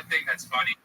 Thing that's funny.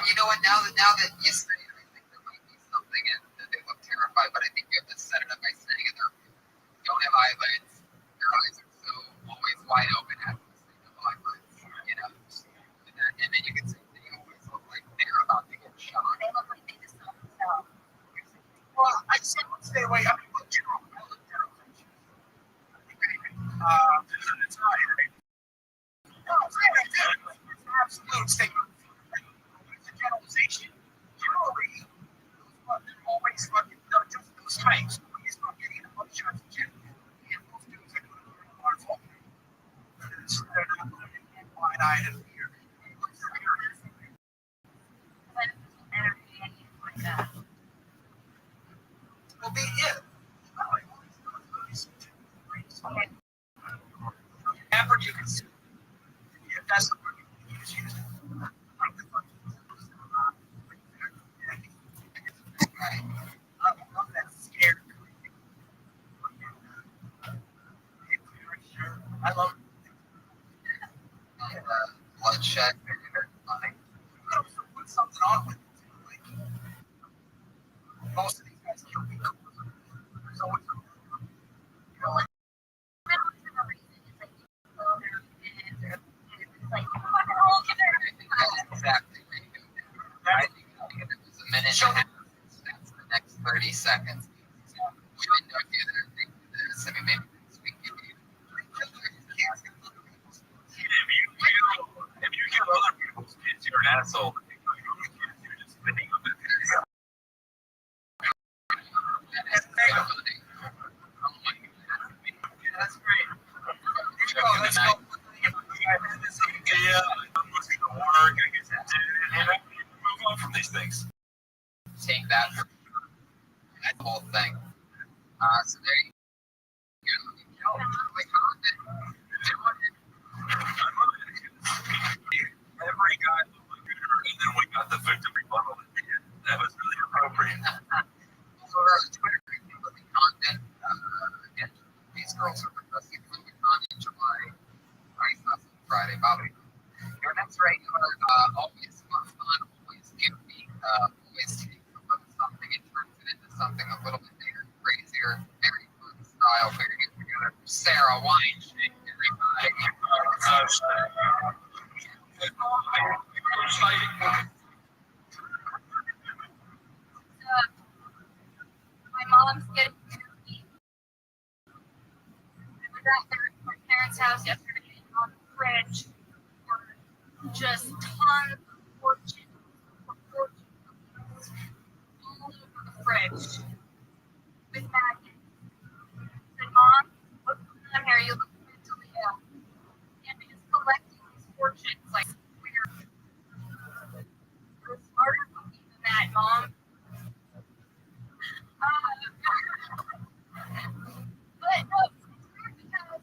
You know what? Now that you say it, I think there might be something in that they look terrified, but I think you have to set it up by saying it. They don't have eyelids. Their eyes are so always wide open after the state of eyelids. You know, and then you can say they always look like they're about to get shot. They look like they just don't know. Well, I say let's stay away. I mean, look, general things. It's not right. No, it's an absolute statement. It's a generalization. Generally, they're always fucking just those types. He's not getting a bunch of shots of gin. And most dudes are doing it harmful. They're not looking wide-eyed and weird. Well, be it. Okay. Average, you can see. If that's what you use, like the fucking. Right. I'm that scared. I love Bloodshed. Funny. so put something on with it. Like, most of these guys kill people. There's always a like, Exactly. I think if it was a minute and a half, that's the next 30 seconds. We didn't know do that. This. I mean, maybe this week you do. if you kill other people's kids, you're an asshole. You're just spinning up it. That's great. That's great. Let's go. Yeah, let's get to work. Move on from these things. Take that. That whole thing. So there you go. Every guy looked like her, and then we got the victim rebuttal at the end. That was really appropriate. So our Twitter people the content. Again, these girls are requesting on in July. Ice on Friday, Bobby. Your next regular, always fun, always goofy, always take something and turns it into something a little bit bigger, crazier, very fun style. We're get together. Sarah Weinstein, everybody. My mom's getting me. I was out there at my parents' house yesterday on the fridge. Just tons of fortune all over the fridge with magnets. I said, Mom, what's going on here? You look mentally ill. And just collecting these fortunes like weird. You're smarter looking than that, Mom. But no, it's weird because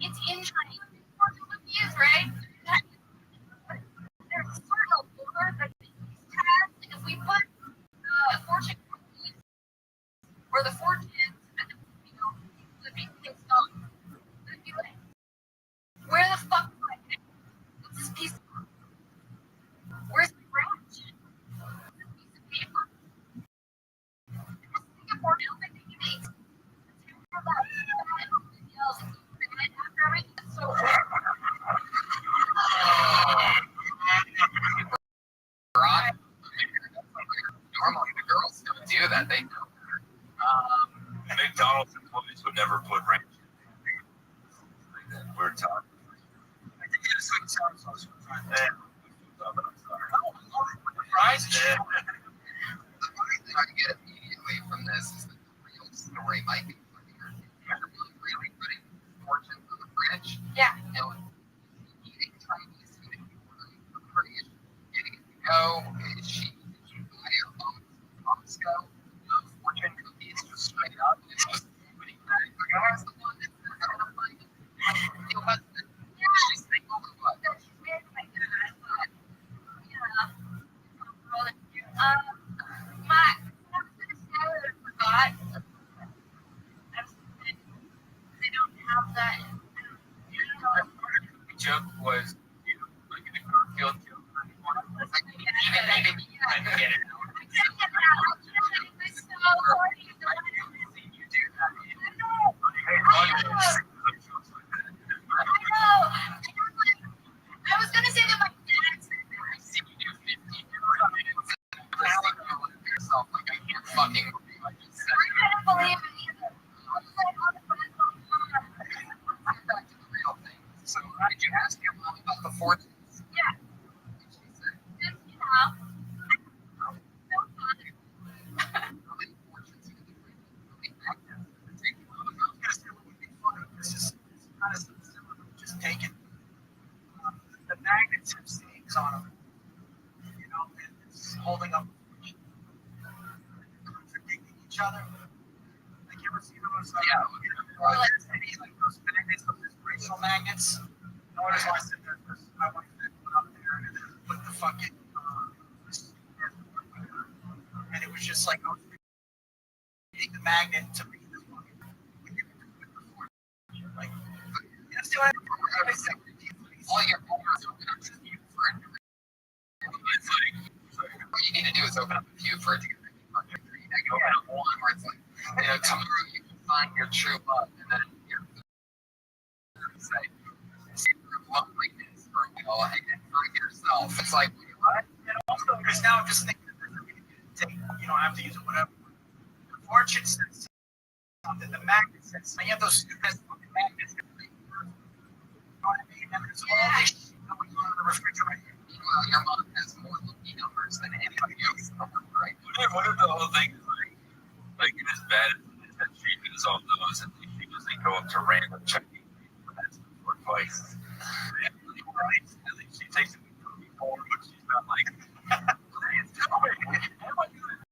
it's in Chinese. Fortune cookies, right? They're sort of older, but these tags, if we put fortune McDonald's employees would never put ranch. We're taught. I did get a sweet and sour sauce from time to time. I'm sorry. Oh, I love it with the fries and shit. The funny thing I get immediately from this is that the real story might be funnier. You're really putting fortunes on the fridge. Yeah. You know, eating Chinese food in Korea. Getting it to go. Did you buy your Costco fortune cookies just straight up? It's just putting back. Where's the one that's kind of like your husband? She's single or what? No, she's married to my dad, but yeah. My I was gonna say I forgot. They don't have that. The joke was, like in a Garfield joke. I was gonna say that my dad said that. I see you do 15 minutes. Yourself like I can't fucking believe I just said I couldn't believe it either. I was like on the phone the whole time. back to the real thing. So did you ask your mom about the fortunes? Yeah. What did she say? Just, you know. So fun. How many fortunes you can bring? How many magnets? Take one of them. I was gonna say what would be funny. This is kind of similar. Just take it. The magnets have stakes on them. You know, and it's holding up, contradicting each other. Like you ever see those? Yeah. Like those magnets, those inspirational magnets. No one I said there because my wife had put up there and then put the fucking. And it was just like I was hitting the magnet to be this fucking. Like, you know, see what I mean? All your orders open up to you for it. It's like, what you need to do is open up a few for it to get the contradictory. Like, open up one where it's like, tomorrow you can find your true love, and then you're say, see through love like this for a while, and then find yourself. It's like, what? And also, because now I'm just thinking that there's a way to take, you don't have to use it, whatever. The fortune says something, the magnet says, you have those stupid fucking magnets. You know what I mean? And there's all this shit going on in the refrigerator. Meanwhile, your mom has more lucky numbers than anybody else in the world, right? What if the whole thing is like as bad as she does all those, and she doesn't go up to random Chinese people and ask them for advice? And then she takes it forward, but she's not like, please tell me, am I going to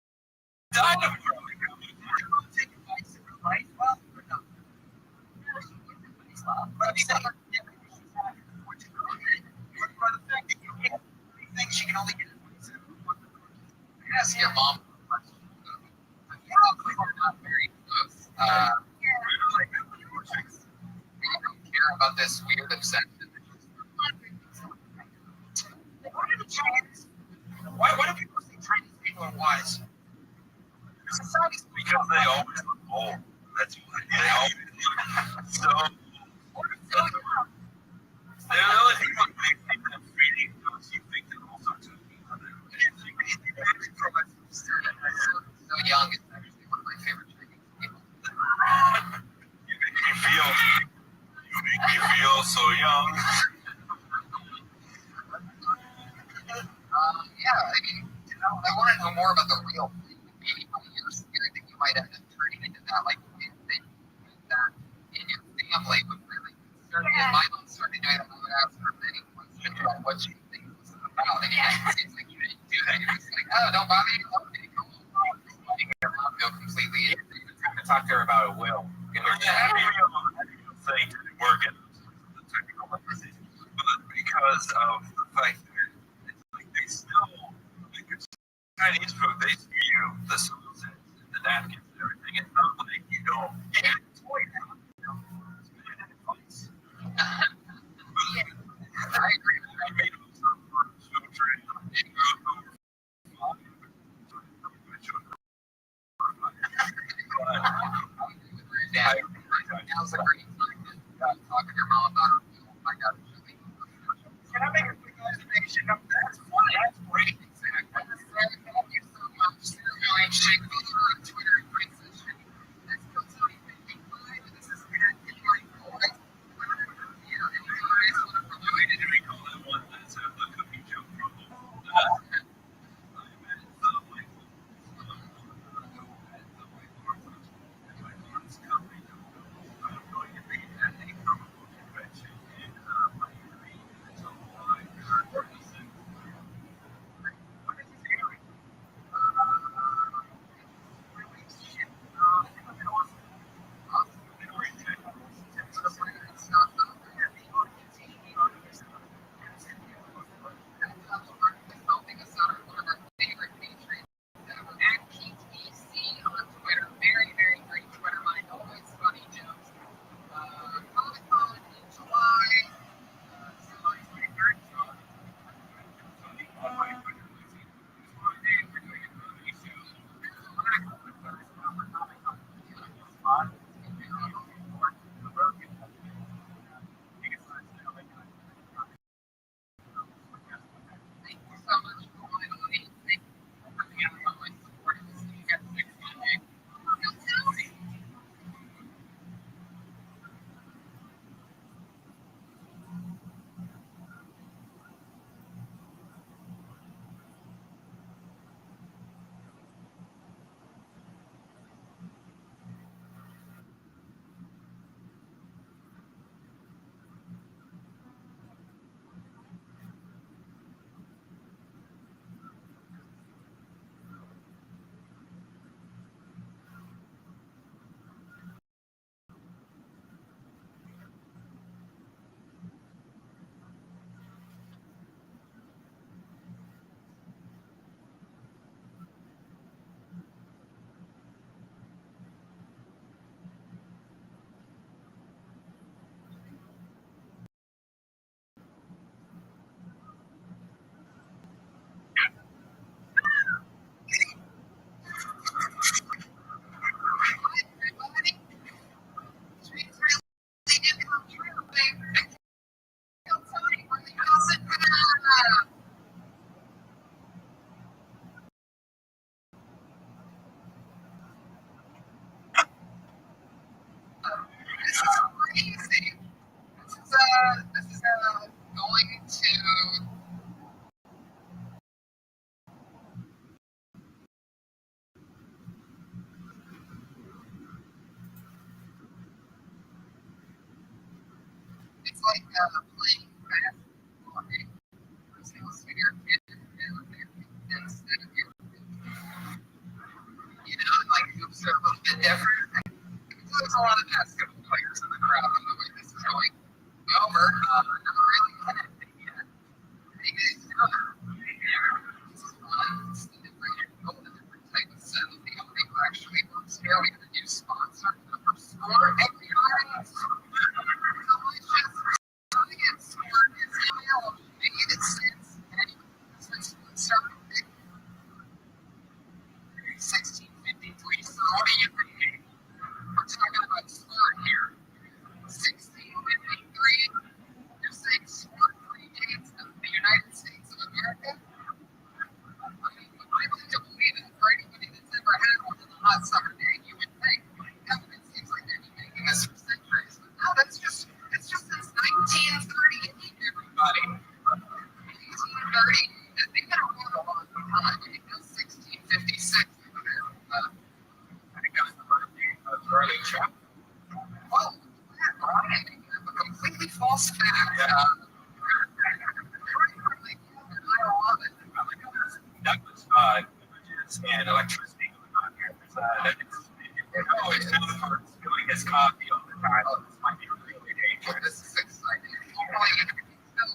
die tomorrow? Take advice in real life, well, or no? But I'm saying, yeah, maybe she's having a fortune cookie. Or the fact that you can't, things she can only get advice in. Ask your mom a question. Probably we're not very close. We don't care about this weird obsession. Why do the Chinese? Why do people think Chinese people are wise? Because they always look old. That's why they always look so. They're the only people who think that feeding those you think they're also talking about it. So young is actually one of my favorite Chinese people. You make me feel so young. Yeah, I mean, I want to know more about the real thing. Maybe how you're scared that you might end up turning into that, like, that in your family would really concern me. And my mom started doing that. I would ask her many questions about what she thinks it was about. And it seems like you didn't do that. You're just like, oh, don't bother you. Letting your mom go completely. To talk to her about it will. How do you think working the technical legacy? But because of the fact that it's like they still, like it's Chinese food, they view the sauces and the napkins and everything. It's not like you don't get a toy now. You know, it's good advice. I agree with I made some children and Dad, now's a great time to talk to your mom about her. I got it. Can I make a quick observation? That's funny. That's great. Exactly. Thank you so much. Really, shake me on Twitter and Princess. Let's go to anything. like playing basketball. First thing was your kid instead of your, like hoops are a little bit different. There's a lot of basketball players in the crowd on the way this is going over. Not really connecting yet. Hey guys, this is fun. It's a different type of set of the only who actually works here. We have a new sponsor for Score. Delicious. Score is available. Made it since started 1653. So what do you think? We're talking about Score here. 1653. You're saying Score predates the United States of America? I like to believe it. For anybody that's ever had one on a hot summer day, you would think, it seems like they've been making this for centuries. But no, it's just since 1938, everybody. 1930. They've been around a long time. I mean, 1656. I think that was the birthday of early Chuck. Oh, Brian, a completely false fact. Douglas images and electricity going on here. It's known for spilling his coffee all the time. This might be really dangerous. This is exciting.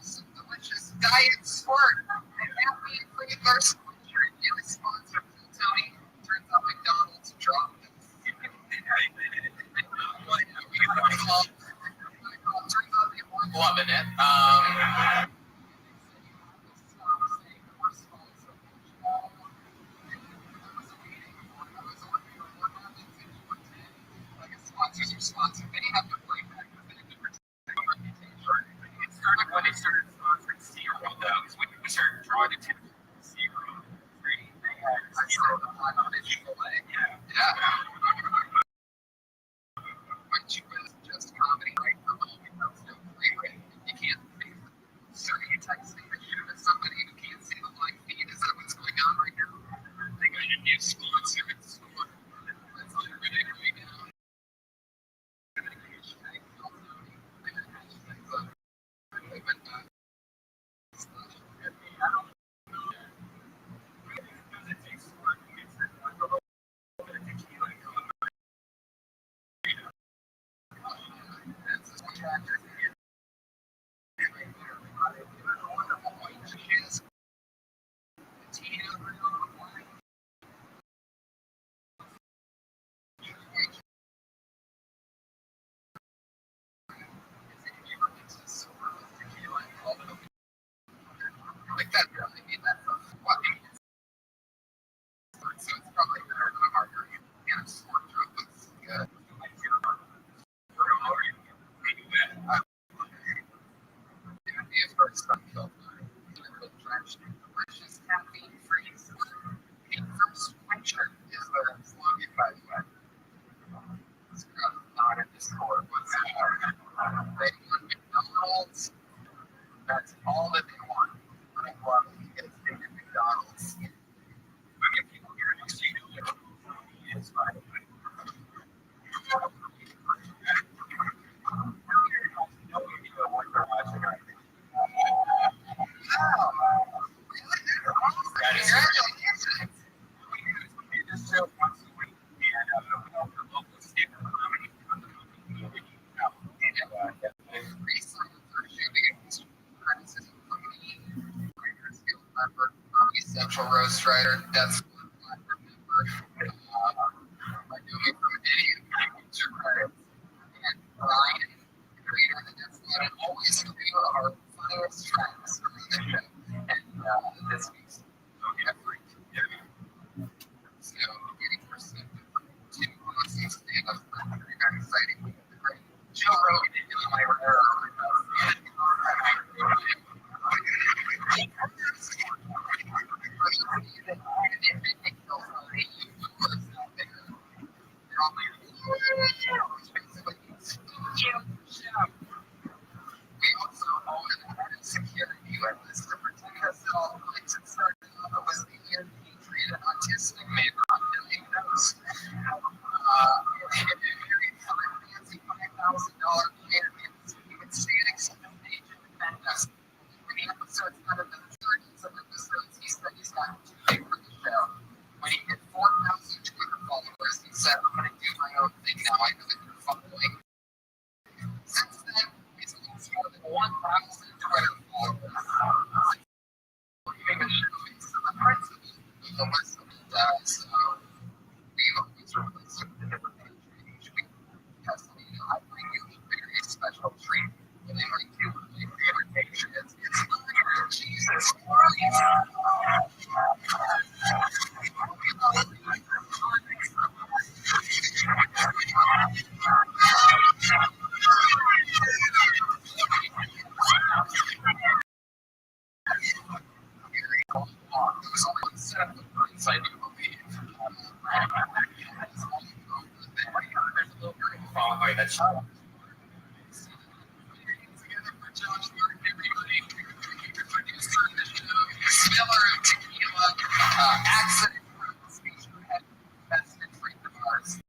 Some delicious diet squirt and caffeine free thirst quencher and daily sponsor of Tony. Turns out McDonald's dropped it. Loving it. Sponsors are sponsored. They have to play back with it to protect their reputation. It started when they started sponsoring SeaWorld. We started drawing attention to SeaWorld. They had SeaWorld on a digital way. Yeah. When you just comedy right from home, it comes to a freeway. You can't face it. So you texting the shit with somebody who can't see the live feed. Is that what's going on right now? They got a new sponsor at Score. That's on everything right now. Like that really mean that's a fucking so it's probably better than a margarita and a sport drink looks good. It would be a first time filled by drenched in delicious caffeine free pink first quencher is their slogan by the way. It's not in Discord whatsoever. They want McDonald's. That's all that they want. I love it. Get a steak at McDonald's. But if people here next to you, it's fine. Congratulations. We do this show once a week, and we offer local stand-up comedy. Central Roast Rider, Death Squad Blackbird member, by doing from Idiot, Future Credits, and Brian, creator of the Death Squad, and always review our finest tracks from the show. And this week's Jeffrey. So, getting perspective from two awesome stand-up very, very exciting. The great Joe Rogan and doing my rare we also own an security witness to protect us at all points. It started off as the treated autistic man on diagnosed. He had a very fancy $5,000 plan. He would stay at Oh, wait, that's together for Josh Martin, everybody. Producer of the show, Spiller of Tequila, accent from the speaker, best and friend of ours.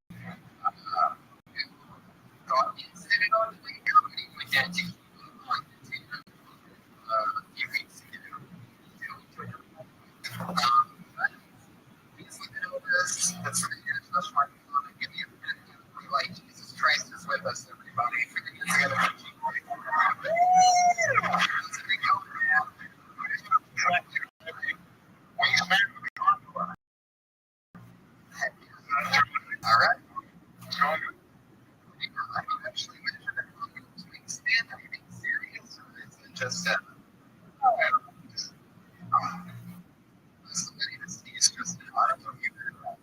Thought he said it on the way here, but he went down Tequila on the team a few weeks ago. Please look at all this. That's for the year, Josh Martin. Give me a minute. We like Jesus Christ is with us, everybody. If we can get together. All right. I can actually measure the confidence. Do we stand anything serious, or is it just somebody that sees just an auto either?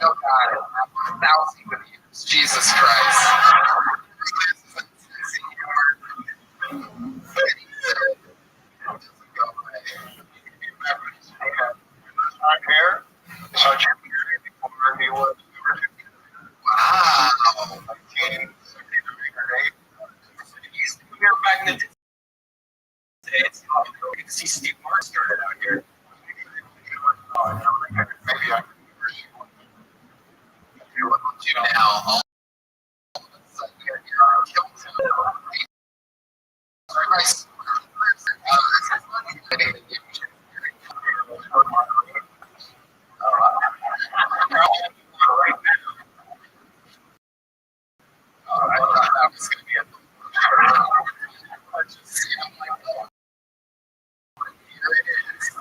Oh God, 1,000 years. Jesus Christ. I'm here. So Jim Carrey before he was Wow. king, he's here back in the days. You can see Steve Martin started out here. Maybe I You're looking to now. All of a sudden, you're killed him. Christ. I didn't give you right now. I thought that was going to be a I'm like, oh, here it is.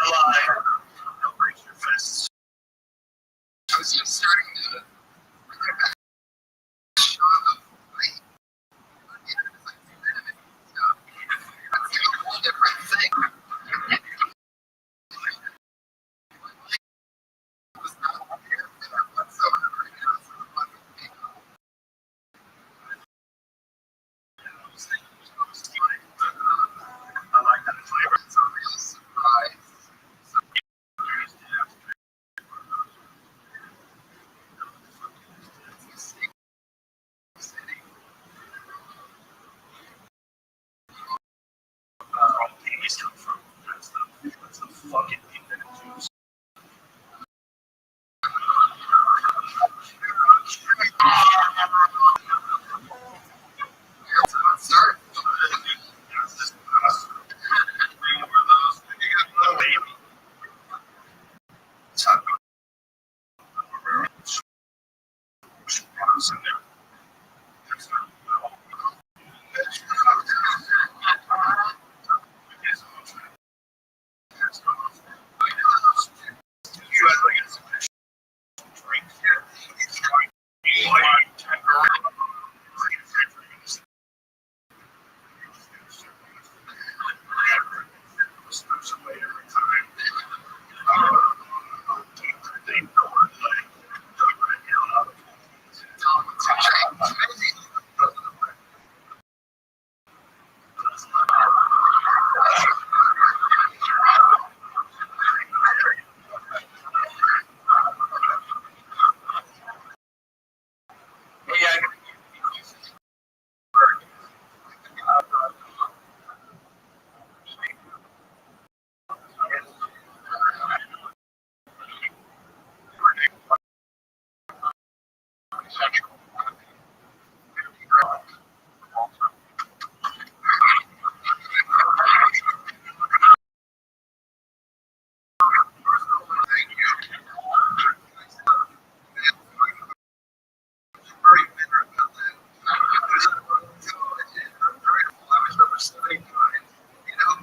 alive. Don't break your fists. I was just starting to shot of light. It's like humanity stuff. It's like a whole different thing. I was not prepared for that whatsoever. It was a fucking big I like that flavor. It's a real surprise. It's a city. Candies come from. That's the fucking thing that it juice. It's a start.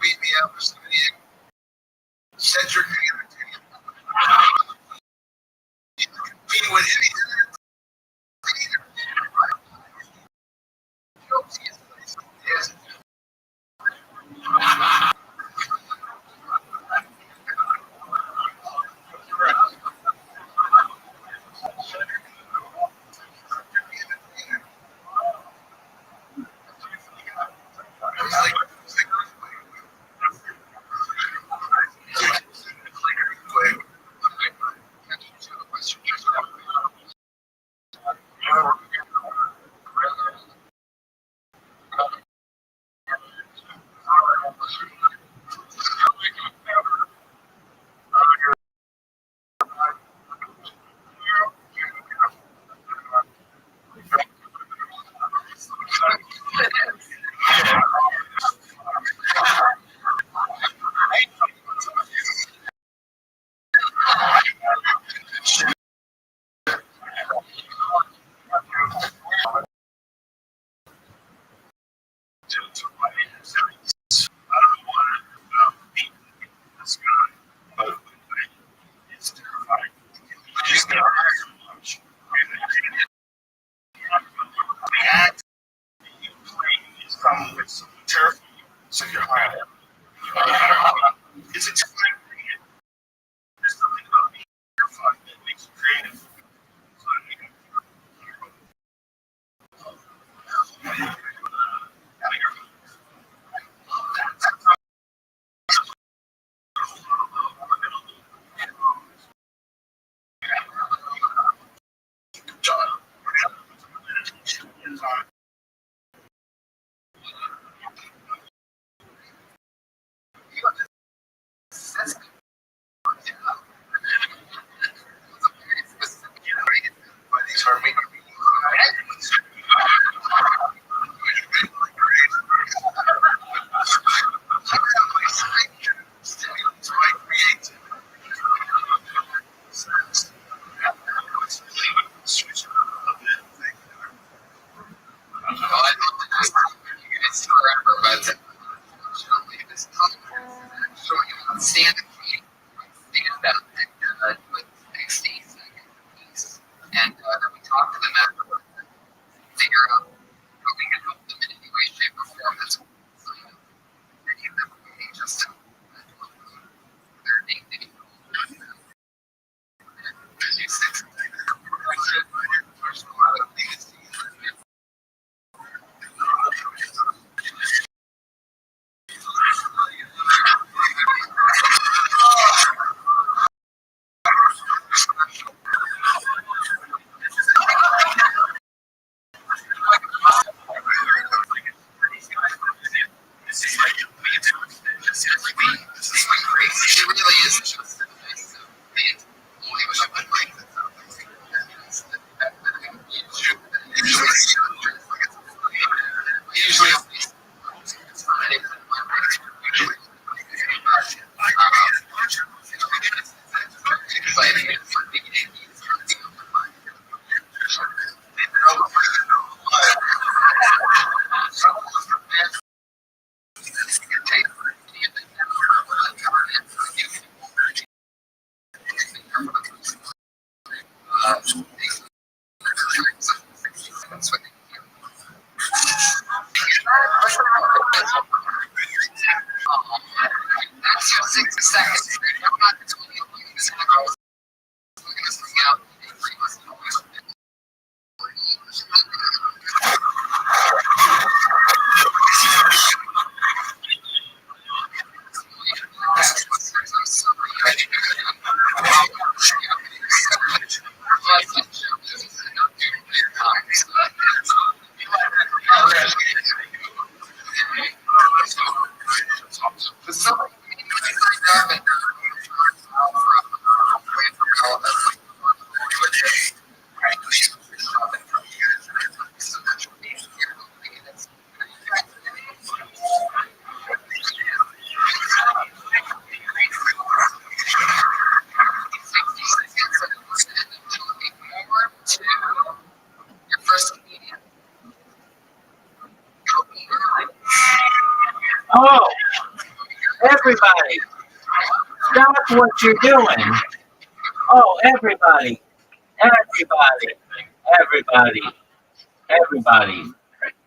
Beat me up for studying. Cedric being with anything. Yes. So you're high. It's a terrifying ingredient. There's something about being terrified that makes you creative. Stand And then we talked to them afterwards and figure out how we can help them in any way, shape, or form that's any of them would be just to their name. It really is just usually that's what that's 60 seconds. I'm not out. Oh, everybody, stop what you're doing. Oh, everybody, everybody, everybody.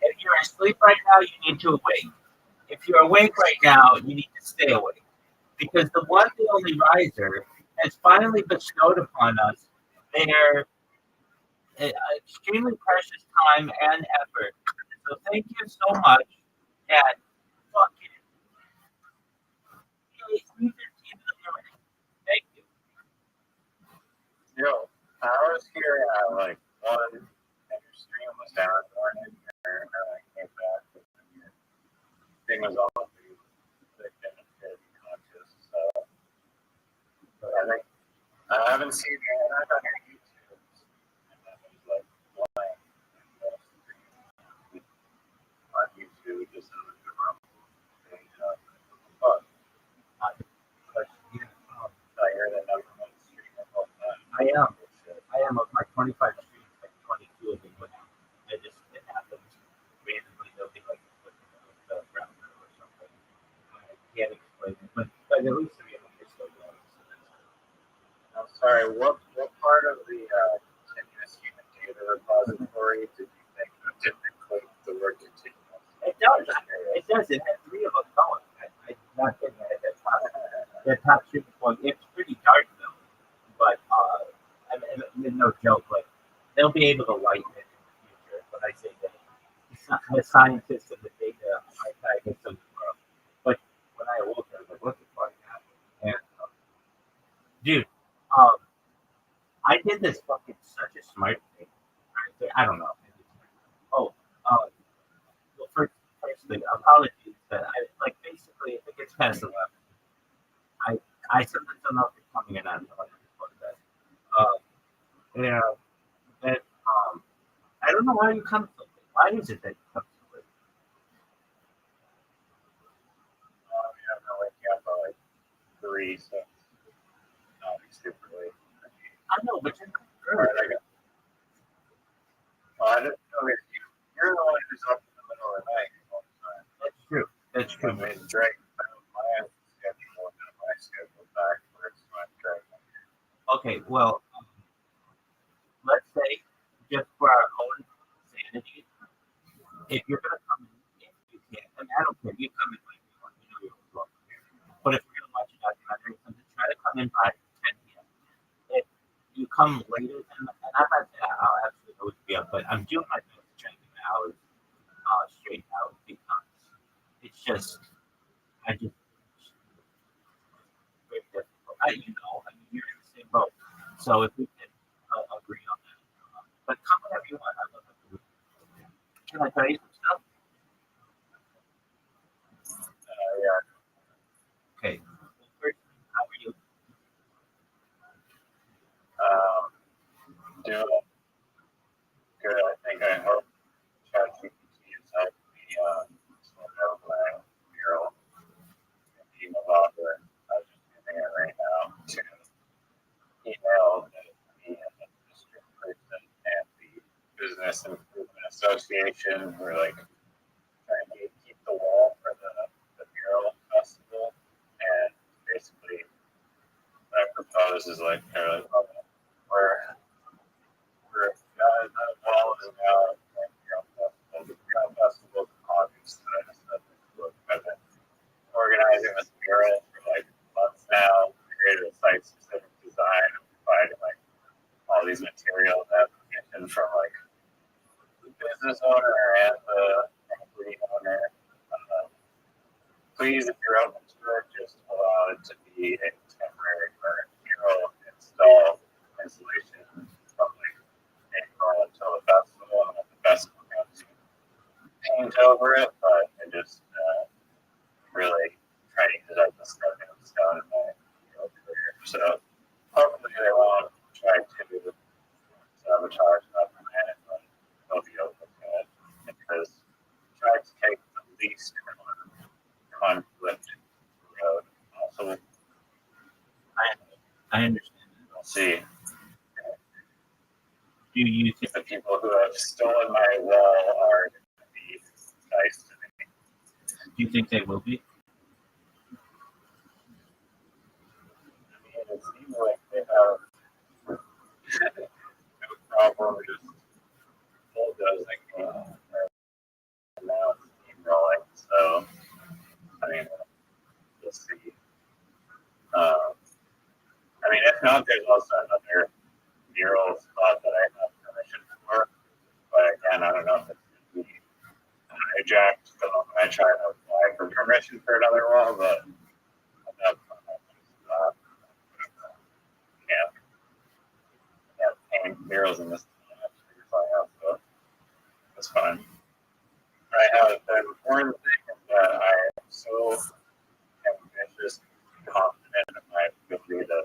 If you're asleep right now, you need to awake. If you're awake right now, you need to stay awake. Because the one and only riser has finally bestowed upon us their extremely precious time and effort. So thank you so much. And fucking 3:15 in the morning. Thank you. Yo, I was here at like 1 and your stream was down morning and I came back and your thing was all thick and conscious. So I think I haven't seen you on your YouTube. And then there's like one on YouTube just on the rumble page. But you're the number one streamer of all time. I am of my 25 streams, like 22 of them went out. It happens randomly. They'll be like the router or something. I can't explain it, but at least 3 of them are still going. I'm sorry, what part of the continuous human data repository did you think didn't include the word continuous? It does. It does. It had 3 of them going. I'm not kidding. The top shooting point. It's pretty dark though, but I mean, no joke. Like they'll be able to lighten it in the future. But I say that the scientists and the data archive is some. But when I awoke, I was like, "What the fuck happened?" And dude, I did this fucking such a smart thing. I don't know. Oh, well, firstly, apologies that I like basically if it gets past 11. I sometimes don't know if you're coming in on that. Yeah, that I don't know why you come so late. Why is it that you come so late? Yeah, I'm gonna wake you up at like 3, so not be super late. I know, but you're Alright, I got. I didn't know you're the one who's up in the middle of the night all the time. That's true. That's true. I mean, Drake, my schedule and my schedule backwards, so I'm Drake. Okay, well, let's say if you're gonna come in, if you can, and I don't care, you come in like you want, you're welcome here. But if you're gonna watch a documentary, try to come in by 10 p.m. If you come later, and I'm not saying I'll absolutely always be up, but I'm doing my best to try to get my hours straight out because it's just, I just, very difficult. I mean, you're in the same boat. So if we can agree on that, but come whenever you want. I love it. Can I tell you some stuff? Yeah. Okay. Well, first, how are you? Doing good. I think I hope ChatGPT is helping me slow down my mural and email offer. I was just using it right now to email me and the district person and the Business Improvement Association. We're like trying to keep the wall for the mural festival. And basically, what I propose is like, they're like, oh, we're the wall is now like mural festival. The mural festival is in August. And I just said, look, I've been organizing this mural for like months now. Created a site-specific design and provided like all these materials application from like the business owner and the property owner. Please, if you're open to it, just allow it to be a temporary current mural installation from like April until the festival, and the festival comes to paint over it, but I just really try to use it as a stepping stone in my career. So hopefully they won't try to sabotage that planet, but they'll be open to it because try to take the least conflict road possible. I understand. We'll see. Do you think The people who have stolen my wall are going to be nice to me. Do you think they will be? I mean, it seems like they have no problem just bulldozing and now steamrolling. So, I mean, we'll see. I mean, if not, there's also another mural spot that I have permission for. But again, I don't know if it's going to be hijacked the moment I try to apply for permission for another wall, but at that point, yeah, paint murals in this so it's fine. I have the important thing is that I am so ambitious and confident in my ability to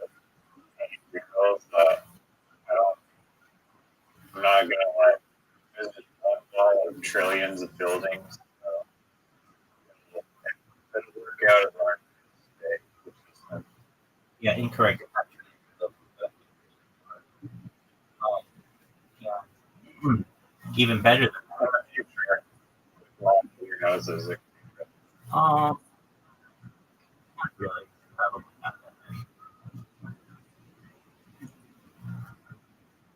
paint murals that I'm not going to let visit one wall of trillions of buildings. It'll work out as our mistake. Yeah, incorrect. Yeah. Even better than In the future, long your noses. not really. Probably not that many.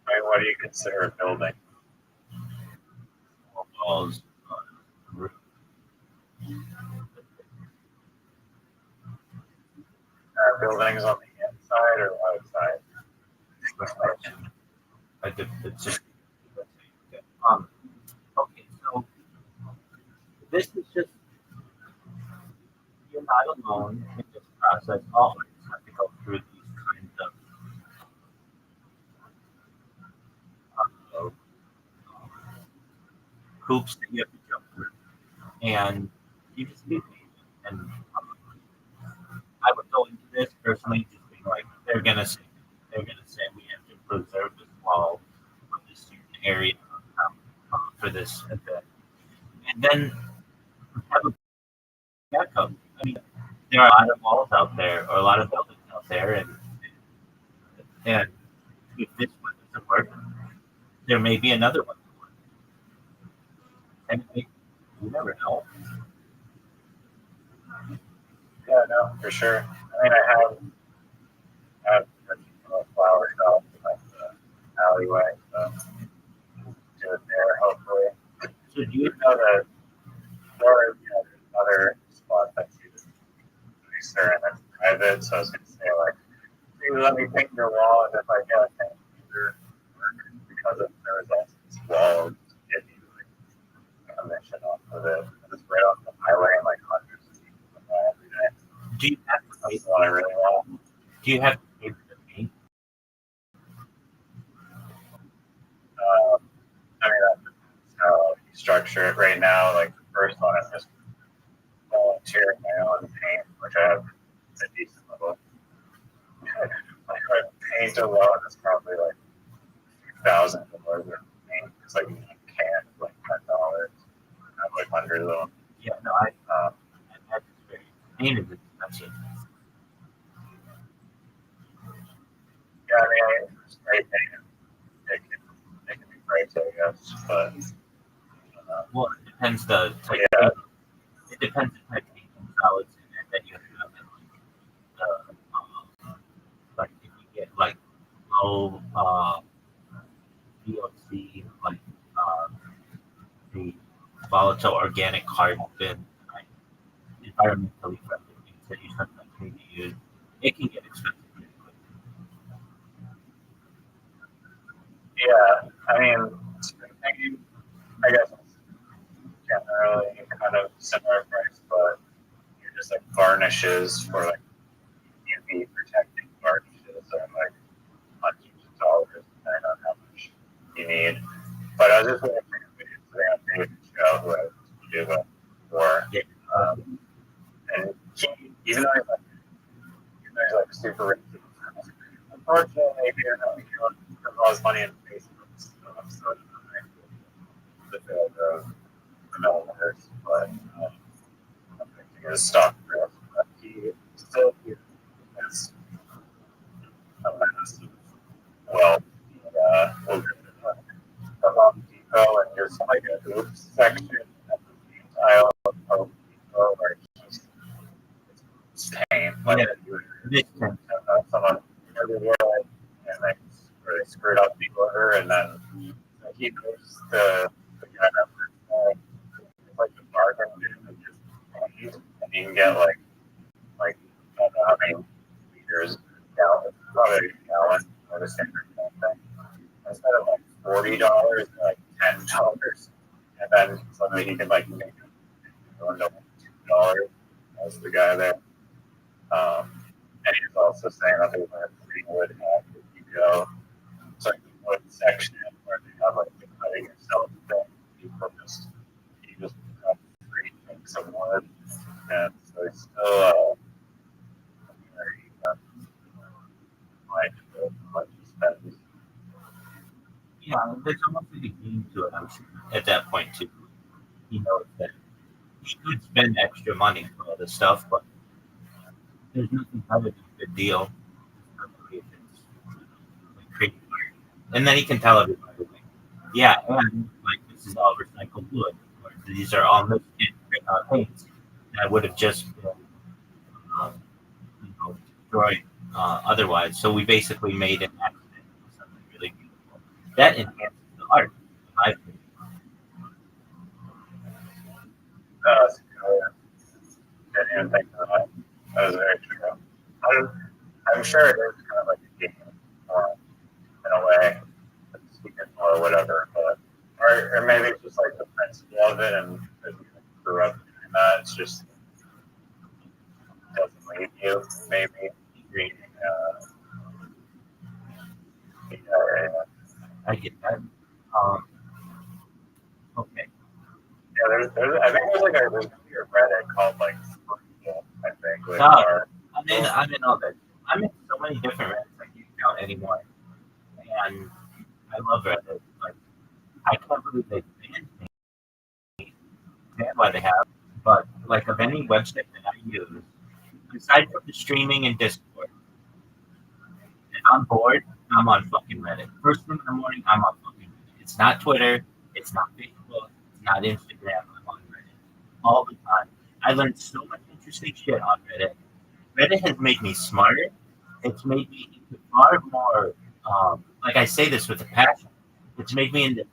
I mean, what do you consider a building? Walls, roof. Are buildings on the inside or outside? Like it's just, okay, so this is just, you're not alone in this process. All of us have to go through these kinds of hoops that you have to jump through. And you just be patient. And I would go into this personally just being like, they're gonna say we have to preserve this wall for this certain area for this event, and then have a backup. I mean, there are a lot of walls out there, or a lot of buildings out there, and if this one doesn't work, there may be another one. And you never know. Yeah, no, for sure. I mean, I have a flower shop in like the alleyway, so do it there, hopefully. So do you Even though know that there are other spots that you nicer and then private. So I was gonna say like, maybe let me paint your wall, and if I get a paint user because of the results of this wall, give you like a commission off of it. It's right off the highway and like hundreds of people come by every day. Do you have to pay? That's what I really want. Do you have to pay for the paint? I mean, that depends how you structure it. Right now, like the first one, I'm just volunteering my own paint, which I have a decent level. Like paint alone is probably like $1,000 of paint. It's like a can of like $10. I have like hundreds of them. Yeah, no, that's very paint is expensive. Yeah, I mean, spray paint, it can be pricey, I guess, but Well, it depends the type. yeah. It depends the type of paint and solids in it that you have. Like if you get like low VOC, like the volatile organic carbon, like environmentally friendly things that you sometimes need to use, it can get expensive pretty quick. Yeah, I mean, spray painting, I guess it's generally kind of similar price, but you're just like varnishes for like UV protecting varnishes are like hundreds of dollars depending on how much you need. But I was just waiting for your video today on David Show who I do it for. Yeah. And he, even though he's like super rich, unfortunately, he didn't know he put all his money in Facebook stuff, so the developers, but affecting his stock growth. But he still has a massive wealth. We'll get to Home Depot and just like a hoops section at the aisle of Home Depot where it's pain. Like someone everywhere and they really screwed up the order, and then he goes to the guy that works there, it's like the bargain bin and just pays, and you can get like I don't know how many liters, probably a gallon or the standard thing. Instead of like $40, like $10, and then suddenly he can like make it $2 as the guy there. And he's also saying that there's like a free wood hack if you go. It's like the wood section where they have like the cutting yourself thing. You just have free things of wood, and so it's still very much spend. Yeah, there's almost like a game to it, I'm sure, at that point, too. He knows that he could spend extra money for all this stuff, but there's nothing better than a good deal. Especially if it's like crazy. And then he can tell everybody, like, yeah, and like this is all recycled wood, or these are all mixed paints that would have just been, destroyed otherwise. So we basically made an accident with something really beautiful. That enhances the art, in my opinion. Didn't even think of that. That was very true. I'm sure it is kind of like a game in a way, or whatever, but or maybe it's just like the principle of it, and if you grew up doing that, it's just doesn't leave you. Maybe reading. I get that. Okay. Yeah, I think there's a Reddit called like I think. Like, I'm in all that. I'm in so many different Reddits I can't count anymore. And I love Reddit. Like, I can't believe they banned me. Why they have, but like of any website that I use, aside from the streaming and Discord, if I'm bored, I'm on fucking Reddit. First thing in the morning, I'm on fucking Reddit. It's not Twitter, it's not Facebook, it's not Instagram. I'm on Reddit all the time. I learned so much interesting shit on Reddit. Reddit has made me smarter. It's made me into far more, like I say this with a passion, it's made me into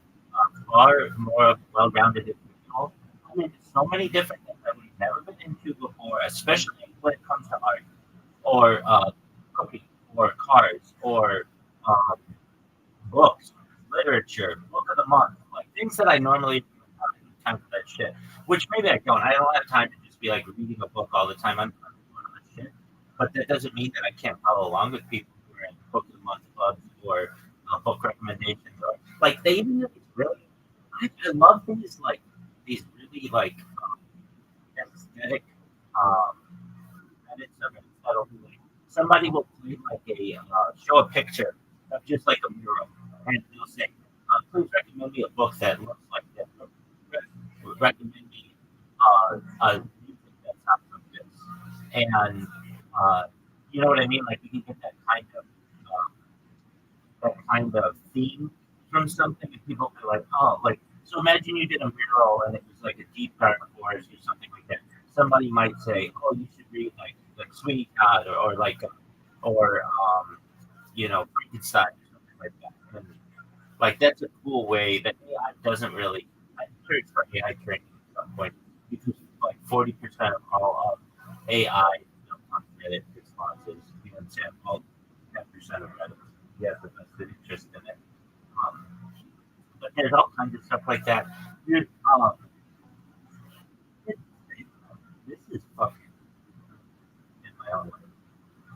far more well-rounded individual. I mean, so many different things that we've never been into before, especially when it comes to art or cooking or cars or um, books, literature, book of the month, like things that I normally don't have time for that shit. Which maybe I don't. I don't have time to just be like reading a book all the time. I'm doing other shit, but that doesn't mean that I can't follow along with people who are in book of the month clubs or book recommendations or like they even do these really. I love these really aesthetic um, edits of it. That'll be like somebody will play like show a picture of just like a mural, and they'll say, "Please recommend me a book that looks like this. Or recommend me a music that sounds like this." And uh, you know what I mean? Like you can get that kind of theme from something, and people be like, "Oh, like." So imagine you did a mural and it was like a deep dark forest or something like that. Somebody might say, "Oh, you should read like Sweeney Todd or Frankenstein or something like that." And like that's a cool way that AI doesn't really. I'm sure it's for AI training at some point because like 40% of all of AI is built on Reddit responses. You know, Sam Paul 10% of Reddit. He has the vested interest in it. Um, but there's all kinds of stuff like that. Dude, this is fucking in my own way.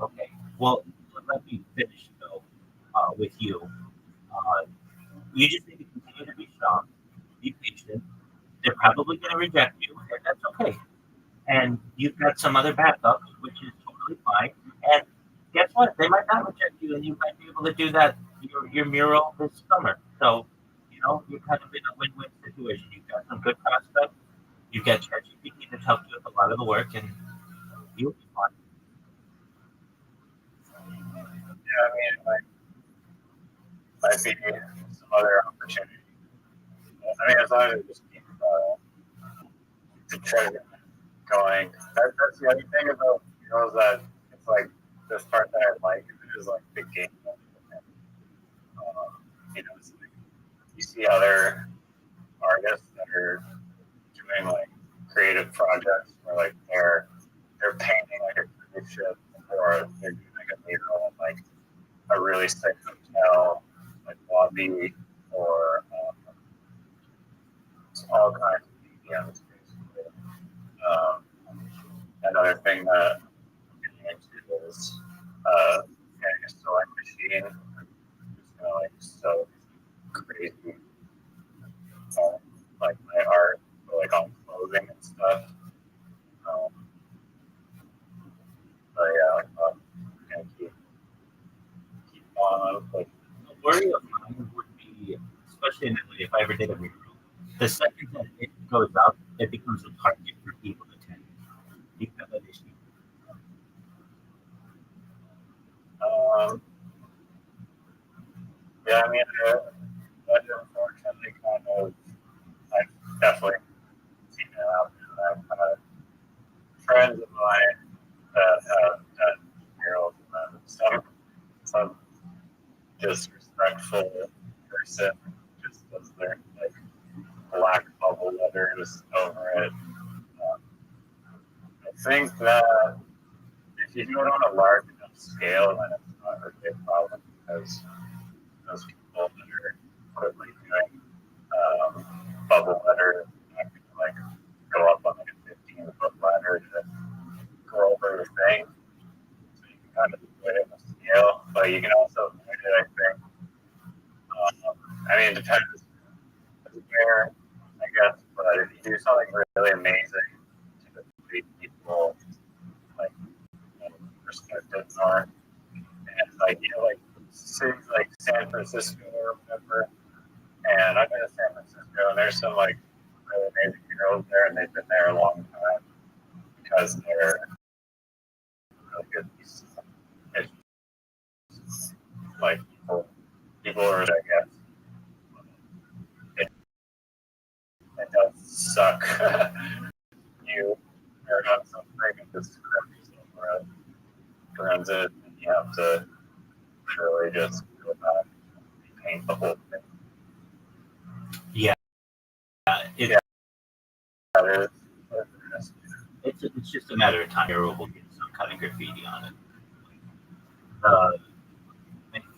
Okay, well, let me finish though with you. Uh, you just need to continue to be strong, be patient. They're probably going to reject you, and that's okay. And you've got some other backups, which is totally fine. And guess what? They might not reject you, and you might be able to do that your mural this summer. So, you're kind of in a win-win situation. You've got some good prospects. You've got ChatGPT that's helped you with a lot of the work, and you'll be fine. Yeah, I mean, like, might be some other opportunity. I mean, as long as we just keep the trend going. That's the other thing about that it's like this part that I like is like the game. It's like you see other artists that are doing like creative projects where like they're painting like a cruise ship or they're doing like a mural in like a really sick hotel like lobby or all kinds of mediums basically. Um, Another thing that I'm getting into is getting a sewing machine. Just gonna like sew crazy like my art, like on clothing and stuff. Um, but yeah, gonna keep on. Like, The worry of mine would be, especially in Italy, if I ever did a mural, the second that it goes up, it becomes a target for people to tend. You have that issue. um, yeah, I mean, that unfortunately kind of, I've definitely seen it happen. I've had friends of mine that have done murals and then some disrespectful person just does their like black bubble letters over it. Um, I think that if you do it on a large enough scale, then it's not really a problem because those people that are quickly doing bubble letters are not going to like go up on like a 15-foot ladder to go over the thing. So you can kind of do it on a scale, but you can also do it, I think. I mean, it depends where, I guess, but if you do something really amazing, typically people like respect it more. And like like cities like San Francisco or whatever. And I've been to San Francisco, and there's some like really amazing girls there, and they've been there a long time because they're really good pieces. It's like people are, I guess, it does suck. You are on something and just screw yourself around, runs it, and you have to literally just go back and paint the whole thing. Yeah, Yeah, it is. It's just a matter of time. Here we'll get some kind of graffiti on it.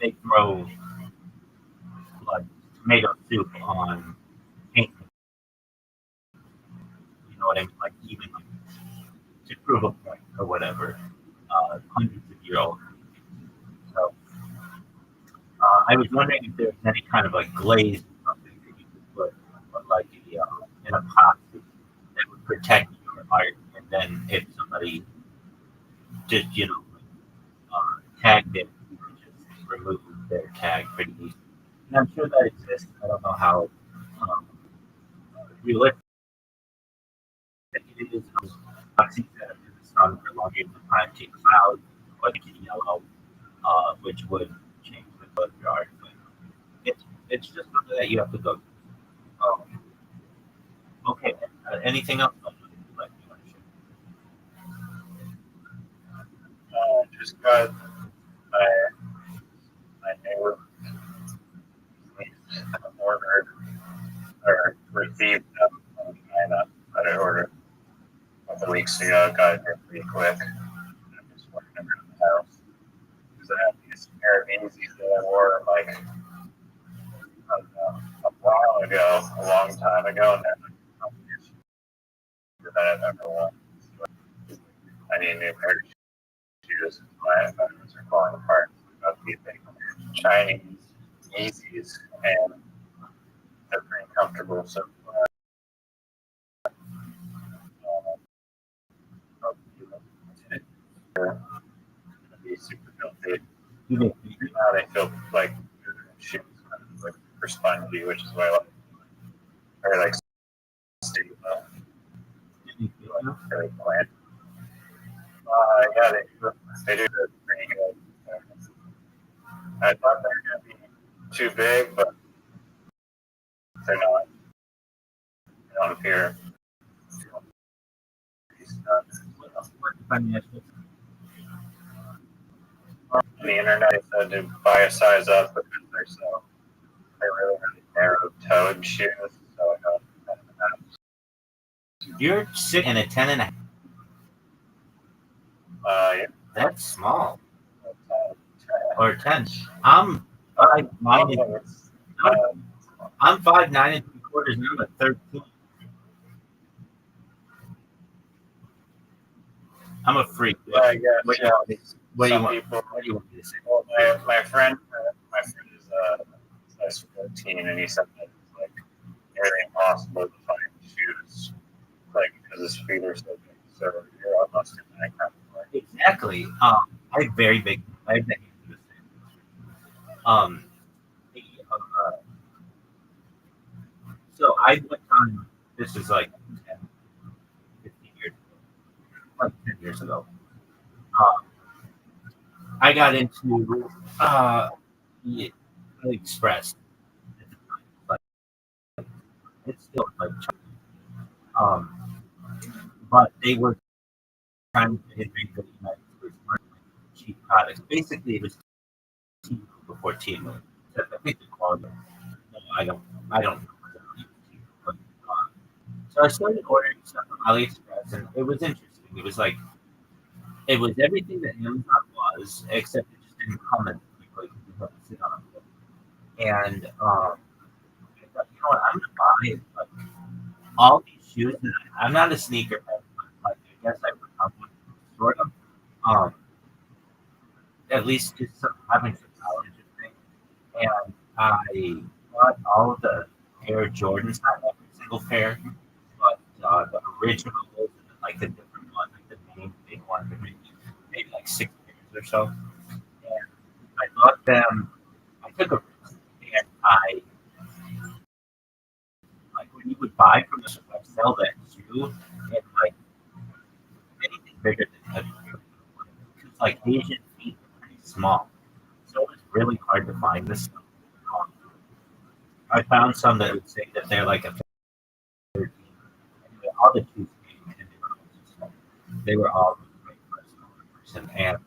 They throw like tomato soup on paint. You know what I mean? Like even like, to prove a point or whatever. Hundreds of year old. So I was wondering if there's any kind of like glaze or something that you could put on like an epoxy that would protect your art, and then if somebody just tagged it, you could just remove their tag pretty easily. And I'm sure that exists. I don't know how realistic it is. Epoxy set up in the sun for long periods of time to cloud or make it yellow, which would change the color of your art. But it's just something that you have to go through. Okay. Anything else? Like you want to share? Just got my neighbor ordered or received them from China that I ordered a couple weeks ago. Got it here pretty quick. I'm just working around the house because I have these pair of Yeezys that I wore like I don't know, a while ago, a long time ago, and then that I've ever worn. I need a new pair of shoes. My environments are falling apart. About these big Chinese Yeezys, and they're pretty comfortable. So they're gonna be super comfy. Now they feel like shoes, like super spongy, which is why I like. Or like stable. Very bland. Yeah, they do pretty good. I thought they were gonna be too big, but they're not. They don't appear. On the internet, they said to buy a size up because they're really narrow-toed shoes. So I got 10 You're sitting in a 10 and a half. Yeah. That's small. That's, Or 10. I'm 5'9" I'm 5'9" and 3/4, and I'm a 13. I'm a freak. Yeah, I guess. What Yeah. do you Some want? people. What do you want me to say? Well, my friend is size 14, and he said that it's like nearly impossible to find shoes, like because his feet are so big. So you're almost in that kind of way. Exactly. I have very big. I have the hands of the same. The, so I went on. This is like 10, 15 years, like 10 years ago. I got into the Express. Like, it's still like, but they were trying to invade the United States market with cheap products. Basically, it was Temu before Temu. I think they called it. No, I don't know. But, so I started ordering stuff on AliExpress, and it was interesting. It was like it was everything that Amazon was, except it just didn't come in quickly. You had to sit on it. And I thought, you know what? I'm gonna buy like all these shoes. And I'm not a sneaker head, but like I guess I would probably sort of. At least just having some knowledge of things. And I bought all of the Air Jordans, not every single pair, but the originals and like the different ones, like the main big ones, maybe like 6 pairs or so. And I bought them. I took a risk, and I like when you would buy from the sell that shoe, and like anything bigger than because like Asian feet are pretty small, so it was really hard to find this stuff. I found some that would say that they're like a 13. Anyway, all the shoes came in, and they were all great for a smaller person, and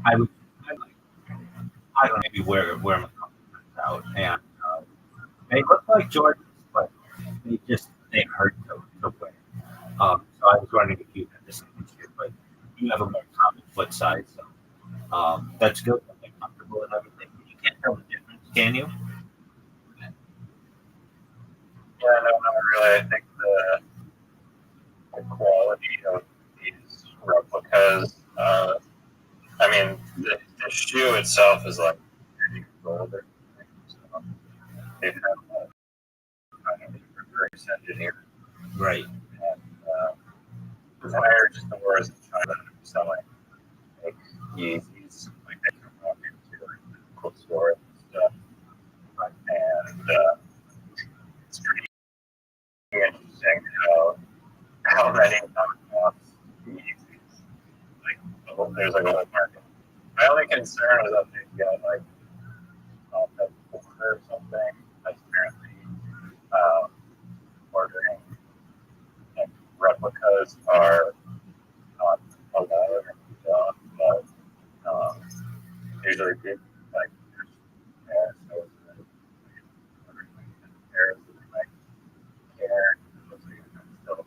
I would I don't know, maybe wear my confidence out, and they look like Jordans, but they hurt to wear. So I was wondering if you had the same issue, but you have a more common foot size, so that's good. I'm comfortable with everything. You can't tell the difference, can you? Yeah, no, not really. I think the quality of these replicas, I mean, the shoe itself is like older. So they have kind of reverse engineered. Right. And desire just the words in China selling like Yeezys, like they come up into like the cool store and stuff. And it's pretty interesting how many knockoffs Yeezys, like there's like a whole market. My only concern is that they've got like that border or something that's apparently ordering like replicas are not allowed or but usually people like there's so there's like care still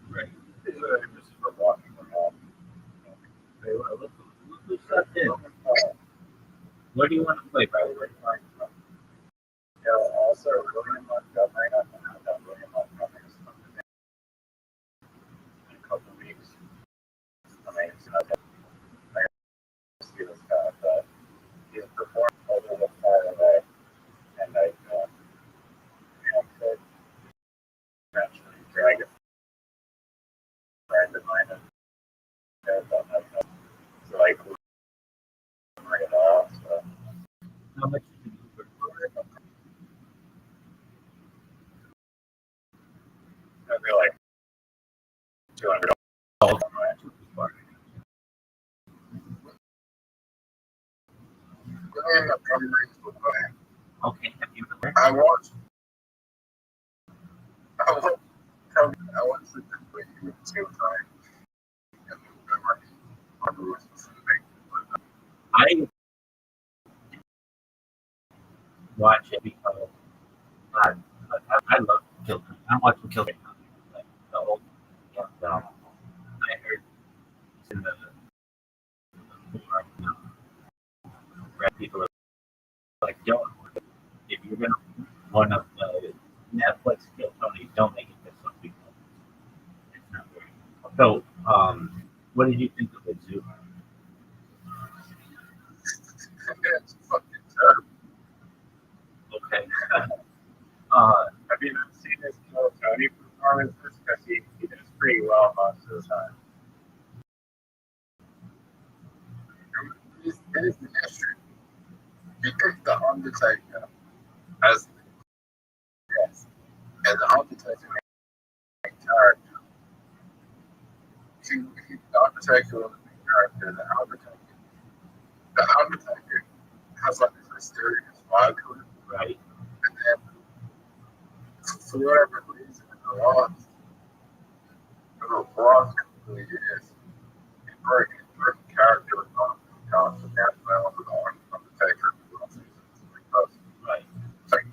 Right. just for walking around. Very well. Look who's in. What do you want to play, by the way? Also William Montgomery, I found out William Montgomery is coming in a couple of weeks. I mean, it's not that I see this guy, but he's performed a little far away, and I could eventually drag a friend of mine and so I could bring it off. So How much did you record? I'd be like $200. Oh, William Montgomery is the way. okay. Have you ever? I want I want to with you at the same time. And Montgomery was specific, but I watch it because I, I love Kill. I'm watching Kill. Like the old, and, I heard in the people are like, don't if you're gonna one of the Netflix Kill Tony, don't make it this some people. It's not very. So, what did you think of it, Zoo? it's fucking terrible. Okay. Have you not seen his Kill Tony performances? Because he does pretty well most of the time. It is the history. He picked the Undertaker as yes, and the Undertaker main character. The Undertaker was the main character, and the Undertaker has like this mysterious vibe to it, Right. and then for whatever reason, the Rock completely is a character of the National of the Undertaker. Right. Like,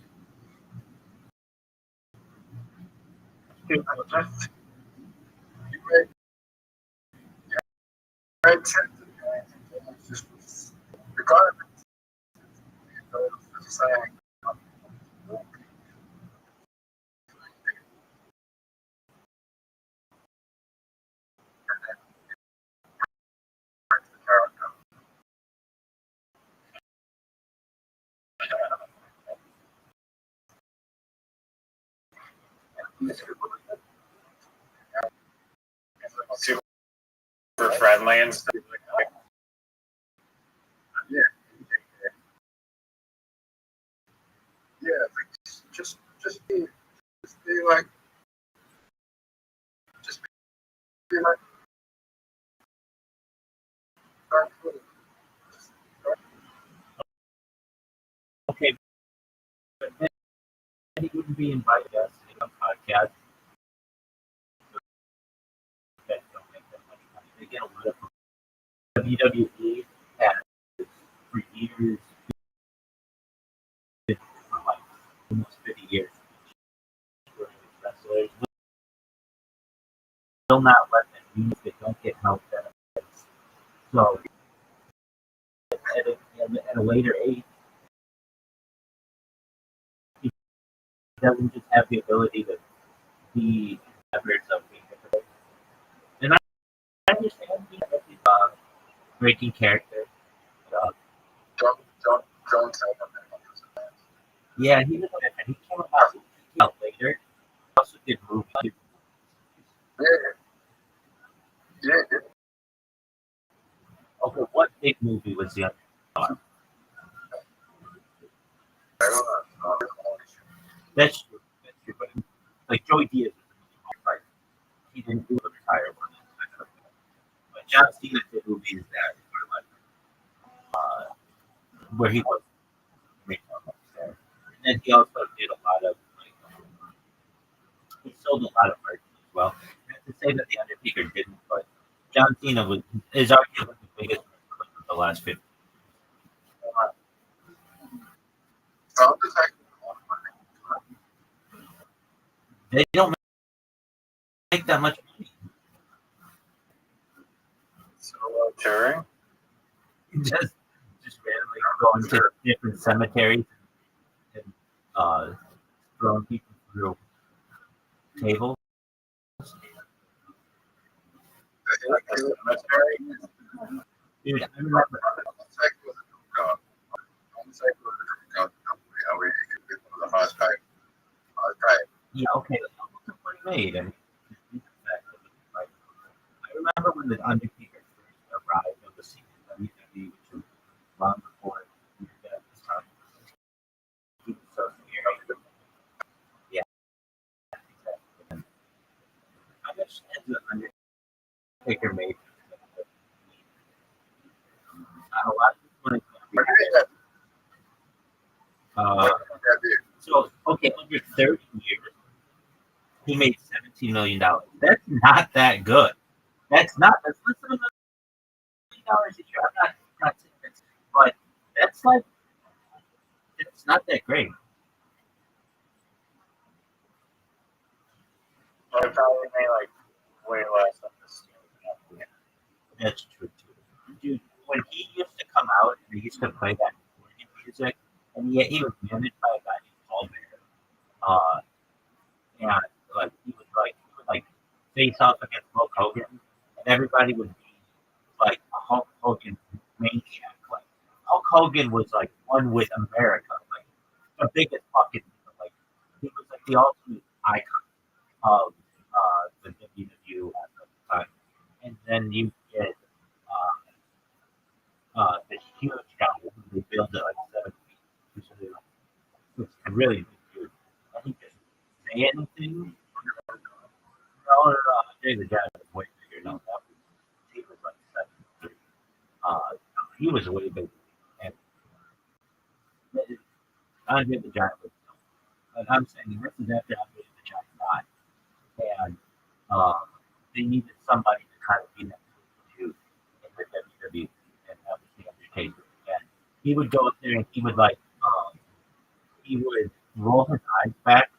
you made red tent to the guy, just the guy was saying, Super friendly and stuff. yeah, yeah, just be like, just be like, Okay. But then he wouldn't be invited us to a podcast. That don't make that much money. They get a lot of WWE has for years, for like almost 50 years. Wrestlers not let them use that don't get health benefits. So at a later age, he doesn't just have the ability to be members of being different. And I understand he's a breaking character. Uh, Don't tell them that. yeah, he was different. He came out later. He also did movies. Yeah. Okay, what big movie was the other? That's true. That's true. But like Joey Diaz, like he didn't do the retired one. But John Cena did movies that were like where he was making there. And then he also did a lot of like he sold a lot of merch as well. Not to say that the Undertaker didn't, but John Cena is arguably the biggest of the last 50. They don't make that much money. So touring? Just randomly going to different cemeteries and throwing people through tables. Dude, I remember. Yeah, okay. What he made, and like, I remember when the Undertaker first arrived on the scene in WWE, which was long before he was at this time. He was so scary. Yeah, exactly. And I understand the Undertaker made a lot of people. So okay, under 30 years, he made $17 million. That's not that good. That's less than $1 million a year. I'm not saying that's, but that's like it's not that great. I probably made like way less on this. That's true too. Dude, when he used to come out and he used to play that organ music, and yet he was managed by a guy named Paul Bear. And he would like face off against Hulk Hogan, and everybody would be like a Hulk Hogan maniac. Like Hulk Hogan was like one with America, like the biggest fucking like he was like the ultimate icon of the WWE at the time. And then you get the huge guy who they built at like 7 feet, who's really big dude. I think just say anything. No, David Giant was way bigger. No, he was like 7'3". He was way bigger. And Andre the Giant was. And I'm saying this is after Andre the Giant died, and they needed somebody to kind of be that dude in the WWE, and that was the Undertaker. And he would go up there and he would roll his eyes back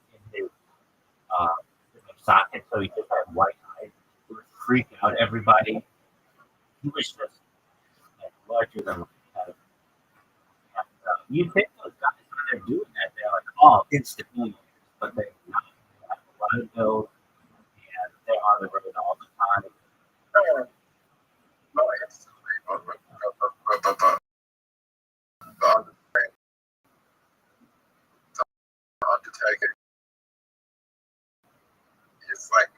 uh, in his socket, so he just had white eyes. It would freak out everybody. He was just like, larger than life. You think those guys when they're doing that, they're like, oh, instant millionaires, but they're not. They have a lot of bills, and they're on the road all the time. The Undertaker is like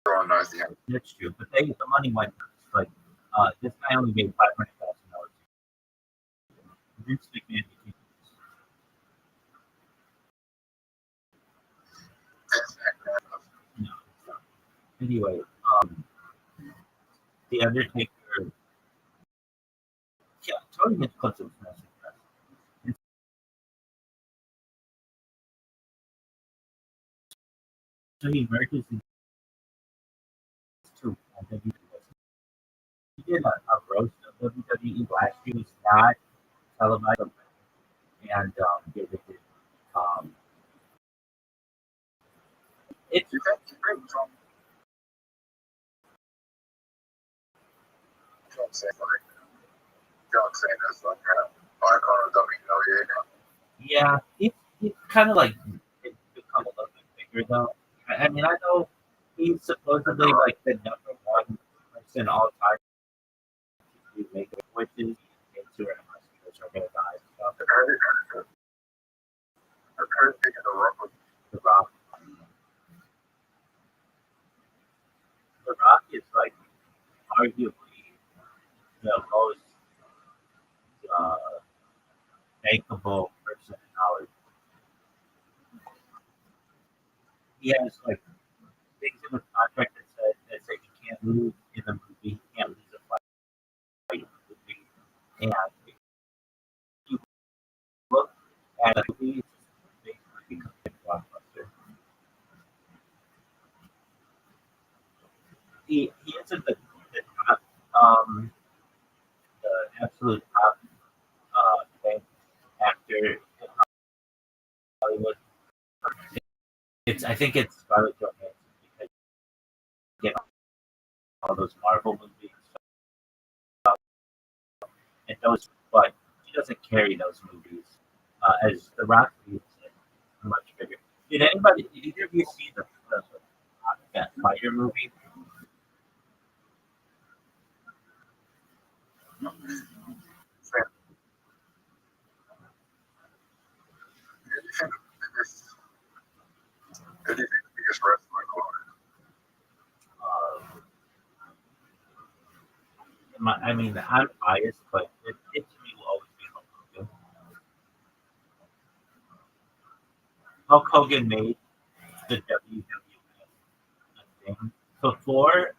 everyone knows the end. That's true, but the money went like this guy only made $500,000. Vince McMahon became no. Anyway, the Undertaker. Yeah, Tony gets clips of this. So he merges these two. He did a roast of WWE last year. It's not televised, and they did. It's You think John Cena's like an icon of WWE now. yeah, he's kind of like it's become a little bit bigger though. I mean, I know he's supposedly like the number one person all time to do makeup, which is into it unless are gonna die. So, I've heard thinking the Rock was the Rock, the Rock is like arguably the most uh, makeable person in Hollywood. He has like things in the contract that say he can't lose in the movie, he can't lose a fight in the movie, and if you look at the movie, it's basically becomes a blockbuster. He isn't the top, the absolute top best actor in Hollywood. I think it's Scarlett Johansson because you get all those Marvel movies and those, but she doesn't carry those movies as The Rock is much bigger. Did either of you see that Fighter movie? Who do you think the biggest wrestler I mean, I'm biased, but it to me will always be Hulk Hogan. Hulk Hogan made the WWF a thing. Before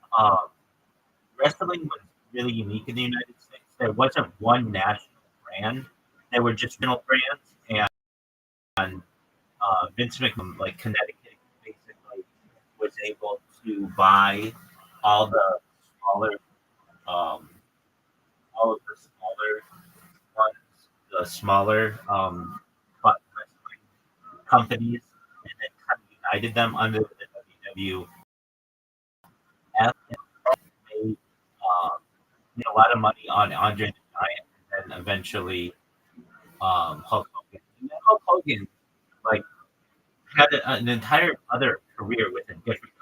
wrestling was really unique in the United States, there wasn't one national brand. There were just regional brands, and Vince McMahon, like Connecticut, basically was able to buy all the smaller, um, all of the smaller ones, the smaller wrestling companies, and then kind of united them under the WWF and made a lot of money on Andre the Giant, and then eventually Hulk Hogan. And then Hulk Hogan, like, had an entire other career with a different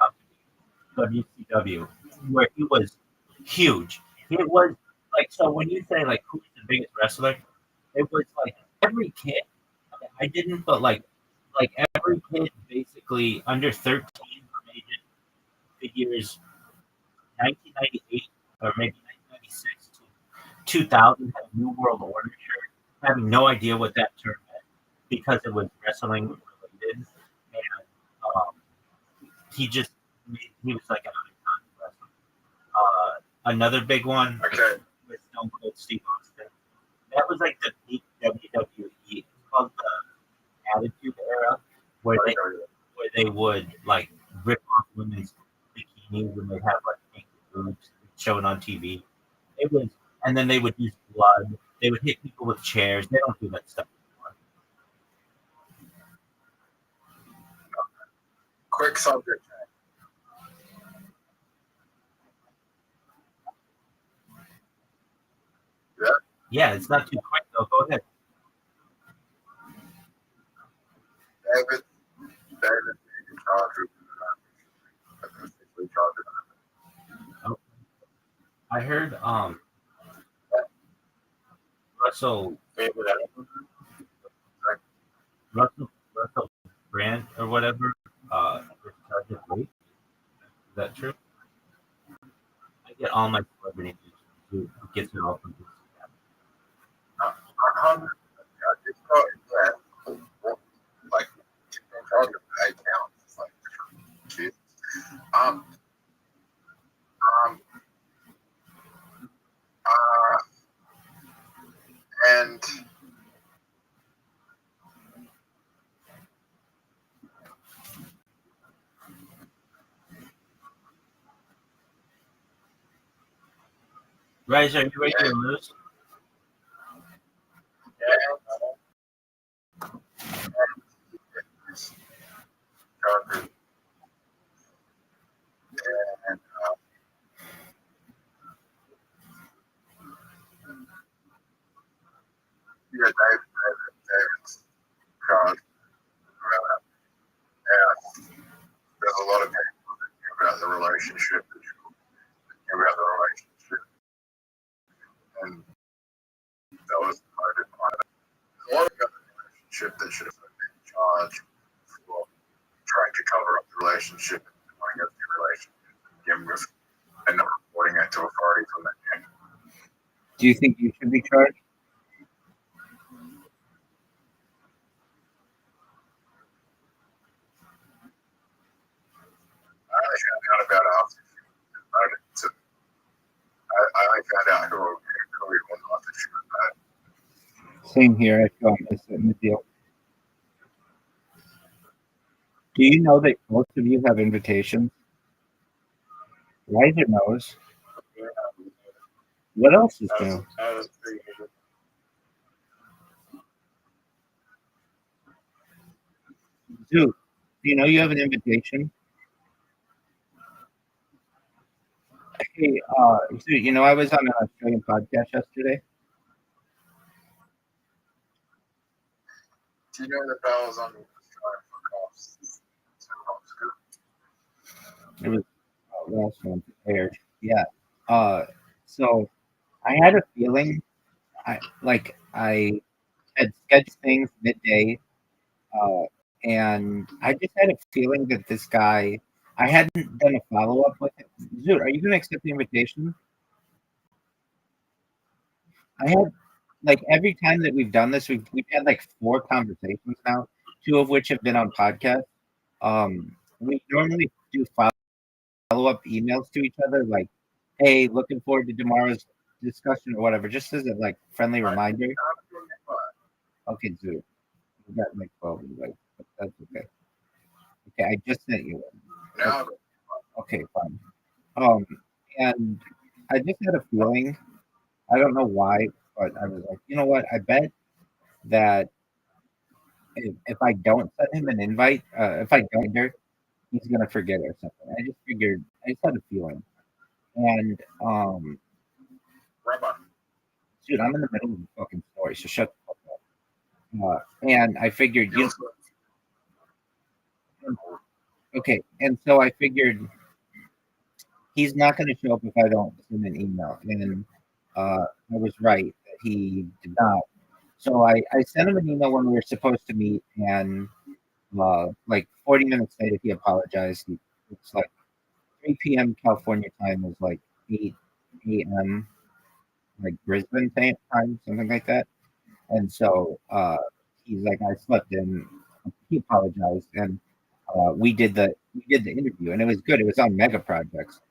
company, WCW, where he was huge. It was like, so when you say like who's the biggest wrestler, it was like every kid. I didn't, but like every kid basically under 13 from ages figures 1998 or maybe 1996 to 2000 had a New World Order shirt, having no idea what that term meant because it was wrestling related, and um, he was like an icon wrestler. Another big one with Stone Cold Steve Austin. That was like the peak WWE. It's called the Attitude Era, where they would like rip off women's bikinis when they have like pink boobs showing on TV. It was, and then they would use blood. They would hit people with chairs. They don't do that stuff anymore. quick subject? Yeah. Yeah, it's not too quick though. Go ahead. David in charge of officially charged Oh, I heard Russell Russell Brand or whatever is charged with rape. Is that true? I get all my celebrity news who gets it all from Instagram. it's probably like in charge of the account. It's like kids. Um, um, and Rise, are you ready to lose? charges relationship that you have a relationship, and that was part of a lot of the relationship that should have been in charge for trying to cover up the relationship and denying of the relationship to begin with, and not reporting it to authority from that end. Do you think you should be charged? I only found out about it after she was promoted to. I only found out who it was after she was promoted. Same here. I feel I'm missing the deal. Do you know that most of you have invitations? Why is your nose? What else is new? That was pretty good. Dude, do you know you have an invitation? Hey, dude, you know I was on an Australian podcast yesterday. Do you know that Bell was on the Australian podcast? It was last month aired. Yeah. So I had a feeling I had sketched things midday, and I just had a feeling that this guy I hadn't done a follow up with him. Dude, are you gonna accept the invitation? I had like every time that we've done this, we've had like 4 conversations now, 2 of which have been on podcasts. We normally do follow up emails to each other, like, "Hey, looking forward to tomorrow's discussion" or whatever, just as a like friendly reminder. Okay, dude, we got like 12 invites, but that's okay. Okay, I just sent you one. Now, Okay, fine. And I just had a feeling. I don't know why, but I was like, you know what? I bet that if I don't send him an invite, if I don't, he's gonna forget or something. I just figured. I just had a feeling. And Rabbi. dude, I'm in the middle of a fucking story, so shut the fuck up. And I figured, okay, and so I figured he's not going to show up if I don't send an email. And I was right that he did not. So I sent him an email when we were supposed to meet, and like 40 minutes later, he apologized. It's like 3 p.m. California time was like 8 a.m. like Brisbane time, something like that. And so he's like, I slept in. He apologized, and we did the interview, and it was good. It was on mega projects.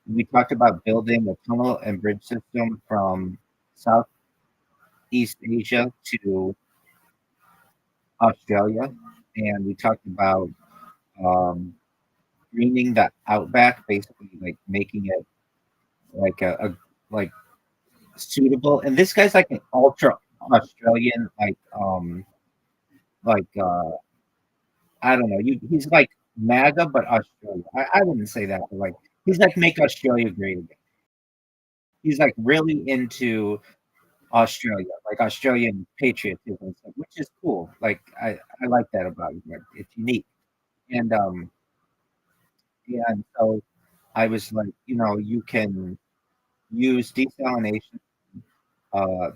We talked about building a tunnel and bridge system from Southeast Asia to Australia, and we talked about um, greening the outback, basically like making it like a like suitable. And this guy's like an ultra Australian, like I don't know. He's like MAGA, but Australia. I wouldn't say that, but like he's like make Australia great again. He's like really into Australia, like Australian patriotism and stuff, which is cool. Like I like that about him. Like, it's unique. And so I was like, you can use desalination,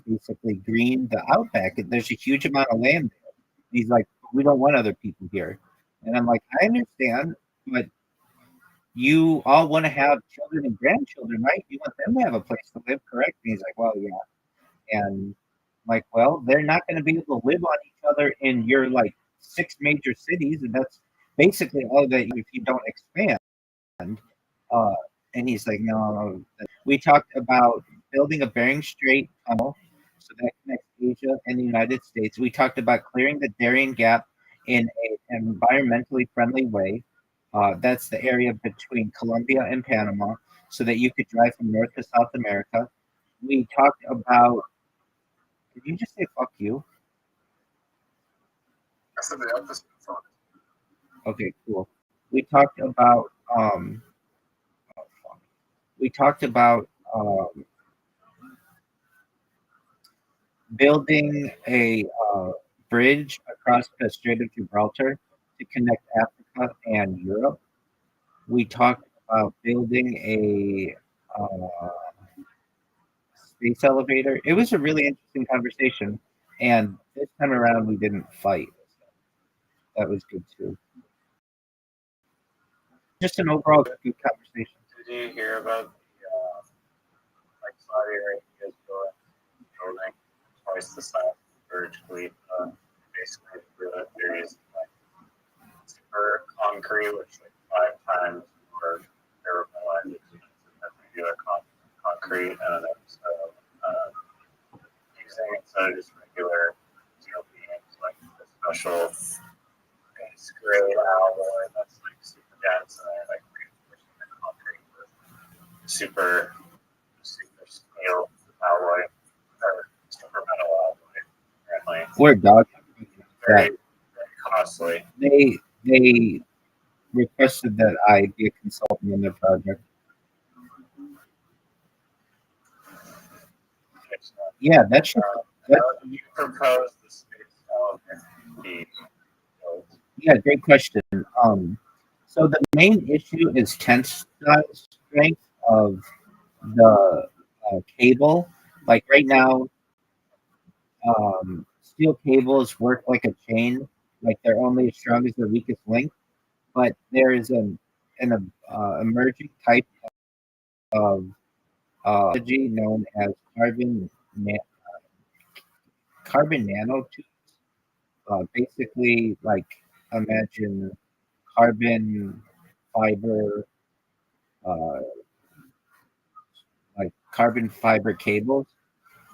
basically green the outback. There's a huge amount of land there. He's like, we don't want other people here. And I'm like, I understand, but you all want to have children and grandchildren, right? You want them to have a place to live, correct? And he's like, well, yeah. And I'm like, well, they're not going to be able to live on each other in your like 6 major cities, and that's basically all that if you don't expand. Uh, and he's like, no. We talked about building a Bering Strait tunnel so that connects Asia and the United States. We talked about clearing the Darien Gap in an environmentally friendly way. That's the area between Colombia and Panama, so that you could drive from North to South America. We talked about. Did you just say "fuck you"? I said the opposite. Okay, cool. We talked about. We talked about building a bridge across the Strait of Gibraltar to connect Africa and Europe. We talked about building a uh, space elevator. It was a really interesting conversation, and this time around we didn't fight. That was good too. Just an overall good conversation. Did you hear about the like Saudi Arabia is building twice the size of the Burj Khalifa? Basically, they're using like super concrete, which like 5 times more durable and expensive than regular concrete, and then so using instead of just regular steel beams, like the special base grade alloy that's like super dense and they're like reinforcing the concrete with super steel alloy or super metal alloy. Apparently, We're dog. very costly. They requested that I be a consultant in their project. Yeah, that's How do you propose the space elevator be built? yeah, great question. So the main issue is tensile strength of the cable. Like right now, steel cables work like a chain. Like they're only as strong as their weakest link. But there is an emerging type of technology known as carbon nanotubes. Basically, like imagine carbon fiber, uh, like carbon fiber cables,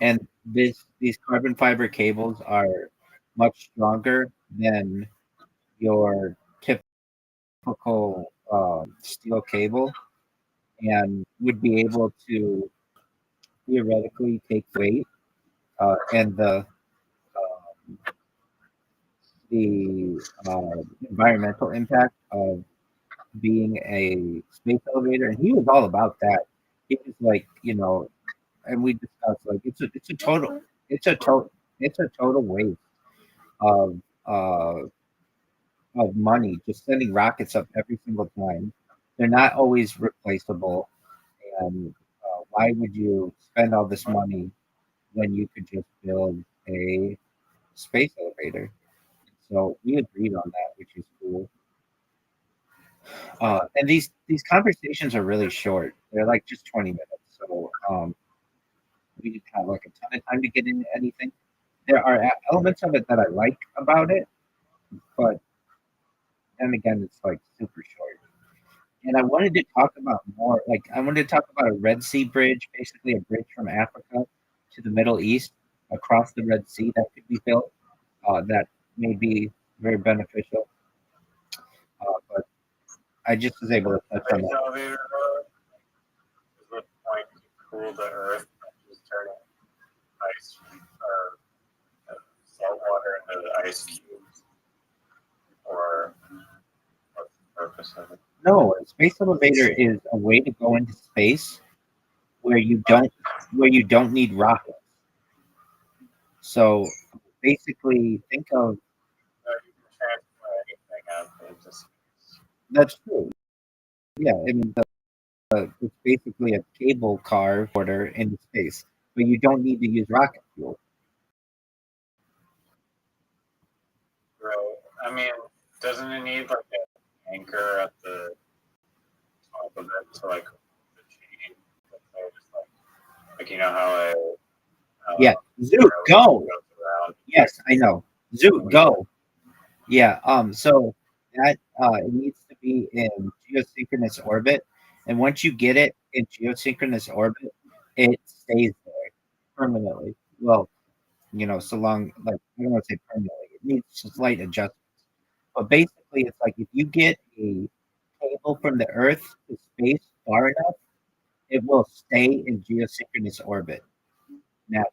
and these carbon fiber cables are much stronger than your typical steel cable, and would be able to theoretically take the weight and the environmental impact of being a space elevator, and he was all about that. He was like, and we discussed like it's a total waste of uh, of money just sending rockets up every single time. They're not always replaceable, and why would you spend all this money when you could just build a space elevator? So we agreed on that, which is cool. And these conversations are really short. They're like just 20 minutes. So we didn't have like a ton of time to get into anything. There are elements of it that I like about it, but then again, it's like super short. And I wanted to talk about more. Like I wanted to talk about a Red Sea bridge, basically a bridge from Africa to the Middle East across the Red Sea that could be built. That may be very beneficial. But I just was able to touch on Space that. elevator is the point to cool the Earth by just turning ice or salt water into the ice cubes, or what's the purpose of it? No, a space elevator is a way to go into space where you don't need rockets. So basically, think of You can transfer anything out into space. that's true. Yeah, I mean, it's basically a cable car order into space, but you don't need to use rocket fuel. Right. I mean, doesn't it need like an anchor at the top of it to like the chain? Just like you know how Yeah, Zoot, railroad go. goes around. Yes, I know. Zoot, go. Yeah. So that it needs to be in geosynchronous orbit, and once you get it in geosynchronous orbit, it stays there permanently. Well, so long, like I don't want to say permanently. It needs slight adjustments, but basically, it's like if you get a cable from the Earth to space far enough, it will stay in geosynchronous orbit naturally.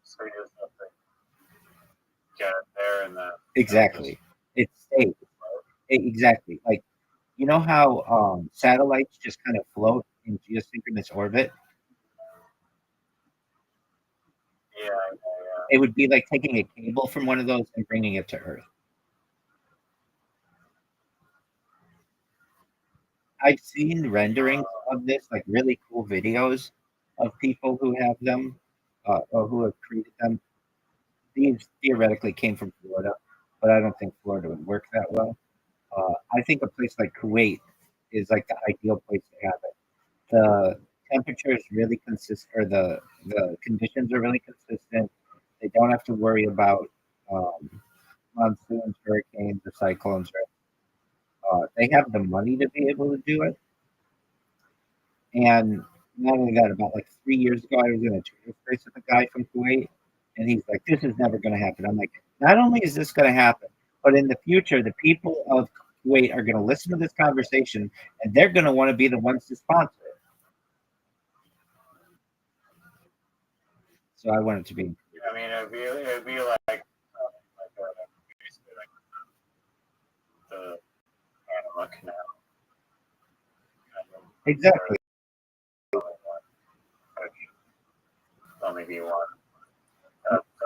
So you just have to get it there and then Exactly. It stays. Exactly. Like you know how satellites just kind of float in geosynchronous orbit? yeah. It would be like taking a cable from one of those and bringing it to Earth. I've seen renderings of this, like really cool videos of people who have them, or who have created them. These theoretically came from Florida, but I don't think Florida would work that well. I think a place like Kuwait is like the ideal place to have it. The temperature is really consistent, or the conditions are really consistent. They don't have to worry about monsoons, hurricanes, or cyclones. They have the money to be able to do it. And not only that, about like 3 years ago, I was in a Twitter space with a guy from Kuwait, and he's like, "This is never going to happen." I'm like, "Not only is this going to happen, but in the future, the people of Kuwait are going to listen to this conversation, and they're going to want to be the ones to sponsor it." So I want it to be I mean, it'd be like basically like the Panama Canal. exactly. Only be one.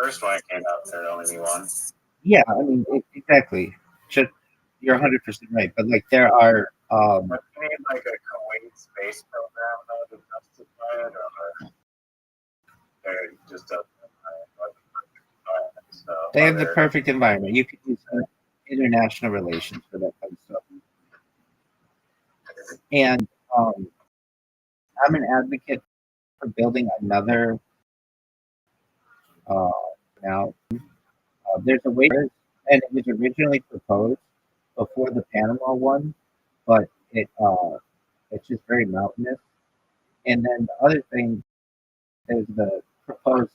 First one came out, there'd only be one. Yeah, I mean, exactly. Just, you're 100% right, but like there are. But you need like a Kuwait space program though to justify it, or just doesn't. So They have the perfect environment. You can use international relations for that kind of stuff. And I'm an advocate for building another now. There's a way, and it was originally proposed before the Panama one, but it's just very mountainous. And then the other thing is the proposed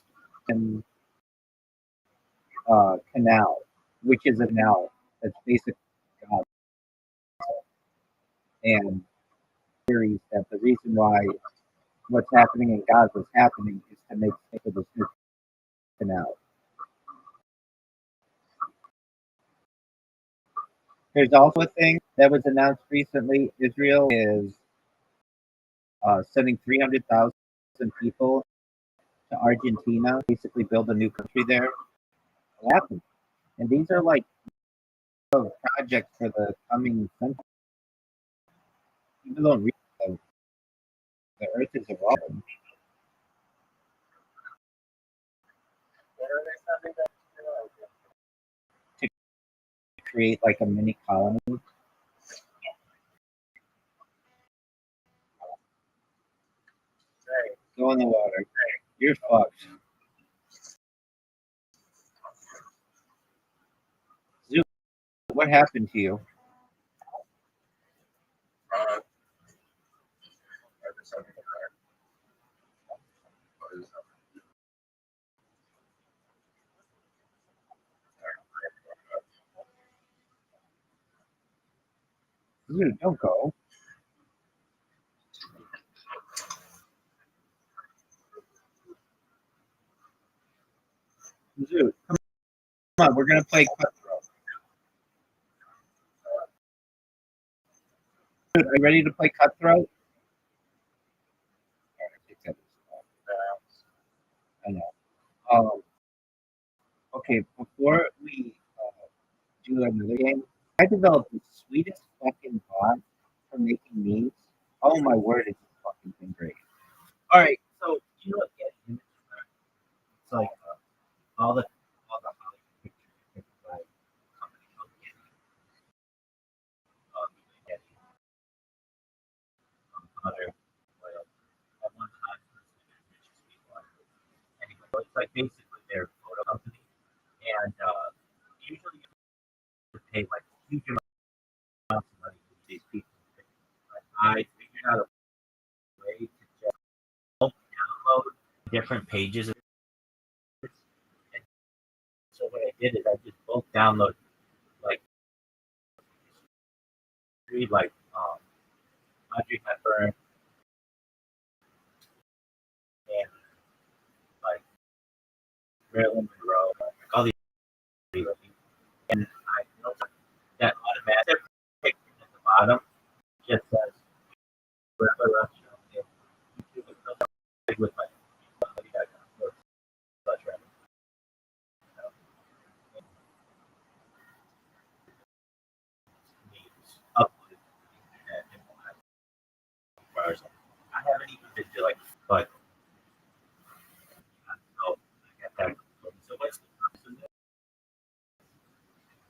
canal, which is a canal that's basically God. And theories that the reason why what's happening in Gaza is happening is to make space for this new canal. There's also a thing that was announced recently. Israel is sending 300,000 people to Argentina, basically build a new country there. What happened? And these are like projects for the coming century. People don't realize the Earth is evolving to create like a mini colony. Go in the water. You're fucked. Zoo, what happened to you? Zoo, don't go. Zoo, come on. We're gonna play cutthroat. Dude, are you ready to play cutthroat? I know. Okay, before we do another game, I developed the sweetest fucking bot for making memes. Oh my word, it's fucking been great. All right, so you know what? Yeah, it's like all the Hollywood pictures are taken by a company called Getty. Getty. Other oil. At one time, it was the richest people on earth. Anyway, so it's like basically their photo company, and usually you pay like huge amounts of money for these people. But I figured out a way to just download different pages. And so what I did is I just bulk download like read like Audrey Hepburn and like Marilyn Monroe, like all these people. And I noticed that automatic picture at the bottom just says Rabbi Rothschild and YouTube with my stars. I haven't even been to like, but so I got that. So what's the purpose of this?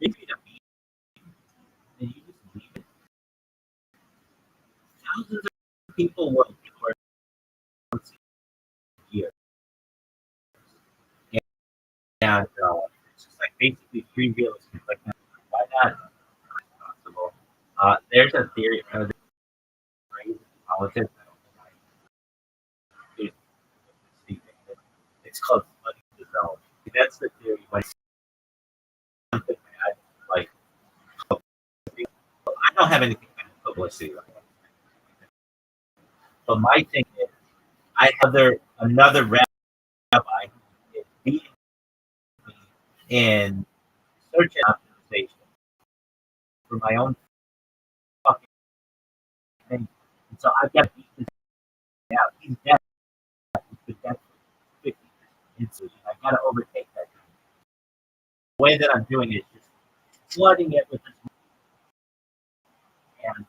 Maybe to be and you just leave it. Thousands of people will do it once a year, and it's just like basically free real estate. Like, why not? Possible. There's a theory. Crazy politics. I don't know why. It's called flooding the zone. That's the theory. When something bad, like I don't have anything bad publicity, like that. But my thing is, I have another rabbi beating me in search and optimization for my own fucking thing. And so I've got to beat this guy out. He's dead. He's been dead for 50 years. I got to overtake that guy. The way that I'm doing it is just flooding it with this. And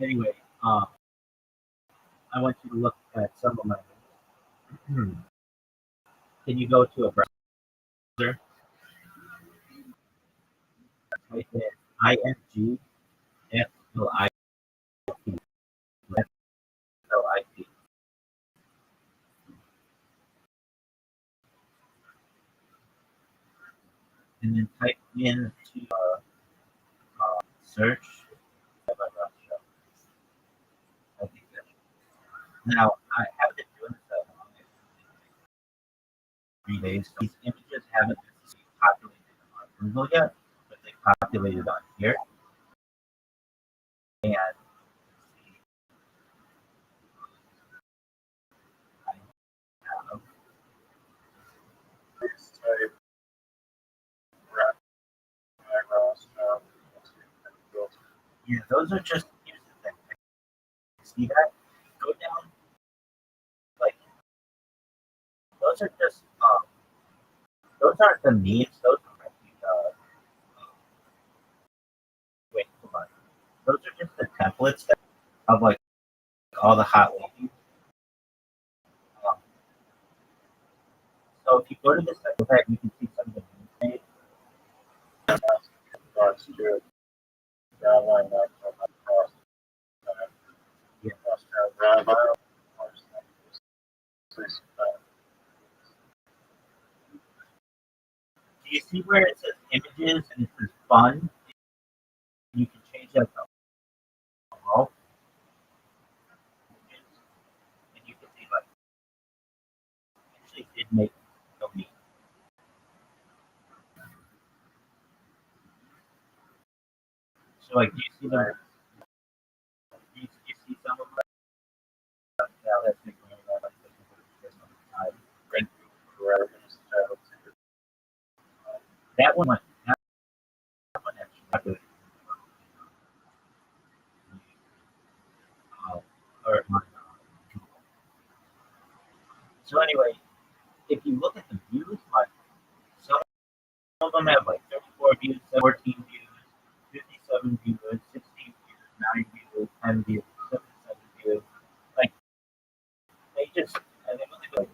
anyway, I want you to look at some of my. Can you go to a browser? Type in INGFLIP. FLIP. And then type in to search. I think that. Now I haven't been doing this that long. 3 days. So these images haven't necessarily populated on Google yet, but they populated on here. And Please type Rabbi Rothschild. yeah, those are just here's the thing. See that? Go down like those are just those aren't the memes, those are wait, hold on. Those are just the templates of like all the hot ladies. Um, so if you go to this website, you can see some of the memes made. Rothschild. Rabbi Rothschild. Yeah. Rabbi. Do you see where it says images and it says fun? You can change that to all. And you can see like actually did make no meat. So like do you see the you see some of them? Yeah, let's make that one actually or so anyway, if you look at the views, like some of them have like 34 views, 14 views, 57 views, 16 views, 9 views, 10 views, 7 views. Like they just and they only go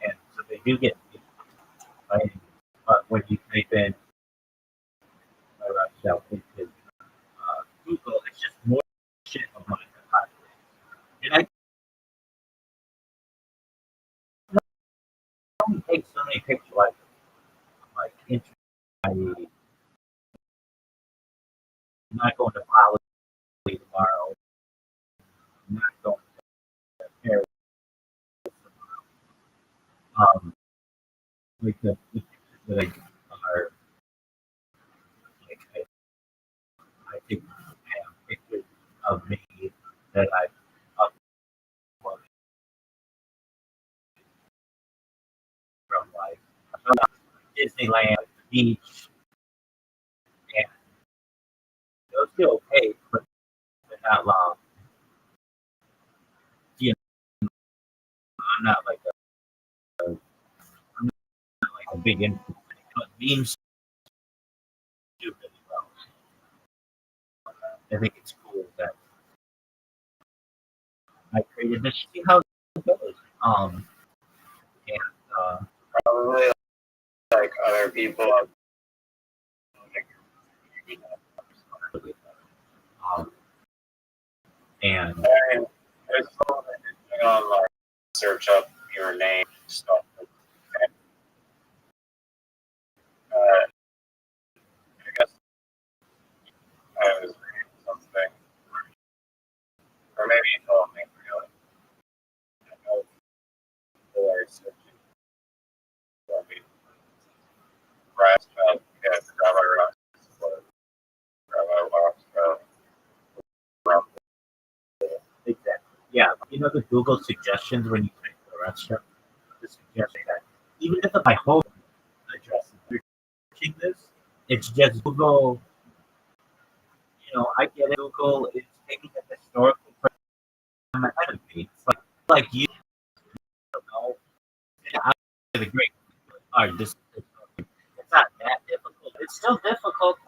and so they do get views, right? But when you type in Rothschild into Google, it's just more shit of mine that populates. And I only take so many pictures like interesting. I'm not going to Bali tomorrow. I'm not going to Paris tomorrow. Like the pictures that I are like I think I have pictures of me that I uploaded from like Disneyland, the beach, and those feel okay, but they're not long. You know, I'm not like I'm not like a big influencer. But memes do really well. I think it's cool that I created this. See how it goes. And Probably like other people. um, and I mean, there's so many online. Search up your name stuff. I guess I was reading something, or maybe you told me really. I know people are searching for me. Rothschild, yeah, Rabbi Rothschild, Rabbi Rothschild, exactly, yeah. You know the Google suggestions when you type the restaurant, the suggestion that even if my home address is searching this, it's just Google. You know, I get it. Google is taking a historical from ahead of me. It's like you don't know. I the great art. This it's not that difficult. It's still difficult.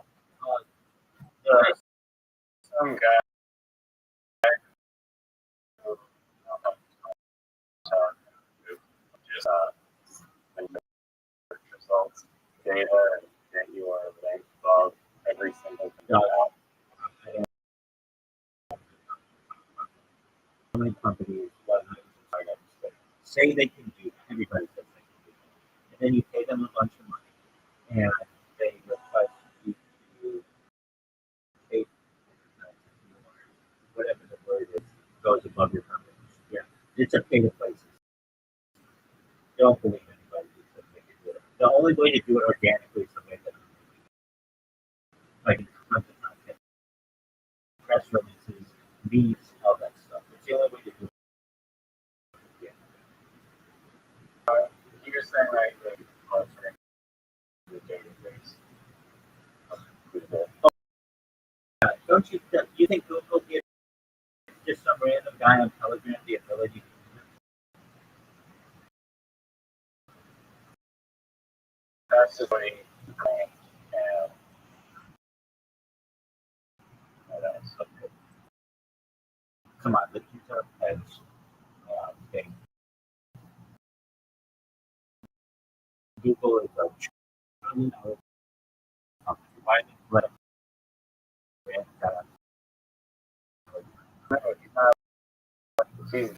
The some guy who just search results data and get your link above every single thing out. how many companies, say they can do. Everybody says they can do. And then you pay them a bunch of money, and they request you to pay whatever the word is goes above your company. Yeah, it's a pay to places. Don't believe anybody who says they can do it. The only way to do it organically is the way that like content, press releases, memes, all that stuff. It's the only way to do it. Yeah. You're saying right that culture the database of Google. Don't you think Google gives just some random guy on Telegram the ability to do That's just what he claimed. And what else? it? Come on, the two heads thing. Google is a trillion dollar company. Why did let him grant that? No, he's not. He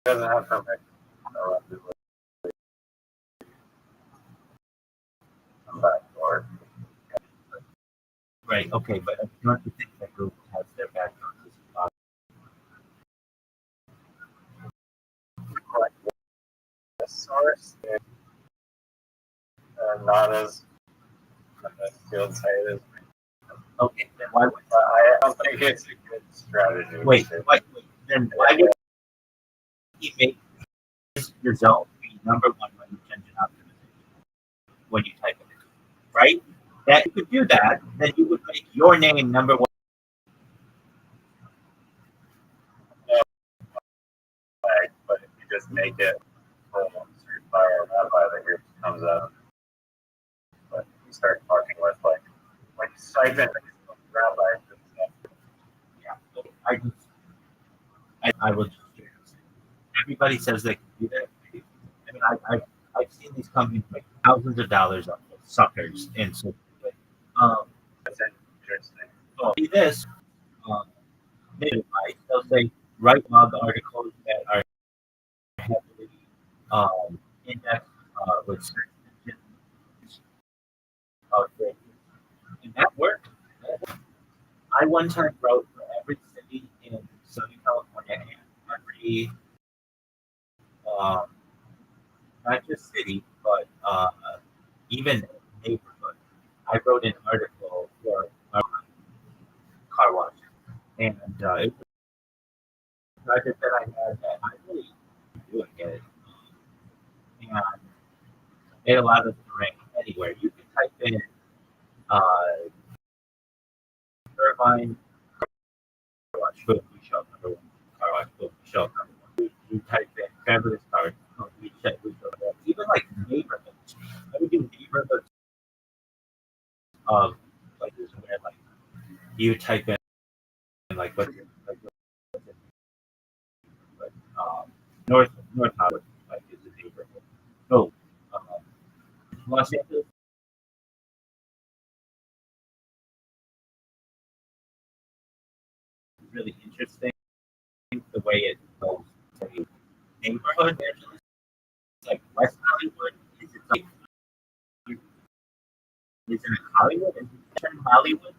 doesn't have permission. Come back or Right, okay, but don't you think that Google has their back on this? like the source is not as field site as. Okay, then why would But I don't think it's a good strategy. wait, then why would he make his result be number one when you engine optimization when you type it in? Right? That you could do that, then you would make your name number one. Like, but if you just make it full search by or rabbi, the group comes up. But you start talking with like when you type in rabbi, Yeah. I will just everybody says they can do that. I mean I've seen these companies make thousands of dollars off of suckers and so that's interesting. well, see this maybe they'll say write blog articles that are heavily indexed with search engines and that worked. I one time wrote for every city in Southern California and every um, not just city, but even neighborhood. I wrote an article for a car wash, and it was a project that I had that I really doing it, and it allowed us to rank anywhere. You can type in uh, turbine car wash, boom, we show up number one. Car wash, boom, we show up number one. You type in fabulous cars, boom, we show up. Even like neighborhoods. I would do neighborhoods of places where like you type in like like North Hollywood, like is the neighborhood. So Los Angeles is really interesting the way it goes. Say, neighborhood Angeles, like West Hollywood, is it like is it Hollywood? Is it term Hollywood?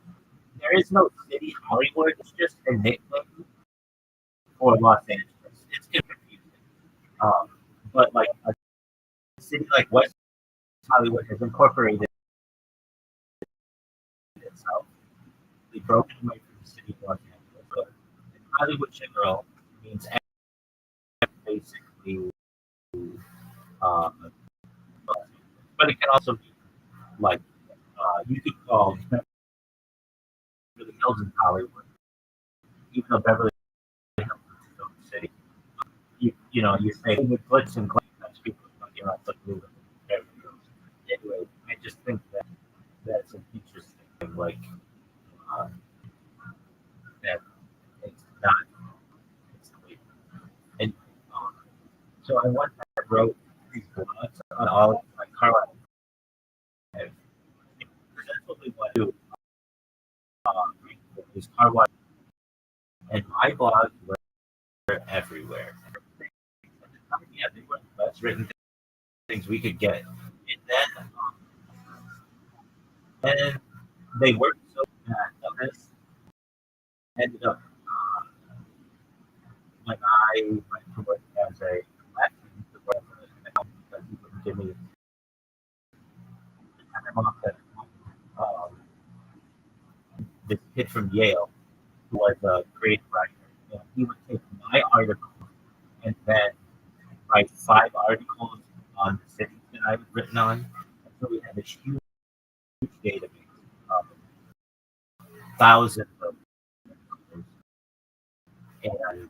There is no city Hollywood. It's just a nickname for Los Angeles. It's confusing. Um, but like a city like West Hollywood has incorporated itself, really broken away from the city of Los Angeles. But in Hollywood general means basically, Los Angeles. But it can also be like you could call Beverly Hills in Hollywood, even though Beverly Hills is its own city. You know you say with glitz and glam, that's people like it's like moving Beverly Hills. Anyway, I just think that that's an interesting thing. Like uh, that it's not it's clear. And so I once I wrote these blogs on all like Carlisle, because that's what we want to do. Is Carlisle, and my blogs were everywhere. Yeah, they were the best written things we could get, and they worked so that this ended up when I went to work as a lecturer to work because he wouldn't give me time off that this kid from Yale who was a creative writer. And he would take my article and then write 5 articles on the cities that I had written on. And so we had this huge database of thousands of articles, and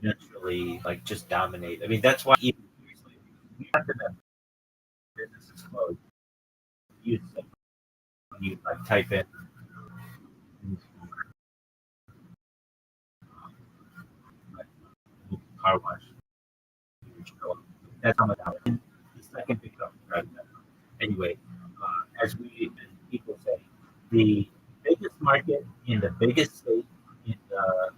eventually like just dominate. I mean that's why even years later, we have to have businesses closed. You like type in like car wash. That's how much I the second become president. Anyway, as we people say, the biggest market in the biggest state in the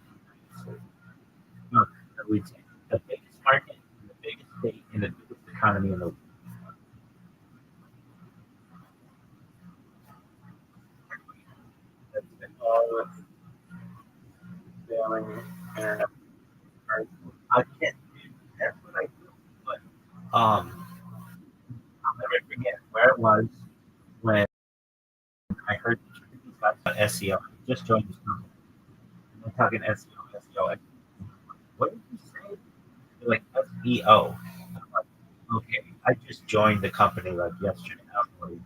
no, we'd say the biggest market in the biggest state in the biggest economy in the world. That's all failing internet. I can't do that's what I do. But I'll never forget where it was when I heard these guys about SEO. I just joined this company. And they're talking SEO, SEO. What did you say? They're like SEO. I'm like, okay, I just joined the company like yesterday. I don't know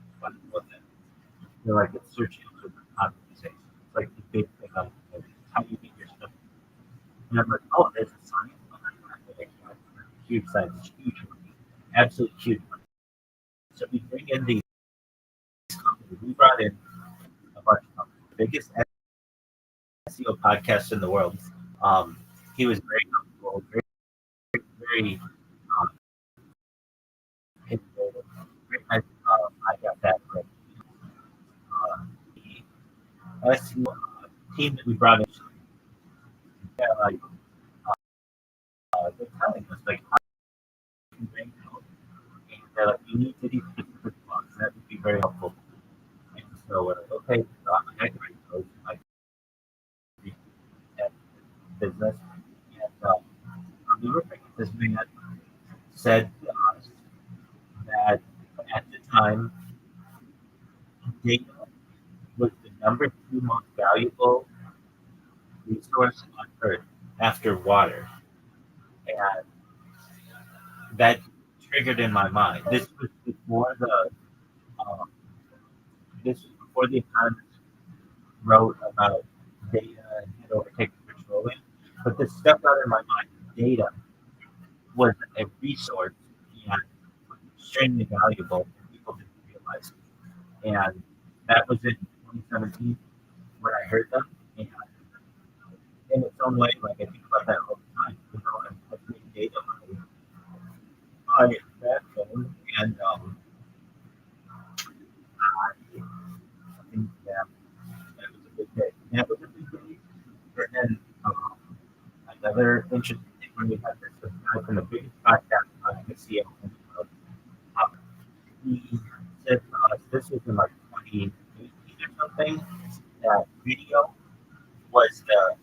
what that is. They're like, it's search engine optimization. It's like the big thing on it's how you get your stuff. And I'm like, oh, there's a science behind that. Like, huge science, huge money, absolute huge money. So we bring in these companies. We brought in a bunch of companies, the biggest SEO podcast in the world. Um, he was very comfortable, very innovative. I got that. But, the SEO team that we brought in, yeah, like they're telling us like how you can rank out, and they're like, you need to do specific blogs. That would be very helpful. And so we're like, okay, I can write those. I can that business, and I'll never forget this man said to us that at the time, data was the number 2 most valuable resource on Earth after water. And that triggered in my mind. Um, this was before the economists wrote about data and had overtaken petroleum. But this stuck out in my mind. Data was a resource and was extremely valuable, and people didn't realize it. And that was in 2017. when I heard them. And in its own way, like I think about that all the time. You know, I've made data my that phone, and I think that was a big day. That was a big day. And then another interesting thing when we had this guy from the biggest podcast on the CEO in the world, he said this was in like 2018 or something. That video was the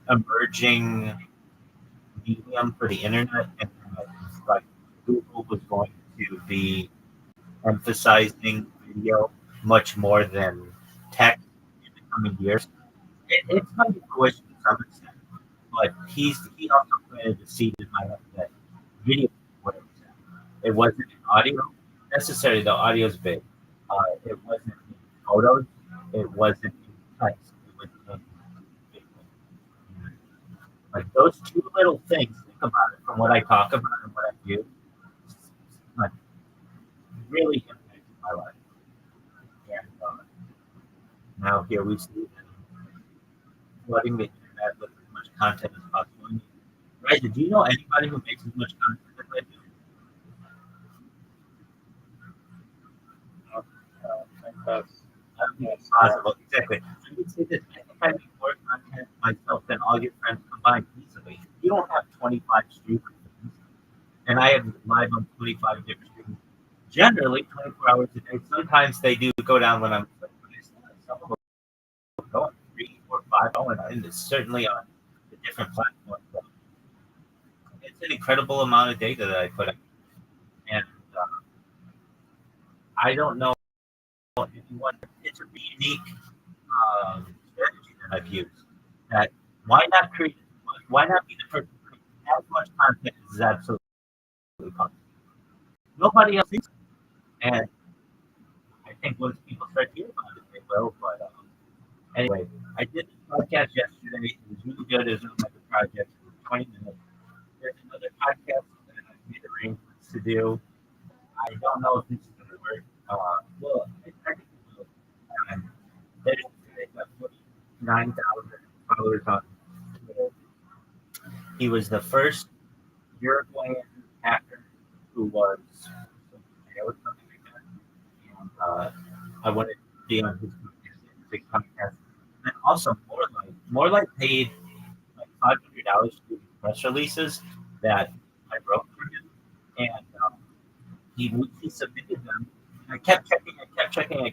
emerging medium for the internet, and like Google was going to be emphasizing video much more than text in the coming years. It's coming to fruition to some extent, but he also planted the seed in my head that video was it wasn't in audio necessarily. The audio is big. It wasn't in photos. It wasn't in text. It was in video. Like those two little things. Think about it. From what I talk about and what I do, like really impacted my life. And now here we see flooding the internet with as much content as possible. Right? Do you know anybody who makes as much content as I do? I think that's Possible, exactly. I would say this. I think I make more content myself than all your friends combined easily. You don't have 25 streamers, and I have live on 25 different streams. Generally, 24 hours a day. Sometimes they do go down when I'm. Some of them go on 3, 4, 5 going, and it's certainly on the different platforms. But it's an incredible amount of data that I put in, and I don't know if anyone. It's a unique strategy that I've used. That why not create? Why not be the person who creates as much content as is absolutely possible? Nobody else thinks, and I think once people start hearing about it, they will. But anyway, I did this podcast yesterday. It was really good. It was on like a project. It was 20 minutes. There's another podcast that I've made arrangements to do. I don't know if this is going to work. Well, I think it will. And there's got 49,000 followers on Twitter. He was the first Uruguayan actor who was or something like that. And I wanted to be on his big podcast. And also more like paid like $500 to do press releases that I wrote for him, and he submitted them. And I kept checking, I kept checking. I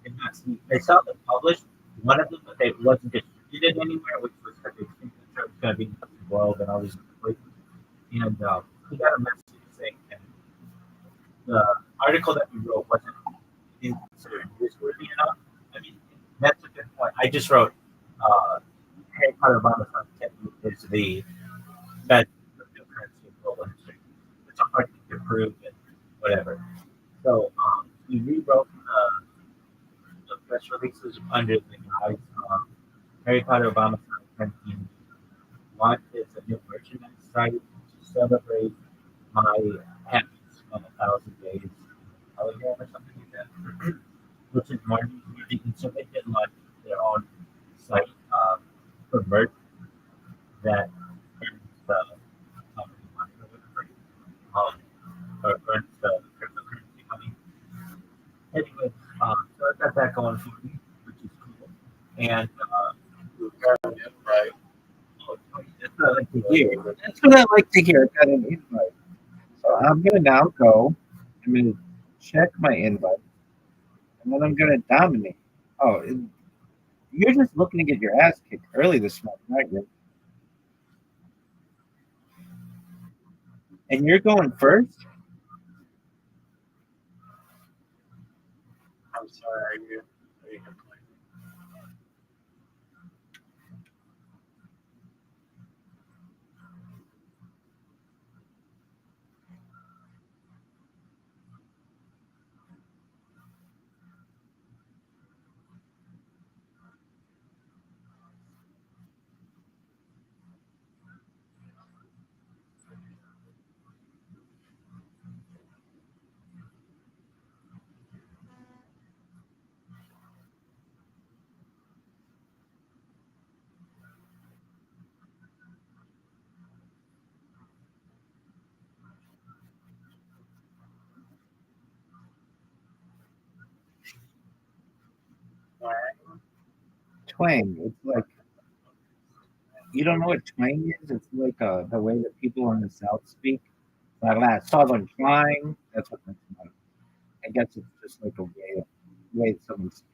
did not see. I saw them published, one of them, but it wasn't distributed anywhere, which was a big thing. It was going to be in the world and all these other places. And he got a message saying that the article that we wrote wasn't considered newsworthy enough. I mean, that's a good point. I just wrote Harry Potter Obama's is the best cryptocurrency in global history. It's a hard thing to prove and whatever. So we rewrote the press releases under the guise of Harry Potter Obama's campaign. One is a new merchandise site to celebrate my happiness from 1,000 days telegram or something like that, which is more newsworthy. And so they did like their own site for merch that earns the company money or whatever, or earns the cryptocurrency money. Anyway, so I got that going for me, which is cool. And right. that's what I like to hear. That's what I like to hear. I got an invite. So I'm gonna now go. I'm gonna check my invite, and then I'm gonna dominate. Oh, you're just looking to get your ass kicked early this morning, aren't you? And you're going first. I'm sorry. Are you complaining? twang. It's like you don't know what twang is. It's like the way that people in the South speak. Like that southern twang. That's what that's like. I guess it's just like a way someone speaks.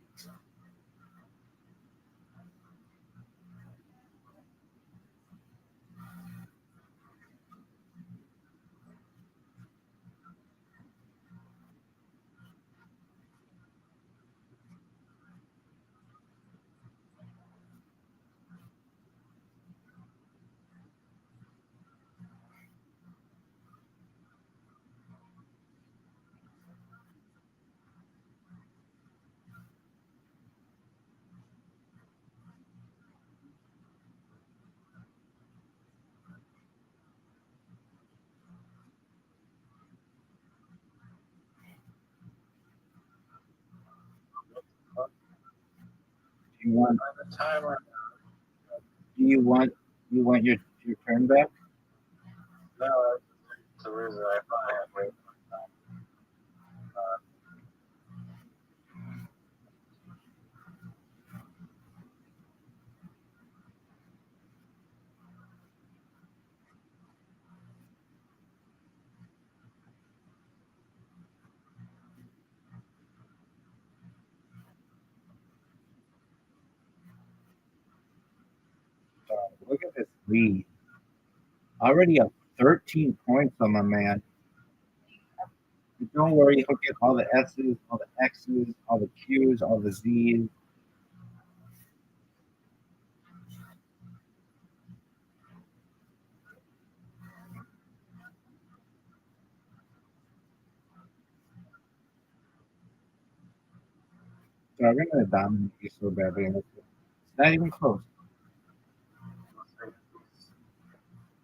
Do you want? By the time I Do you want your turn back? know it's a reason I probably have way more time. Look at this lead. Already up 13 points on my man. But don't worry, he'll get all the S's, all the X's, all the Q's, all the Z's. So I'm gonna dominate you so badly. And it's not even close.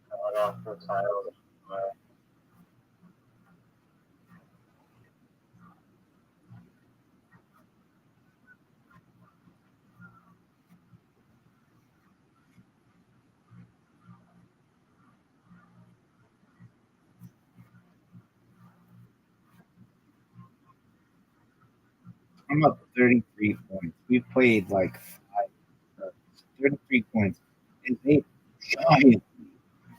Coming off the title. I'm up 33 points. We played like 33 points is a giant.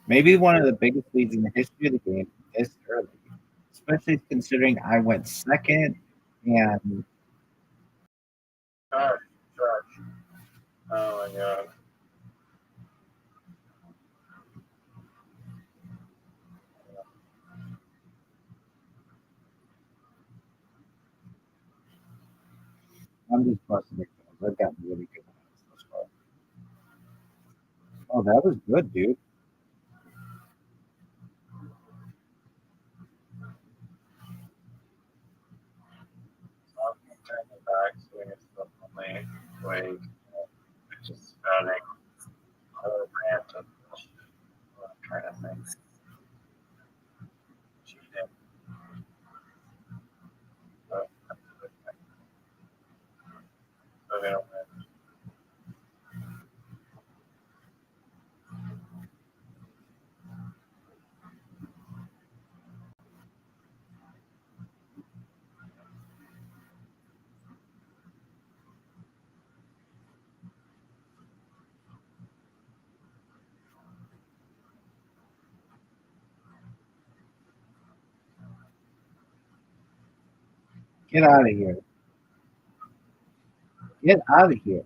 Maybe one of the biggest leads in the history of the game this early, especially considering I went second and Gosh, gosh. Oh my god. I'm just busting it. I've got really good ones thus far. Oh, that was good, dude. I'm turning back, so it's the only way. Just spouting a whole rant of bullshit. What I'm trying to think. Cheating. But that's a good thing. So they don't win. Get out of here. Get out of here.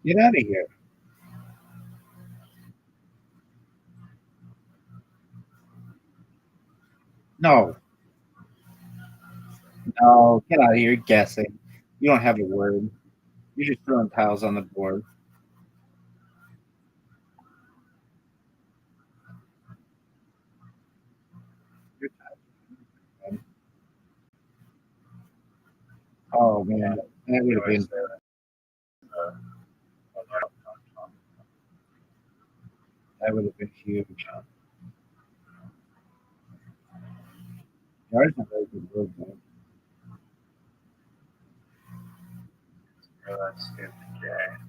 Get out of here. No. No, get out of here. You're guessing. You don't have a word. You're just throwing tiles on the board. You're tired. Oh man, that would have been that would have been huge. There's not very good word though. Let's get the game.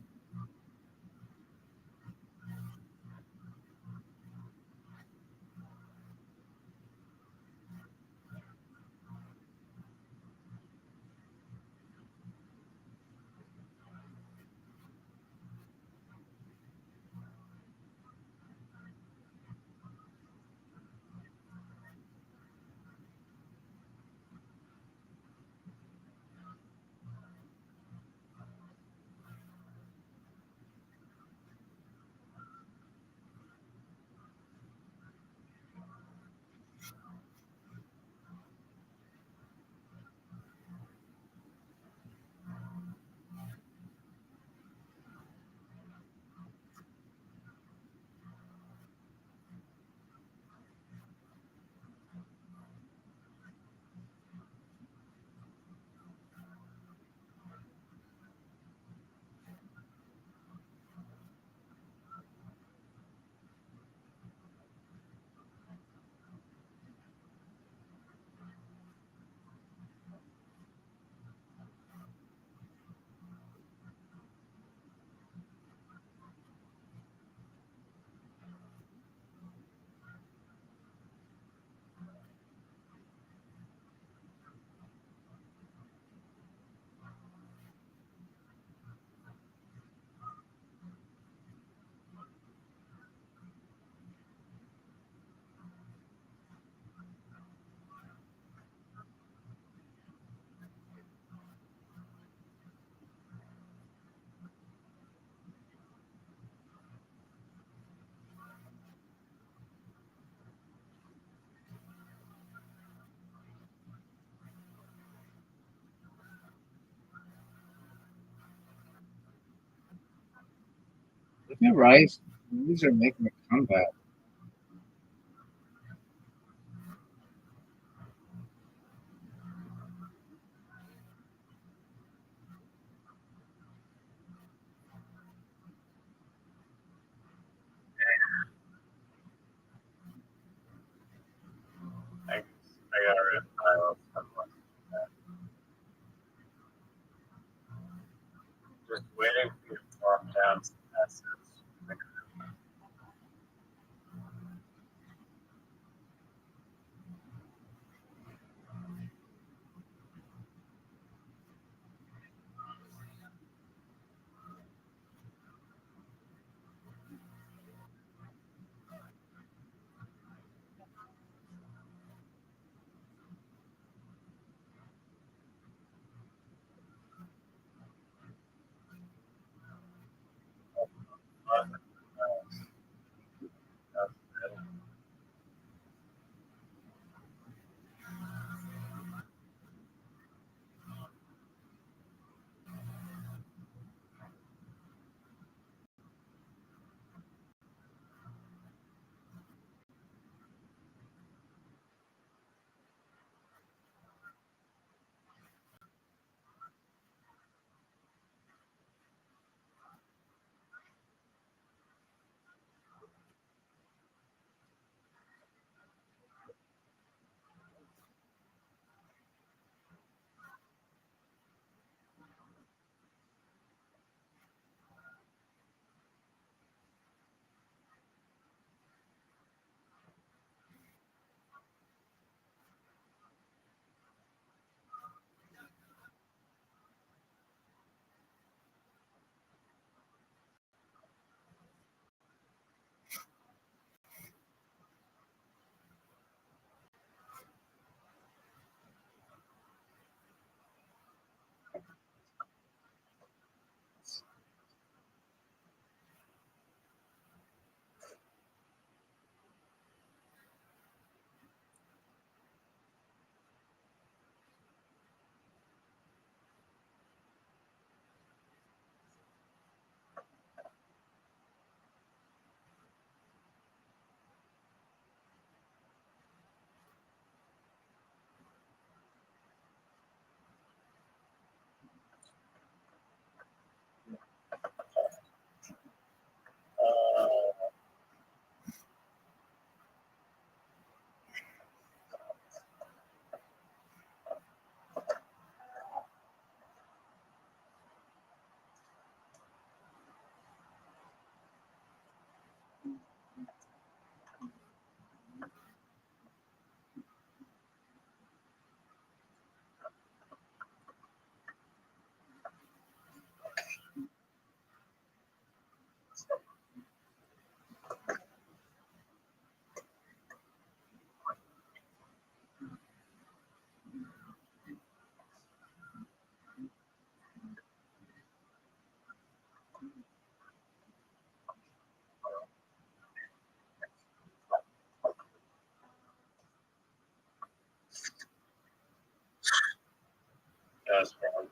You're right. These are making a comeback. I got rid of piles. Just waiting for you to drop down some assets. That's wrong.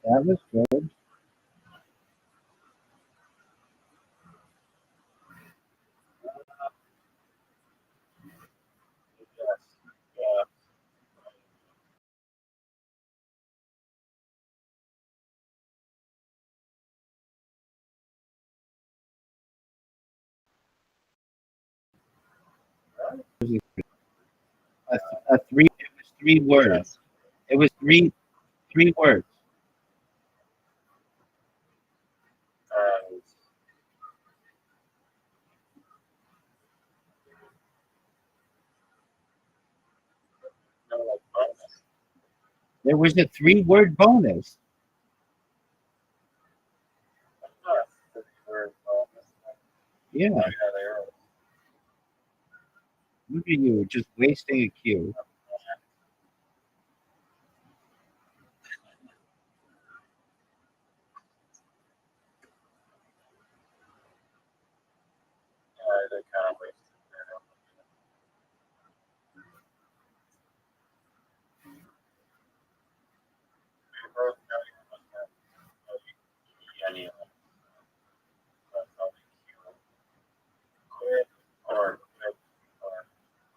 That was good. a three. It was 3 words. It was three words. And no, like bonus. There was a 3-word bonus. Yeah, Oh, yeah, they are. look at you, just wasting a cue. Yeah, they kind of wasted their we both know you must have any of them. That's how they quit or quit or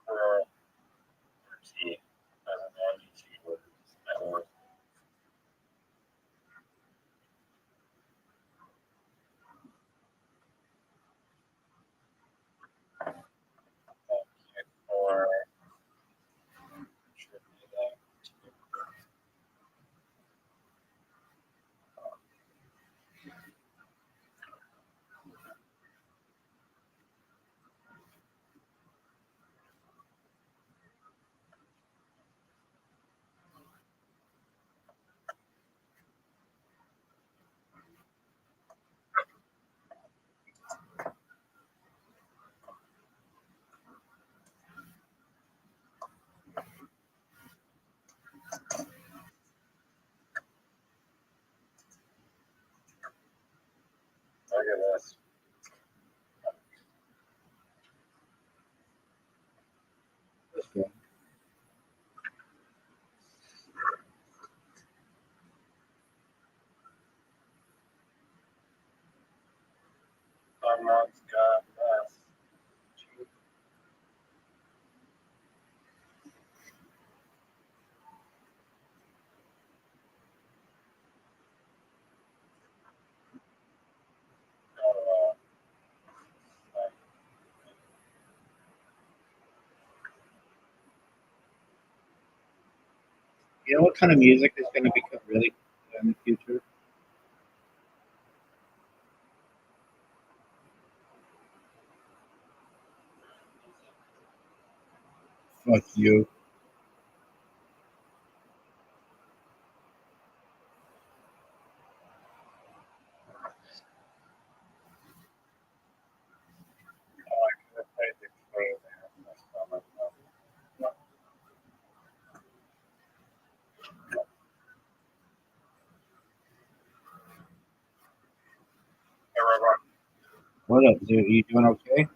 quarrel or cheat as an anti-cheat words that work. Thank you for contributing to look at this. Okay. Someone's got this. Oh, You know what kind of music is going to become really popular in the future? Fuck you. I could have played the play there. That's not my problem. Hey, Robert. What up, dude? You doing okay?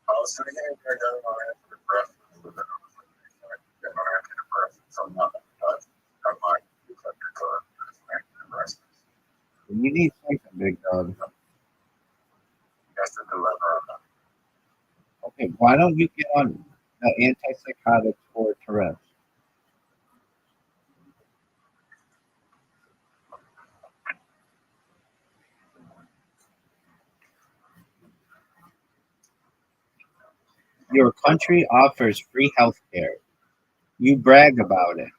I was sitting here and I got my antidepressants, but then I was like, I get my antidepressants, I'm not touch. I'm like, you cut your car, antidepressants. You need something, big dog. That's the dilemma. Okay, why don't you get on antipsychotics for Tourette's? Your country offers free health care. You brag about it,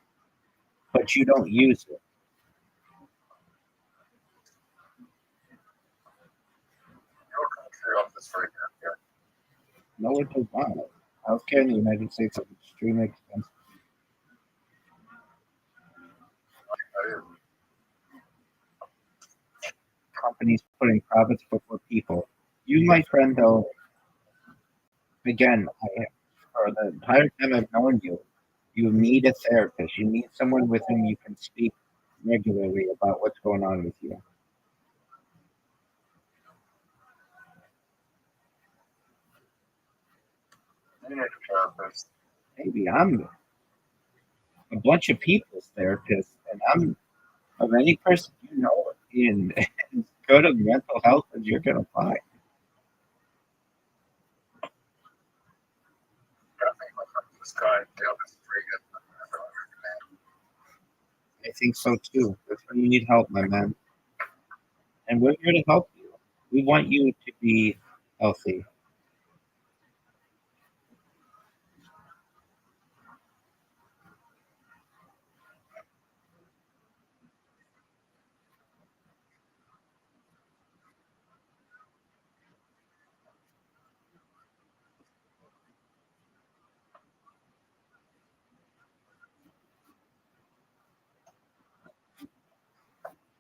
but you don't use it. Your country offers free healthcare. No, it does not. Healthcare in the United States is extremely expensive. That is Companies putting profits before people. You, my friend, though, again, for the entire time I've known you, you need a therapist. You need someone with whom you can speak regularly about what's going on with you. you need a therapist. Maybe I'm a bunch of people's therapist, and I'm of any person you know in as good of mental health as you're gonna find. I think my friend this guy, Dale, is pretty good. I think so too. That's when you need help, my man. And we're here to help you. We want you to be healthy.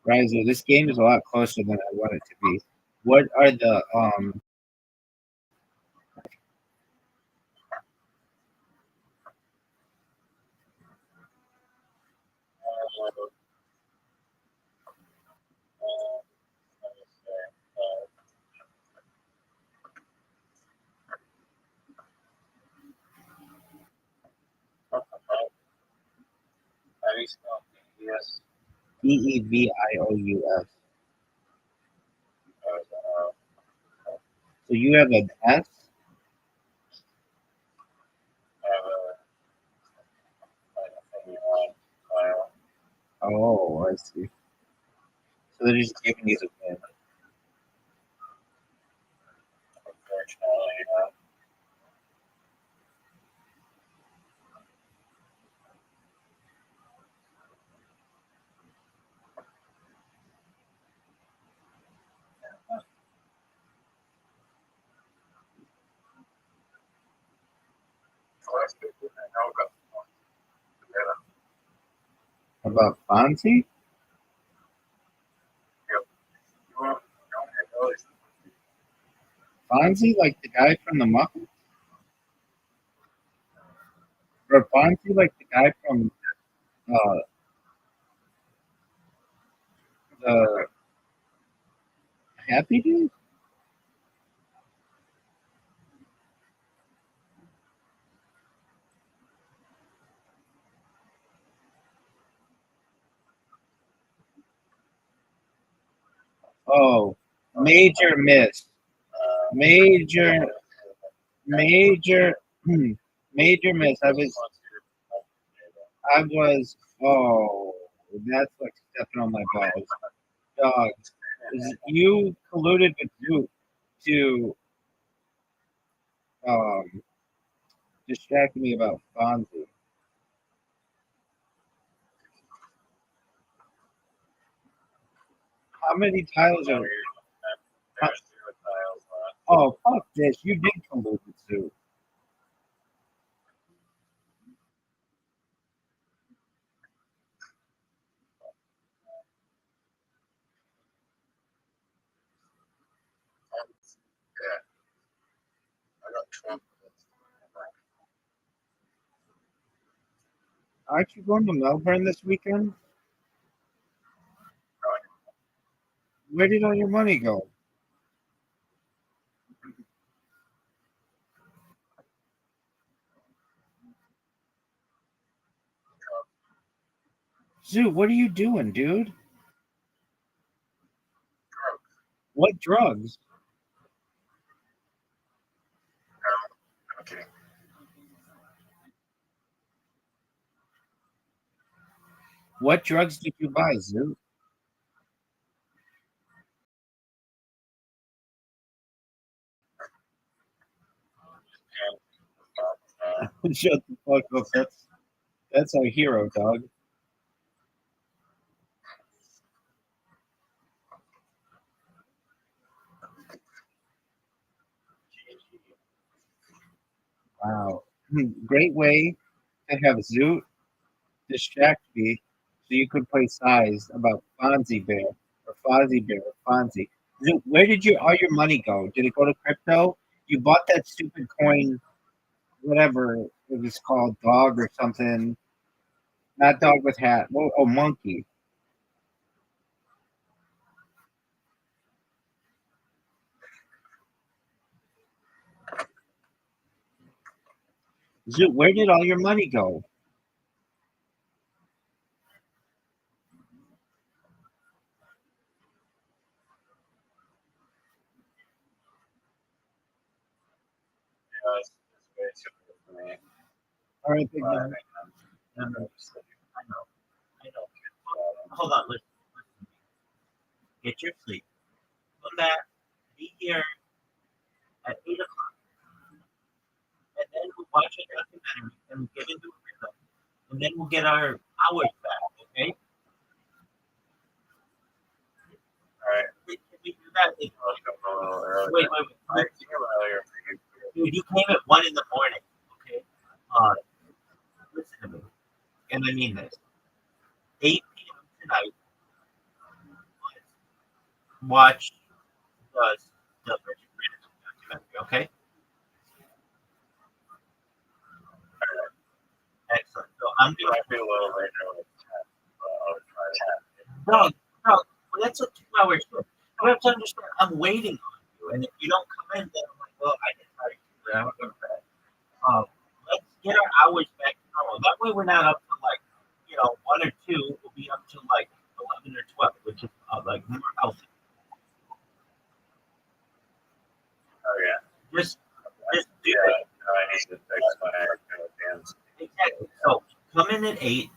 Riser, this game is a lot closer than I want it to be. What are the How do you spell DES? DEVIOUS? Uh, So you have an S? file. Oh, I see. So they're just giving you the win. Unfortunately, About Fonzie? Fonzie, like the guy from the Muppets? Or Fonzie, like the guy from uh, the Happy Days? Oh, major miss. Major, major, major miss. Oh, that's like stepping on my balls. Dog, you colluded with Zoot to um, distract me about Fonzie. How many tiles are? there's 0 tiles left. Oh, fuck this! You did collude with Zoot. Yeah, I got Trump. Aren't you going to Melbourne this weekend? Where did all your money go? Zoot, what are you doing, dude? What drugs? Okay. What drugs did you buy, Zoot? Shut the fuck up. That's our hero, dog. Wow. Great way to have Zoot distract me so you could play size about Fonzie Bear or Fozzie Bear or Fonzie. Zoot, where did all your money go? Did it go to crypto? You bought that stupid coin, whatever it was called, dog or something. Not dog with hat. Oh, monkey. Zoot, where did all your money go? It's way too good for me. All right, big But man. No, no, I know. I know. Hold on, listen. Get your sleep. Come back. Be here at 8 o'clock, and then we'll watch a documentary and get into a rhythm, and then we'll get our hours back. Okay? all right, Can we do that? I'll come a little early. Wait. I came earlier for you. Dude, you came at 1 in the morning. Okay? Listen to me, and I mean this. 8 p.m. tonight. watch the Richard Branson documentary. Okay, excellent. So I'm It doing. might be a little later, like 10, but I'll try to. No, no, well, that's a 2 hour shift. You have to understand, I'm waiting on you, and if you don't come in, then I'm like, well, I get tired too, but I don't go to bed. Let's get our hours back to normal. That way, we're not up to like, 1 or 2. We'll be up to like 11 or 12, which is like more healthy. Oh yeah. Just do Yeah. it. I need to fix my hands. Exactly. So come in at 8.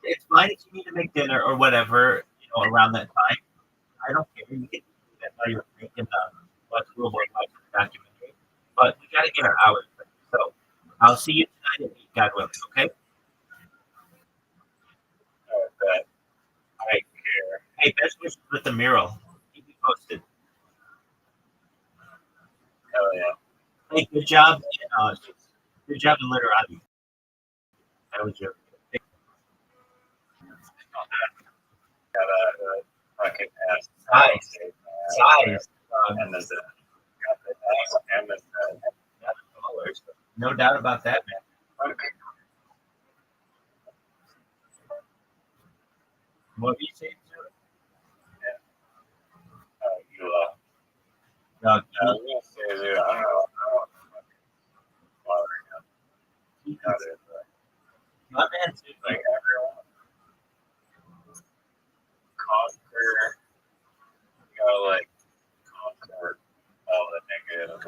It's fine if you need to make dinner or whatever, around that time. I don't care. You can do that while you're making what's real world life documentary. But we got to get our hours back. So I'll see you tonight at 8, God willing. Okay. That All right. care. Hey, best wishes with the mural. Keep me posted. Hell yeah. Hey, good job. Good job in literati. That was your. Got a fucking ass. Size. Size. And there's got the ass and the $7. No doubt about that, man. Okay. What do you say? You No, I was gonna say, dude, I don't know. my man, too. Like everyone, conquer, you gotta like conquer all the negative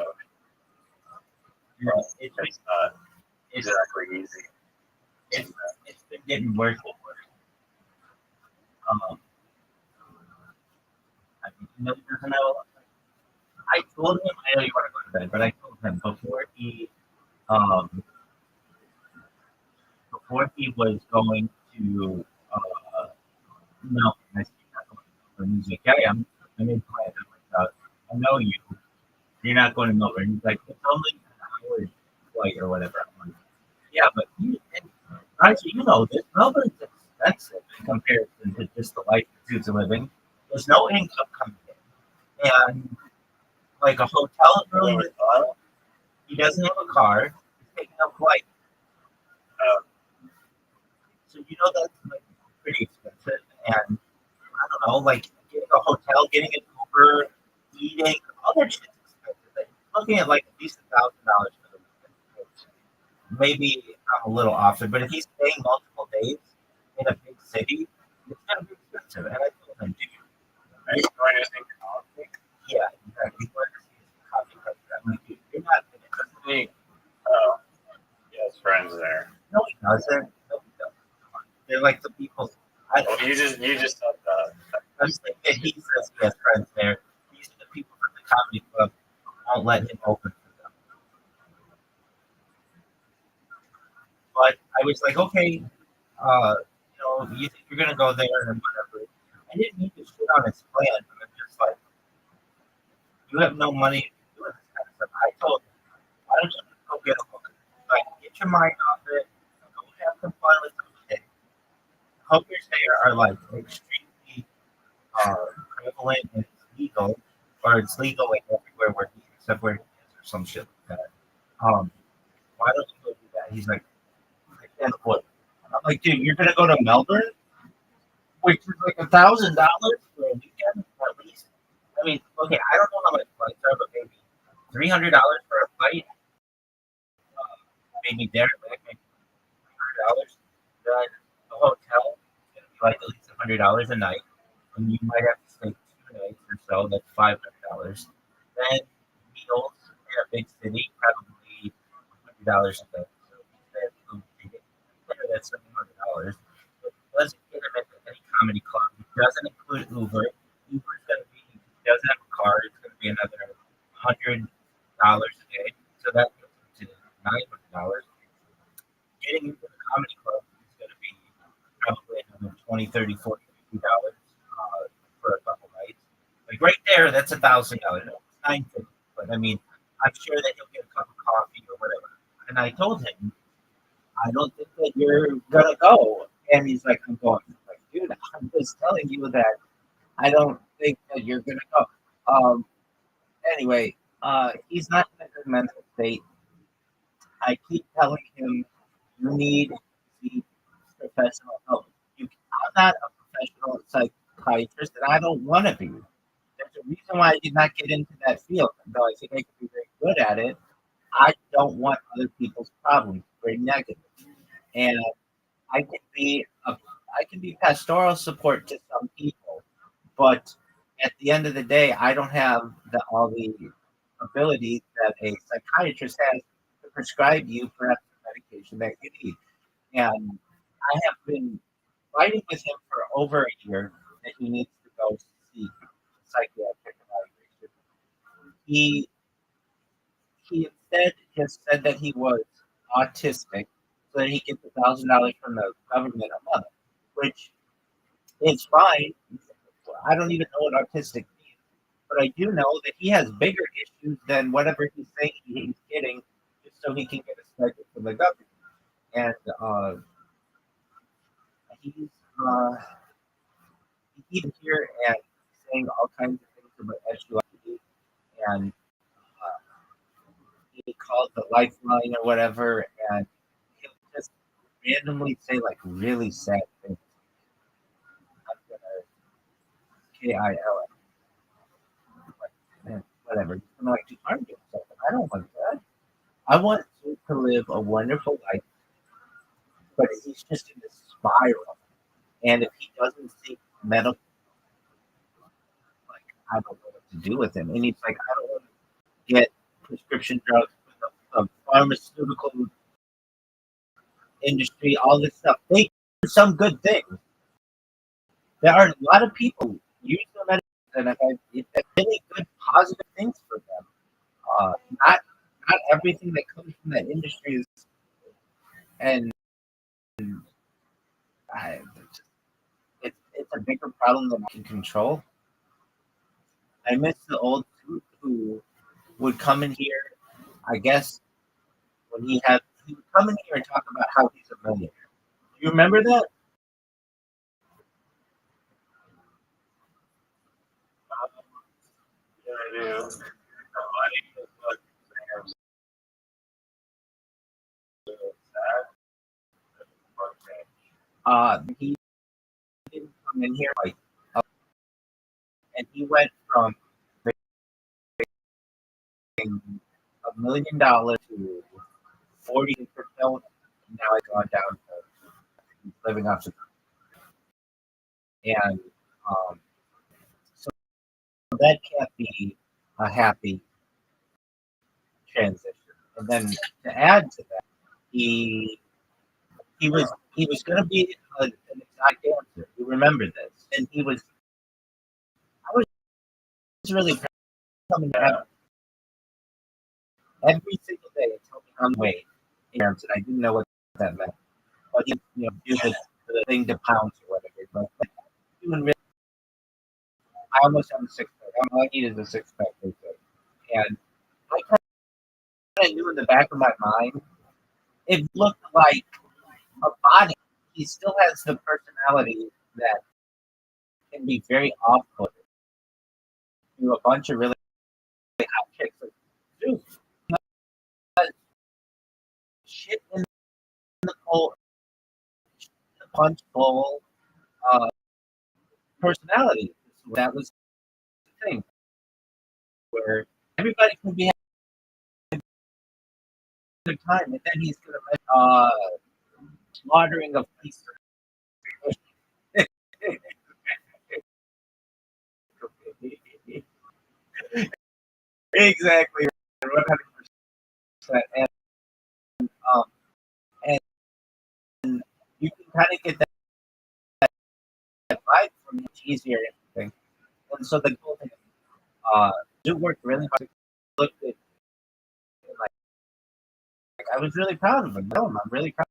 emotions. It's not exactly easy. It's been getting worse and worse. I mean, he doesn't know. I told him, I know you want to go to bed, but I told him before he was going to, no, I said, "You're not going to Melbourne." He's like, yeah, I'm in plan. I'm like, I know you. You're not going to Melbourne. He's like, it's only an hour flight or whatever. I'm like, yeah, but actually, this. Melbourne's expensive in comparison to just the life dudes are living. There's no income coming in. And like a hotel room, he doesn't have a car. He's taking a flight. So that's like pretty expensive. And I don't know, like getting a hotel, getting an Uber, eating, all that shit's expensive. Like, looking at like at least $1,000 for the weekend. Maybe I'm a little off it, but if he's staying multiple days in a big city, it's gonna be expensive. And I told him, dude, Are you going to think coffee? yeah, exactly. Coffee cup. I'm like, dude, you're not gonna Me. Oh, he has friends there. No, he doesn't. No, he doesn't. They're like the people. Well, you just said that. I'm saying that he says he has friends there. These are the people from the comedy club who won't let him open for them. But I was like, okay, you think you're gonna go there and whatever. I didn't mean to shit on his plan, but I'm just like, you have no money to do this kind of stuff. I told him, why don't you just go get a hook? Like, get your mind off it. Go have some fun with some shit. Hookers there are like extremely prevalent and it's legal, or it's legal like everywhere where except where he is or some shit like that. Why don't you go do that? He's like, I can't afford it. I'm like, dude, you're gonna go to Melbourne, which is like $1,000 for a weekend at least. I mean, okay, I don't know how much flights are, but maybe $300 for a flight. Maybe there and back, maybe $100. Then the hotel is gonna be like at least $100 a night, and you might have to stay 2 nights or so. That's $500. Then meals in a big city, probably $100 a day. So that's $700. It doesn't get him into any comedy club. It doesn't include Uber. Uber's gonna be. If he doesn't have a car, it's gonna be another $100 a day. So that goes to $900. Getting into the comedy club is going to be probably another $20, $30, $40, $50 for a couple nights. Like right there, that's $1,000. No, it's $950. But I mean, I'm sure that he'll get a cup of coffee or whatever. And I told him, I don't think that you're gonna go. And he's like, I'm going. I'm like, dude, I'm just telling you that I don't think that you're gonna go. Anyway, he's not in a good mental state. I keep telling him you need to seek professional help. I'm not a professional psychiatrist, and I don't want to be. There's a reason why I did not get into that field, though I think I could be very good at it. I don't want other people's problems. Very negative, and I can be I can be pastoral support to some people, but at the end of the day, I don't have all the abilities that a psychiatrist has to prescribe you perhaps the medication that you need. And I have been fighting with him for over a year that he needs to go seek psychiatric evaluation. He he instead just said that he was autistic so that he gets $1,000 from the government a month, which is fine. I don't even know what autistic means, but I do know that he has bigger issues than whatever he's saying he's getting just so he can get a stipend from the government. And he's even here and saying all kinds of things about SUID, and he called the Lifeline or whatever, and he'll just randomly say like really sad things. I'm gonna KIL, like, whatever. I'm like, just harm yourself. I don't want that. I want you to live a wonderful life, but he's just in this spiral. And if he doesn't seek medical, like, I don't know what to do with him. And he's like, I don't want to get prescription drugs with the pharmaceutical industry, all this stuff. They do some good things. There are a lot of people use the medicine, and it's really good, positive things for them. Uh, not not everything that comes from that industry is, and I, it's a bigger problem than I can control. I miss the old dude who would come in here. I guess when he would come in here and talk about how he's a millionaire. Do you remember that? Yeah, I do. Money is what Sam's sad. He didn't come in here like, and he went from making $1 million to 40 per film. Now it's gone down to living off the and so that can't be a happy transition. And then to add to that, he he was going to be an exotic dancer. You remember this, and I was really coming out every single day until me on weight, and I didn't know what that meant. But do the thing to pounds or whatever. But doing really, I almost have a six pack. All I need is a six pack, and I kind of knew in the back of my mind it looked like a body. He still has the personality that can be very off-putting to a bunch of really hot chicks. Like, dude, shit in the bowl, the punch bowl personality. That was the thing where everybody can be having a good time, and then he's gonna slaughtering of peace. Exactly, 100%. Um, and you can kind of get that vibe from much easier and everything. And so the cool thing, do work really hard. Looked at like I was really proud of him. I'm really proud.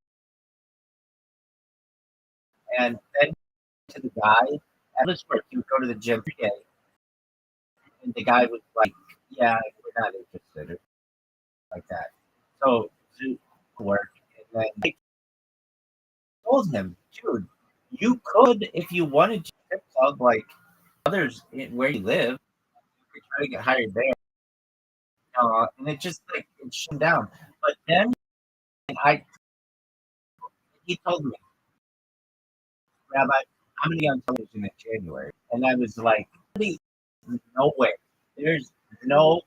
And then to the guy at this work, he would go to the gym every day, and the guy was like, "Yeah, we're not interested," or like that. So to work, and then I told him, "Dude, you could if you wanted to strip club like others where you live, you try to get hired there, and it just like it shut down. But then I he told me, Rabbi, I'm gonna be on television in January, and I was like, no way, there's no.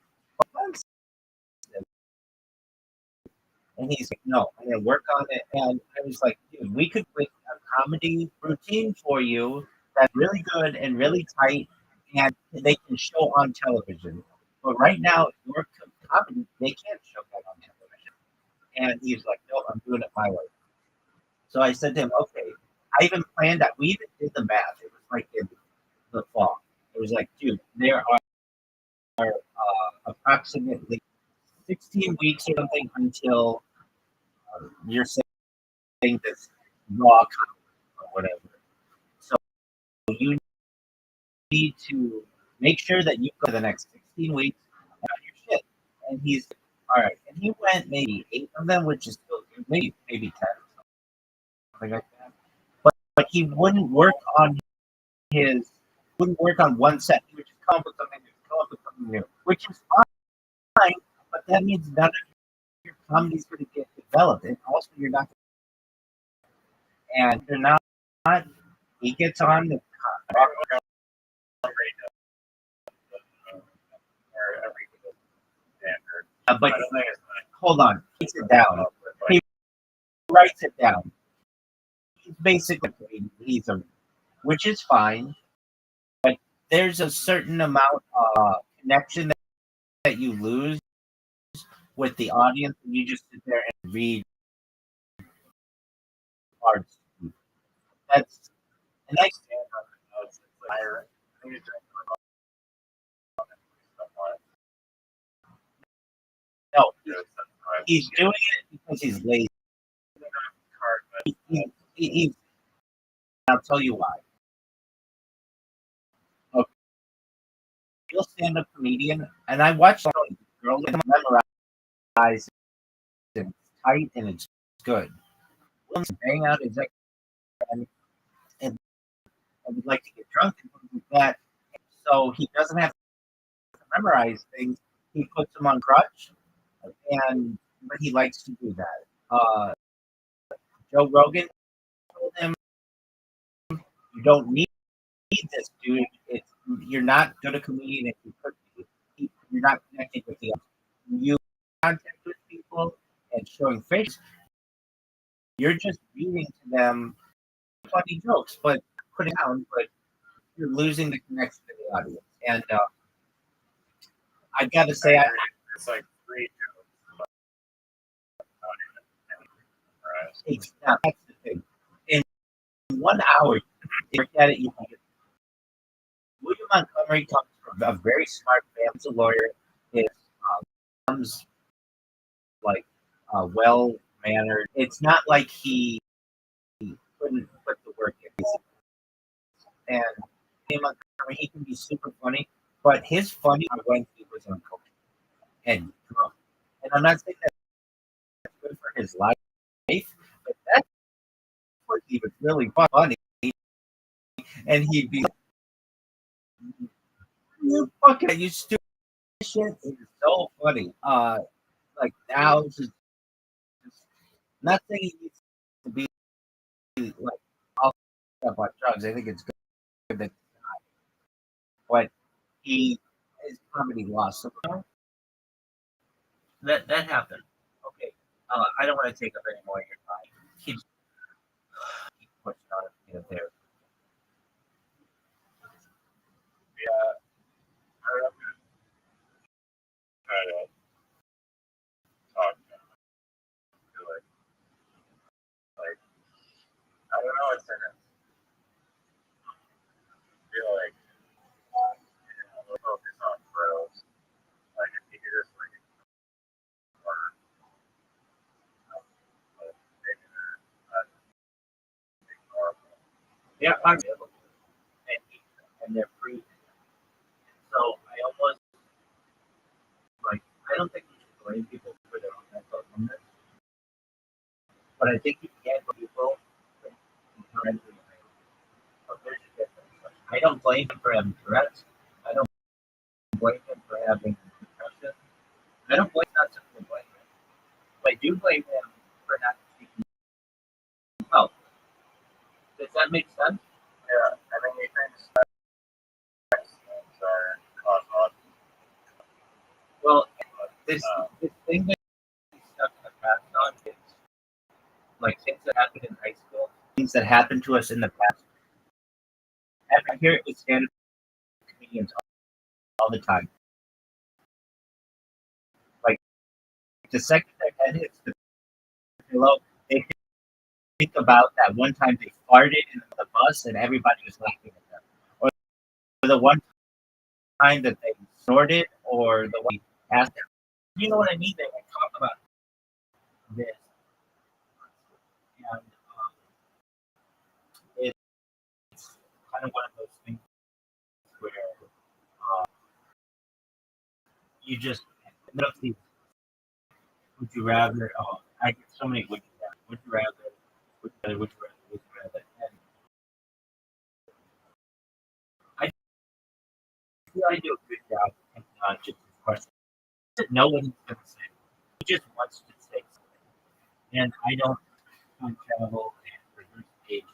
And he's like, no, I'm gonna work on it. And I was like, dude, we could make a comedy routine for you that's really good and really tight, and they can show on television. But right now, your comedy, they can't show that on television. And he's like, no, I'm doing it my way. So I said to him, okay. I even planned that. We even did the math. It was like in the fall. It was like, dude, there are approximately 16 weeks or something until you're saying this raw content or whatever. So you need to make sure that you go the next 16 weeks on your shit. And he's all right. And he went maybe 8 of them, which is still good, maybe 10, something like that. But he wouldn't work on one set. He would just come up with something new, which is fine. But that means none of your comedy's going to get developed, and also you're not. And you're not. He gets on the. But hold on, he writes it down. He writes it down. He's basically which is fine, but there's a certain amount of connection that you lose with the audience when you just sit there and read parts. That's and I no, he's doing it because he's lazy. I'll tell you why. A real stand-up comedian, and I watched girls memorize and it's tight and it's good. Hang out is like and I would like to get drunk and things like that. So he doesn't have to memorize things. He puts them on crutch, but he likes to do that. Joe Rogan told him, "You don't need this, dude. You're not good a comedian if you could be. You're not connecting with the audience. You contact with people and showing face. You're just reading to them funny jokes, but put it down. But you're losing the connection to the audience. And I got to say, it's like free jokes. That's the thing. In 1 hour, you look at it, you can get William Montgomery comes from a very smart family. He's a lawyer. His mom's like well mannered. It's not like he couldn't put the work in. And William Montgomery, he can be super funny, but his funny when he was on coke and drunk. And I'm not saying that's good for his life, but that was even really funny. And he'd be like, you fucking, you stupid shit. It's so funny. Like now, it's just not saying he needs to be like all stuff on drugs. I think it's good that, but his comedy lost. So that happened. Okay, I don't want to take up any more of your time. Keep pushing on it there. Yeah, I'm gonna try to talk to it. Like, I don't know what's in it. I feel like we'll focus on pros. Like, if you could just like or maybe they're not ignore them. Yeah, I'm able to, and they're free. So I almost like I don't think you should blame people for their own mental illness, but I think you can blame people for inherently. But there's a difference. I don't blame him for having Tourette's. I don't blame him for having depression. I don't blame not simply blame him. But I do blame him for not seeking help. Does that make sense? Yeah, I mean, he thinks vaccines are causal. Well, this thing that he's stuck in the past on is like things that happened in high school, things that happened to us in the past. I hear it with stand-up comedians all the time. Like the second their head hits the pillow, they think about that one time they farted in the bus and everybody was laughing at them, or the one time that they snorted, or the one asked them. You know what I mean? They like talk about this, and it's kind of one of those things where you just would you rather? Oh, I get so many would you rather? Would you rather? Would you rather? Would you rather? Would you rather? And I feel I do a good job of taking on just this question. No one's going to say. He just wants to say something, and I don't time travel and reverse aging.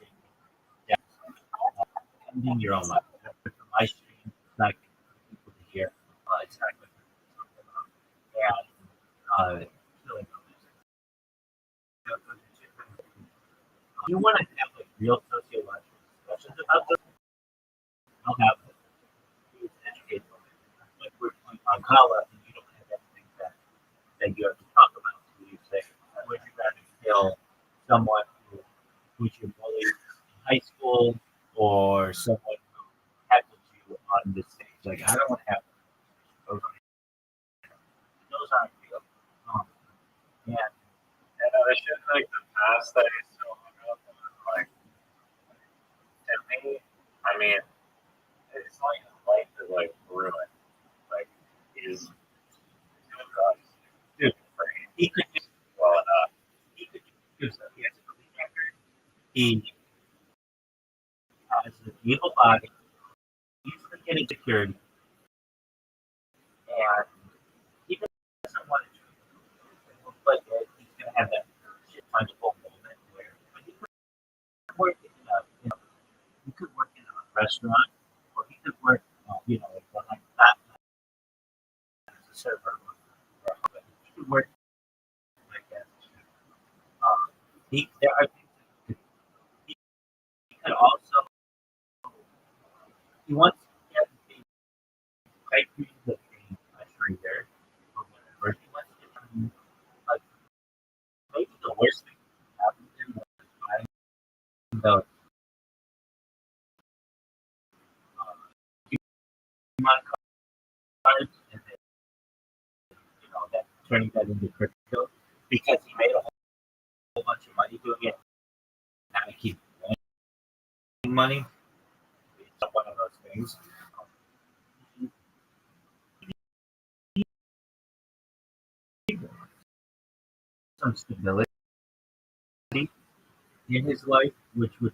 Ending your own life. For my stream, it's not good for people to hear. It's not good for people to talk about. And killing others. You want to have like real sociological discussions about this? I'll have it. You educate them. Like we're on college, and you don't have anything that you have to talk about. So you say, would you rather kill someone who's your bully in high school, or someone who heckled you on the stage? Like I don't have those aren't real. Yeah. And it's just like the past that he's so hung up on. Like, to me, I mean, it's like his life is like ruined. Like, he's doing drugs. Dude, he could do Well enough. he could do stuff. He has a clean record. He has an evil body. He's getting security, and he doesn't want to do it. It looks like he's gonna have that shit punchable moment where but he could work in a he could work in a restaurant, or he could work like behind that as a server, or he could work like that. There are things that he could also he wants to get the right dreams of being a trader or whatever. He wants to become like maybe the worst thing that happened to him was buying the Pokemon cards and then that turning that into crypto because he made a whole bunch of money doing it. Now he keeps making money. It's one of those things. Some stability in his life, which would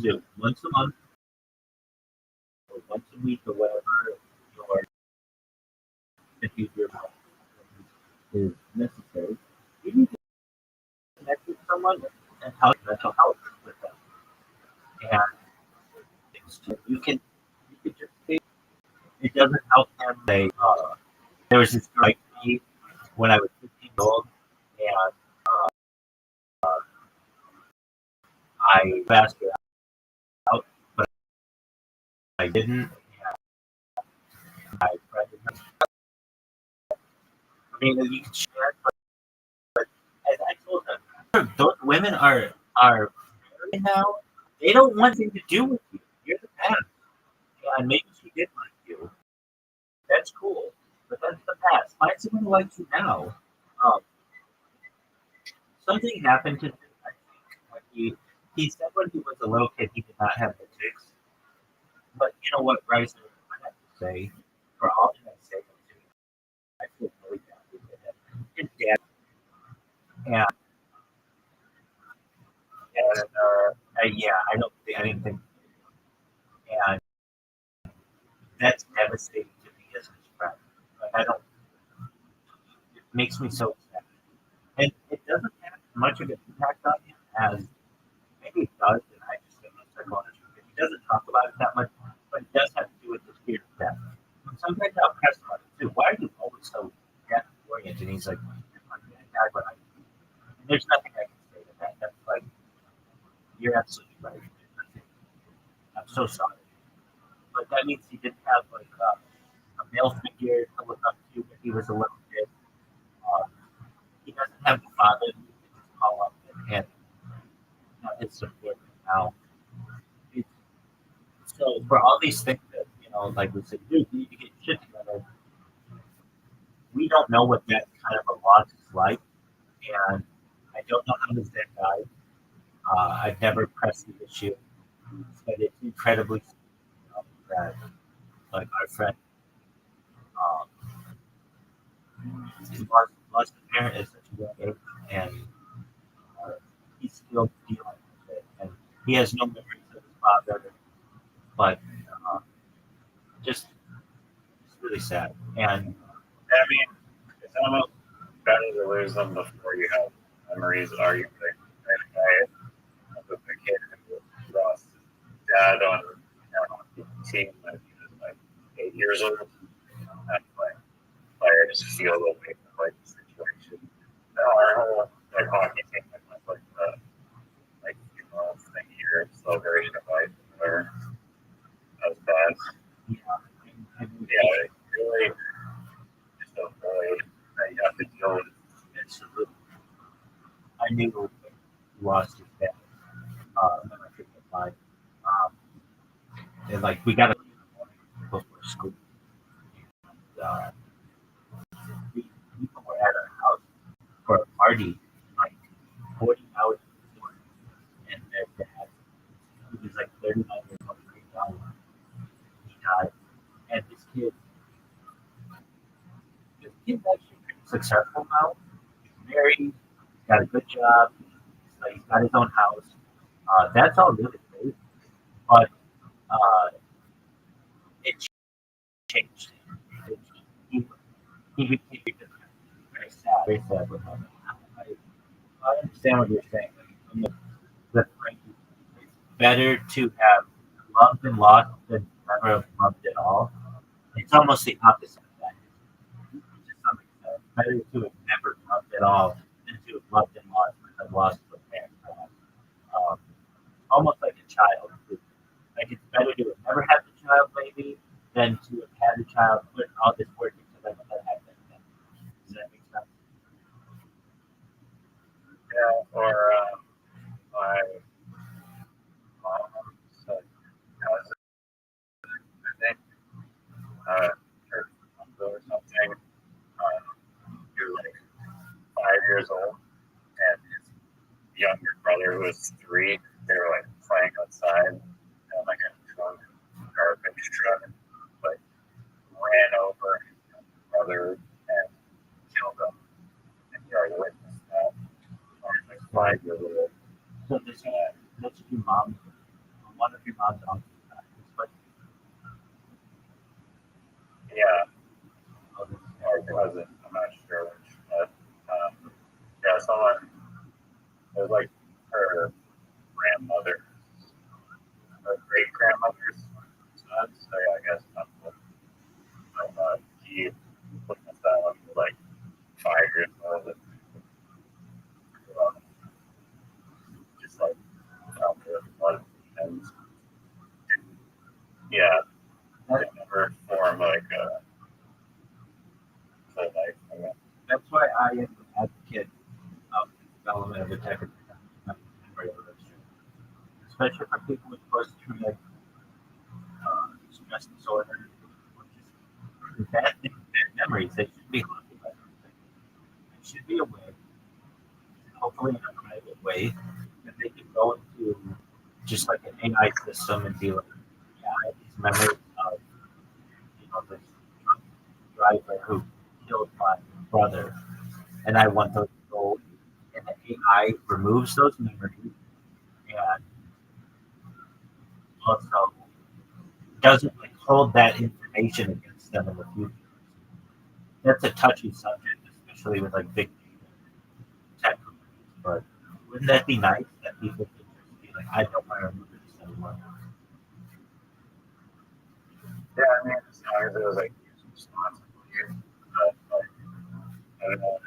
do once a month or once a week or whatever your behavior is necessary. You need to connect with someone and help mental health with them. And you can just say it doesn't help them. There was this girl like me when I was 15 years old, and I passed her out, but I didn't. And I friended her. I mean, you can share, but as I told them, those women are married now. They don't want anything to do with you. You're the past. And maybe she did like you. That's cool, but that's the past. Find someone who likes you now. Um, Something happened to him. I think when he said when he was a little kid he did not have the tics. But you know what, Bryce? I have to say, for all that I say, I feel really bad with him. His dad, and yeah, I didn't think and that's devastating to me as his friend. Like I don't. It makes me so sad, and it doesn't have much of an impact on him as maybe it does, and I just don't know psychologist. He doesn't talk about it that much, but it does have to do with the fear of death. And sometimes I'll press him on it too. Why are you always so death oriented? And he's like, I'm gonna die, but and there's nothing I can say to that. That's like, you're absolutely right. I'm so sorry. But that means he didn't have like a male figure to look up to when he was a little kid. Um, he doesn't have a father who can just call up and his support now. It's, so for all these things that, like we said, dude, you need to get shit together. We don't know what that kind of a loss is like, and I don't know how his dad died. I've never pressed the issue, but it's incredibly that, like our friend, um, he lost a parent at such a young age, and uh, he's still dealing with it, and he has no memories of his father, but uh, just it's really sad. And I mean, it's almost better to lose them before you have memories, arguably. And I was a kid who lost his dad on the team when he was like 8 years old. And I just feel the weight of like the situation. Our whole like hockey team was like thing here, celebration of life, whatever. That was bad. Yeah, it really just a void that you have to deal with. absolutely, I knew he lost his dad. And I forget why. And like we got to before school. Uh, people were at our house for a party like 40 hours before, and their dad, he was like 39 years old, he died. And this kid's actually pretty successful now. He's married, he's got a good job, he's got his own house. That's all really great, but uh, it changed. It, he, he became very sad with him. I understand what you're saying. Like, it's better to have loved and lost than never have loved at all. It's almost the opposite of that. To some extent, it's better to have never loved at all than to have loved and lost because I've lost a parent. Almost like a child. Like it's better to have never had the child, maybe, than to have had a child, put all this work into them and then have them. Does that make sense? Yeah, or my mom's cousin, I think, her uncle or something. He was like 5 years old, and his younger brother who was 3. They were like playing outside, and like a drunk garbage truck, like ran over his younger brother and killed him. And he already witnessed that. Like 5 years old. So this is your mom, one of your mom's uncles. But Yeah, oh, this is or cousin. I'm not sure which, but yeah, someone. It was like her grandmother, her great grandmother's son. So yeah, I guess uncle. He witnessed that when he was like 5 years old. And, um, just like out there, and yeah, they never form like a full life. that's why I am an advocate of the development of a type of memory illustration, especially for people with post-traumatic stress disorder, or just bad things, bad memories. They should be haunted by something. They should be aware, hopefully in a private way, that they can go into just like an AI system and be like, yeah, I have these memories of this drunk driver who killed my brother, and I want those to go. And the AI removes those memories and also doesn't like hold that information against them in the future. That's a touchy subject, especially with like big tech companies. But wouldn't that be nice that people could just be like, I don't want to remember this anymore? Yeah, I mean, as long as it was like used responsibly, but like, I don't know,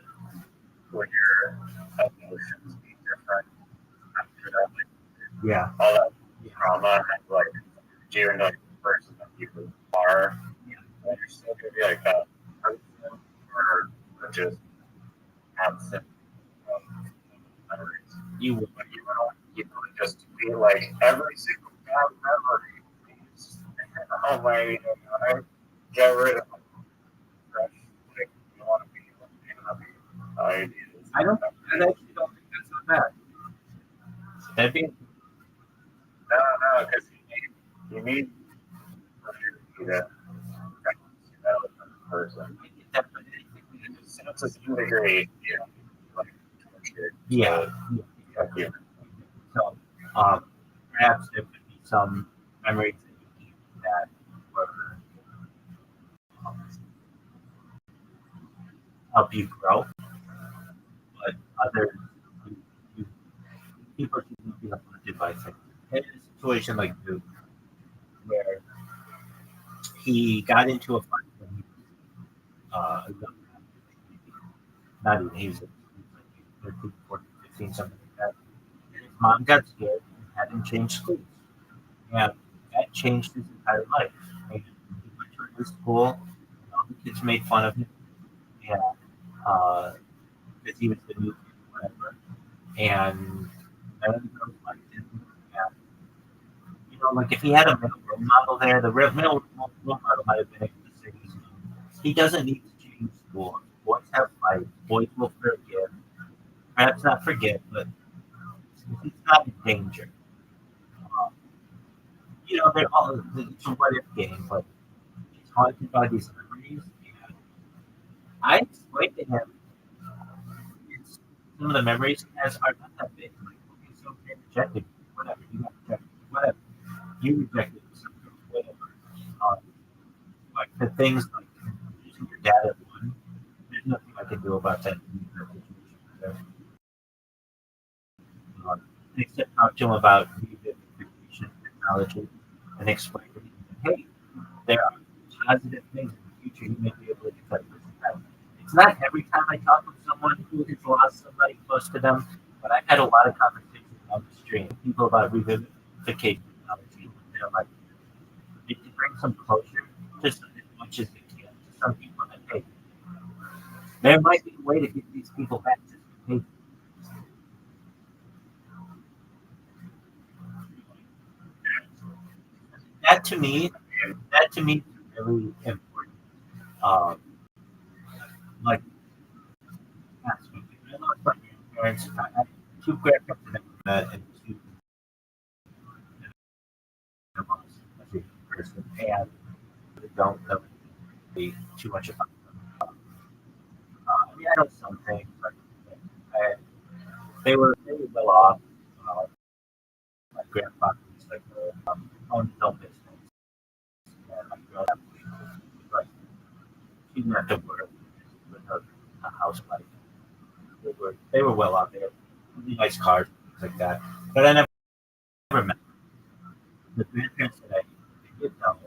when your emotions be different after that, like Yeah. all that trauma and like you and like the person that you are, then you're still gonna be like that person or just absent of memories. You would. But you would just be like every single bad memory. Oh my, I get rid of fresh. Like you want to be happy ideas. I actually don't think that's not bad. That'd be No, because you need to that person. To some degree, like tortured. yeah. Yeah. So, perhaps there could be some memories that you keep that were help you grow, but others you, you, people shouldn't be affected by things. In a situation like Duke, where he got into a fight when he was a young man, not even he was like 13, 14, 15, something like that. And his mom got scared and had him change schools. And that changed his entire life. And he went to a new school, and all the kids made fun of him. And because he was the new kid, whatever. And none of the girls liked him. And, like if he had a male role model there, the male role model might have been able to say, he doesn't need to change schools. Boys have fights. Boys will forgive. Perhaps not forget, but he's not in danger. Um, they're all it's a what if game, but it's haunted by these memories. And I explained to him it's, some of the memories he has are not that big. Like, okay, so they rejected you, whatever. You got rejected, whatever. You rejected something, whatever. Um, like the things like losing your dad at one, there's nothing I can do about that situation. Um, except talk to him about revivification technology and explain to him, hey, there are positive things in the future you may be able to do that. It's not every time I talk with someone who has lost somebody close to them, but I've had a lot of conversations on the stream with people about revivification technology. They're like, it can bring some closure just as much as it can to some people. And hey, there might be a way to get these people back to behavior. That to me, is really important. Um, like last week, I lost my grandparents. I had two grandparents that I met and two grandmas as a person, and I don't know too much about them. I mean, I know some things, but I, they were well off. Uh, my grandfather was like owned his own business, and my grandma, like, she didn't have to work with a housewife. They were well off. They had really nice cars, things like that. But I never met the grandparents that I did know.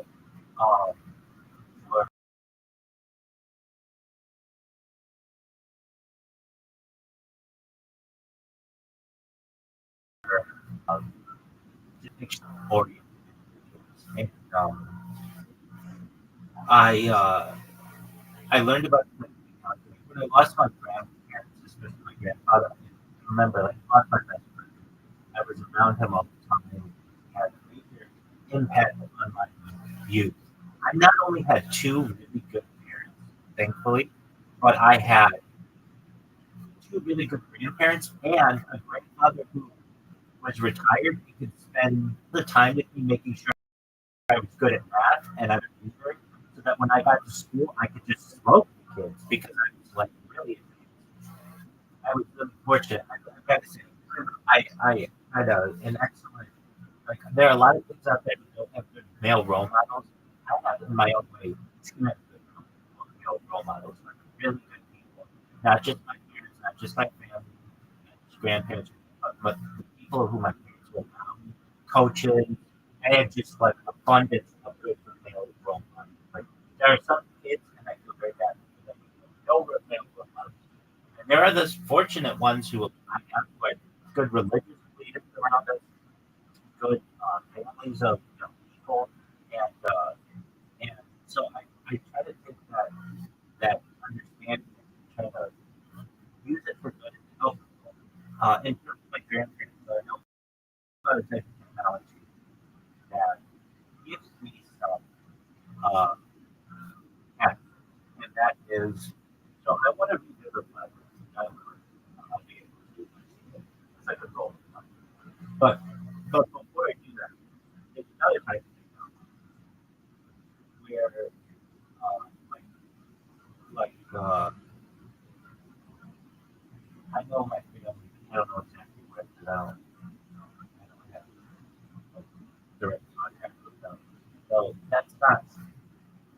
Um, were um, depiction oriented individuals. And I learned about when I lost my grandparents, especially my grandfather. I remember, like, I lost my best friend. I was around him all the time. He had a major impact on my youth. I not only had two really good parents, thankfully, but I had two really good grandparents and a grandfather who was retired. He could spend the time with me making sure I was good at math and I was research, so that when I got to school, I could just smoke with kids because I was like really advanced. I was really fortunate. I've got to say, I had an excellent. Like, there are a lot of kids out there who don't have good male role models. I have in my own way experienced with male role models, like really good people, not just my parents, not just my family, not just grandparents, but the people who my parents were around, coaches. I had just like abundance of good male role models. Like there are some kids, and I feel very bad for them, no male role models. And there are those fortunate ones who I have, who are good religious leaders around us, good families of people, and so I try to take that understanding and try to use it for good and help people. In terms of my grandparents, I know about a type of technology that gives me some uh, happiness, and that is so I want to redo the platform. I'll be able to do this. It's like a goal. But but before I do that, there's another type of technology where like I know my family. I don't know exactly where, because I don't have like, direct contact with them. So that's not.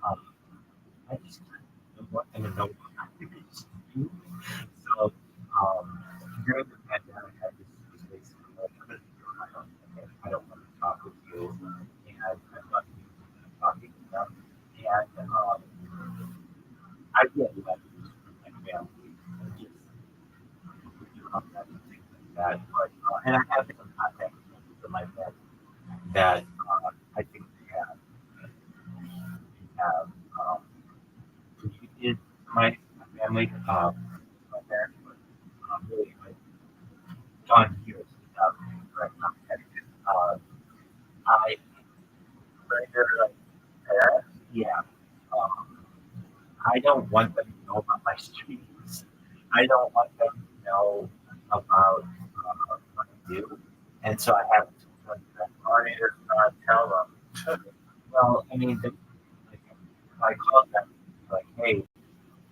Um, I just don't want them to know what I'm doing. So during the pandemic, I just was basically like, I'm going to be on my own. Okay? I don't want to talk with you, and I'm not talking to them. And I really like this from my family. And just things like that. But, and I have some contact with my family that I think they have communicated to my family, my parents, but really like gone years without any direct contact. I Very good, parents. yeah, um, I don't want them to know about my streams. I don't want them to know about what I do, and so I haven't told them that. I need to not tell them. Well, I mean, like, if I called them like, "Hey,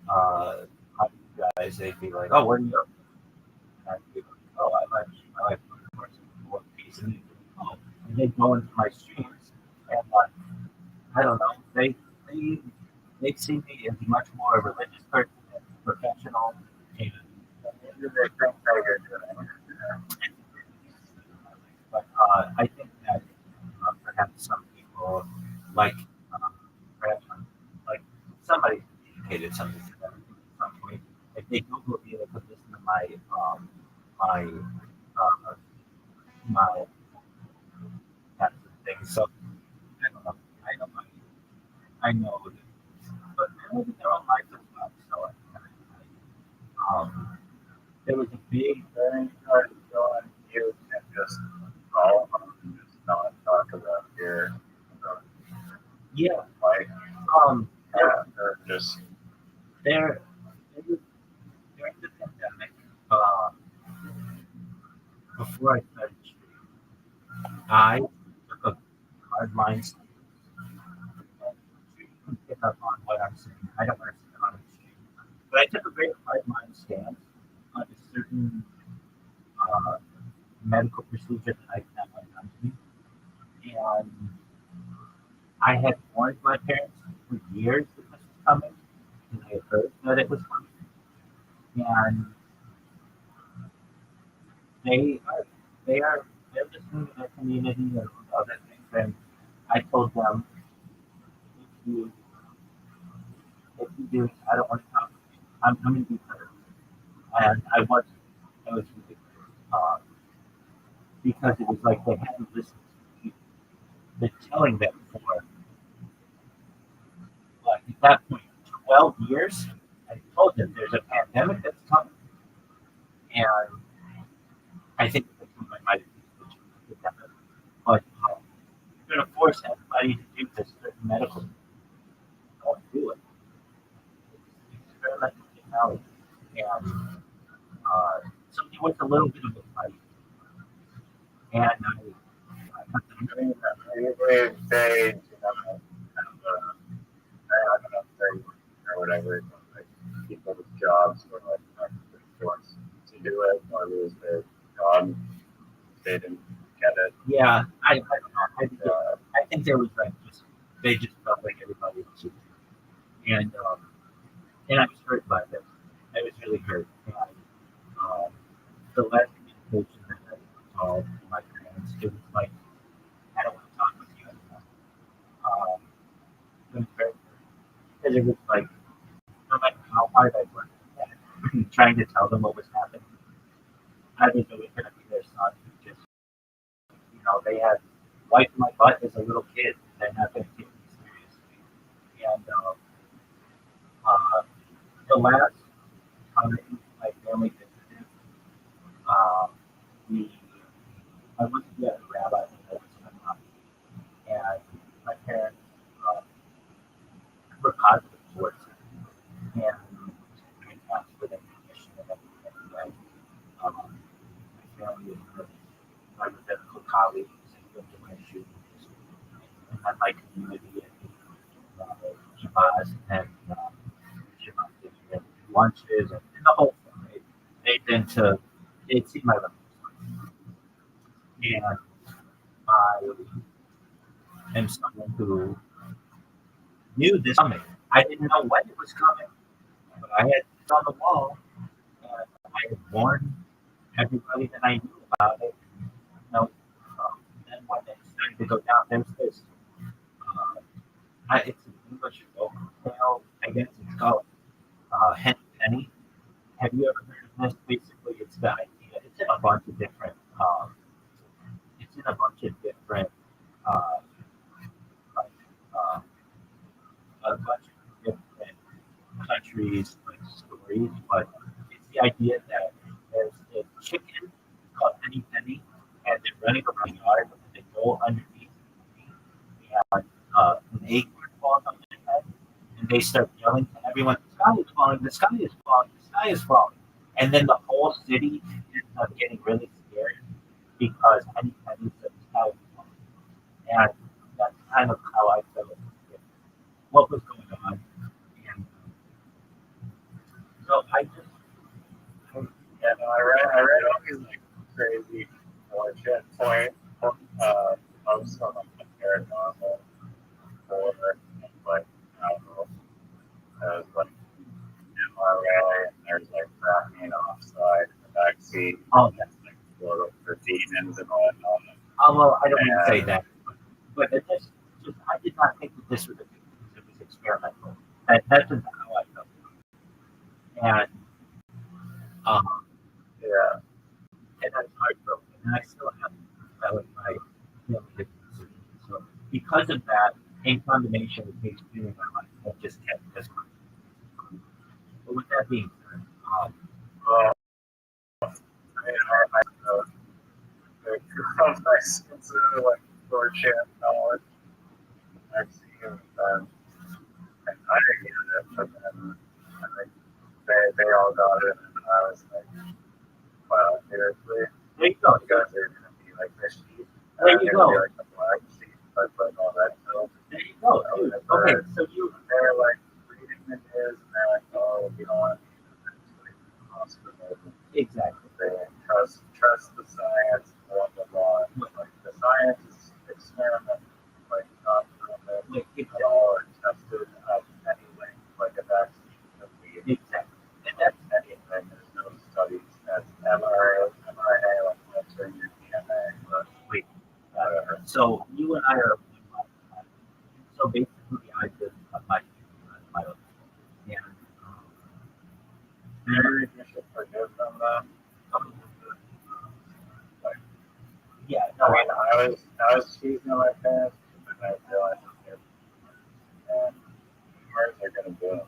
how do you guys?" They'd be like, "Oh, what are you up to?" And I'd be like, "Oh, I like One Piece," and they'd be like, "Oh," and they'd go into my streams, and like, I don't know, they they see me as much more a religious person and professional, and Maybe they think that you're doing but I think that perhaps some people like perhaps like somebody communicated something to them at some point. If they Google me, they could listen to my uh, my kinds of things. So I don't know. I know that, but they live in their own life as well. So um, there was a big very hard to go on mute and just call them and just not talk about your yeah. life. Um, Yeah, or just there during the pandemic, before I started streaming, I took a hard mindset and you can pick up on what I'm saying. I don't want to say on the stream, but I took a very hard mind stance on a certain uh, medical procedure that I had went done to me, and I had warned my parents for years that this was coming, and I had heard that it was coming, and they are they're listening to their community and other things, and I told them if you if you do, I don't want to talk to you. I'm going to be hurt, and I was ridiculous because it was like they hadn't listened to me. They're telling them for like at that point 12 years. I told them there's a pandemic that's coming, and I think the government might have used the pandemic, but you're going to force everybody to do this certain medical thing. Don't do it. It's experimental technology, and so it was a little bit of a fight, and I got them. I mean, usually they, kind of, I'm gonna say or whatever, like people with jobs or like wants to do it or lose their job, they didn't get it. Yeah, I don't know. I think there was like just they just felt like everybody was super. And I was hurt by this. I was really hurt. And, um, the last communication that I called my parents, it was like, I don't want to talk with you anymore. It was very because it was like, no matter how hard I worked at trying to tell them what was happening, I was always going to be their son who just, they had wiped my butt as a little kid. They're not going to take me seriously. And uh, the last time my family visited, uh, we, I went to get a rabbi and I was my mom. And my parents uh, were positive towards it. And I asked for their permission and everything. And, my family was really, my medical colleagues and looked at my shoes and had my community and Shabazz and Shabazz and lunches and the whole thing. They'd been to, they'd seen my living and I am someone who knew this coming. I didn't know when it was coming, but I had it on the wall and I had warned everybody that I knew about it. Then when it started to go down, there's this. It's an English folk tale. I guess it's called Henny Penny. Have you ever heard of this? Basically, it's the idea. It's in a bunch of different. It's in a bunch of different. Uh, like, uh, a bunch of different countries, like stories, but it's the idea that there's a chicken called Henny Penny, and they're running around the yard, and they go underneath, and an acorn falls on their head, and they start yelling to everyone, "The sky is falling! The sky is falling! The sky is falling!" And then the whole city ends up getting really scared because Henny Penny said the sky is falling, and that's kind of how I felt with what was going on. And so Yeah, no, I read all these like crazy bullshit posts on like the paranormal or like I don't know, like MRA and there's like Batman offside in the backseat. oh, yeah. Like photo for demons and whatnot. Well, I don't mean to say that, but I did not think that this was a good because it was experimental. That's just how I felt. And um, Yeah. and that's heartbroken. And I still have that with my family history. So because of that, in combination with me feeling my life, I just kept this one. But with that being said, Well, I mean, it's like bullshit knowledge. I've seen them, and I didn't get it, but then I think they all got it, and I was like, wow, seriously, there you go. you guys are gonna be like the sheep, There you you're go. gonna be like the black sheep, but like all that stuff. There you go. Dude. Okay, so They're like reading the news, and they're like, oh, you don't want to be in the hospital. exactly. They trust the science, blah blah blah. Like the science is experimental, like not proven Like, at all or tested at any length, like a vaccine could be exactly. And that's anything. There's no studies. That's mRNA, like altering your DNA, but wait. whatever. So you and I are. So basically, I did my life. And Maybe you should forgive them then. Like, yeah, I no, mean, I was cheesing on my parents, and I realized that and words are gonna do it.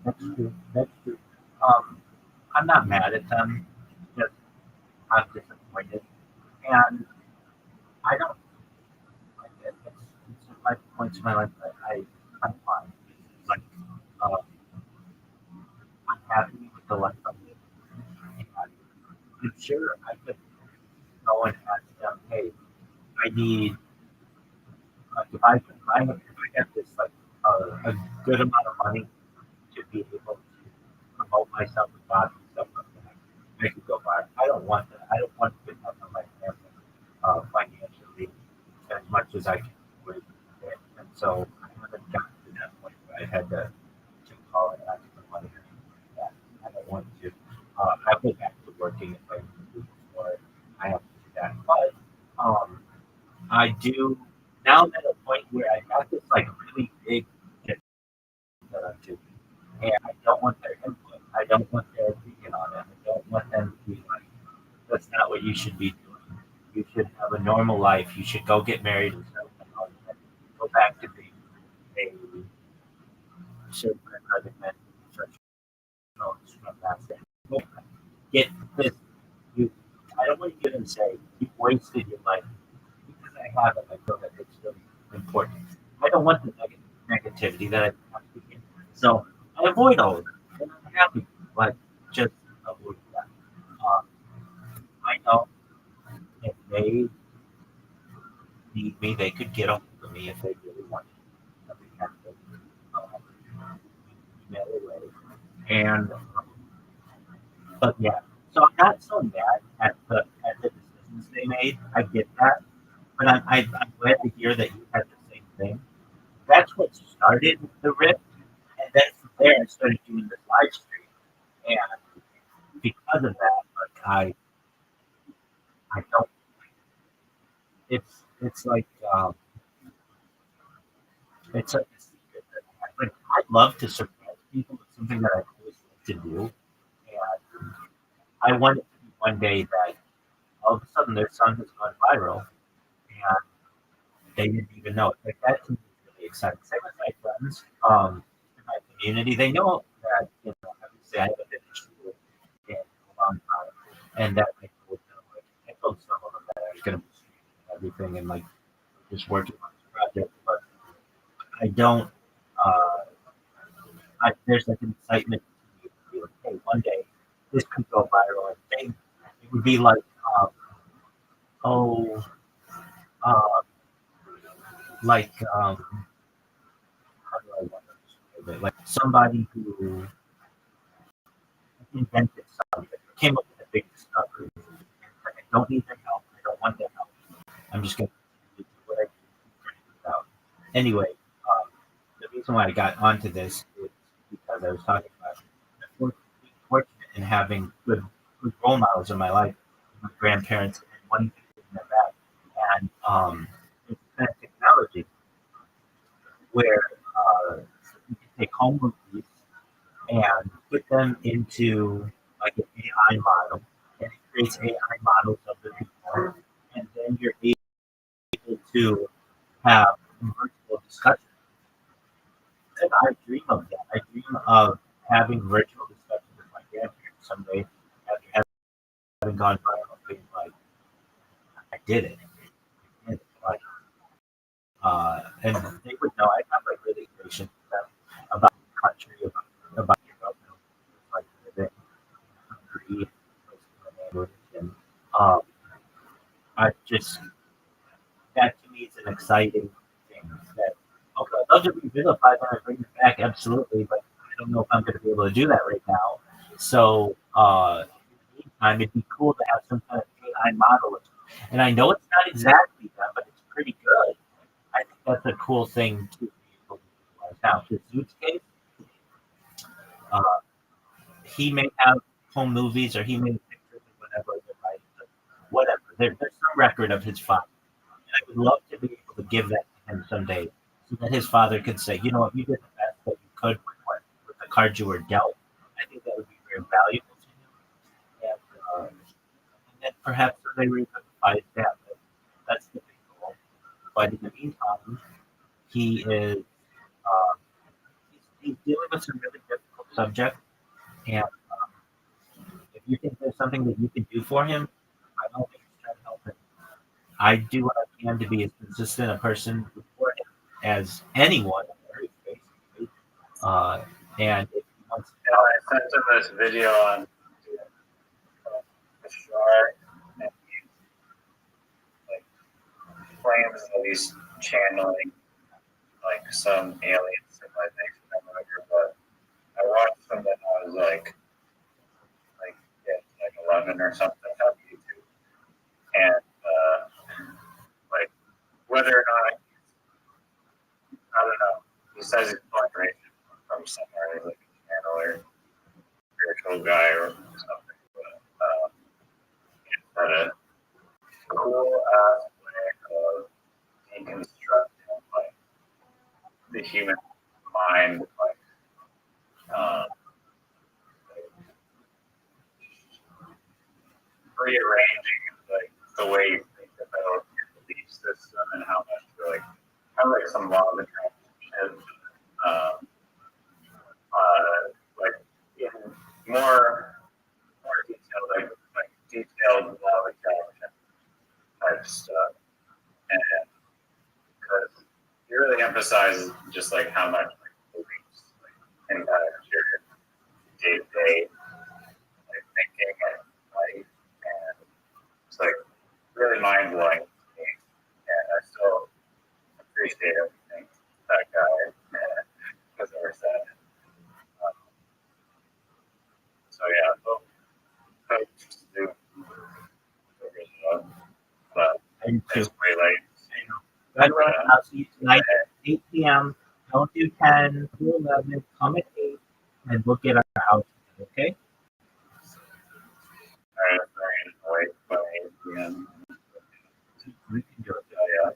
that's true. That's true. I'm not mad at them. Just I'm disappointed, and I don't like it. It's my points in my life that I'm fine. Like uh, I'm happy with the life I'm living. And I'm sure I could go and ask them, hey, I need like if I have this like a good amount of money to be able to promote myself with God and stuff like that. I could go buy. I don't want that. I don't want to depend on my family financially as much as because I can wait it. And so I haven't gotten to that point where I had to call it out to the money. That I don't want to. I'll go back to working if I need to before I have to do that. But I do now. I'm at a point where I have this like really big picture that I'm doing, and I don't want their input. I don't want their opinion on it. I don't want them to be like, "That's not what you should be doing. You should have a normal life. You should go get married and stuff, and go back to being a certified project manager, from that standpoint. Get this. You, I don't want you to say you've wasted your life because I haven't. I feel that it's really important. I don't want the negativity that I have to get. So I avoid all of it. And I'm happy, like, just avoid that. Um, I know if they need me, they could get a hold of me if they really wanted. Nothing have to email away. And but yeah, so I'm not so mad at the decisions they made. I get that, but I'm glad to hear that you had the same thing. That's what started the rift, and then from there I started doing this live stream, and because of that, like I don't. It's like it's like a secret that like I'd love to surprise people with something that I always like to do, and I want it to be one day that all of a sudden their son has gone viral, and they didn't even know it. Like that to me is really exciting. Same with my friends, in my community. They know that obviously I haven't been in school in a long time, and that I told them, like I told some of them that I was going to be streaming and everything, and like just working on this project. But I don't. Uh, there's like an excitement to me to be like, hey, one day this could go viral, and it would be like, oh, uh, like how do I want to describe it? Like somebody who invented something, came up with a big discovery. Like, I don't need their help. I don't want their help. I'm just going to do what I do out. Anyway, the reason why I got onto this is because I was talking about being fortunate in having good role models in my life, my grandparents, and wanting to give them back. And it's kind of technology where you can take home movies and put them into like an AI model, and it creates AI models of the people, and then you're able to have virtual discussions. And I dream of that. I dream of having virtual discussions with my grandparents someday after having gone viral, being like, I did it. And like, and they would know I have like really patient with them about the country, about like living hungry, and um, I just that to me is an exciting thing. That okay, I'd love to revisit 500 and bring it back, absolutely, but I don't know if I'm going to be able to do that right now. So, in the meantime, it'd be cool to have some kind of AI model, and I know it's not exactly that, but it's pretty good. I think that's a cool thing to be able to utilize. Now, for Zoot's case, uh, he may have home movies or he may have pictures or whatever, right? Whatever. There's some record of his father. I would love to be able to give that to him someday so that his father could say, you know what, you did the best that you could with the cards you were dealt. I think that would be very valuable to him. And then perhaps someday re-identify his dad. That's the big goal. But in the meantime, he is he's dealing with some really difficult subjects. And if you think there's something that you can do for him, I don't think try to help him. I do what I can to be as consistent a person for him as anyone, basically. And if he wants to, I sent him this video on the shark, and he like claims that he's channeling like some alien civilization or whatever. But I watched him and I was yeah, like 11 or something on YouTube, and like whether or not, I don't know, he says he's fundraising from somewhere, like a channel or spiritual guy or something. But it's a cool aspect of deconstructing like the human mind, like rearranging like the way you think about your belief system and how much like kind of like some law of attraction, like in more detailed like detailed law of attraction type stuff, and because he really emphasizes just like how much like beliefs like impact your day to day like thinking and life, and it's like really mind blowing to me, and I still appreciate everything that guy has ever said. Um, so yeah, hope to do but And it's way late. by the way, I'll see you tonight at 8 p.m. Don't do 10, do 11, come at 8, and we'll get our house, okay? Alright, sorry, wait, by 8 p.m. We can do it. Yeah.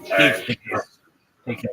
Peace. Alright. Take care. Take care.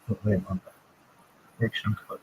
Wait, one friction clip.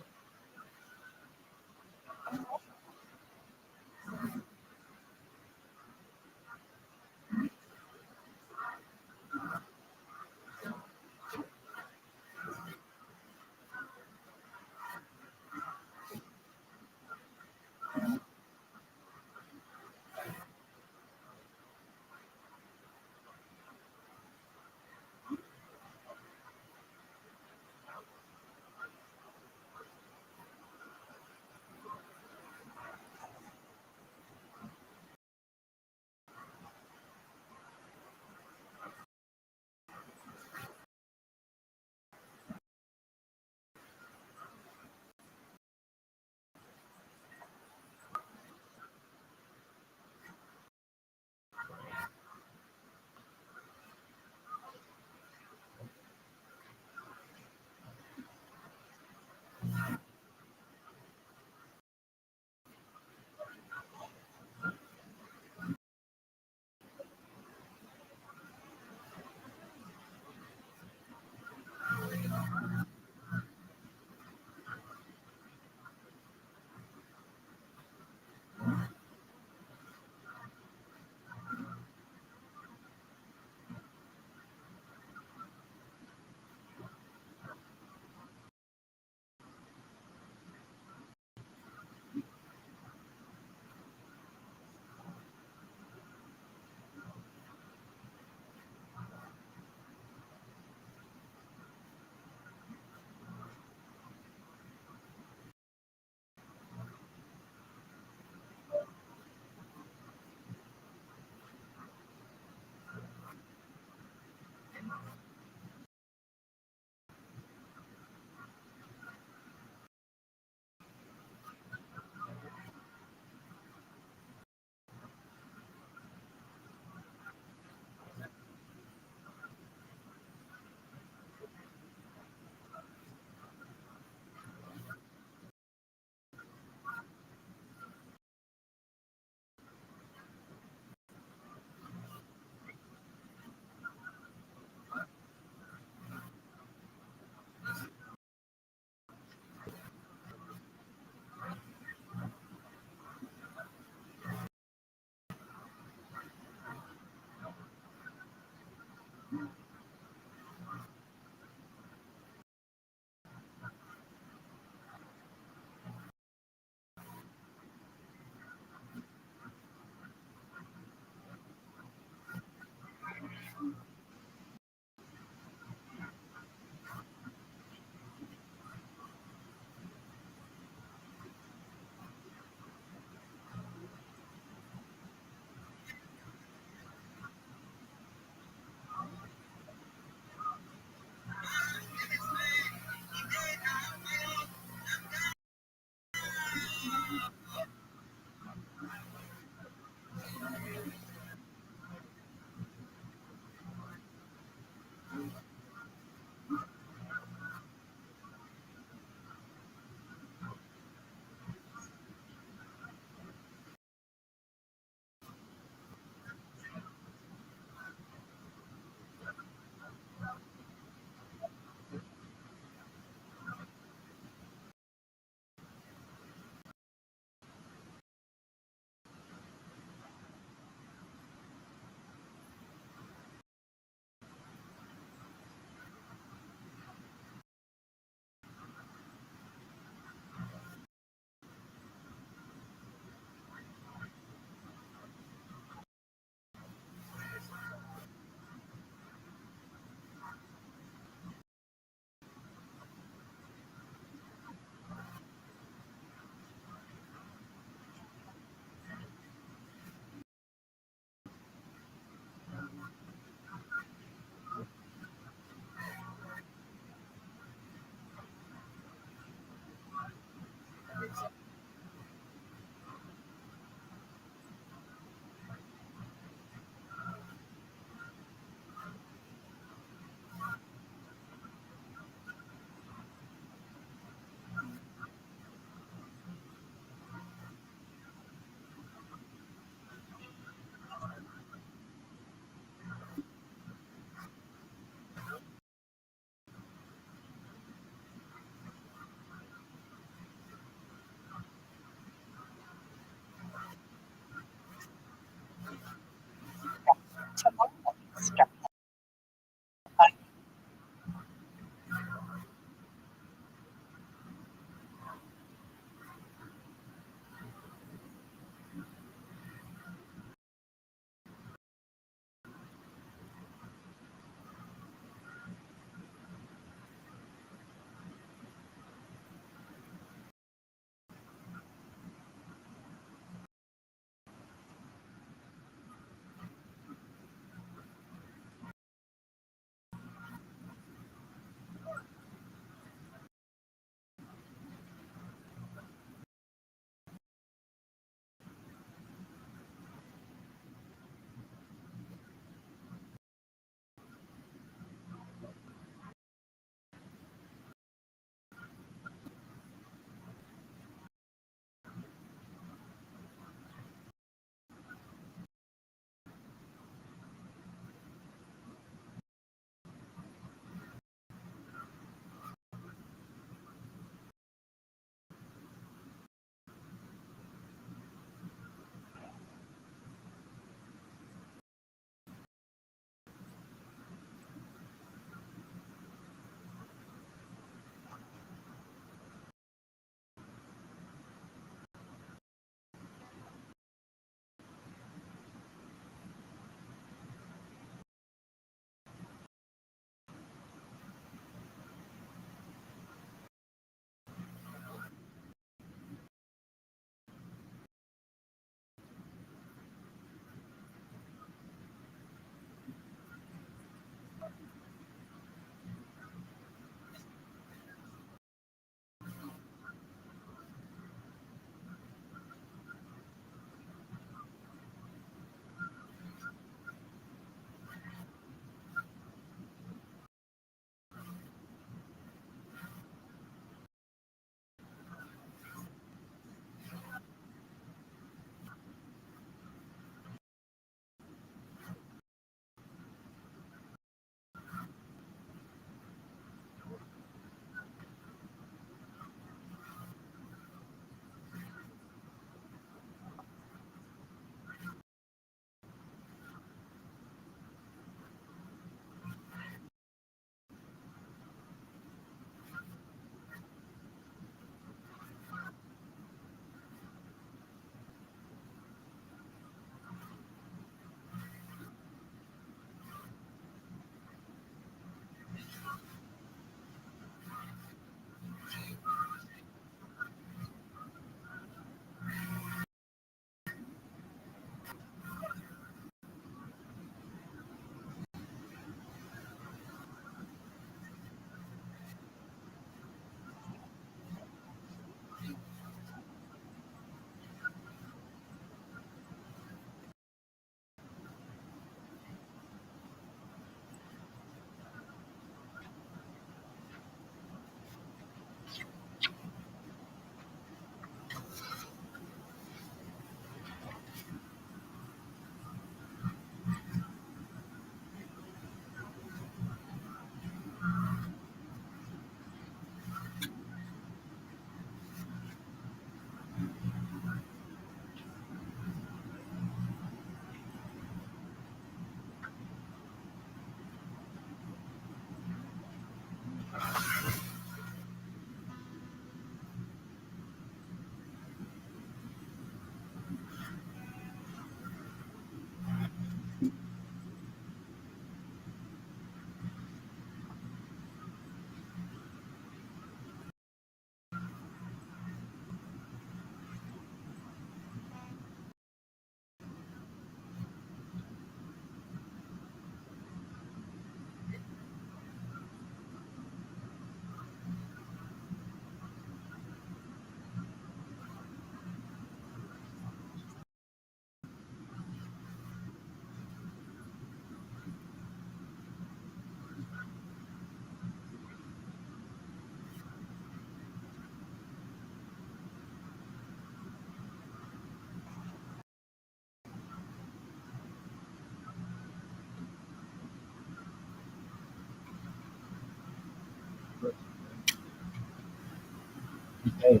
Hey,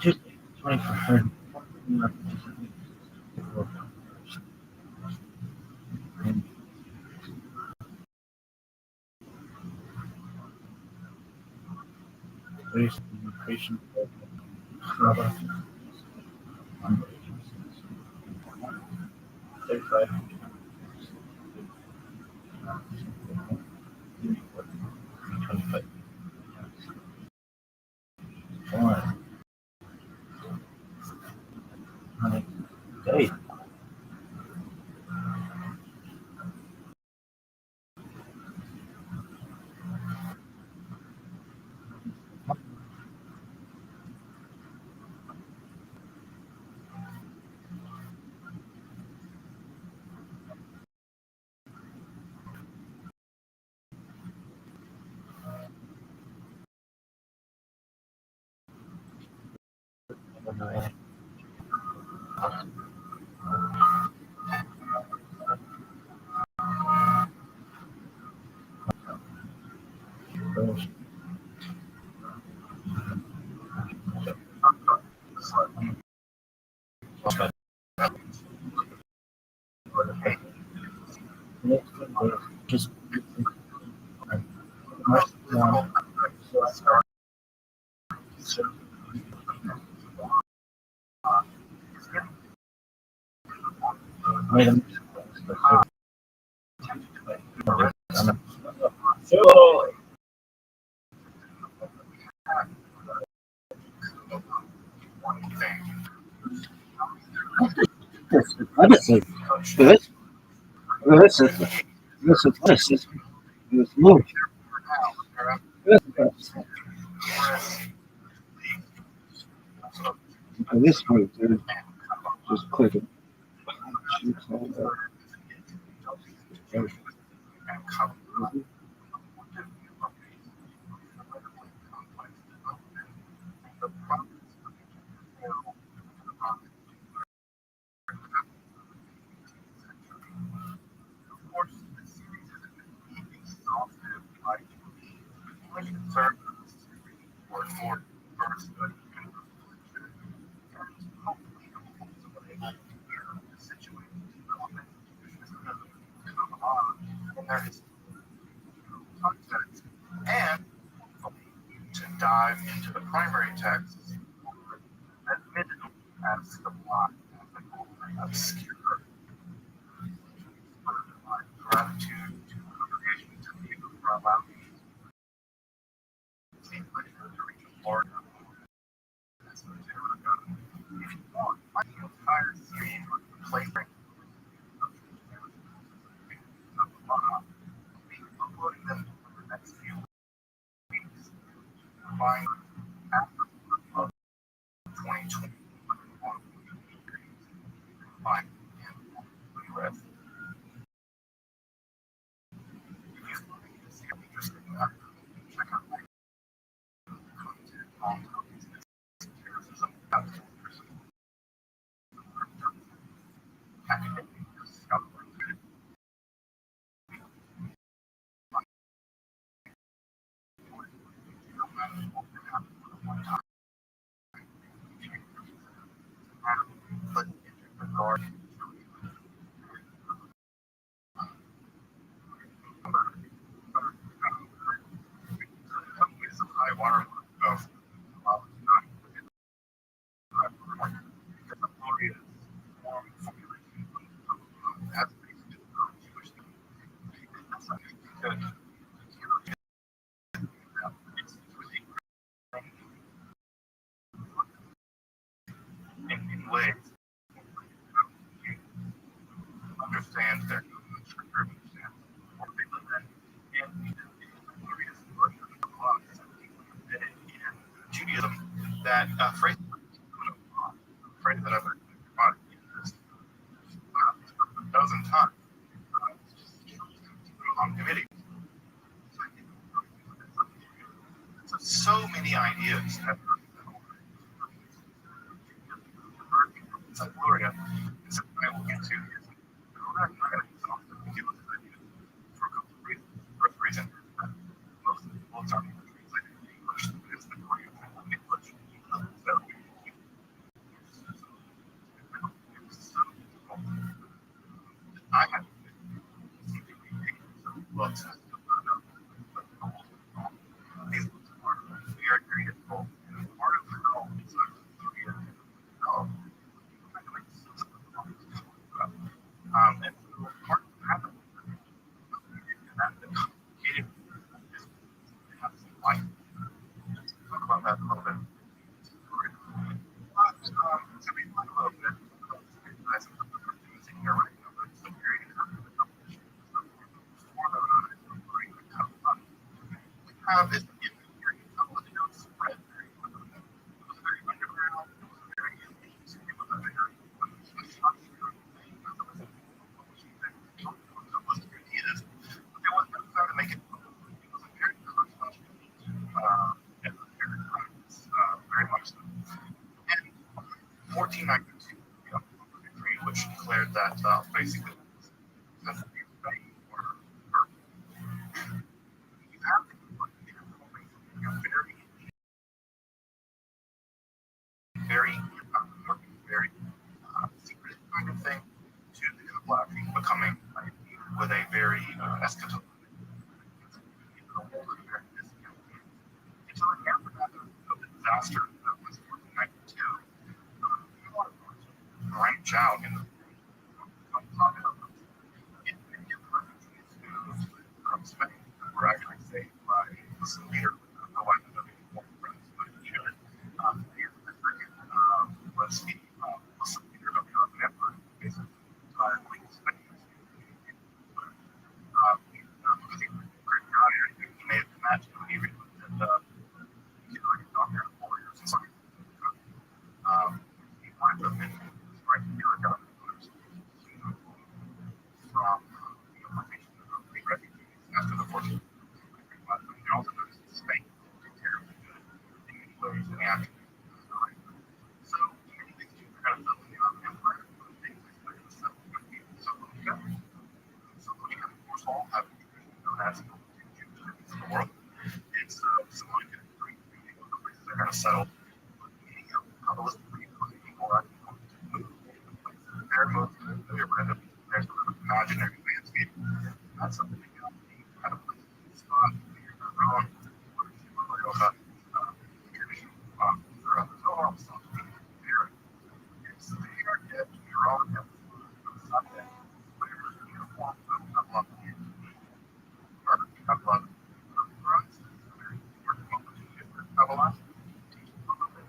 just 20%. Patient, Hey, just wait a minute. This is this this is this is move. This move, just click it. And to dive into the primary text, admitted as the block obscure gratitude to the congregation to be allowed to see like to reach a Lord. If you want, my entire stream playing uploading them over the next few weeks. Find after of 2020 find in the rest. If you see I'm interested in that, check out my content on academic discovery. But in regard some high water of in ways understand their circumstance or they live in glorious in Judaism that phrase so many ideas that it's like Gloria. It's something I will get to. I'm not going to exhaust the ridiculous ideas for a couple of reasons. First reason is that most of the books are translated in English, but it's the Korean English. So I have books. These books are very, very difficult. And part of how it's and so part of what happened that the complicated is have some life. Let's talk about that a little bit. But to be a little bit, guys, I'm using here right now, but it's a very we have this very spread very quickly. It was very underground, it was very elite, it was a very structured thing. It was ideas, but there was no time to make it public. It was a very hush-hush and very much so. And 1492, decree, which declared that basically that the were you have to very, very secret kind of thing to the black people becoming with a very eschatological. So after that, the disaster that was 1492, branch out and in many of the refugees from Spain were actually saved by this leader. No, I don't know if he's more friends, but he should. Was the Muslim leader of the Ottoman Empire, basically entirely Spain. I think great guy. He may have imagined when he realized that he could like doctor warriors and something. He wanted to have been right here from the information of the refugees after the 14th. They also noticed that Spain was terribly good in many ways in the afternoon. So many things are kind of building the Ottoman Empire. Things like the so we have, of course, all have known as the world. It's someone can agree with the places they're going to settle. Many of the Kabbalistic people are going to move into places that they're most familiar with. There's sort of imaginary landscape. That's something that you kind of place in the spot. You're not wrong. What is your about traditional or other stuff? It's there yet your own Sunday where uniform will have a lot of runs. Very important opportunity for Kabbalah.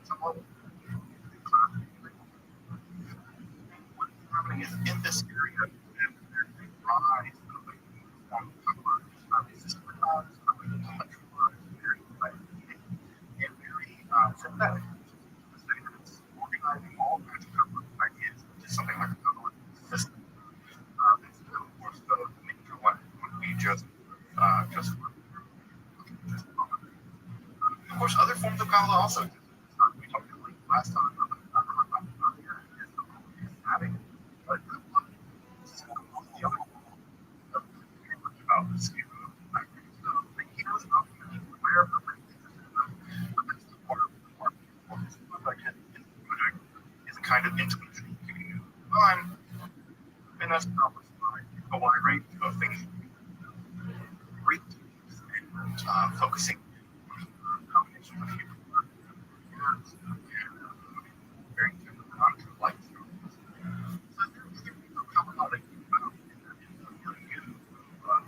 Some level. What's happening is in this area, there's a rise of a uniform Kabbalah. Systematized, intellectualized, very and very synthetic. Organizing all kinds of Kabbalah ideas into something like a Kabbalah system. Instead, of course, the major one would be just of course, other forms of Kabbalah also exist. We talked about last time earlier is having a good one. The other about this the heroes of where of the but that's the part of this project is a kind of intuition giving you time, and that's accomplished by a wide range of things. Great and focusing on combination of human words and very different content like stories. So there's a couple of things about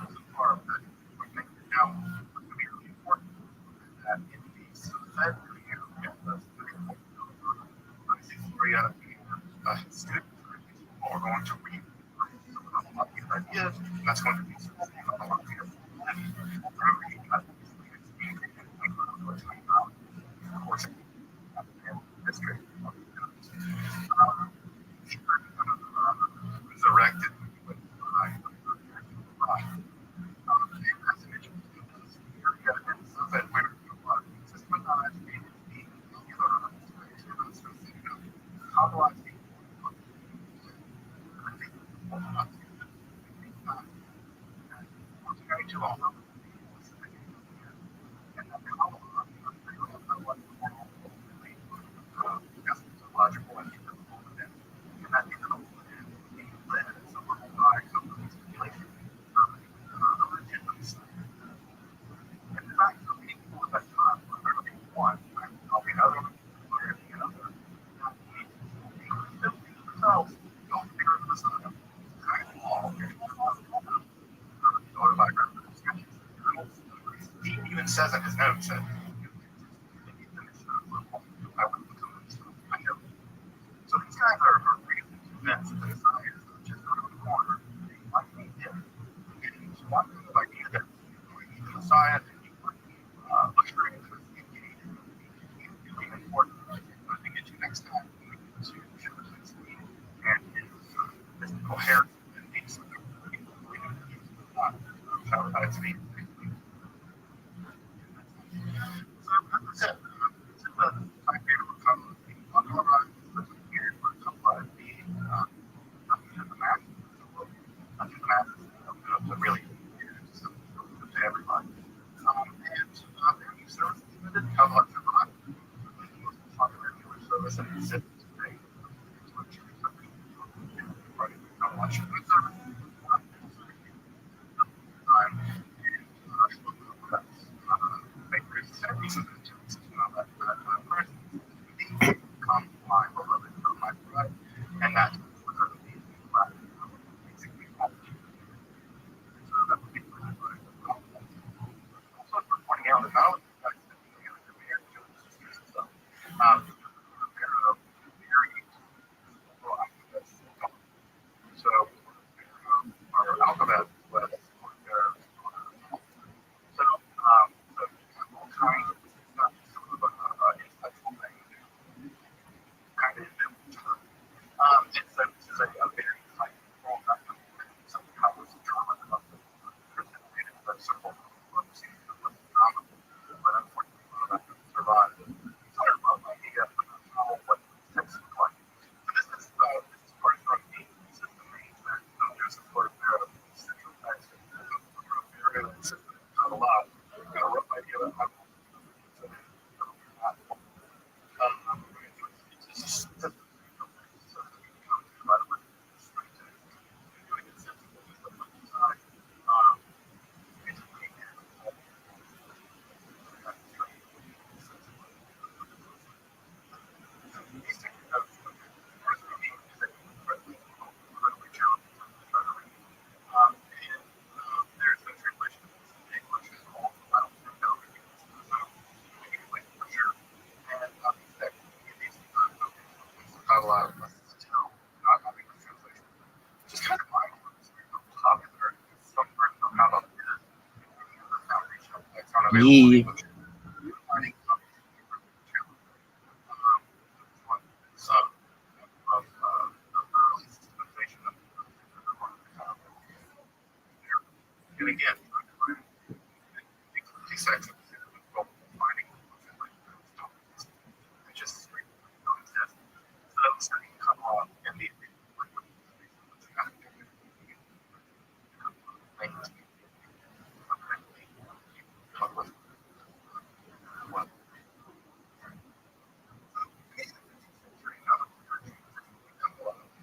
so far that we think now would be really important that in the synthetic here we have the Gloria and students who are going to read a lot of these ideas, and that's going to be a lot of your of course, history. Resurrected with as an area and so that where even says in his notes that I wouldn't become I know. So these guys are really convinced that the Messiah is just around the corner. They might be him. And he's one kind of idea that the Messiah and he would usher into the community is really important. I think it's next time to show his speed and his mystical heritage and these childhood speed. So that's it. My favorite would come on the run. Here would come by the math. Not the math, but really to everybody. And new services didn't have much of a most popular newer service that exists today. Right, not much of a service. Time and make reasons come my beloved from my blood, and that's basically all. So that would be also for pointing out that not only the fact that the mayor chose stuff, very well, so our alphabet was so all kinds of stuff, sort of intellectual thing, kind of and so this is a very insightful something how was drama about the participated in circle of drama, but unfortunately one of them survived. So I love the idea of what text look like. So this is part of the system that there's a sort of central text system, not a lot. Got a rough idea of how it's just there's no translation in English at all. And not a lot of us still not having a translation. Just kind of mind-blowing. Popular. Some versions of how about this. The foundation that's not available in English. Finding copies of the early systemization of and again, these sections of finding it just straight don't exist. So it's going to come along and the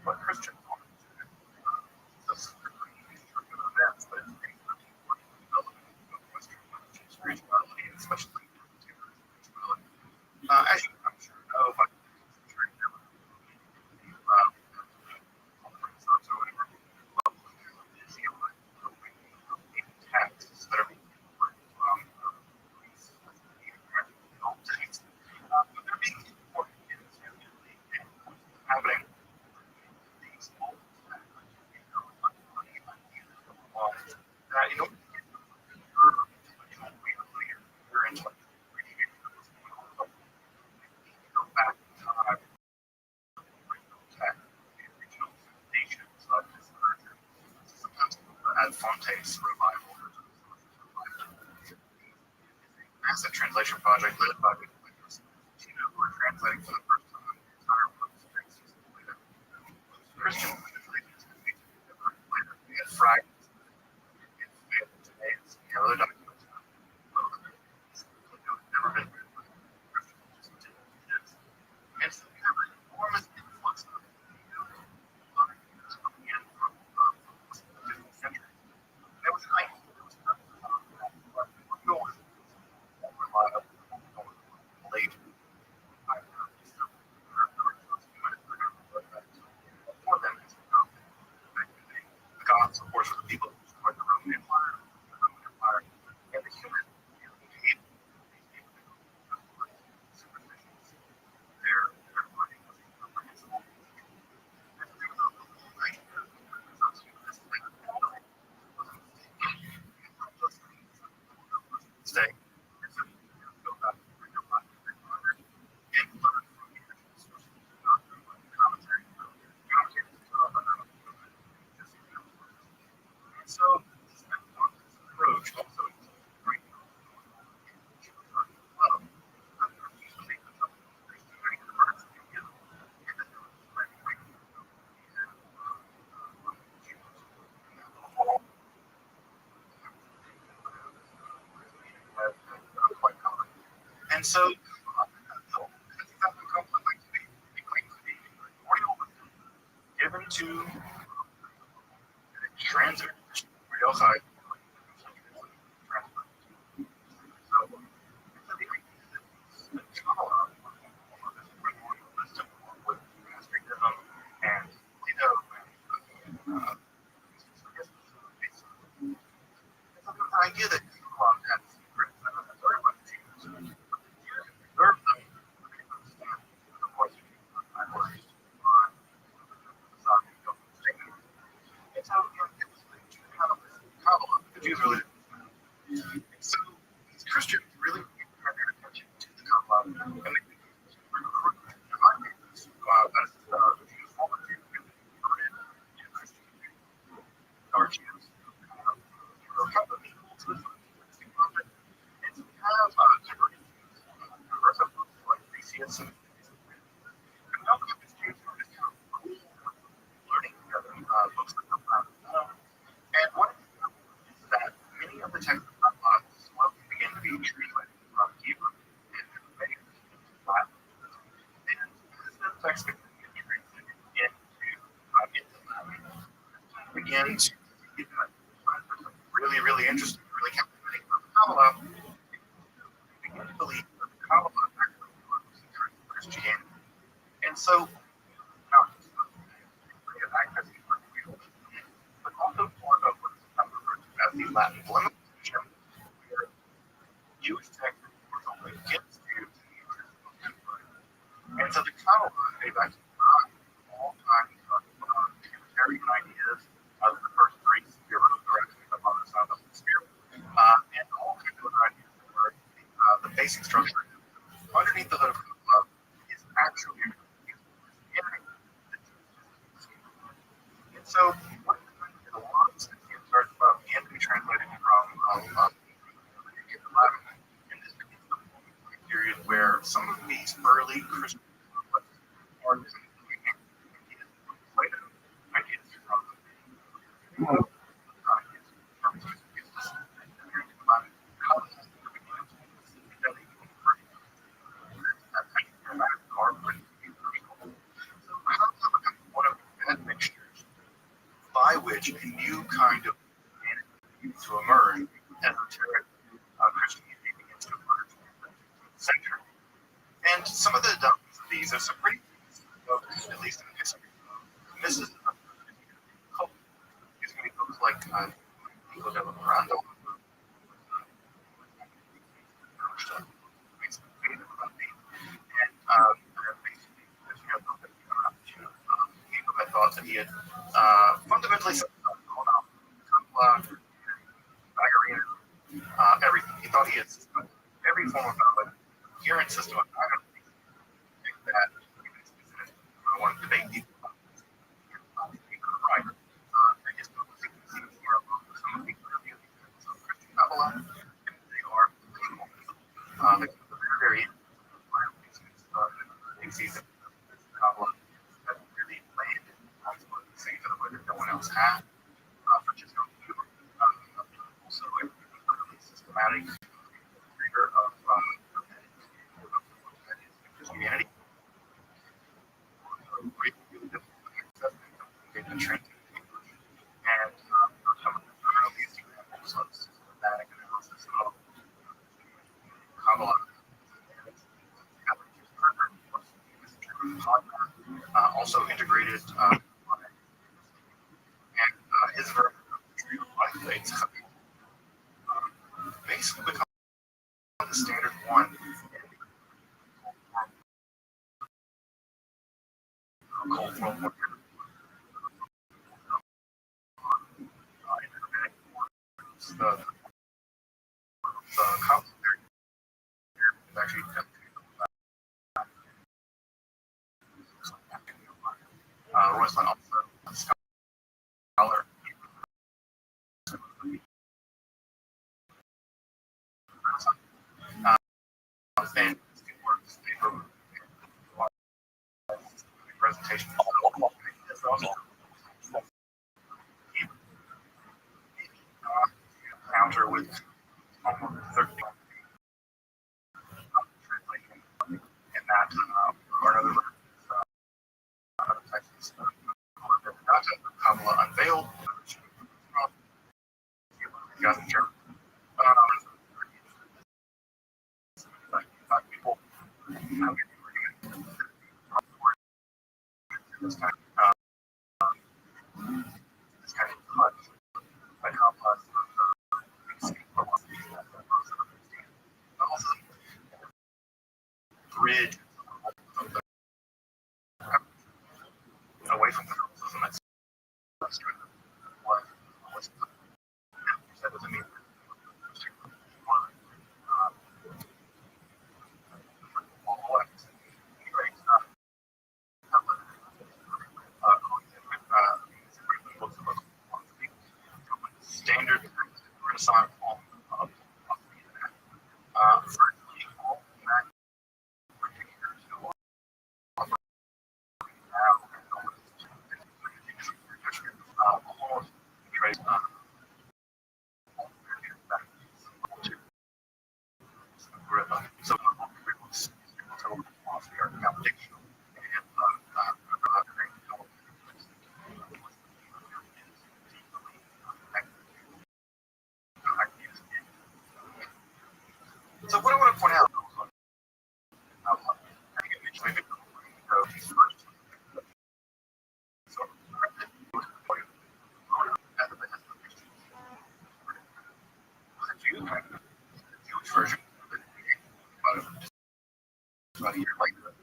what Christian spirituality, especially as you I'm sure know, but texts that are being from they're being important in having these that you know you're intellectual go back in time regional nations of this culture. Sometimes as Fonte's revival massive translation project led by who are translating for the first time the entire work of Christian we had fragments today the other documents never been written by Christians it's kind of an enormous influx of coming in from the 15th century. There was an idea that was going late for them stay. And so you go back to your life and learn from the original sources, not from like commentary. Commentary is just and so this approach also is great. And so, given to transit, real high. And the idea that had secrets and everybody chooses. Third thing, of course, it's how the Jews really. So these Christians really have their attention to the Kabbalah, and they recruit as the Jews volunteer in Christian our Jews. And so we have diverse and learning together, books that come out. And one of the is that many of the texts of slowly begin to be translated from Hebrew and many Latin. And as the text begin to get translated into Latin, begin to get really, really interesting, really captivating about the Kabbalah. Begin to believe that the Kabbalah actually was Christianity. And so, but also part of what's referred to as the Latin limitation, where Jewish text was only against Jews in the original template. And so the Kabbalah, they've actually brought all kinds of Trinitarian ideas of the first three spirit of the rest of the Father, Son, and the Spirit, and all kinds of other ideas that were the basic structure underneath the hood of Kabbalah is actually and so, what a lot of things starts about can be translated from Latin, and this begins the period where some of these early Christian are ideas from one of the mixtures by which a new kind of humanity to emerge, esoteric Christianity begins to emerge in the 15th century. And some of the adoptions of these are some pretty, at least in the history. This is cult. These many books like Nico de Labrando, I thought that he had fundamentally everything. He thought he had every form of coherent system of that I want to debate people about this. Right. His book was some of the early Christian Babylon, and they are very, very season Babylon that really landed things in a way that no one else had. For just also a really systematic reader of Christianity. And some of the earliest examples of systematic analysis of Kabbalah. Also integrated and his version of life dates basically become the standard one Cold World War. conflict there is actually Rothschild also a scholar. And presentation counter with 30 translation and that or another Texas Kamala unveiled. People this kind of touch by complex also bridge away from federalism that's what that doesn't mean standard renaissance form of the internet. Certainly, all Mac particulars who offer now almost trace so philosophy are application and so what I want to point out Jewish version about a year later.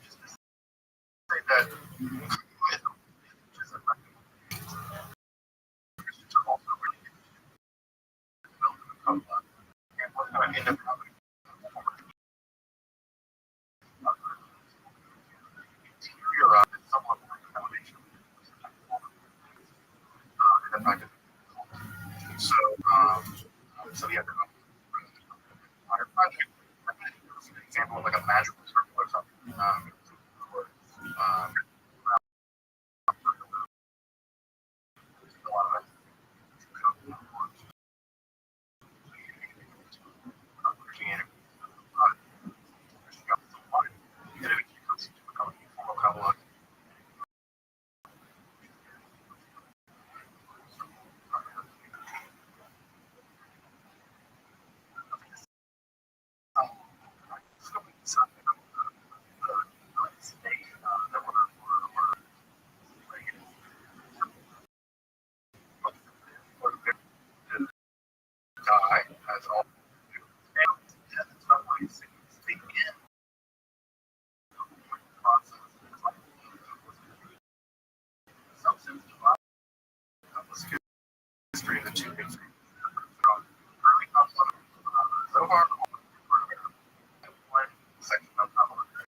Just to say that Christians are also really and we're going to end up having interior somewhat like a foundation. So, so yeah, our project, is an example of like a magical circle or something. A lot of Christianity. Die as all death in some ways begin the process some sense of history of the two history from early conflict so far one section of conflict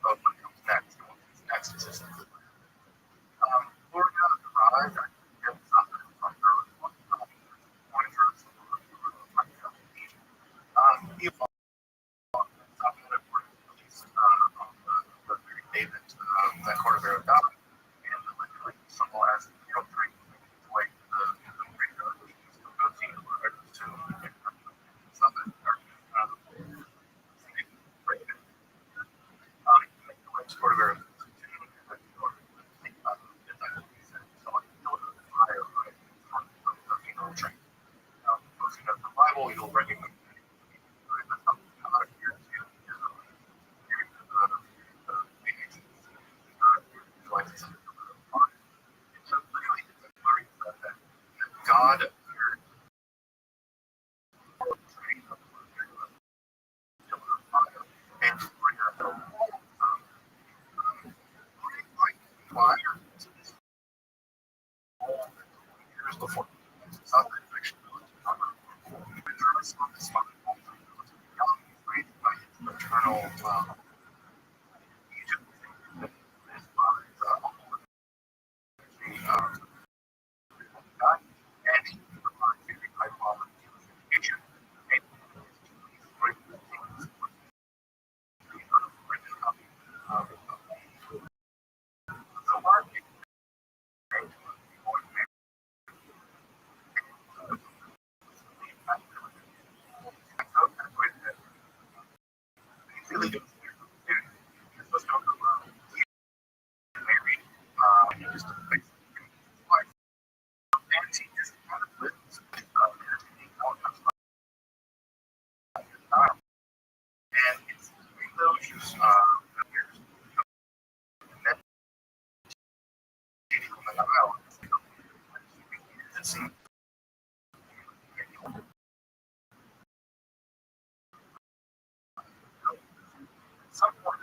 of what comes next and what comes next is just Florida arrived at something from early monitors something that were released on the David that Cordovero got and the like simple as prior to this years before South infection on this by his maternal Egypt his and he provides very high quality education and the market really good. Let's go married. Just a big wife. And he just kind of lives and it's those some point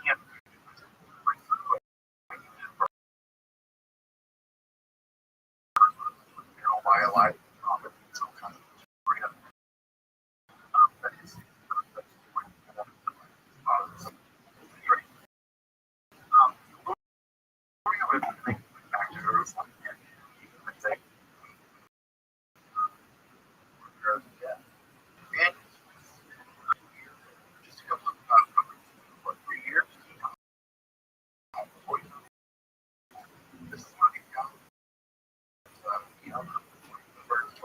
by a life some kind of that is back to Earth and say, and just a couple of 3 years. This is what he got. You know, the first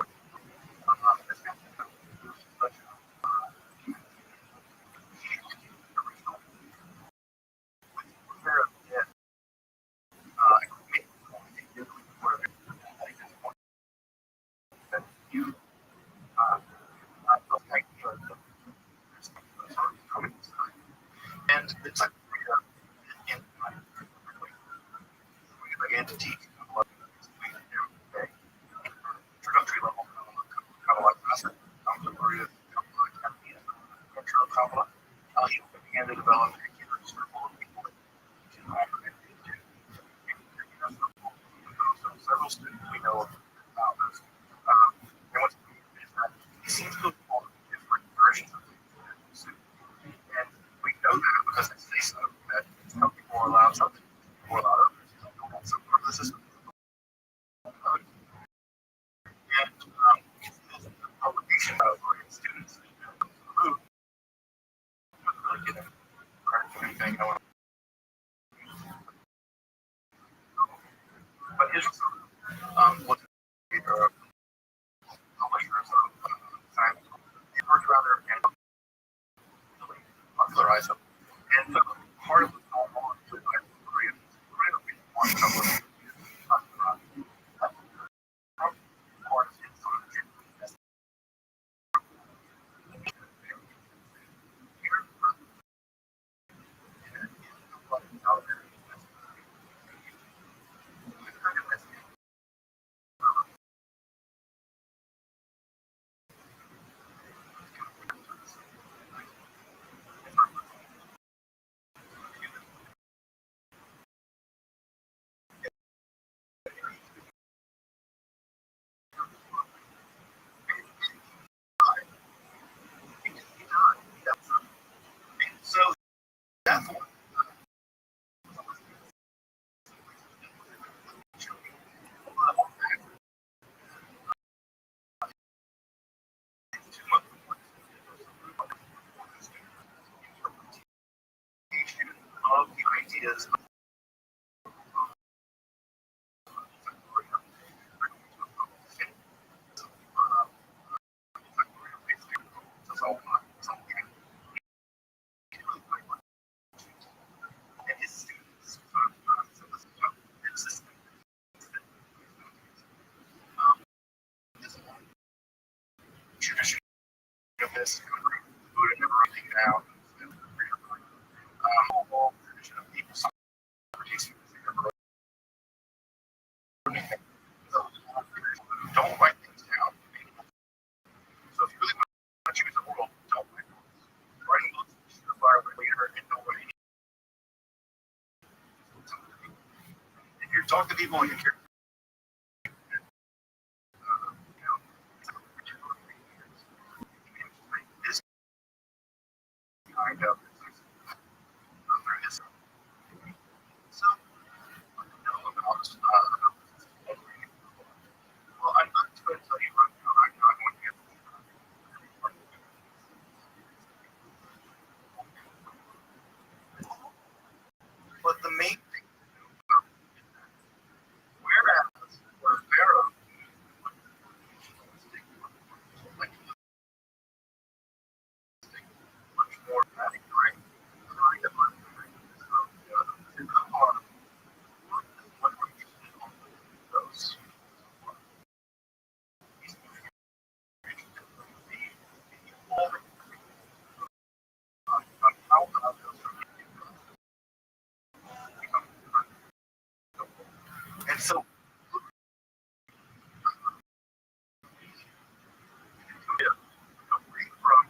and it's like we began to teach introductory level, kind of like this. I'm the Maria Kamala. He began to develop a circle of people to several students we know about this. And what's is that he seems to have formed different versions of things. And we know that because they say so, that some people are allowed something, people are allowed others. So part of the system. And the publication of students really get credit for anything. But his was publishers of science. He worked rather and popularize them. And part of what's going on with Korea, one number of so that's what of the ideas and his students tradition of this food and never running down. Whole tradition of people don't write things down. So if you really want to choose the world, don't write books. Writing books is surefire way to hurt and nobody. And talk to people and you care. This kind of so well, I'm not going to tell you right now. I'm not going to get. But the main thing, whereas where Pharaoh, like much more dramatic, right? Kind of those. And so, from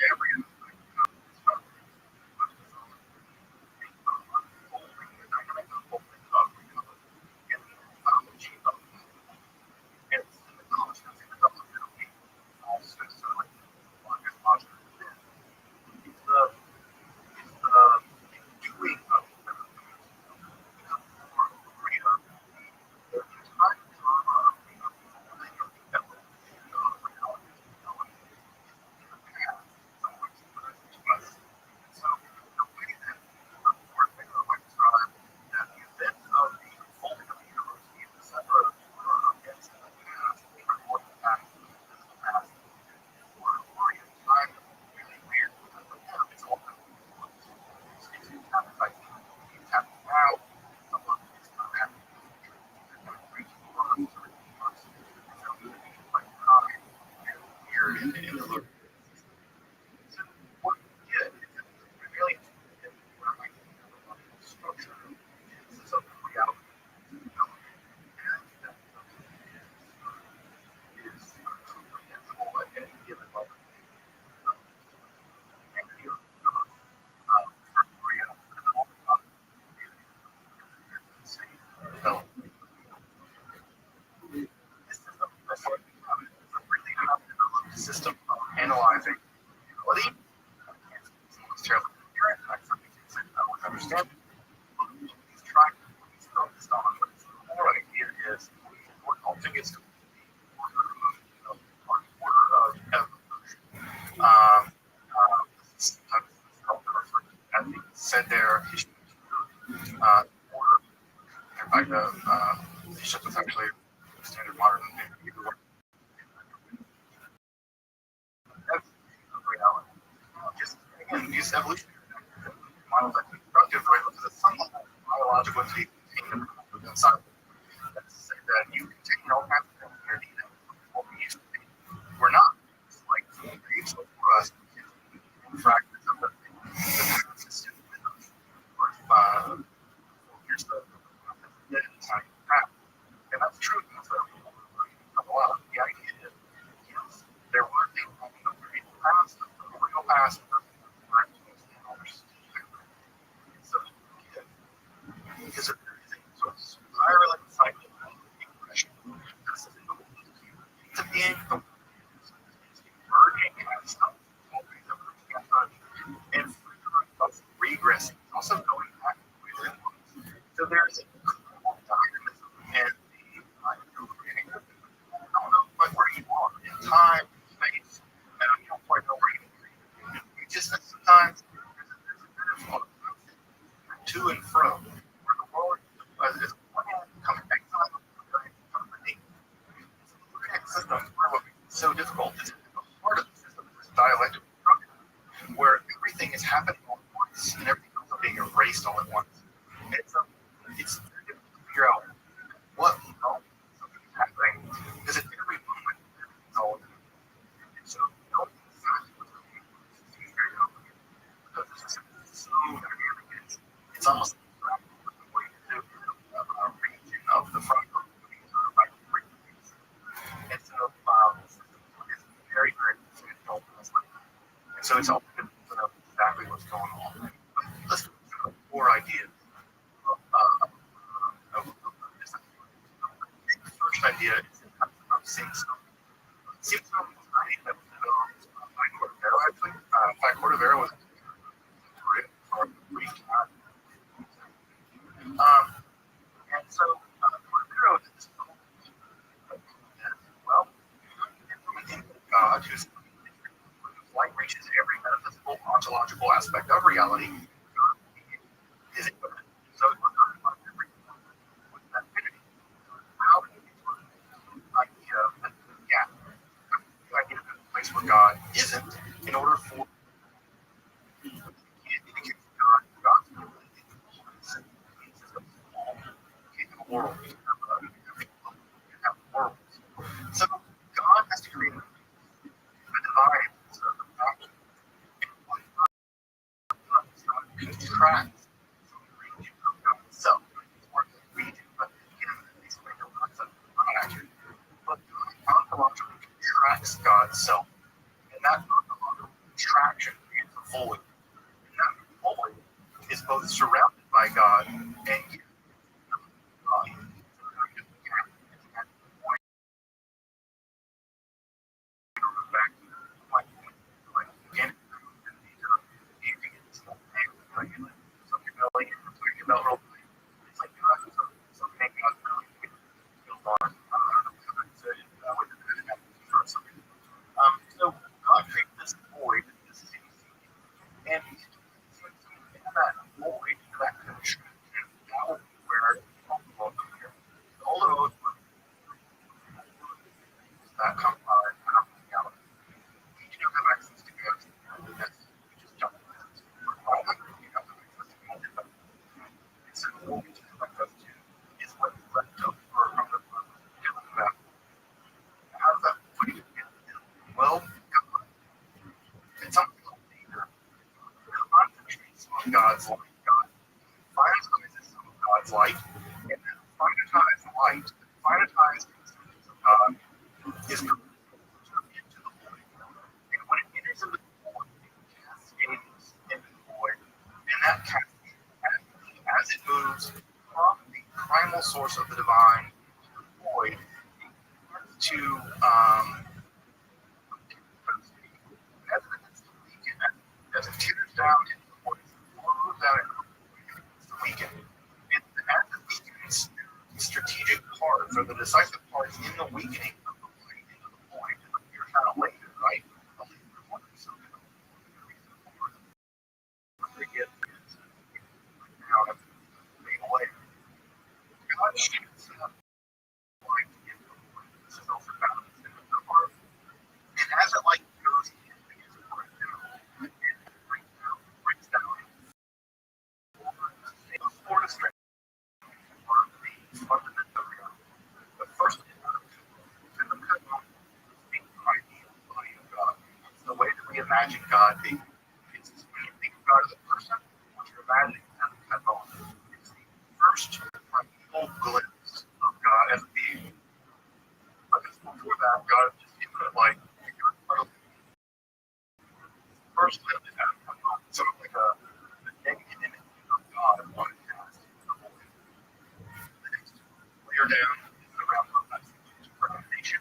every system of analyzing reality. It's terribly coherent, and I don't understand. He's trying to focus on what his core idea is. What ultimately gets to order of evolution. Sometimes it's called the as he said there, order. In fact, Bishop was actually standard modern Hebrew word. That's reality. Just again, use evolution. Models like constructive, right? Because at some level, biological entity contained inside. That's to say that you contain all kinds of things underneath it. What we used to be. We're not. It's like it's for us. Fragments of the system. Here's the tiny path. And that's true. That's a lot. The idea is, yes, there were things in the past, the real past, so because of so I really excited impression. To being the merging as and regressing, also going back within. So there's incredible dynamism and the creating. I don't know quite where you are in time, space, and you don't quite know where you are. You just sometimes there's a bit of to and from where the world is coming back from beneath. Looking at systems so difficult. It's a part of the system is dialectical structure where everything is happening all at once and everything is being erased all at once. It's very difficult to figure out what something is happening because at every moment it's all and so knowing exactly what's going on is very complicated because the system is so dynamic. It's almost like the way to do a region of the front of the right frequencies. And so the system is very, very difficult. And so it's all exactly what's going on. Let's look at 4 ideas of idea is of seeing something. Seeing something tiny that was developed by Cordovero, actually. In fact, Cordovero was for a brief time. And so Cordovero is this well, implementing God, whose light reaches every metaphysical, ontological aspect of reality, is infinite. So it's not about everything with that infinity. How do you idea that the idea of a place where God isn't in order for you can't indicate God's world. You have worlds. So God has to create a divine tracks itself. But ontologically tracks God's self. And that ontological traction creates a void. And that void is both surrounded by God and yet so God created this void, this and in that void, that contraction, that would be where all of those that come out of reality. We do have access to God. We just don't. Well, we have access to God. So what we just have access to is what is left over from the that. How does that put it in? Well, it's something called nature. Of God's light. God finitizes some of God's light, and then finitized light, finitized existence of God is into the void. And when it enters into the void, it cascades into the void, and that cascade, as it moves from the primal source of the divine to the void, to as it teeters down into the void, flows down into the void, it's weakened. And as it weakens, the strategic parts or the decisive parts in the weakening of the light into the void, you're kind of later, right? The laser one is so good. They get now have to fade away. God shoots up light into the void. This is also found in the heart. And as it like goes in, it gets breaks down. Breaks down. For the strength of the fundamental reality. But first, the ideal body of God. It's the way that we imagine God being. It's when you think of God as a person, what you're imagining as a bone. It's the first primeval glimpse of God as a being. But before that, God is just infinite light. First glimpse is as a bone. Sort of like a negative image of God and what it has. The next layer down is the realm of recommendation.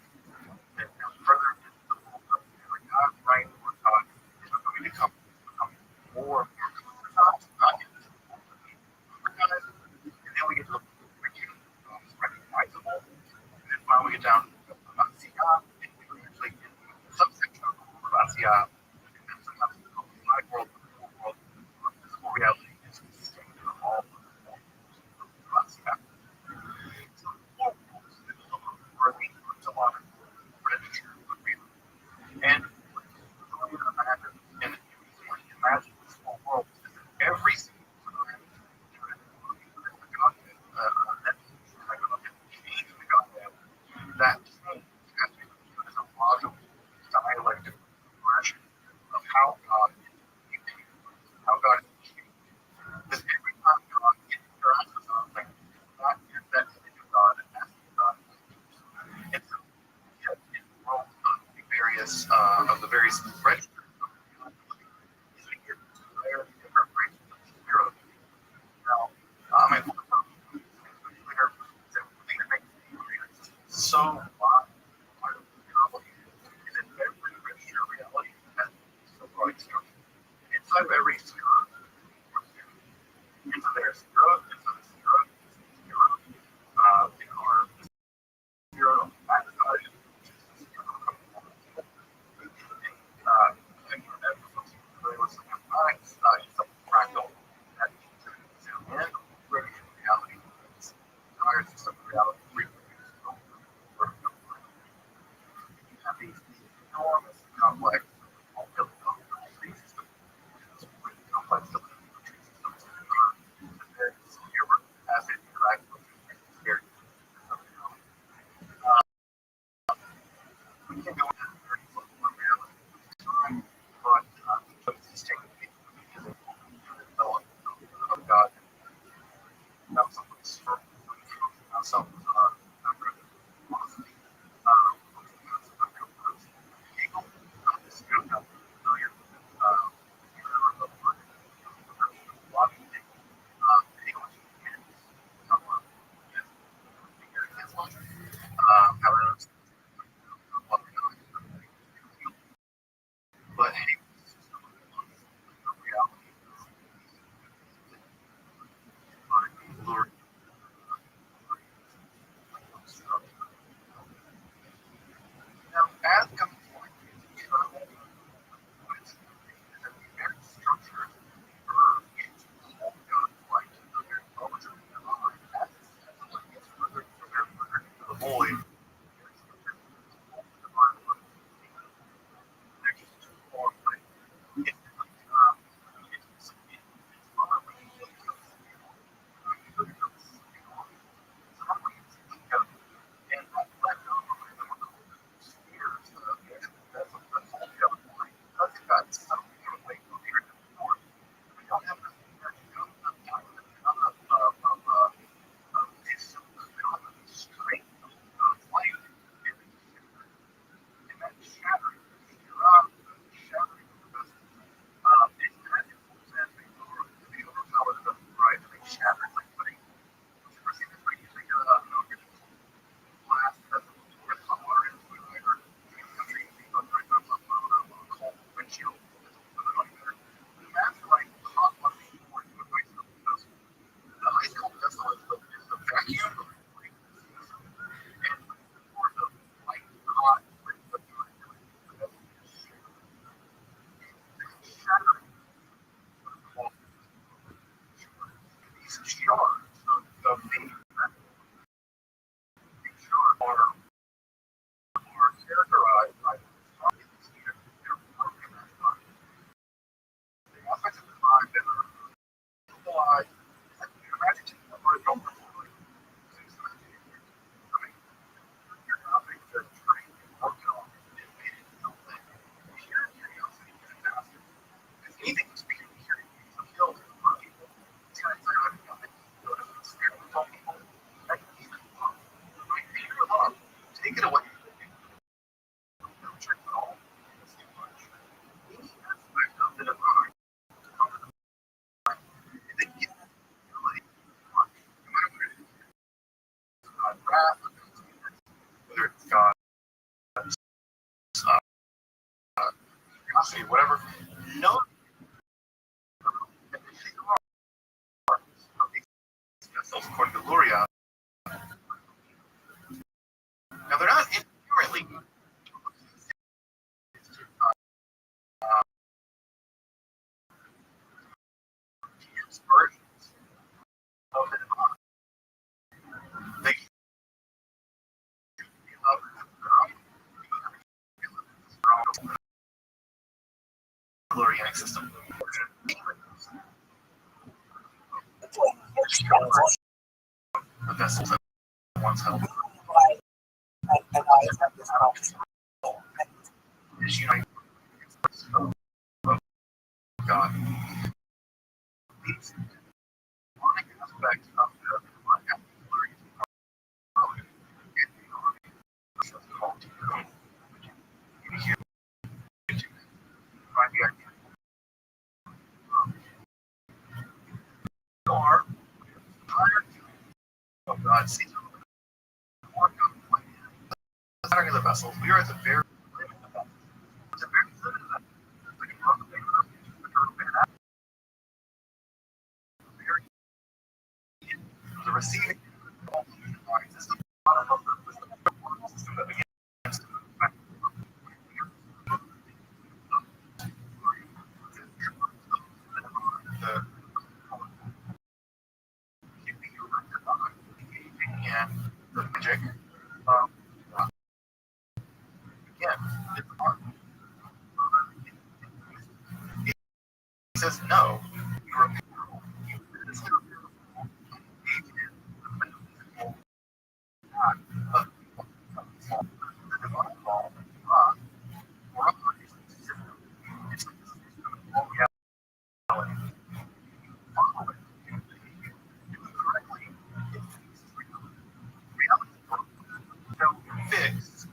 And further into the world of God, right, where God is going to become more and more recognized, not recognized. And then we get to the recognizable. And then finally we get down to Asiya, and we actually get subsection of Asiya. And then sometimes it's called the live world, the real world, or physical reality is distinct from all of the Asiya. So the four worlds are the ontological register of reality. And what you imagine, and imagine this whole world, is that every single time that change has to be as a logical dialectic progression of how God is how God is achieved. Because every time God interacts with something, that is that image of God and that's God. And so it rolls on the various of the various registers of God. Is we get very different branches of the spirit. Now, I'm able to so so complicated. And then every register reality has so far instruction. Inside of every zero, into their zero, into the zero, zero, in our zero magnetized fractal that zoom in, regular reality, entire system of reality, you have these enormous complex tree systems, complex tree systems, and then here as it interacts with very we can go into very local reality time, but just take the develop of God. Not something strong, not something but reality. Now, as comes point, very structured the void. Take it away. Whether it's God, whatever, no. According to Luria, now they're not inherently versions of the divine. They love the Lurianic system. The vessels that once held is united of God. These demonic aspects of the divine called here find the idea are higher of God's season. cellular vessels, we are at the very limit of that. It's a very limit of that. Like a broken the receiving system system that begins to affect the and the magic. Um, again, it's hard. He says no. Fixed.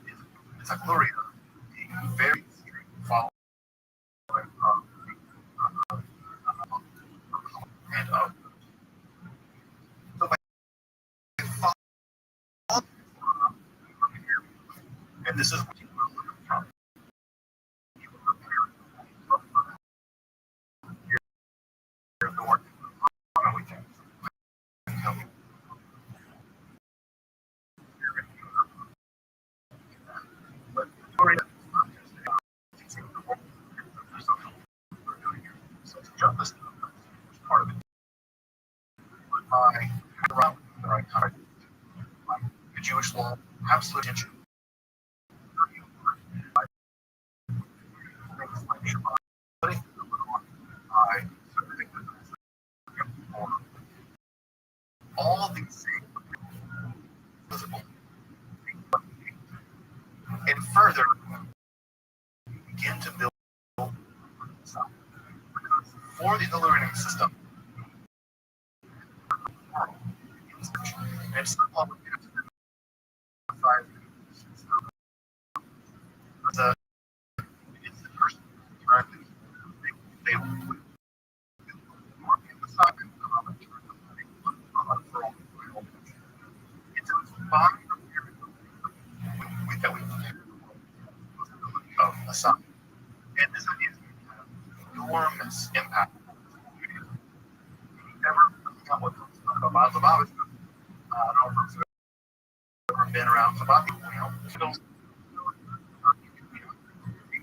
It's a glory of very following and so by follow, and this is what you from your door. But glory so justice is part of it. By around the right time, the Jewish law, absolute attention. All these things visible. And further begin to build for the learning system. And it's not the it's the person directly they work in the side it's a bond that we of a son. And this idea is enormous impact. Never come with about the Bible. I don't know if it's ever been around about people, you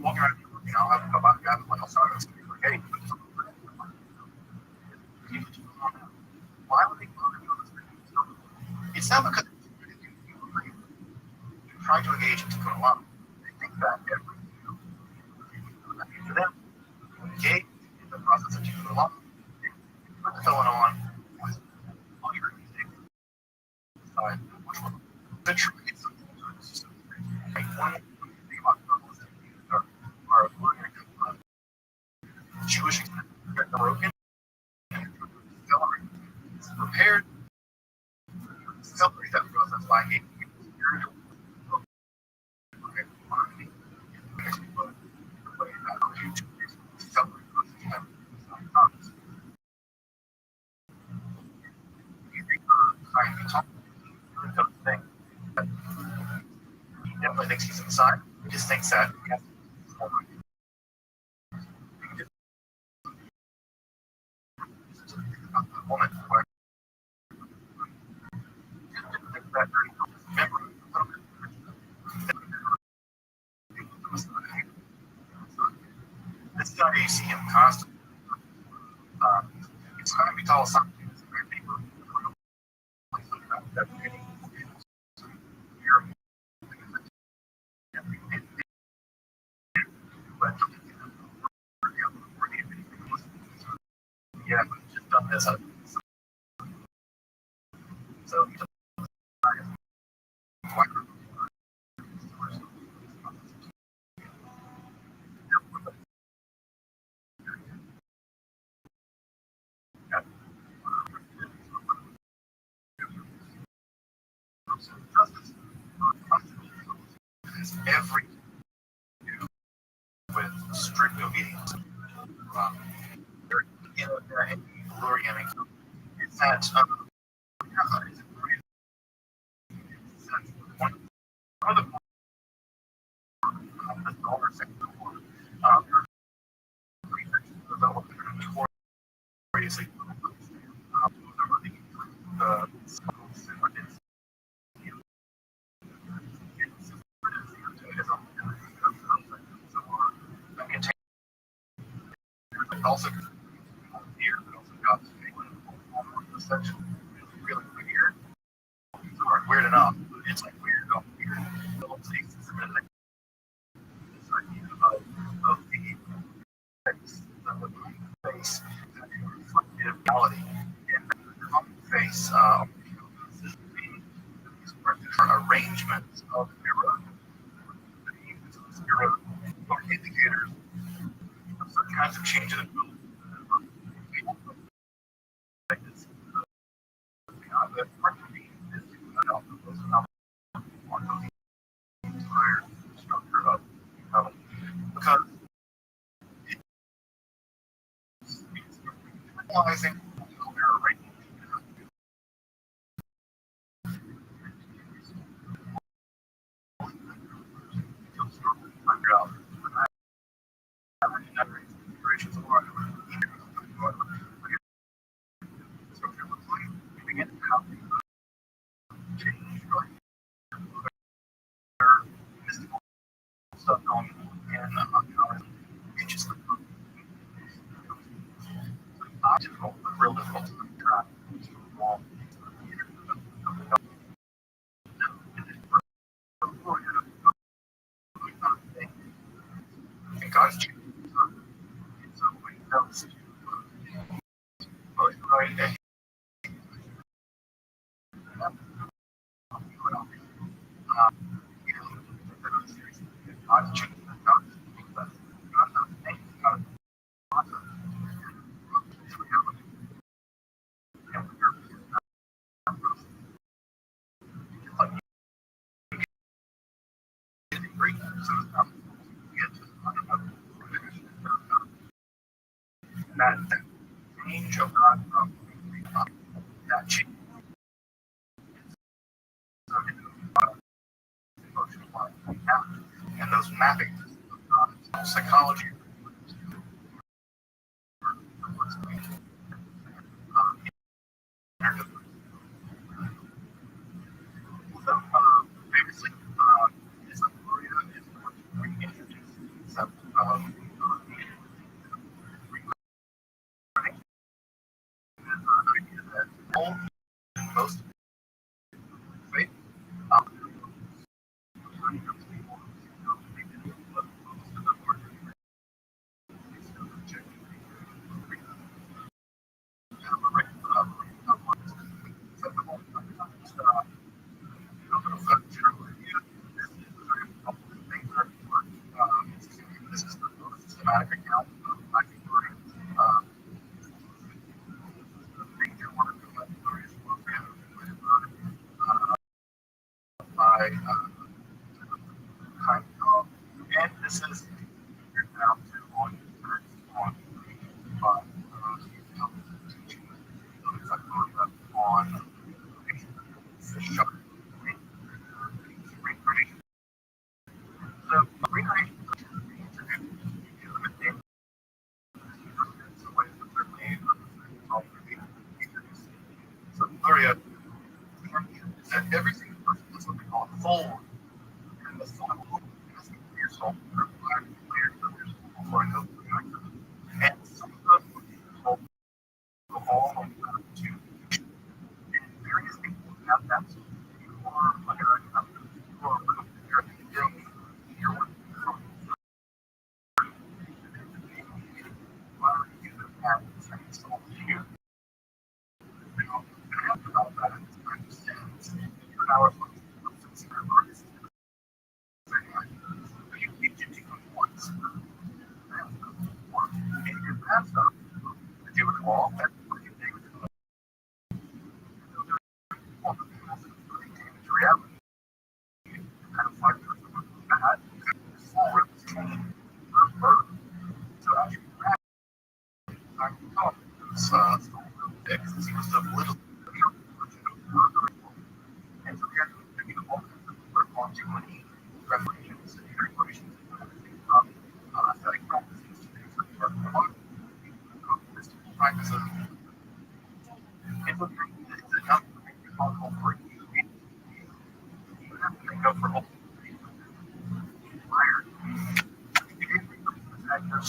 walk around, I'm about guys like outside of like, hey, why would they it's not because you're trying to engage into going along. They think that every to them, engage in the process of going along. Put the felon on with all your side, which one? The truth is one thing about are Jewish broken prepared celebrate that process by a spiritual he definitely thinks he's inside. He just thinks that moment where this guy you see him constantly. It's going to be called something. Yeah, just done this. So every with strict obedience. It's that one other also here, but also got the section really weird. Or weird enough, but it's like weird, weird. Little things that this idea of the face, the reflective reality, and the face, these different arrangements of mirror indicators of certain kinds of changes in because analyzing mirror arrangements stuff going on, and it's just difficult, real difficult to track. And God's changing. So when it comes to right, God's changing. That change of God from that change emotional life and those mappings of psychology. So, previously, is Maria is reintroduced concept of idea that all most faith this is the most systematic account of Black history. Major work of Black historians by kind of, and this is now to on by teaching on reincarnation. So reincarnation so Gloria that every single person is what they call a soul. And the soul is your soul, your black layers of your soul, or no, and some of the soul go all to and various people have that soul. You are under you are you're you have the same soul here. You know, and about that in this sense, you're now a artist. You need to do it once. And that's stuff to do with all that you do with reality. Kind of like that. Forward change. So as you he was the little and so we have to be the moment we're going to money reparations and reparations from aesthetic practices practices infiltrating is enough to make you responsible for you. You have to make up for all fired. If you didn't make up for that, you're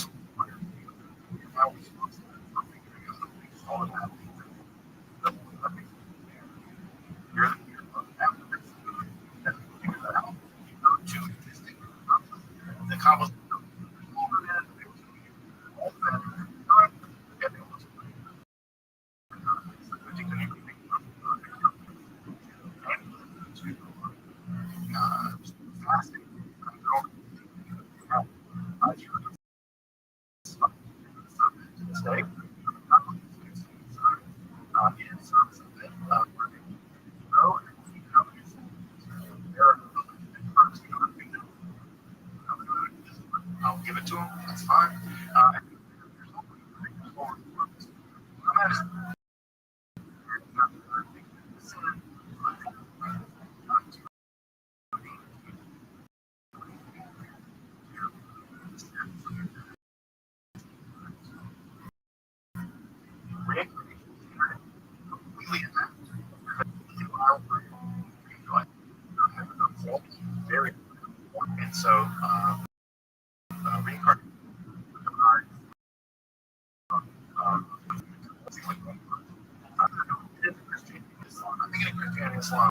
very important. And so, reincarnation. I think in Christianity, Islam,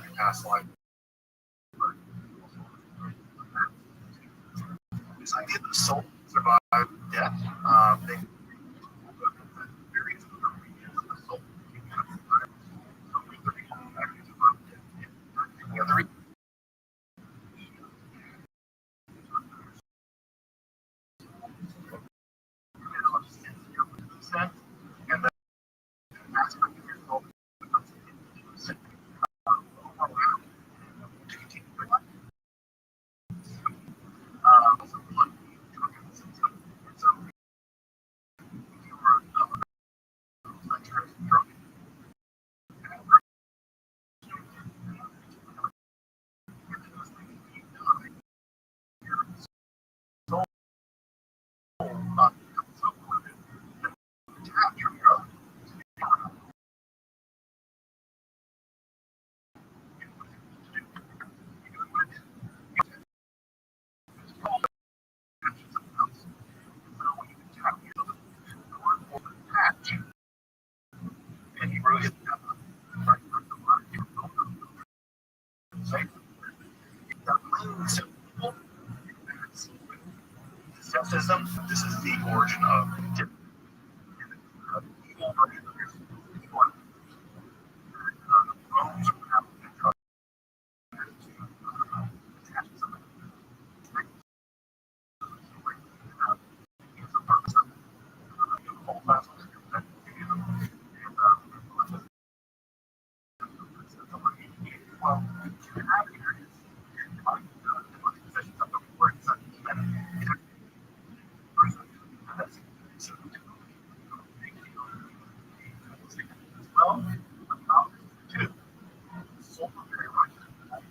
your past life. This idea that the soul survived death, they the other sense, and the aspect of your soul becomes to continue your life. So, you were drunk. And you really Skepticism, this is the origin of evil version of your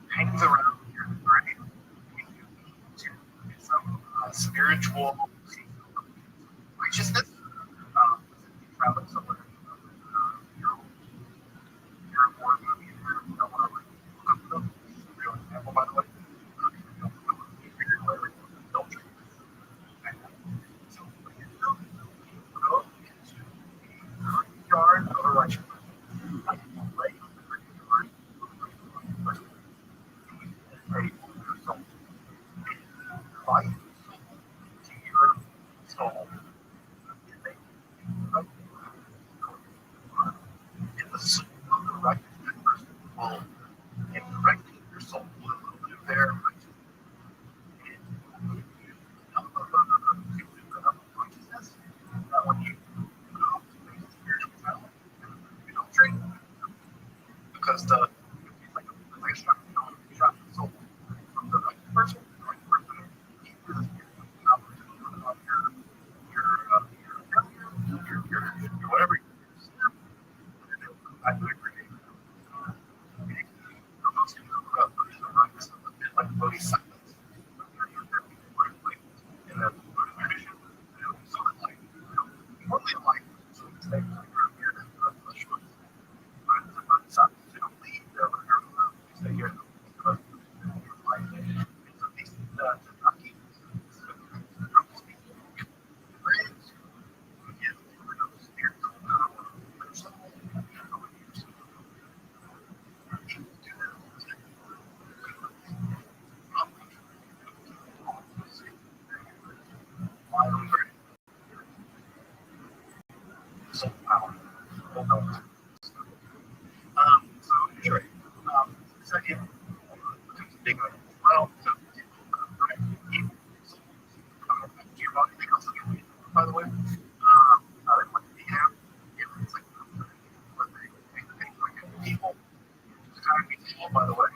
hangs around your brain. Some spiritual righteousness. Traveling somewhere. You're more than you know what I like. Real example, by the way. Don't drink. So, go into the yard of a righteous life to your soul. In the soul of the righteous person will direct your soul will live there. Righteousness. When you go to spiritual power, you don't drink because the like a shot soul from the right person, the right person, your whatever. I would agree. Like bodhisattvas. In the Buddhist tradition, sort of like, totally like, so it's like, you're here to short. Bodhisattvas, they don't leave, they're stay here. Because like, it's a piece of to not keep so power. So sure. Second, big one. Well, so by the way, I like what they have. It's like what they people. By the way,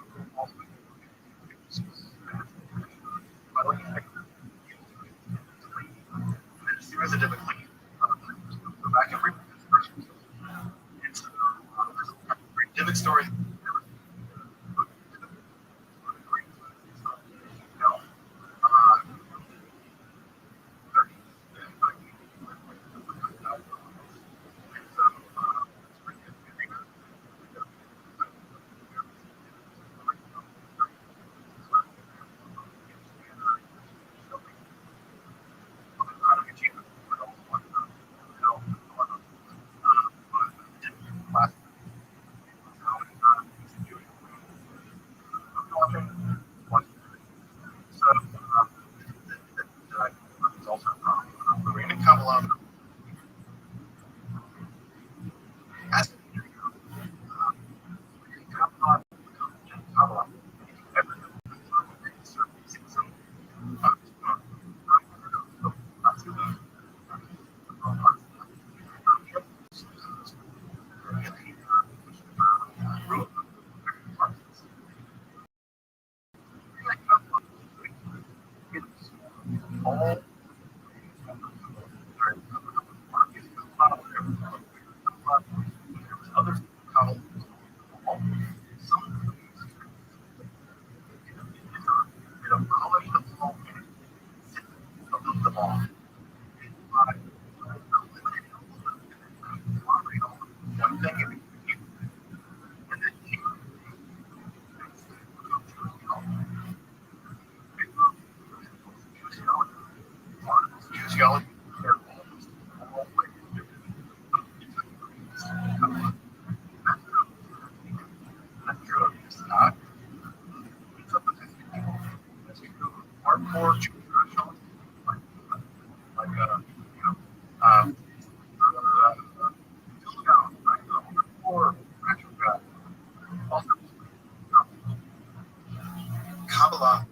Kabbalah,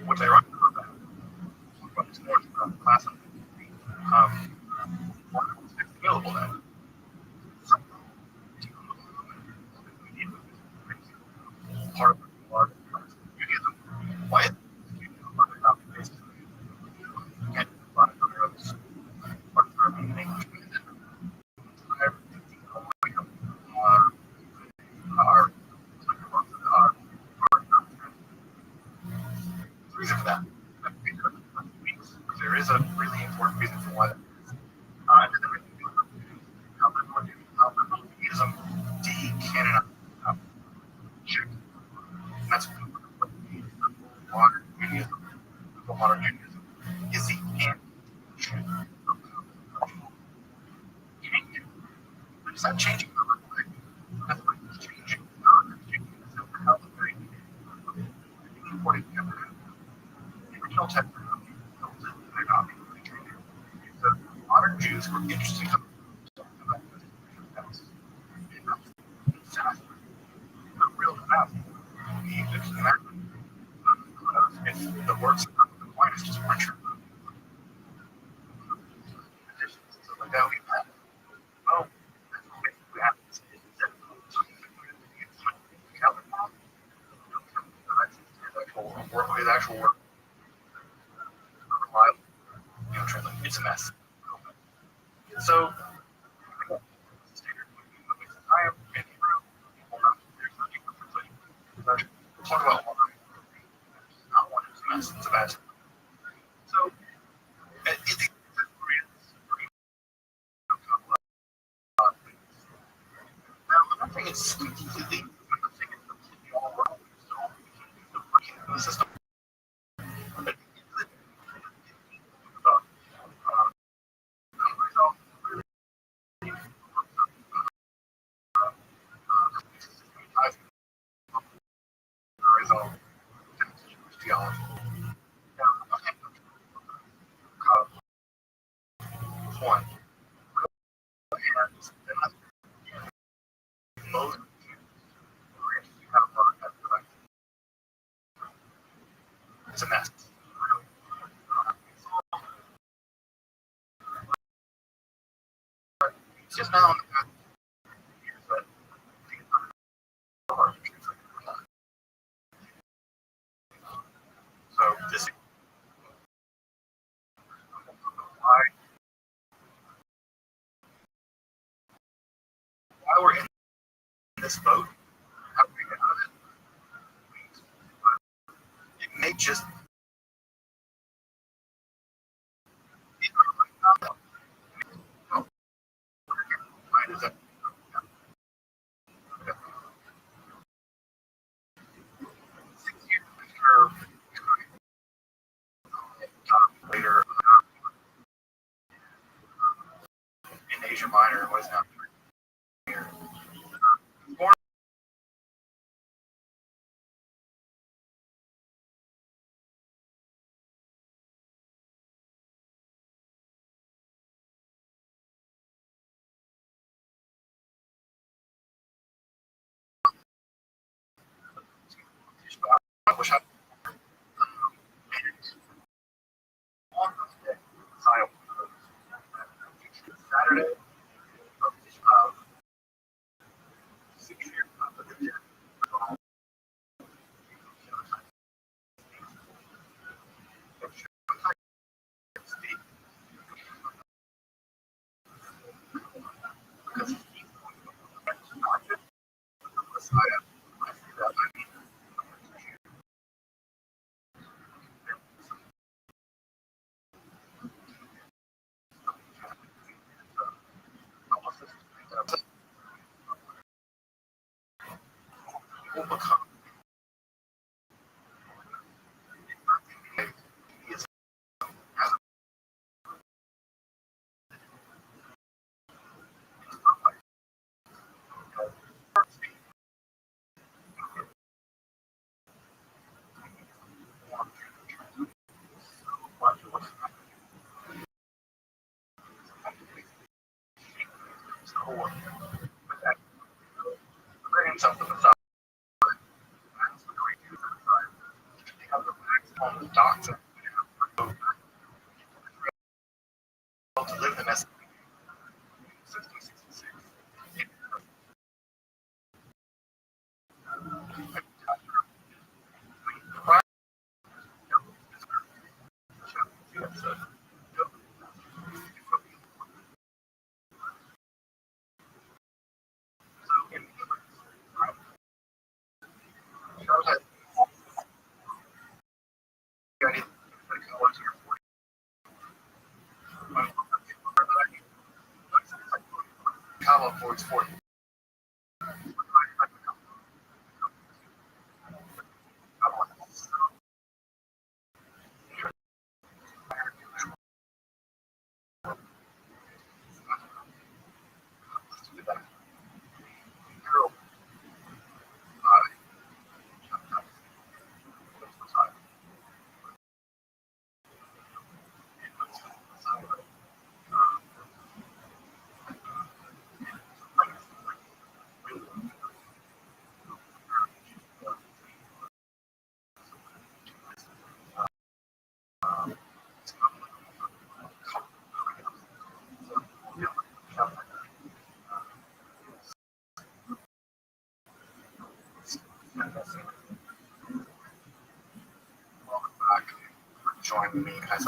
which I wrote about that. But it's more class. It's available then. Part of Judaism. Why? And a lot of other parts of our meaning. Reason for that. There is a really important reason for why that is. And then we can do how Judaism decanonized. And that's what modern Judaism, modern Judaism is the end. It's not changing the way. That's what it's changing. It's changing the simple how the very important the original text the modern Jews were interested in the real math. If the works of the point is just one true. So like that we have. Oh, we have his actual work. It's a mess. So I am talk about not one is a mess. It's a bad. So it's I'm not saying it's completely. I'm saying it's completely all wrong. The system. One. It's a mess. Just now, so this why we're in this boat. How do we get out of it? It may just later in Asia Minor was now here. I wish I Saturday of 6 years. will become. He is as a himself to the side. They have the maximum doctrine to live the message. 1666. Comma for its 40. Welcome back for joining me as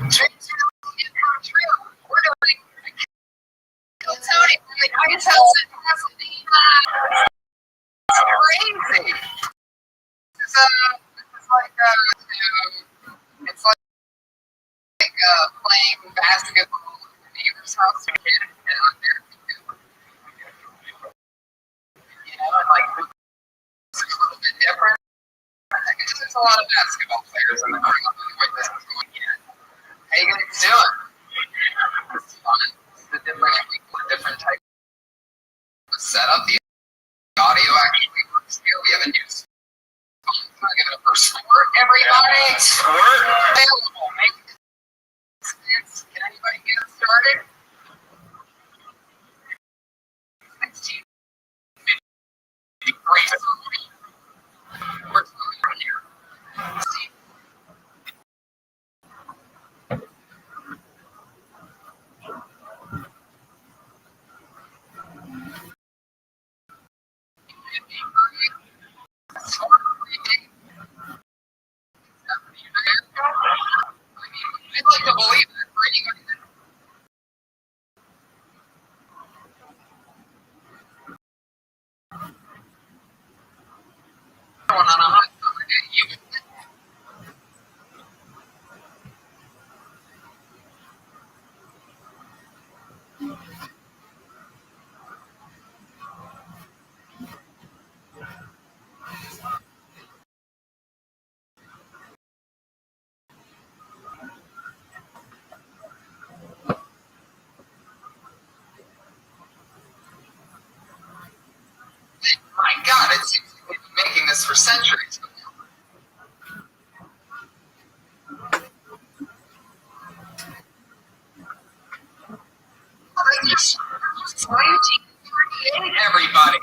We're doing Tony from the Ice House in Pasadena. It's crazy. It's like playing basketball at the neighbor's house and getting down there. You know, and like it's a little bit different. There's a lot of basketball players in the crowd. Anyway, this is going in. How you guys doing? It's fun. It's a different type of setup. The audio actually works here. We have a new sponsor. Give it up for Sport, everybody. Sport available. Make sense. Can anybody get it started? 16. Great. We're talking here. See? I'd like to believe that for anybody that going on a hot summer day. You my God, it seems like we've been making this for centuries. It's 1938, everybody.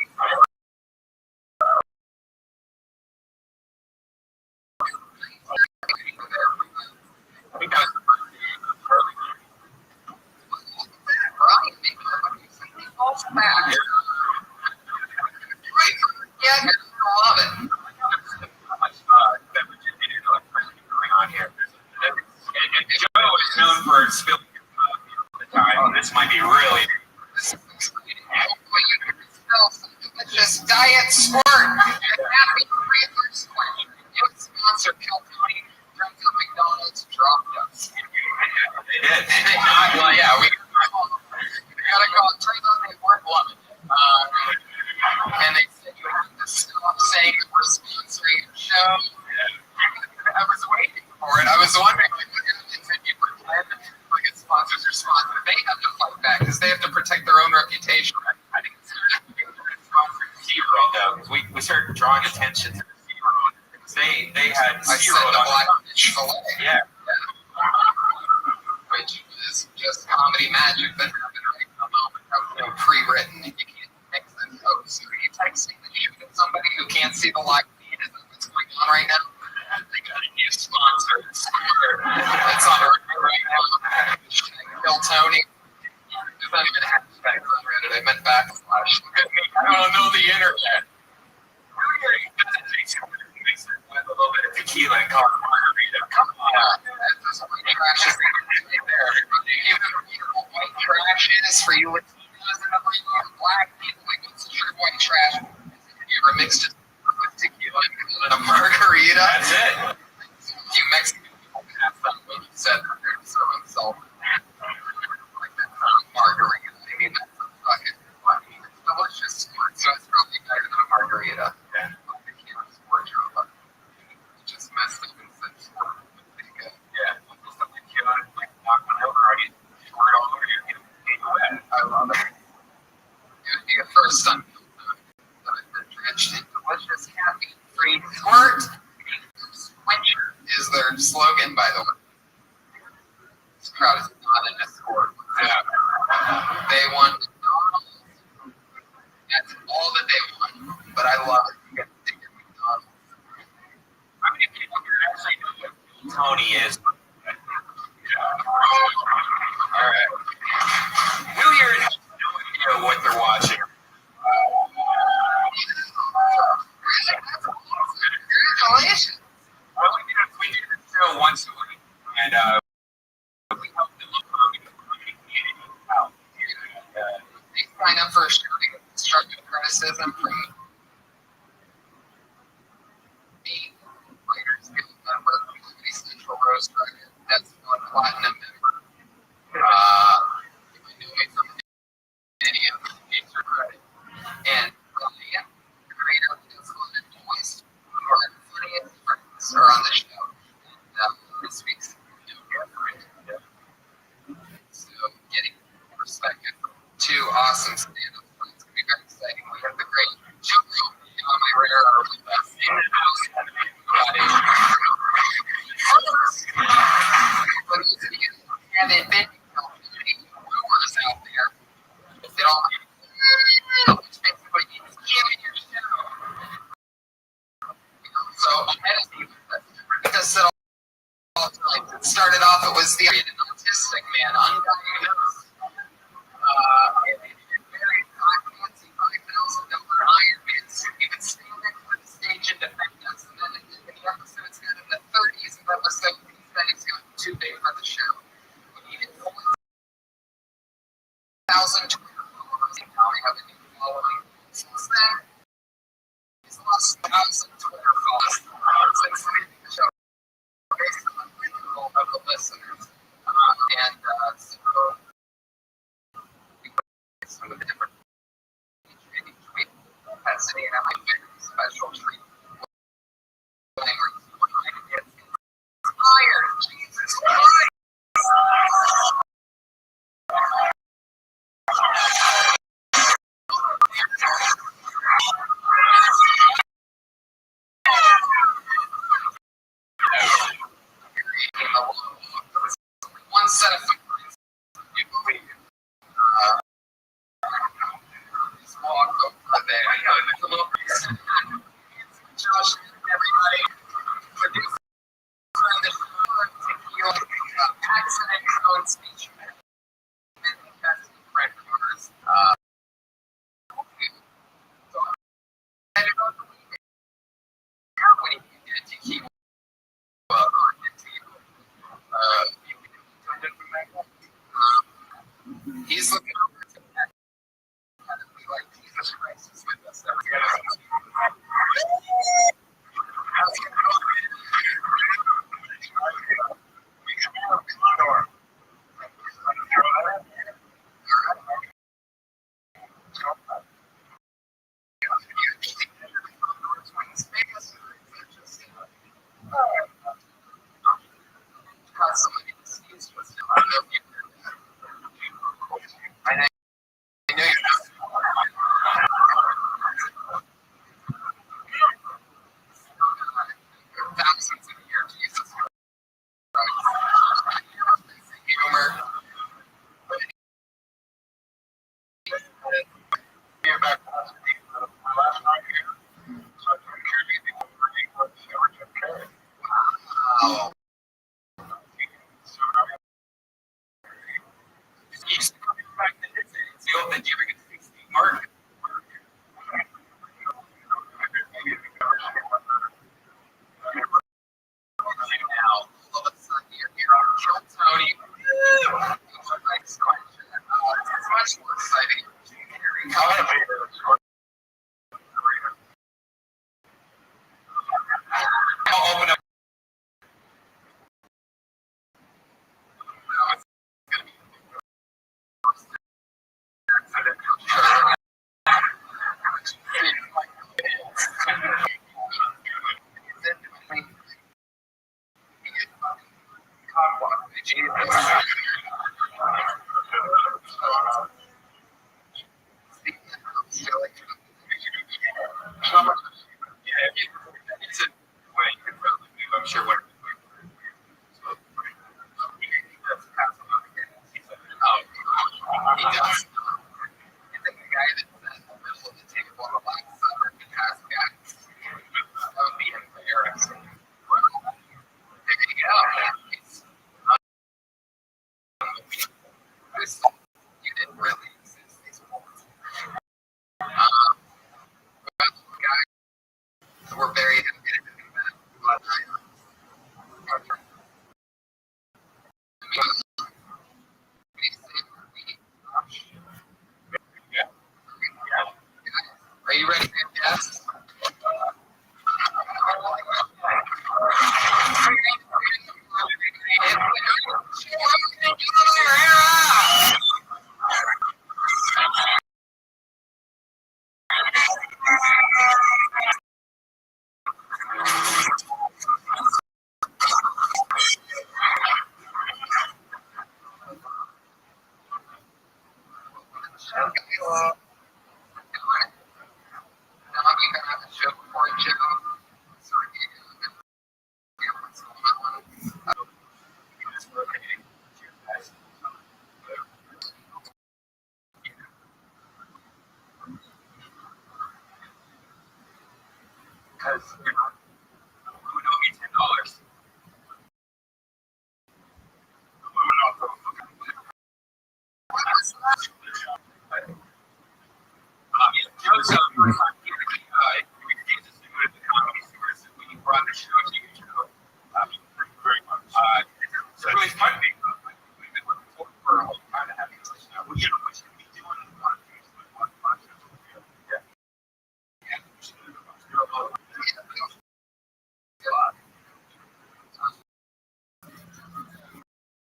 Right, falls back. Yeah, I love it. How much beverage and electricity going on here. And Joe is known for spilling all the time. Oh, this might be really. Hopefully you can smell some delicious diet squirt and happy Creators Square. New sponsor, Tony. Turns out McDonald's dropped us. They did. Well, yeah, we gotta call it. Turns out they weren't loving it. And they said you have to stop saying that we're sponsoring a show. I was waiting for it. I was wondering, like, what happens if you pretend like it's sponsors or sponsor? They have to fight back because they have to protect their own reputation. I think it's SeaWorld, though, because we started drawing attention to the SeaWorld. They had I said SeaWorld the on. Blackfish fillet. Yeah. Which is just comedy magic that happened right in the moment. That was pre-written, and you can't mix and code. So are you texting the shoot at somebody who can't see the live feed? Is that what's going on right now? They got a new sponsor. It's on right now. Kill Tony. There's not even hashtags on Reddit. I meant backslash. Look at me. I don't know the internet. With a little bit of tequila and coffee margarita. Come on. There's white trash is right there. You know what white trash is for you Latinos and black people. Like, what's the white trash? You ever mixed it with tequila and called it a margarita? That's it. You Mexican people passed on when you said that they're so insulted. Like, that's not a margarita. I mean, that's a fucking, it's delicious sport, so it's probably better than a margarita. Yeah. Just messed up and said sport. Yeah. Just a tequila, like, knock one over already. Pour it all over you. I love it. It would be a first time drenched in delicious caffeine-free squirt. Quencher is their slogan, by the way. This crowd is not in a sport. Yeah. They want McDonald's. That's all that they want. But I love it. You get to take your McDonald's. How many people here actually know what Tony is? All right. New Year has no idea what they're watching. Congratulations. Well, we do this show once a week, and first shouting constructive criticism from me, Writers Guild member, Comedy Central Roastwriter, that's one platinum member. You might know me from any of the games or credit. And Ryan, the creator of the Disclosed Voice, who are the funniest friends are on the show. And this week's no different. So getting perspective from two awesome stand-up friends can be very exciting. We have the great Joe Rogan on my radar with us in the house. For those of you who haven't been rumors out there, they all which basically means giving your show. So ahead of you, because it started off, it was the an autistic man, undiagnosed. Very fancy $5,000 Ironman suit. He would stand next to the stage and defend us. And then in the episodes got in the 30s and episode these things got too big for the show. We needed 4,000 Twitter followers. And now I have a new following. Since then, he's lost 1,000 Twitter followers since leaving the show. Based on the approval of the listeners. So we put some of the different each week has City and my very special treat. Inspired, Jesus Christ. One set of fingers, you believe it. Just walk over there. I know it's a little reason. Josh, everybody, producer of the show, accident code speech, and best friend of yours. So, I don't know when he did to keep on the table. He's looking over to that. Like Jesus Christ is with us. Thousands of years, Jesus Christ. Humor. Wow. He's coming back to his days. The old that you ever get to see Steve Martin. Now, all of a sudden, you're here on Kill Tony. Next question. It's much more exciting. I'll open up. No, it's going to be I'm sure what he does. He's like the guy that's in the middle of the table on the last summer and has guys. That would be embarrassing. There you go. You didn't really exist these moments. We're very happy to do that. Because, you know, who don't need $10?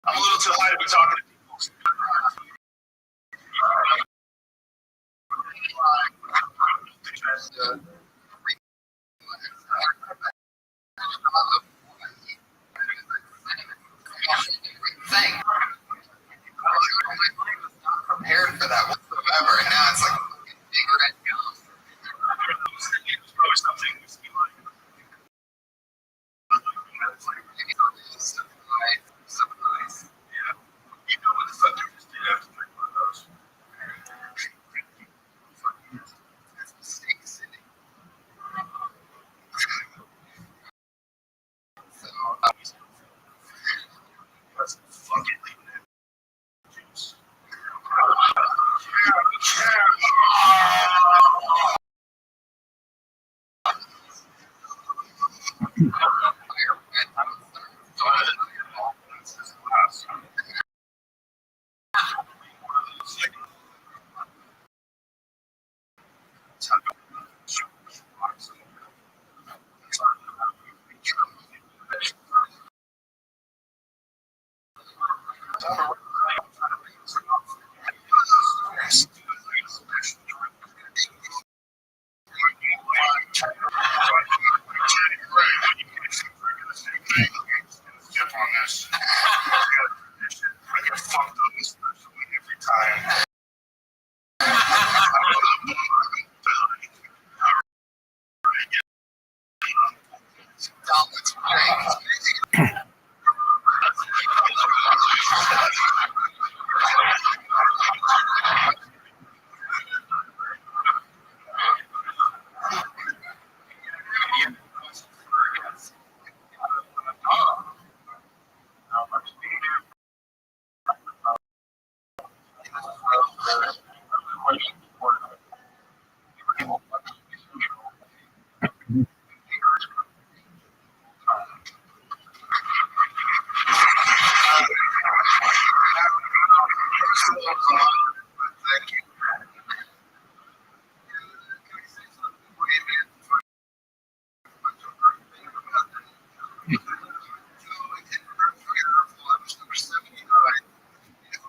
I'm a little too high to be talking to people. Prepared for that whatsoever, and now it's like bigger and It's probably something we see like. Yeah. You know what the fuck you just did after 3 one of those. Let's fucking leave that juice.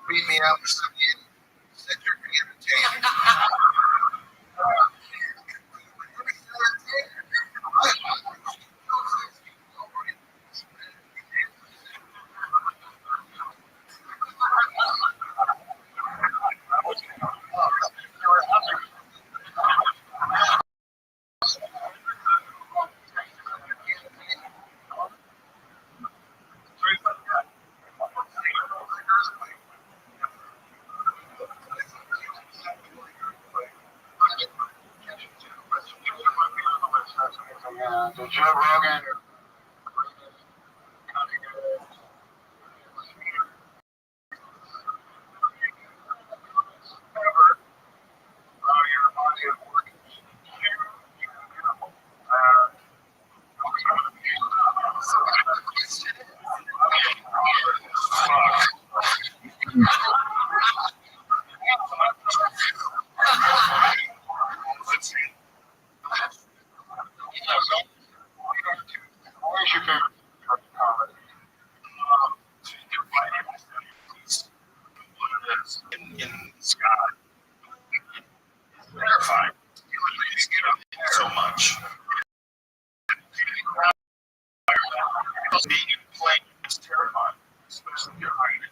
Beat me out for 78. Said you're going to entertain. So Joe Rogan. Where's your favorite comedy? In Scott. Terrifying. You literally just get up so much. Being in play is terrifying, especially if you're hiding.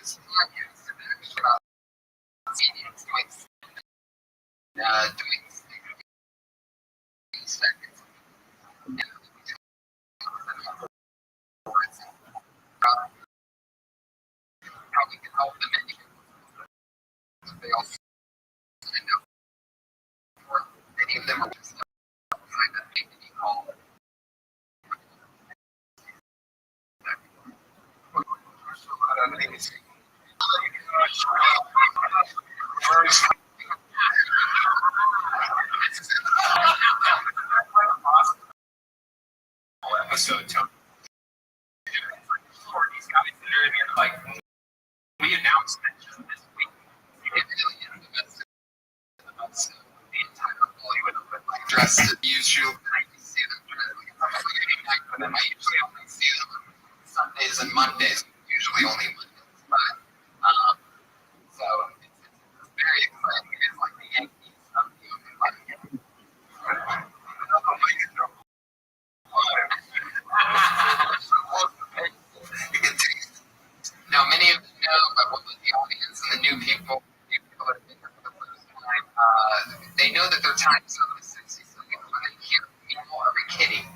this podcast and actually about convenience doing 60 seconds. How we can help them in they also end up or many of them are just kind of making you call it. Episode these guys that are in here, like we announced that just this week. It really is the entire Hollywood like dressed to use shoe. I can see them but then I usually only see them on Sundays and Mondays, usually only Mondays. But so it's very exciting. It's like the Yankees of the open market. Now, many of them know, but what was the audience and the new people that have been here for the first time, they know that their time zone is 60 seconds when they hear people are kidding.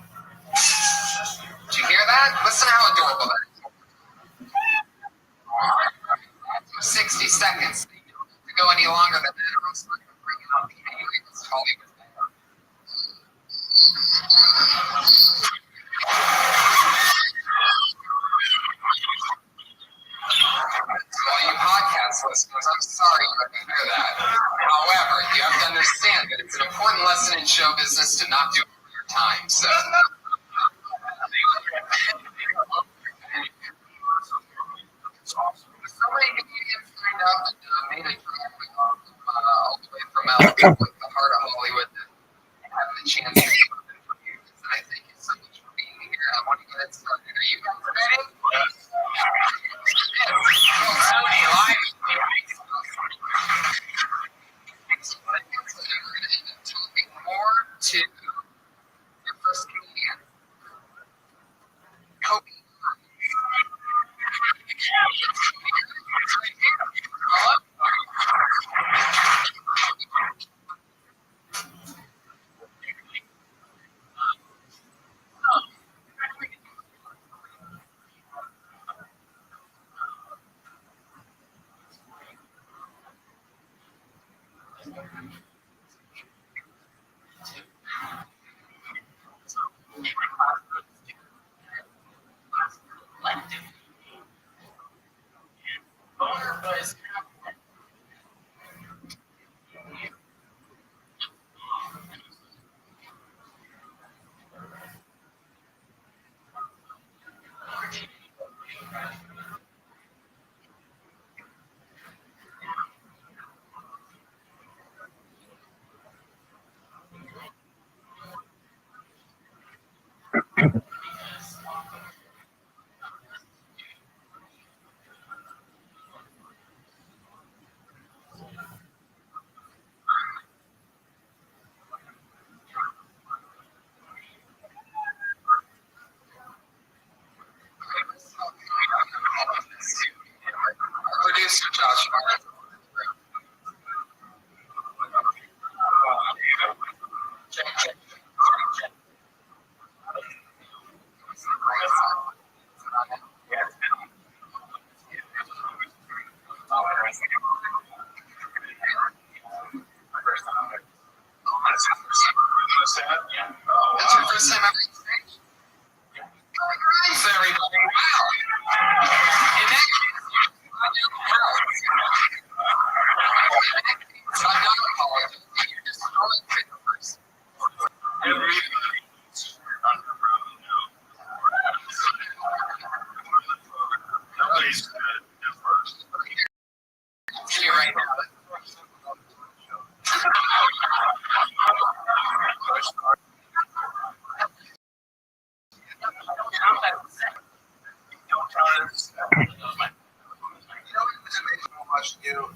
Did you hear that? Listen to how adorable that is. 60 seconds. To go any longer than that, or else we're going to bring it up anyway. It's Hollywood. All you podcast listeners, I'm sorry you had to hear that. However, you have to understand that it's an important lesson in show business to not do it for your time. So. So many comedians signed up and made a trip all the way from LA, the heart of Hollywood, and having the chance to do interviews. And I thank you so much for being here. I want to get it started. Are you guys ready? More to your first comedian, Kobe. Producer Josh. That's your first time ever on stage? Congrats, everybody. Wow. In that case, I'm not apologizing. You destroyed the person. Everybody underground now. Nobody's good at first. See you right now. Don't try to Much new.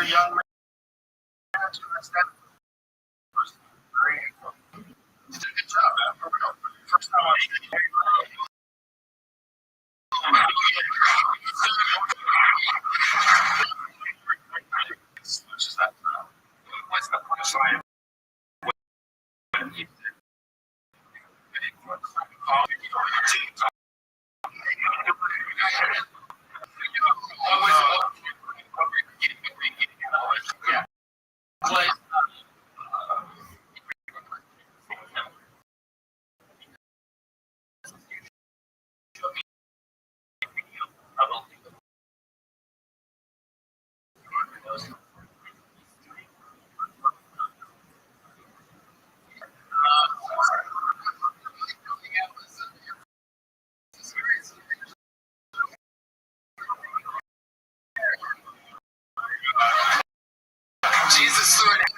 a young man to understand. You did a good job, man. For real. First time I switches that. What's the punchline? Jesus threw it.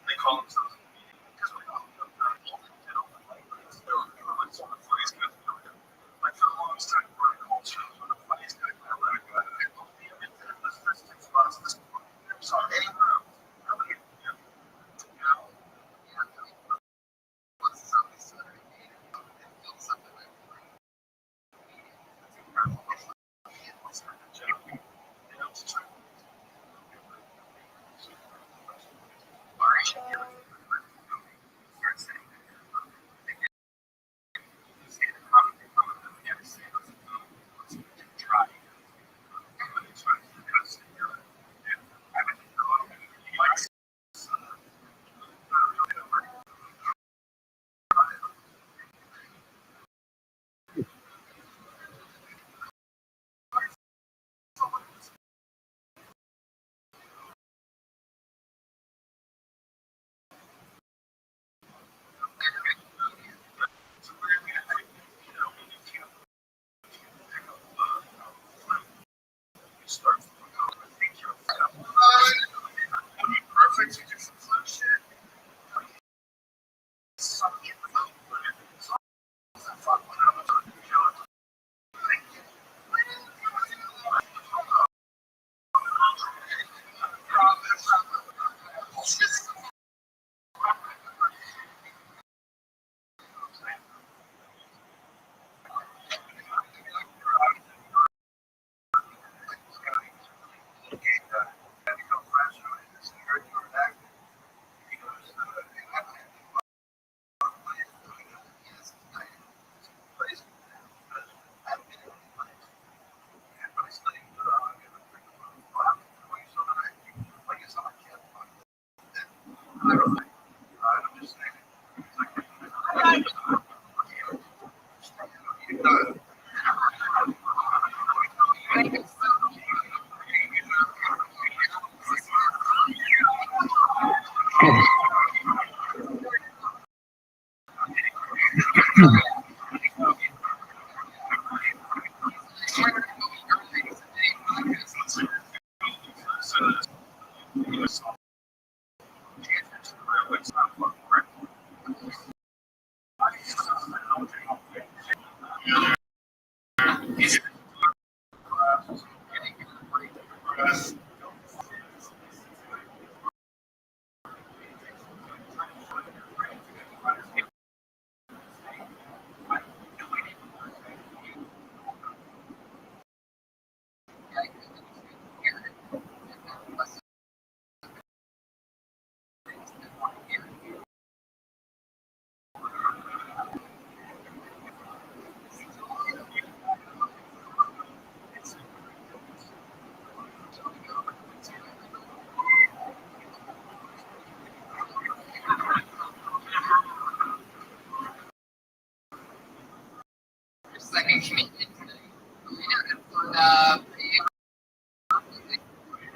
They call themselves like for the longest time, culture one of the funniest guys I ever met. So anywhere else, nobody, start perfect. You do some fun shit.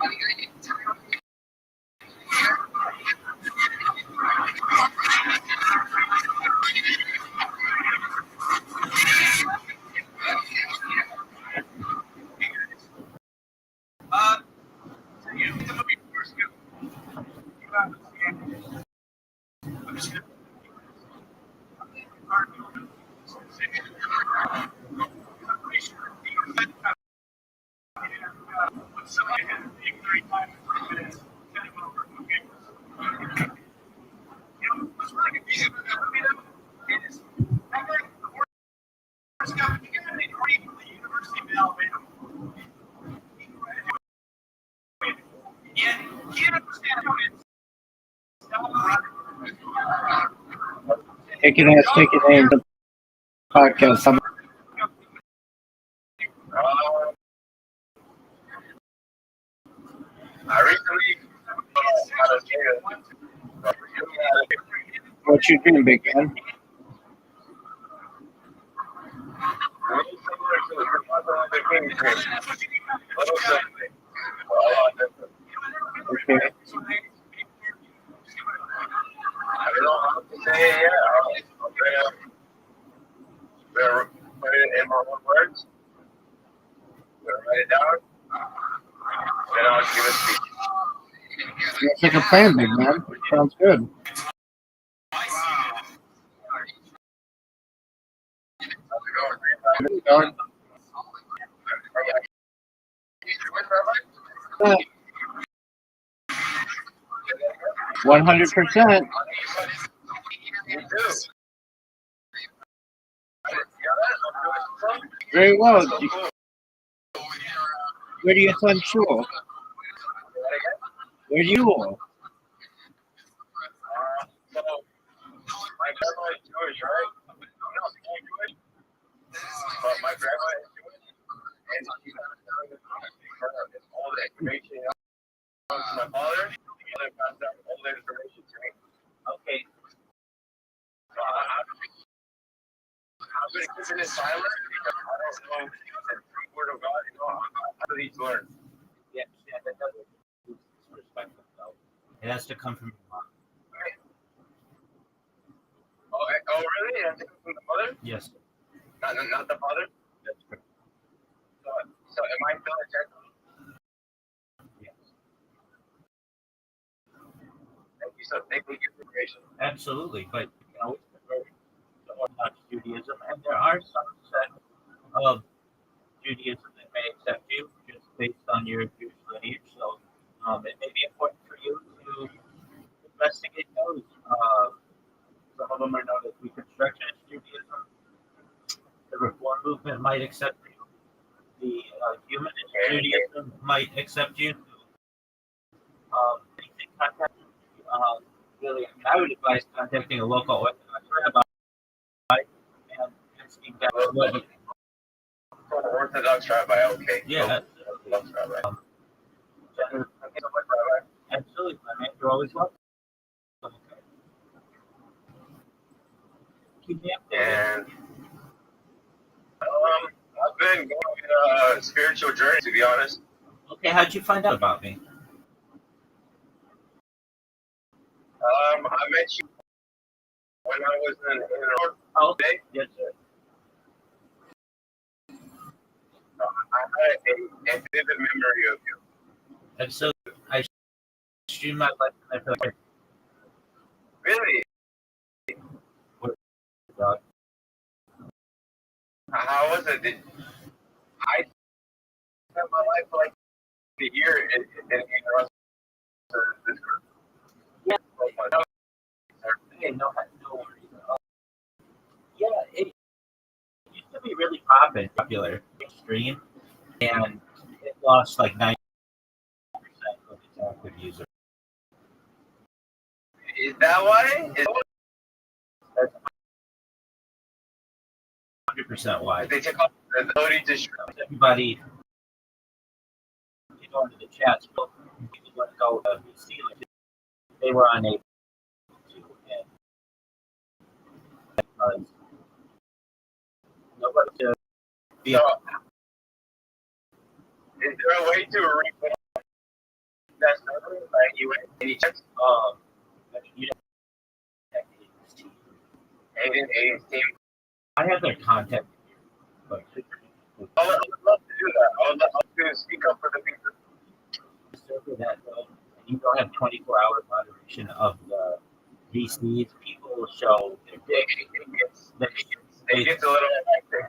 So you think the movie first go? You understand? I'm just gonna. Somebody had a big 35 to 3 minutes, 10 over. Okay. You know, what's really confusing about that movie though is remember the horse company, you got a degree from the University of Alabama. Yet he didn't understand how it's Take it in the podcast. I recently had a chance. What you doing, big man? Okay. I don't know how to say it yet. I'm gonna put it in my own words. I'm gonna write it down. Then I'll give a speech. That's like a plan, big man. Sounds good. Done. 100%. Very well. Where do you attend school? Where do you go? So, my grandma is Jewish, right? I'm not Jewish, but my grandma is Jewish, and she's all the information comes to my father, and my father passed down all the information to me. Okay. So I'm going to keep it silent because I don't know the word of God, how do these learn? Yeah, that doesn't respect though. It has to come from your mom. Oh, really? It has to come from the mother? Yes. Not the father? That's correct. So am I still a Gentile? Yes. Thank you for the information. Absolutely, but you can always convert to Orthodox Judaism, and there are some sects of Judaism that may accept you just based on your Jewish lineage. So it may be important for you to investigate those. Some of them are known as Reconstructionist Judaism. The Reform movement might accept you. The Humanist Judaism might accept you. Anything contact, really, I would advise contacting a local Orthodox rabbi and asking that what. Orthodox rabbi, okay. Yeah, Orthodox rabbi. Absolutely, my man. You're always welcome. Okay. Keep me updated. And I've been going on a spiritual journey, to be honest. Okay, how'd you find out about me? I met you when I was in the Oh, okay. Yes, sir. I had a vivid memory of you. Absolutely. I streamed my life and I feel like Really? dog. How was it? I spent my life for like a year in this group. Yeah. Hey, no worries. Yeah, it used to be really popular stream, and it lost like 90% of its active users. Is that why? That's 100% why. They took off the ability to stream. Everybody, you go into the chat, people want to go see like they were unable to, and because nobody to be. So, is there a way to replay Any chance? I mean, you don't have Aiden's team. Aiden's team. I have their contact here, but I would love to do that. I would love to speak up for the people. for that though, and you don't have 24-hour moderation of the VCs. People will show their dick. It gets a little hectic.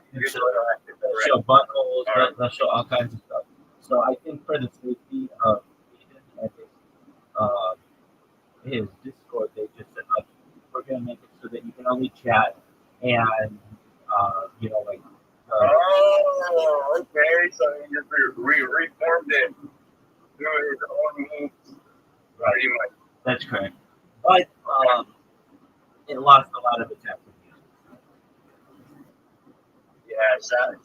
They'll show buttholes. They'll show all kinds of stuff. So I think for the safety of Aiden and his Discord, they just said like, we're gonna make it so that you can only chat and you know like. Oh, okay. So you just reformed it through his own means. Pretty much. That's correct. But it lost a lot of its activity. Yeah, sadly.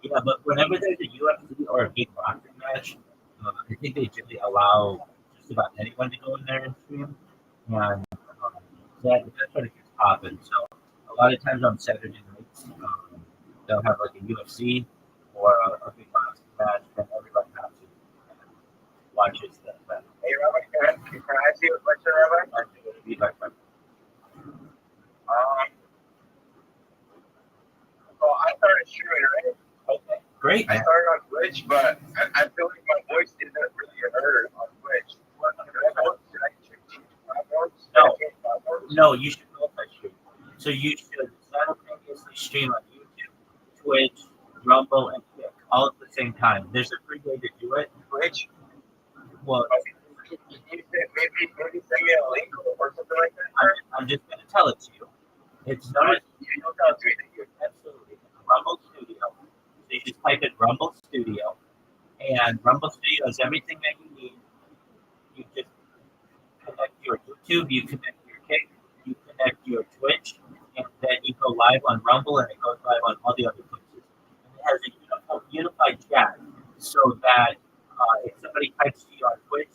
Yeah, but whenever there's a UFC or a big boxing match, I think they generally allow just about anyone to go in there and stream. And that's what it gets popping. So a lot of times on Saturday nights, they'll have like a UFC or a big boxing match, and everybody comes and watches that. Hey, Rabbi, can I ask you a question, Rabbi? I think it'll be like, So I started streaming, right? okay, great. I started on Twitch, but I feel like my voice isn't really heard on Twitch. Should I change platforms? No, you should multi-stream. So you should simultaneously stream on YouTube, Twitch, Rumble, and Kick all at the same time. There's a free way to do it. Twitch? Well, Can you maybe send me a link or something like that? I'm just going to tell it to you. It's not You don't tell it to me. absolutely it's Rumble Studio. So you just type in Rumble Studio, and Rumble Studio is everything that you need. You just connect your YouTube, you connect your Kick, you connect your Twitch, and then you go live on Rumble, and it goes live on all the other places. And it has a unified chat, so that if somebody types to you on Twitch,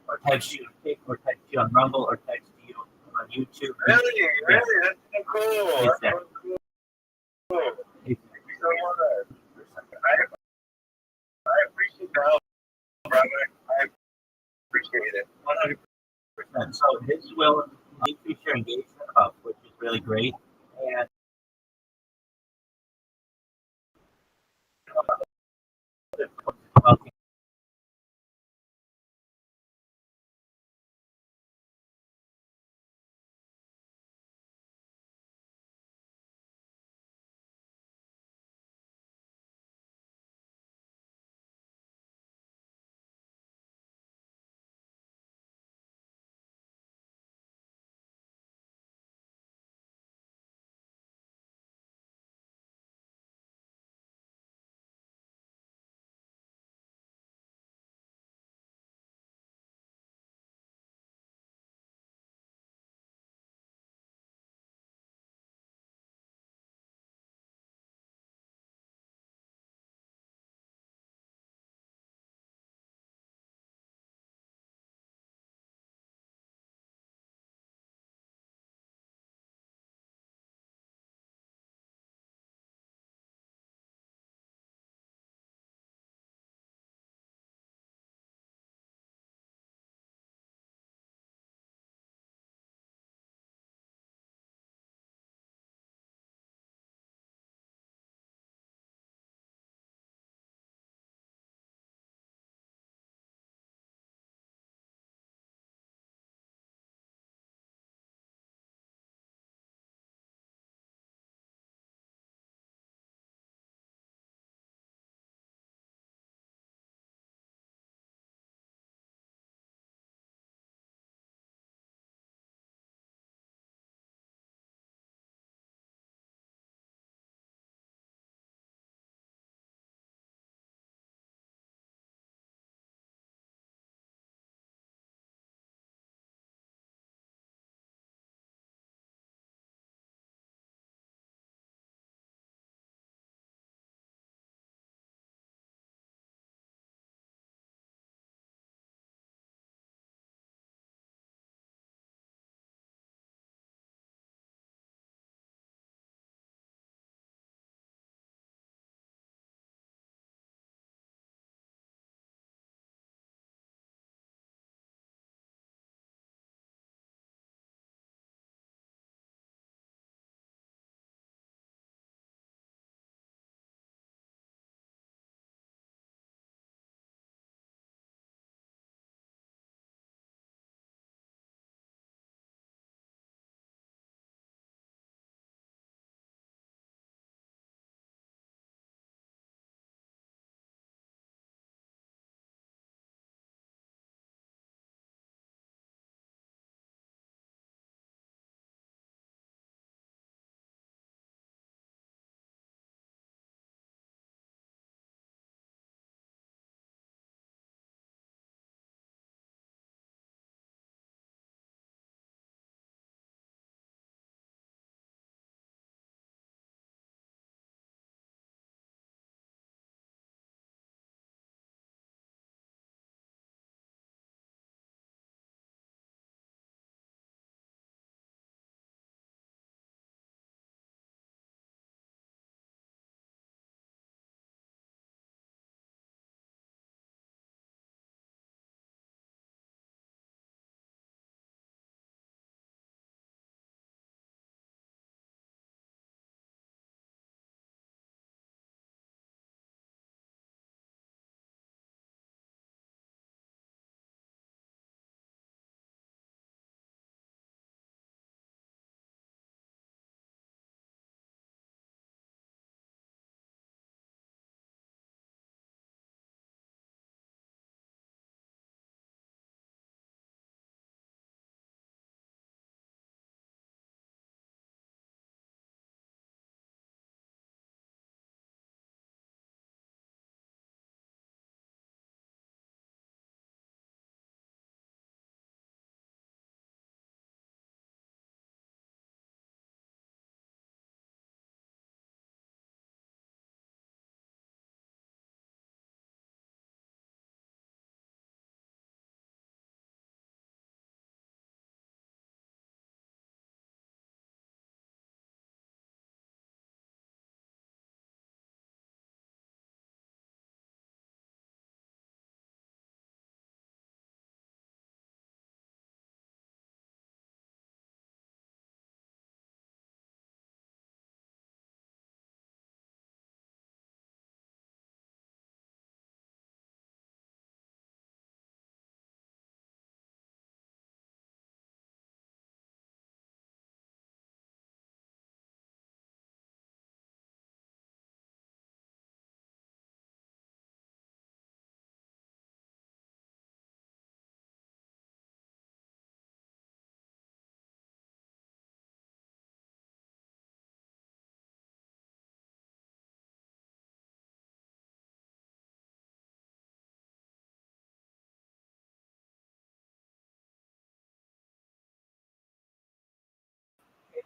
or types to you on Kick, or types to you on Rumble, or types to you on YouTube, Really? That's so cool. It's That's so cool. Thank you so much. I appreciate the help, brother. I appreciate it. 100%. So this will increase your engagement up, which is really great. And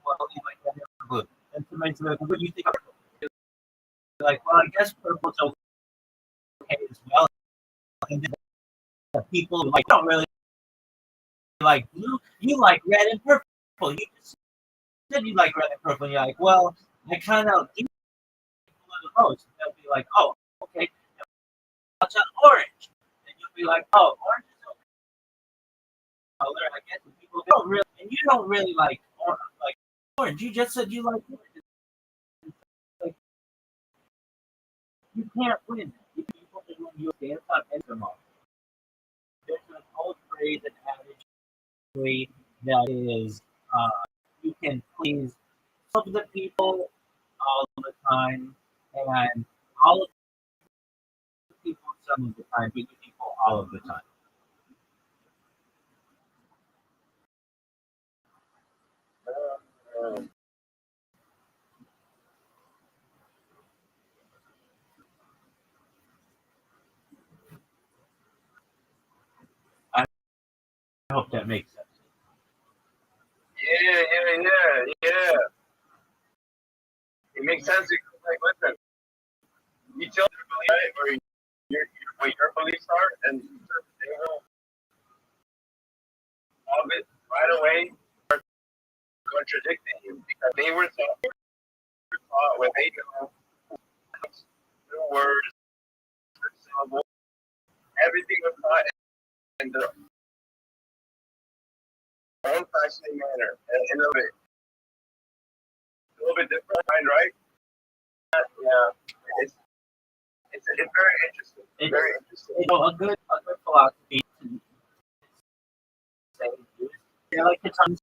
well, you like red and blue. And somebody's like, what do you think of purple? You're like, well, I guess purple's okay as well. And then the people who like don't really like blue, you like red and purple. You just said you like red and purple, and you're like, well, I kind of do the most. And they'll be like, oh, okay, what's an orange? And you'll be like, oh, orange is okay color. I guess people don't really, and you don't really like orange. You just said you like orange. Like, you can't win. You people can win. You dance on Instagram. There's an old phrase and adage that is, you can please some of the people all the time, and all of the people some of the time, but you people all of the time. I hope that makes sense. Yeah. It makes sense. Like, listen, you tell them right, or what your beliefs are, and they will all of it right away start contradicting you because they were taught what they know, new words, syllables, everything was taught in the own fashioned manner, and a little bit different, right? Yeah, it's very interesting. It's very interesting. You know, a good philosophy to say is they're like the times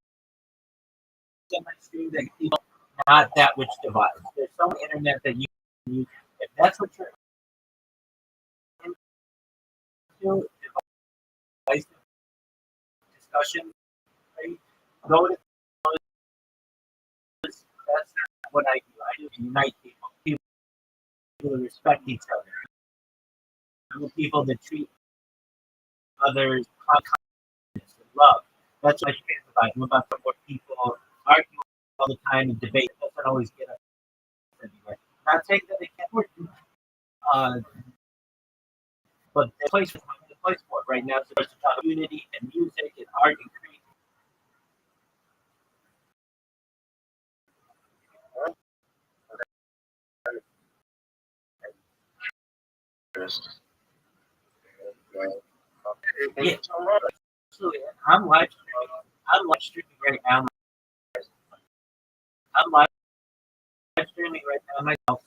that people not that which divides. There's some internet that you can use. If that's what you're into, divisive discussion, right? Go to this. That's not what I do. I do unite people. People who respect each other. People that treat others with kindness and love. That's what I feel about. I'm about what people argue all the time and debate. It doesn't always get us anywhere. Not saying that they can't work, but the place for it right now is to talk about unity and music and art and creativity. Yeah, absolutely. I'm live streaming right now. I'm live streaming right now myself.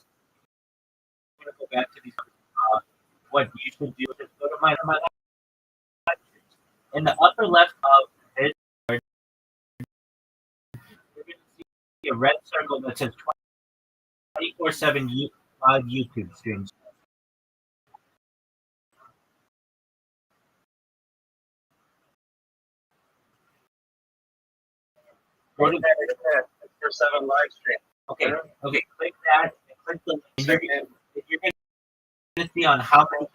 I'm gonna go back to these. What you should do is go to my live streams. In the upper left of this, you're gonna see a red circle that says 24/7 live YouTube streams. Go to that. For 7 live stream. Okay, click that and click the link. And you're gonna see on how many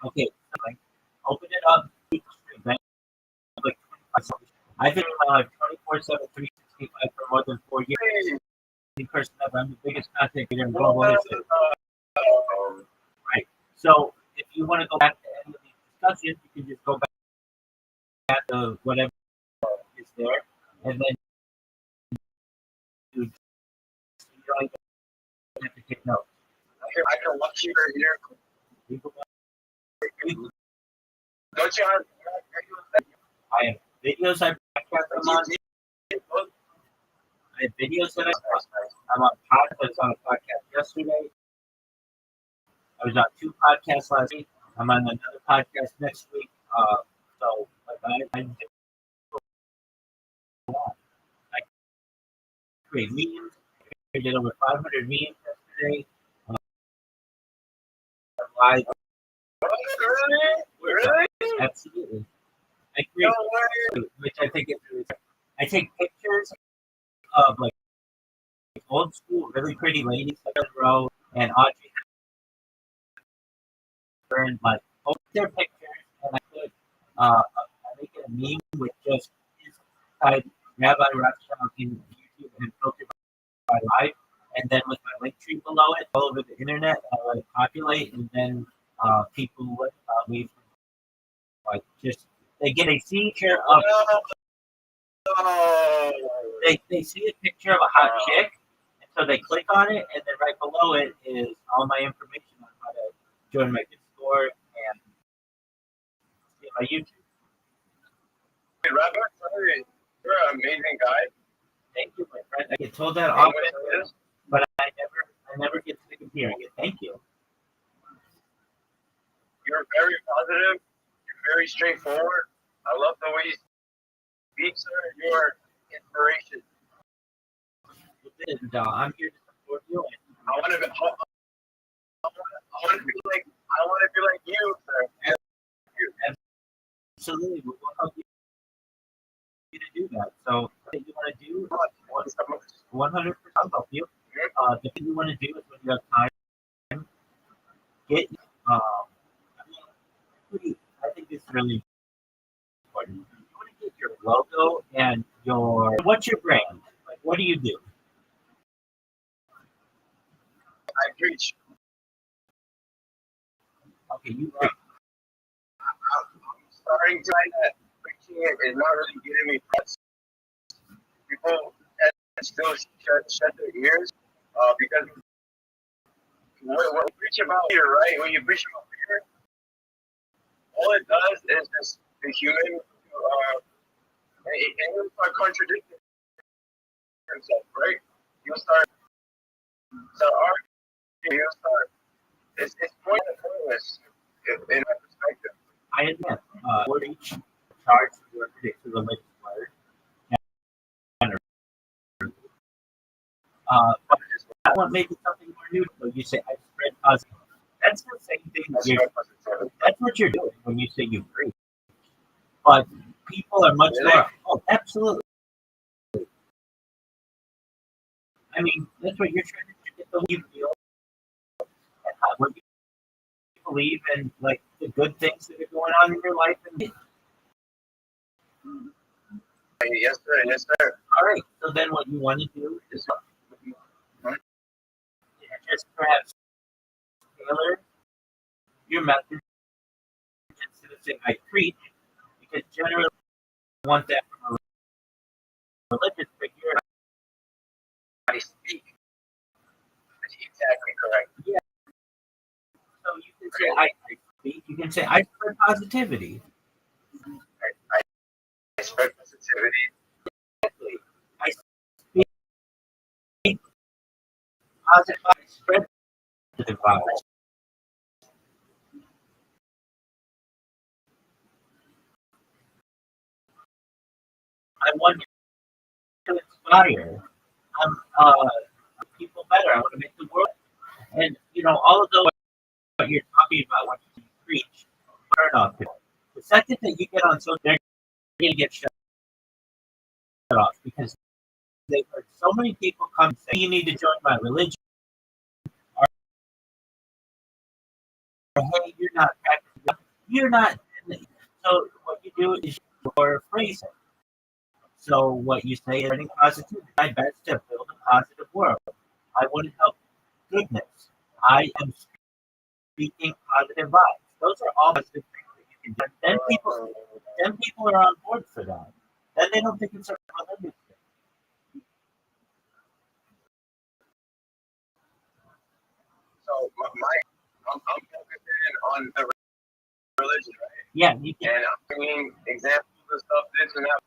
okay, open it up. Like I've been in my life 24/7, 365 for more than 4 years. Person ever. I'm the biggest content creator in global history. Right. So if you want to go back to any of these discussions, you can just go back to whatever is there, and then you don't even have to take notes. I can watch you here. Don't you have? I have videos I broadcast them on. I have videos that I'm on podcast. I was on a podcast yesterday. I was on 2 podcasts last week. I'm on another podcast next week. So I create memes. I did over 500 memes yesterday. Live. Really? Absolutely. I create, which I think is really. I take pictures of like old school, really pretty ladies like Row and Audrey Hepburn, like post their pictures, and I make a meme with just type Rabbi Rothschild in YouTube and filter my life, and then with my link tree below it, all over the internet, I let it populate, and then people would leave like just they see a picture of they see a picture of a hot chick, and so they click on it, and then right below it is all my information on how to join my Discord and see my YouTube. Hey, Robert, you're an amazing guy. Thank you, my friend. I get told that often, but I never get sick of hearing it. Thank you. You're very positive. You're very straightforward. I love the way you speak, sir. You're inspiration. And, I'm here to support you. I want to be like you, sir. Absolutely, we'll help you to do that. So, what you want to do? 100% help you. The thing you want to do is when you have time, get. I think it's really important. You want to get your logo and your. What's your brand? Like, what do you do? I preach. Okay, you preach. I'm starting to find that preaching is not really getting me press. People still shut their ears because when we preach about fear, right? When you preach about fear, all it does is just the human, and you'll start contradicting himself, right? You'll start arguing, you'll start. It's pointless in my perspective. I admit, we're each charged to predict the religious word. But I want maybe something more new. So you say I spread positive. That's the same thing. That's what you're doing when you say you preach. But people are much more. Oh, absolutely. I mean, that's what you're trying to get the way you feel, and what you believe, and like the good things that are going on in your life. And Yes, sir. Yes, sir. all right. So then, what you want to do is just perhaps tailor your message instead of saying I preach, because generally you want that from a religious figure. I speak. That's exactly correct. Yeah. So you can say I speak. You can say I spread positivity. I spread positivity. I speak positive. I spread positive vibes. I want to inspire people better. I want to make the world. And all of those what you're talking about, what you preach, turn off people. The second that you get on social, they're going to get shut off because they've heard so many people come say, "You need to join my religion," or "Hey, you're not practicing. You're not." So what you do is you're phrasing. So what you say is spreading positivity. My best to build a positive world. I want to help goodness. I am speaking positive vibes. Those are all positive things that you can do. Then people are on board for that. Then they don't think it's a religious thing. So I'm focusing on the religion, right? Yeah, you can. And I'm bringing examples of stuff, this and that.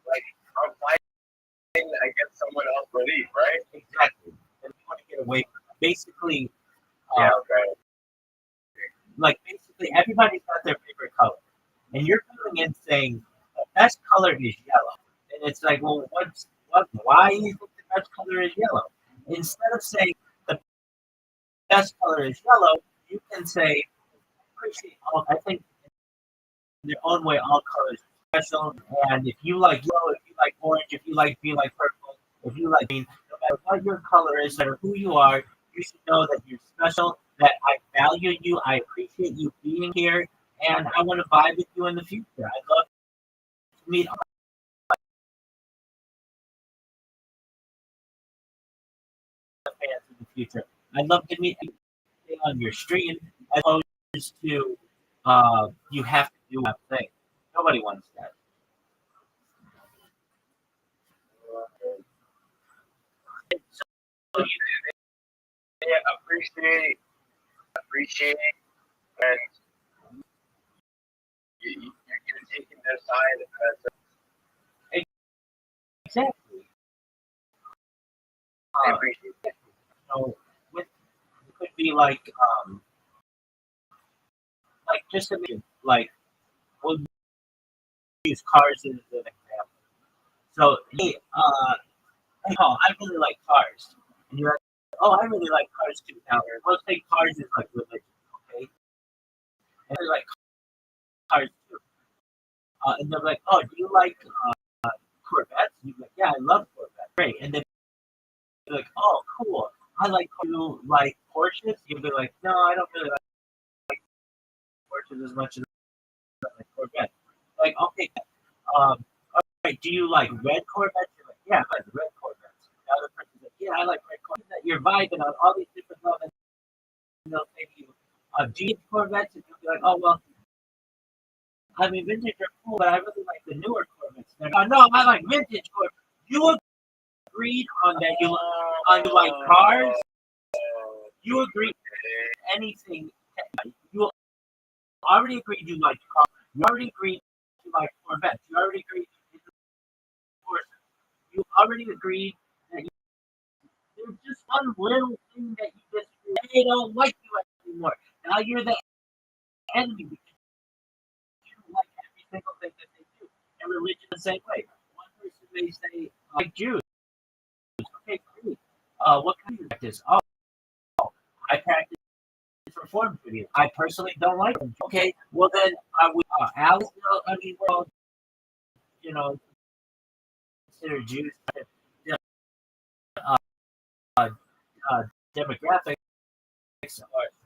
Like I'm fighting against someone else's belief, right? Exactly. And you want to get away from that. Basically, Okay. like basically everybody's got their favorite color, and you're coming in saying the best color is yellow, and it's like, well, why do you think the best color is yellow? Instead of saying the best color is yellow, you can say appreciate all. I think in their own way, all colors are special. And if you like yellow, if you like orange, if you like green, like purple, if you like green, no matter what your color is, no matter who you are, you should know that you're special. That I value you, I appreciate you being here, and I want to vibe with you in the future. I'd love to meet future. I'd love to meet you on your stream as opposed to you have to do one thing. Nobody wants that. So you, Yeah, appreciate, and you're taking their side exactly. I appreciate it. So with, it could be like just imagine, like we'll use cars as an example. So hey, hey Paul, I really like cars, and you're like, oh, I really like cars too. Now let's say cars is like religion, okay? And they're like cars too, and they're like, oh, do you like Corvettes? And you're like, yeah, I love Corvettes. Great, and then you're like, oh, cool. I like you like Porsches. You'll be like, no, I don't really like Porsches as much as I like Corvettes. Like, okay, all right, do you like red Corvettes? You're like, yeah, I like red Corvettes. The other person's like, yeah, I like red Corvettes. You're vibing on all these different levels. And they'll say to you, do you like Corvettes? And you'll be like, oh, well, I mean, vintage are cool, but I really like the newer Corvettes. They're like, no, I like vintage Corvettes. You agreed on that. You like cars. You agreed anything. You already agreed you like cars. You already agreed you like Corvettes. You already agreed you like horses. You already agreed that there's just one little thing that you disagree. They don't like you anymore. Now you're the enemy because you don't like every single thing that they do. And religion the same way. One person may say, like Jews. Okay, great. What kind of practice? Oh, I practice Reformed Judaism. I personally don't like them. Okay, well then, we Alex? I mean, well, you know, consider Jews uh, uh, demographics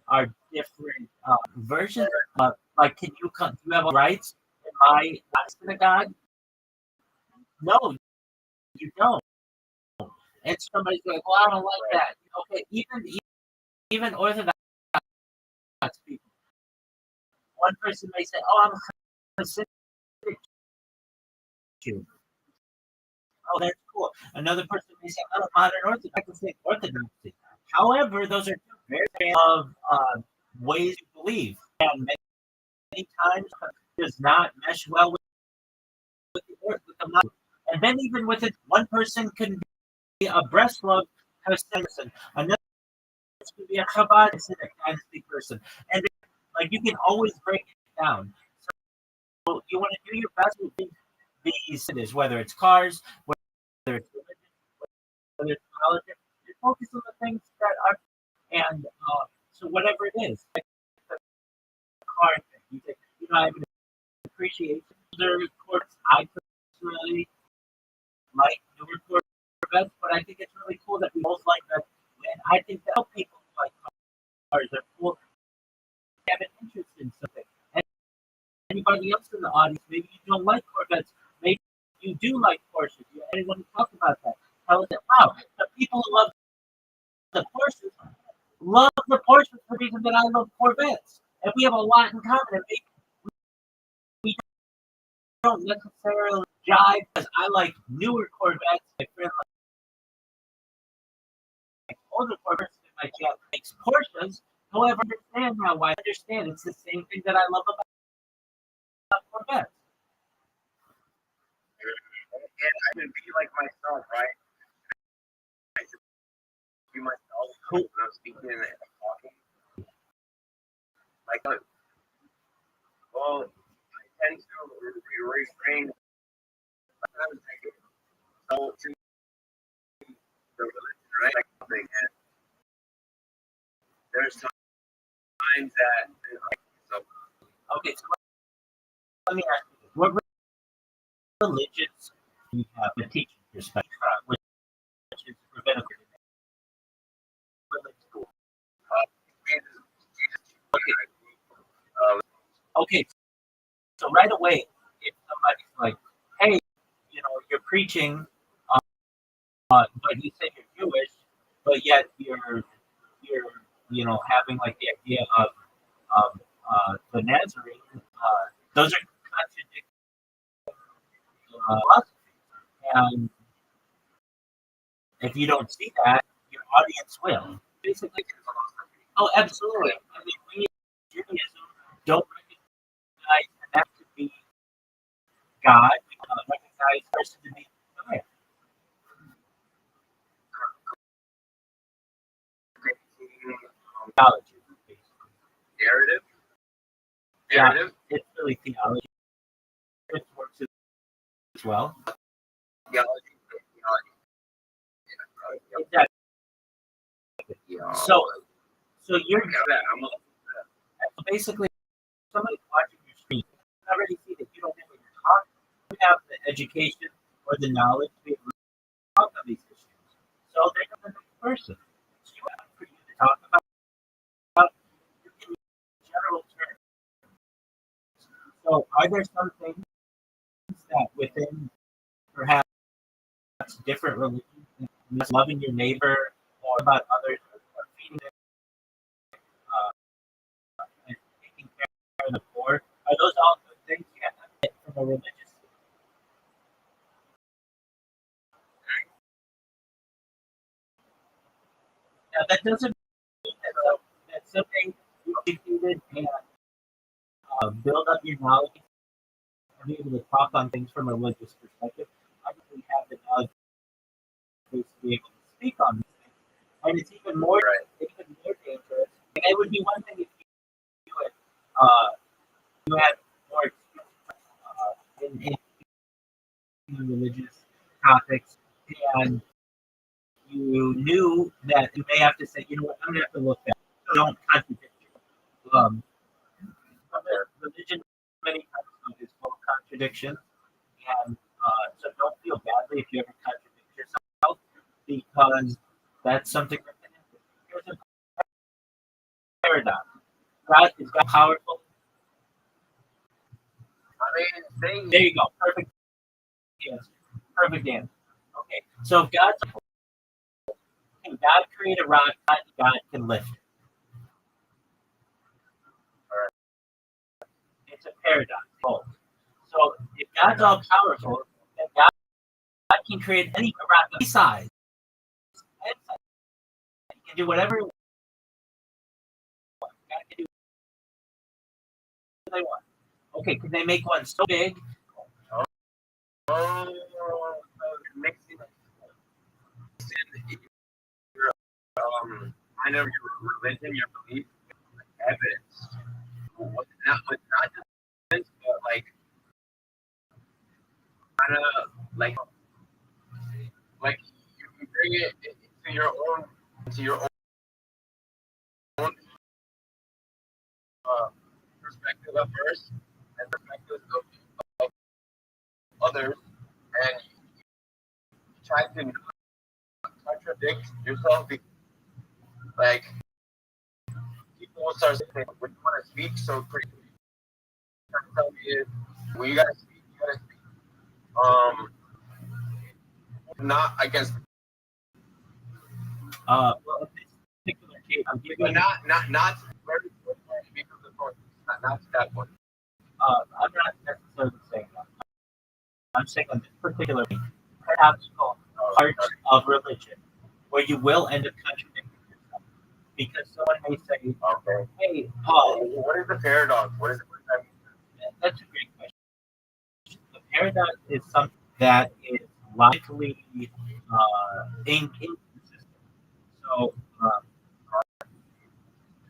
are different versions. Like, can you come? Do you have rights in my synagogue? No, you don't. And somebody's like, well, I don't like that. Okay, even Orthodox people. One person may say, "Oh, I'm a Hasidic Jew." Oh, that's cool. Another person may say, "Oh, modern Orthodox." I can say Orthodoxy. However, those are two very of ways to believe, and many times does not mesh well with the modern. And then even with it, one person can be a Breslov person, another could be a Chabad dynasty person, and like you can always break it down. So you want to do your best with these cities, whether it's cars, whether it's religion, whether it's politics. You focus on the things that are, and so whatever it is, like the car thing, you say, I have an appreciation for the courts. I personally like newer Corvettes, but I think it's really cool that we both like that. And I think that help people like cars are cool. Have an interest in something. And anybody else in the audience, maybe you don't like Corvettes, maybe you do like Porsches. Anyone who talk about that, tell us that. Wow, the people who love the Porsches love the Porsches for the reason that I love Corvettes, and we have a lot in common. And maybe we don't necessarily jive because I like newer Corvettes. My friend like older Corvettes. My dad likes Porsches. However, I understand now why I understand it's the same thing that I love about Corvettes. And I can be like myself, right? I just be myself when I'm speaking and talking. Like, well, I tend to refrain. So to the religion, right? Like something, and there's times that so Okay, so let me ask you this: what religions do you have the teaching perspective, which is rabbinical? Okay, so right away, if somebody's like, "Hey, you're preaching, but you say you're Jewish, but yet you're you're, having like the idea of the Nazarene, those are contradicting philosophies. And if you don't see that, your audience will. Basically, oh, absolutely. I mean, we in Judaism don't recognize that to be God. We recognize the person to be God. Theology, basically. Narrative. Yeah, Narrative. it's really theology. It works as well. Theology. Exactly. So you're basically somebody watching your screen. You already see that you don't have what you're talking. You have the education or the knowledge to be able to talk about these issues. So they're not the next person. It's you have for you to talk about in general terms. So are there some things that within perhaps different religions, loving your neighbor or about others or feeding them and taking care of the poor, are those all good things you have to get from a religious? Now that doesn't mean that something you educated and build up your knowledge and be able to talk on things from a religious perspective. Obviously, have the knowledge base to be able to speak on these things, and it's even more dangerous. And it would be one thing if you had more experience in religious topics, and you knew that you may have to say, you know what, I'm going to have to look back. Don't contradict you. Religion many times is full of contradictions, and so don't feel badly if you ever contradict yourself, because that's something that can happen. Here's a paradox. God is God powerful. There you go. Perfect answer. Perfect answer. Okay. So if God's can God create a rock, God can lift it. It's a paradox. So if God's all powerful, then God can create any rock of any size. He can do whatever he wants. God can do whatever they want. Okay, can they make one so big? Mixing kind of your religion, your belief, with evidence. Not just evidence, but like kind of like you bring it into your own perspective at first, and perspectives of others, and you try to contradict yourself. Like people will start saying, "When you want to speak so pretty, tell me is when you gotta speak, not against." Well, in this particular case, I'm giving. But not very because of the point. Not to that point. I'm not necessarily saying that. I'm saying on this particular perhaps called part of religion, where you will end up contradicting yourself. Because someone may say, Okay. hey, What is the paradox? What is it? That's a great question. The paradox is something that is logically inconsistent. So,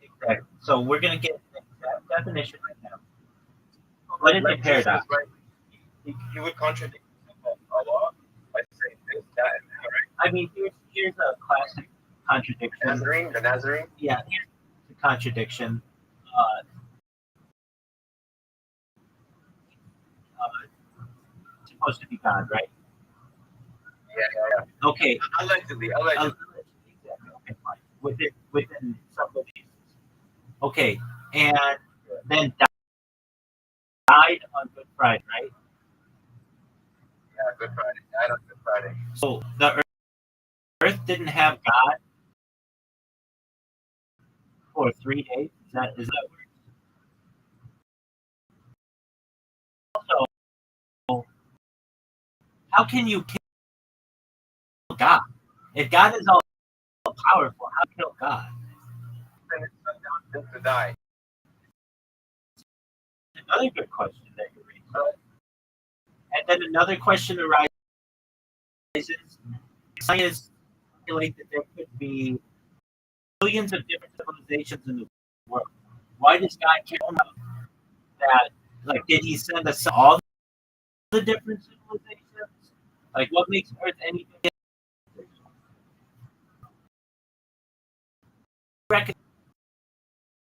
exactly. So we're going to get an exact definition right now. What is a paradox? You would contradict a lot by saying this, that, and that, right? I mean, here's a classic contradiction. The Nazarene? Yeah, here's the contradiction. Supposed to be God, right? Yeah. Okay. Allegedly. Exactly. Okay, fine. Within some beliefs. Okay, and then died on Good Friday, right? Yeah, Good Friday. Died on Good Friday. So the earth didn't have God for 3 days. Is that also how can you kill God? If God is all powerful, how kill God? Then it's sent down to die. Another good question that you raised. And then another question arises: scientists speculate that there could be billions of different civilizations in the world. Why does God care enough that? Like, did He send us all the different civilizations? Like, what makes Earth any different?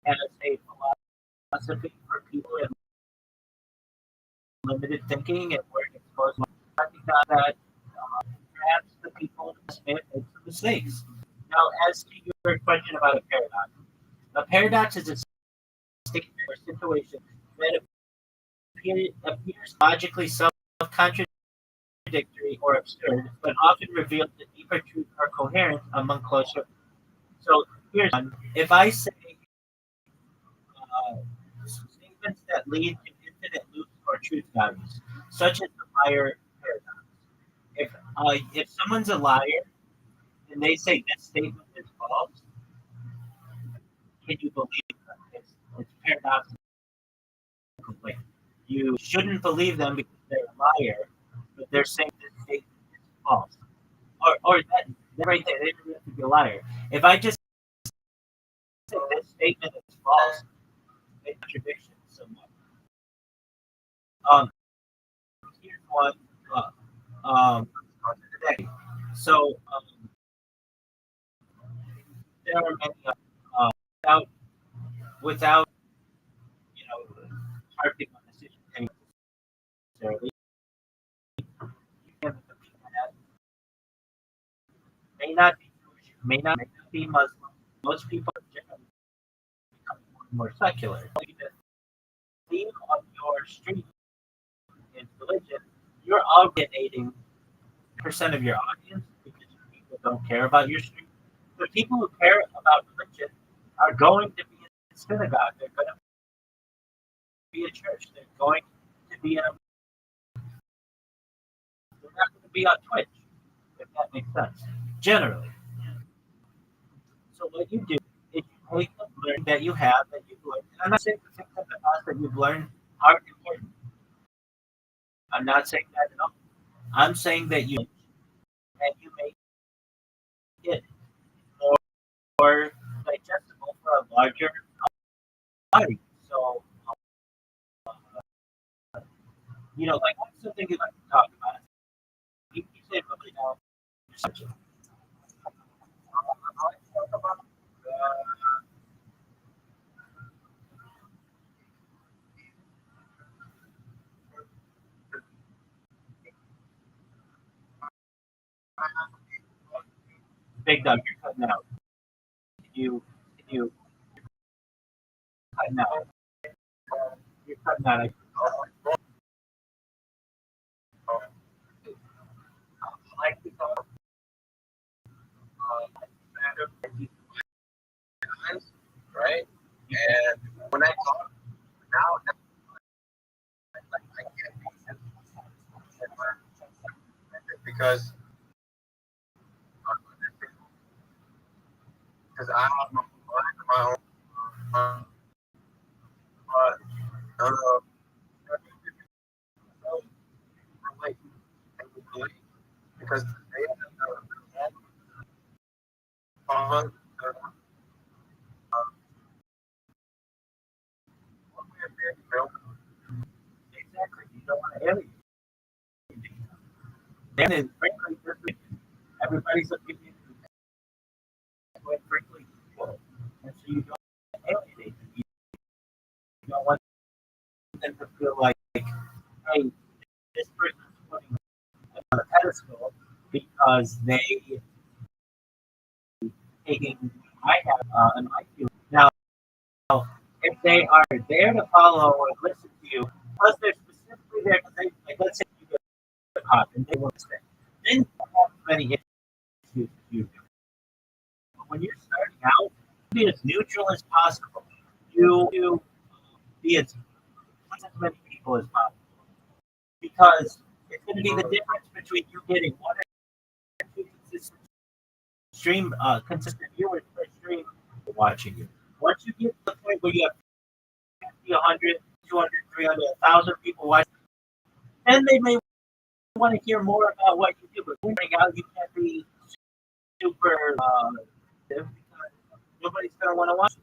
As a philosophy for people with limited thinking and weren't exposed to recognize that perhaps the people in this may have made some mistakes. Now, as to your question about a paradox is a statement or situation that appears logically self-contradictory or absurd, but often reveals the deeper truth or coherence among closer. So here's one. If I say statements that lead to infinite loops or truth values, such as the liar paradox. If someone's a liar and they say this statement is false, can you believe them? It's paradoxical. Like, you shouldn't believe them because they're a liar, but they're saying this statement is false. Or that right there, they don't have to be a liar. If I just say this statement is false, it contradicts somewhat. Um, Here's one. Today. So there are many without harping on this issue necessarily. May not be Jewish, may not be Muslim. Most people generally become more secular. The theme of your street is religion. You're alienating percent of your audience because people don't care about your street. The people who care about religion are going to be in a synagogue. They're going to be a church. They're going to be in a. They're not going to be on Twitch, if that makes sense. Generally. So what you do is you take the learning that you have that you've learned. And I'm not saying the things in the past that you've learned aren't important. I'm not saying that at all. I'm saying that you make it more digestible for a larger audience. So like what's something you'd like to talk about? You say probably now. Big Dog, you're cutting out. Can you cutting out? You're cutting out. I like to talk. Right? And when I talk now, I can't be because I have my own because Exactly. You don't want to alienate. Then it's frankly everybody's opinion is quite frankly equal. And so you don't alienate them. You don't want them to feel like, hey, this person's putting on a pedestal because they taking I have and I feel. Now, if they are there to follow or listen to you, plus they're specifically there because they, like, let's say you go to the pop and they want to stay, then you don't have many issues with you. But when you're starting out, be as neutral as possible. You be as many people as possible because it's going to be the difference between you getting one or two consistent viewers per stream watching you. Once you get to the point where you have 50, 100, 200, 300, 1,000 people watching, then they may want to hear more about what you do. But when you're out, you can't be super because nobody's going to want to watch it.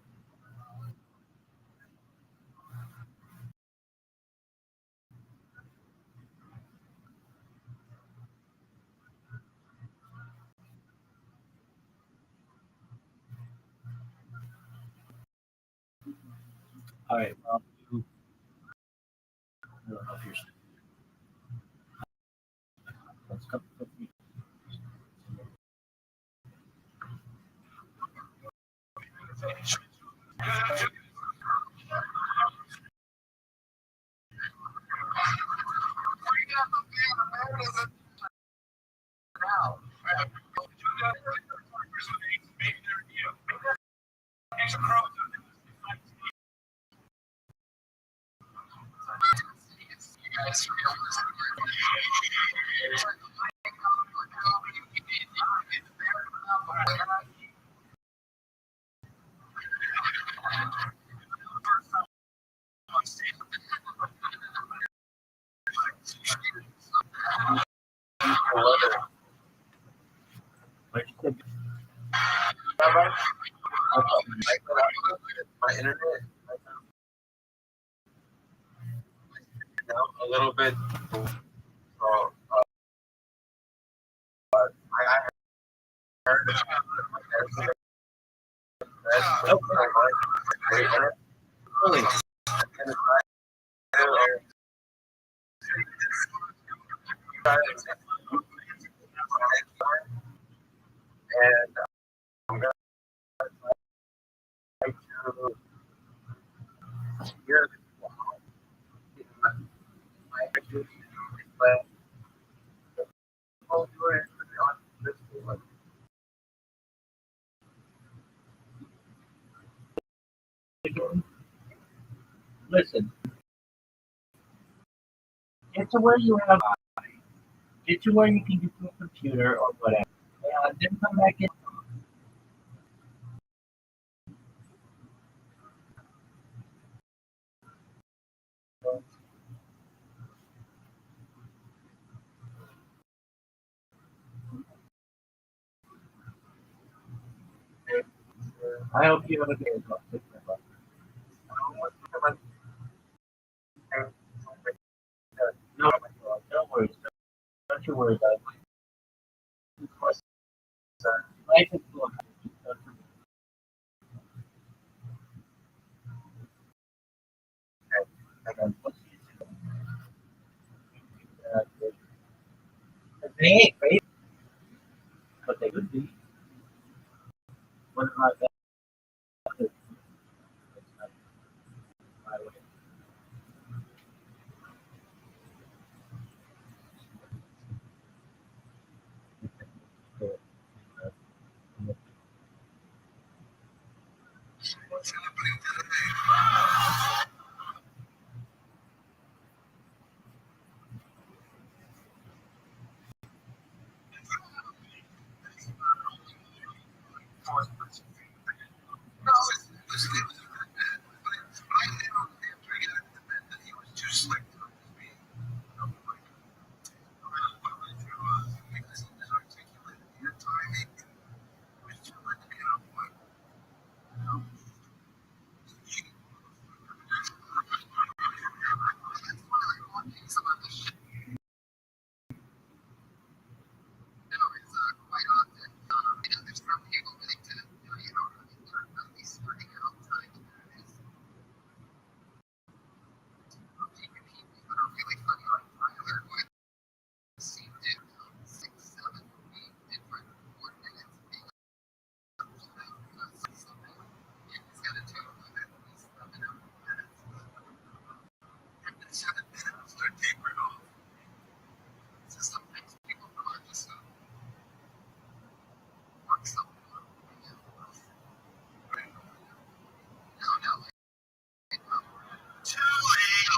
All right. Well, I don't know if you're. Let's go. My internet a little bit. So, I heard really. And I'm gonna try to hear my pictures, but Listen, get to where you have, get to where you can get to a computer or whatever, and then come back in. I hope you have a good one. No, don't worry. Don't you worry about it. Life is full of they ain't crazy, but they could be. What about that? Too late.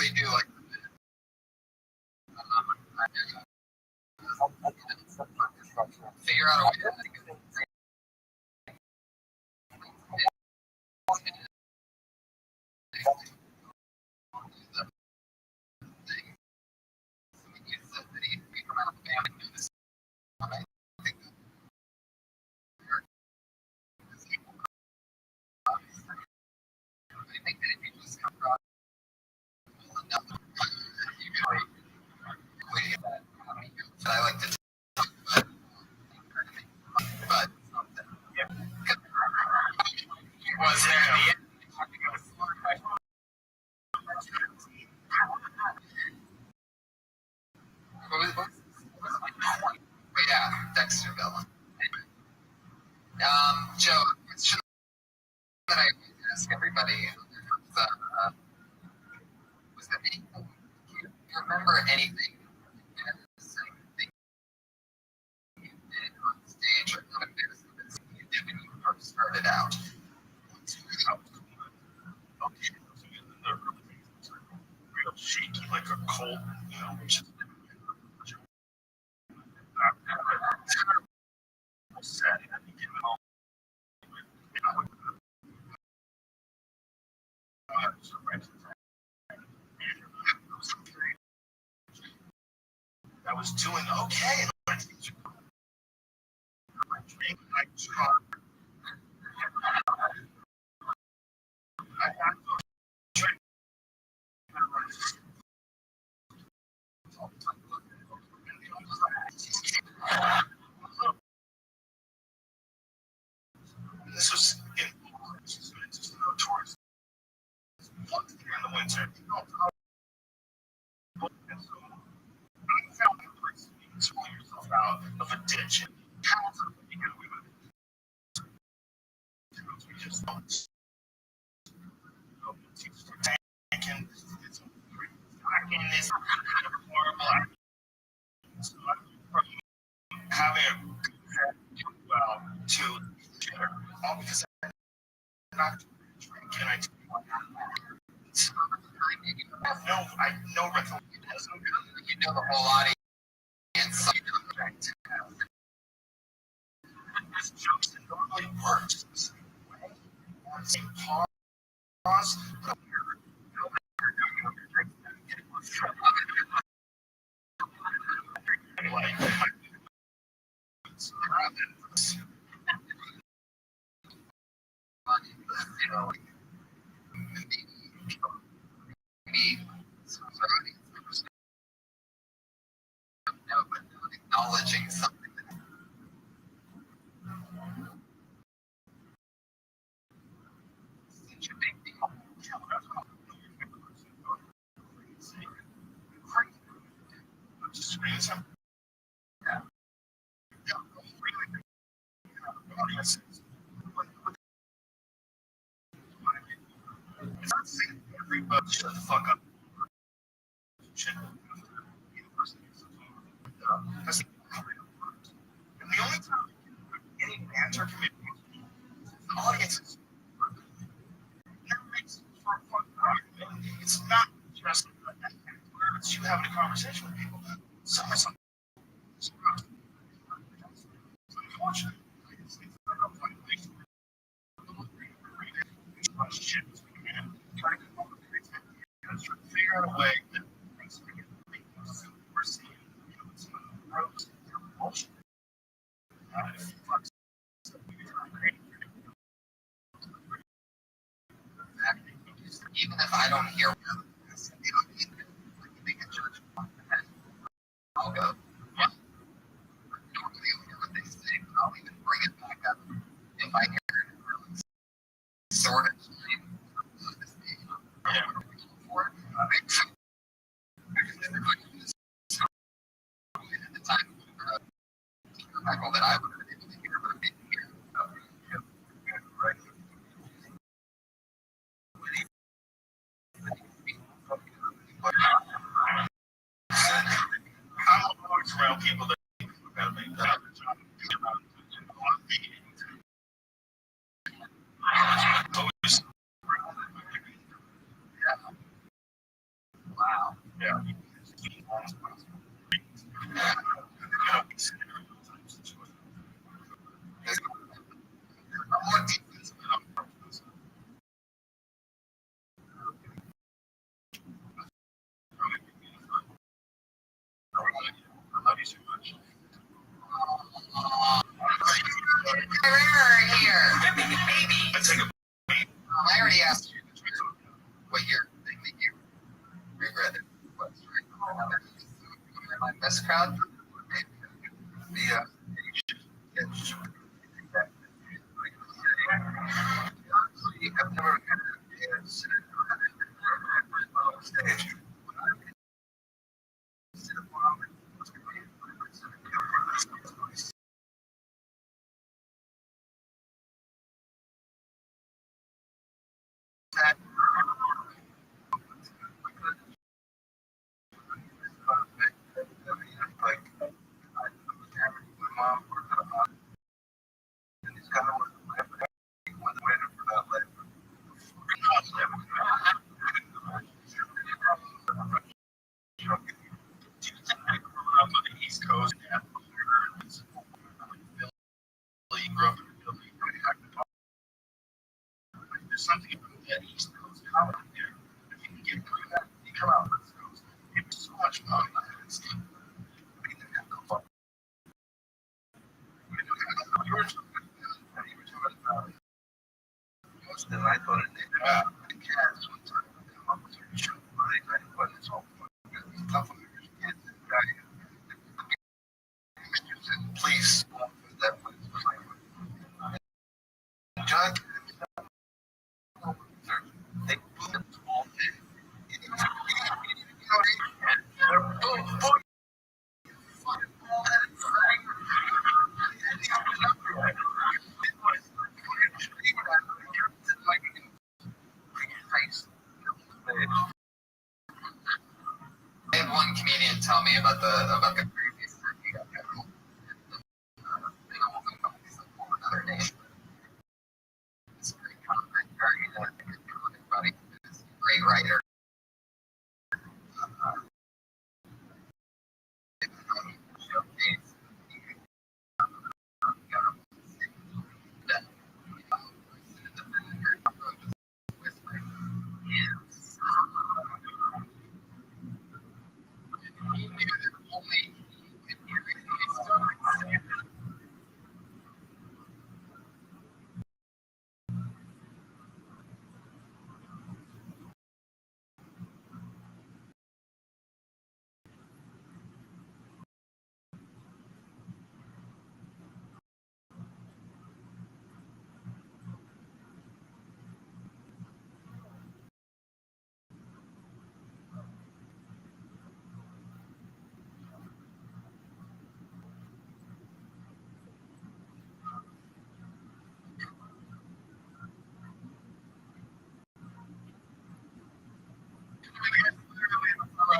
really do like the bit. Figure out a way to I like to but was there at the end? Yeah, Dexter Villain. Joe, should I ask everybody? Uh, was there anything? Do you remember anything that you did on stage or not embarrassing that you did when you first started out? Real shaky, like a cold, just sad. I think it all. I was doing okay. This was towards in the winter. And so I found a place to pull yourself out of a ditch. We just don't. And this horrible. So from having a well to all because I'm not drinking. I have no recollection. You know the whole audience. There's jokes that normally work just the same way. Same pause. Acknowledging something that such a big deal. Just reading something. Everybody shut the fuck up. That's and the only time any banter can be the audience is for a fun time. It's not just it's you having a conversation with people. Some are something. It's unfortunate. It's like a funny place. Shit. Trying to figure out a way that things can get we're seeing. It's gross. Bullshit. Even if I don't hear make a judgment, I'll go, yeah. I don't really hear what they say, but I'll even bring it back up if I hear it really sort of for at the time that I would have been able to hear, but I didn't hear. Right. I'm always around people that gotta make that Yeah. I love you so much. Here. I take a I already asked you what your thing that you regretted was, right? My best crowd? The, I've never had a stage. On the East Coast, Philly, grew up in Philly. There's something about that East Coast comedy there. If you can get through that, you come out West Coast. It was so much fun. You were talking about and I thought it the cats one time come up with a show. I thought it's all fun. It's tough on your kids and please that place was like John they blew the whole thing. Boom, boom. I had one comedian tell me about the previous he got federal. Another nation. It's a great comment. Everybody is a great writer.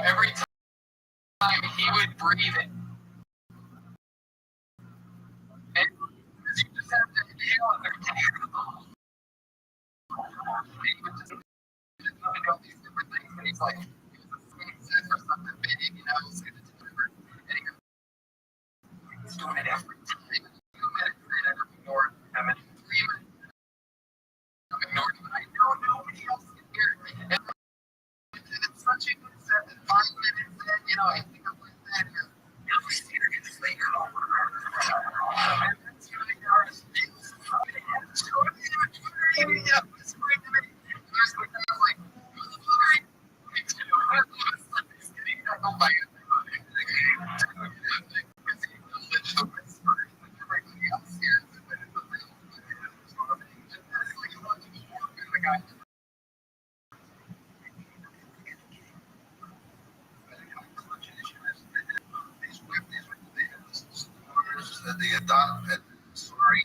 Every time he would breathe it, and you just have to inhale and exhale. He would just about these different things, and he's like, or something big, you know, say the deliver, and he's doing it every time. 2 minutes, and I'm ignored. I'm in 3 minutes. I'm ignored. I know nobody else can hear it. And it's such a good set that 5 minutes in, you know, I think I'm like that. Every theater gets later over. And that's really hard. Yeah, it's great to me. There's the guy like, don't buy it. The adopt story.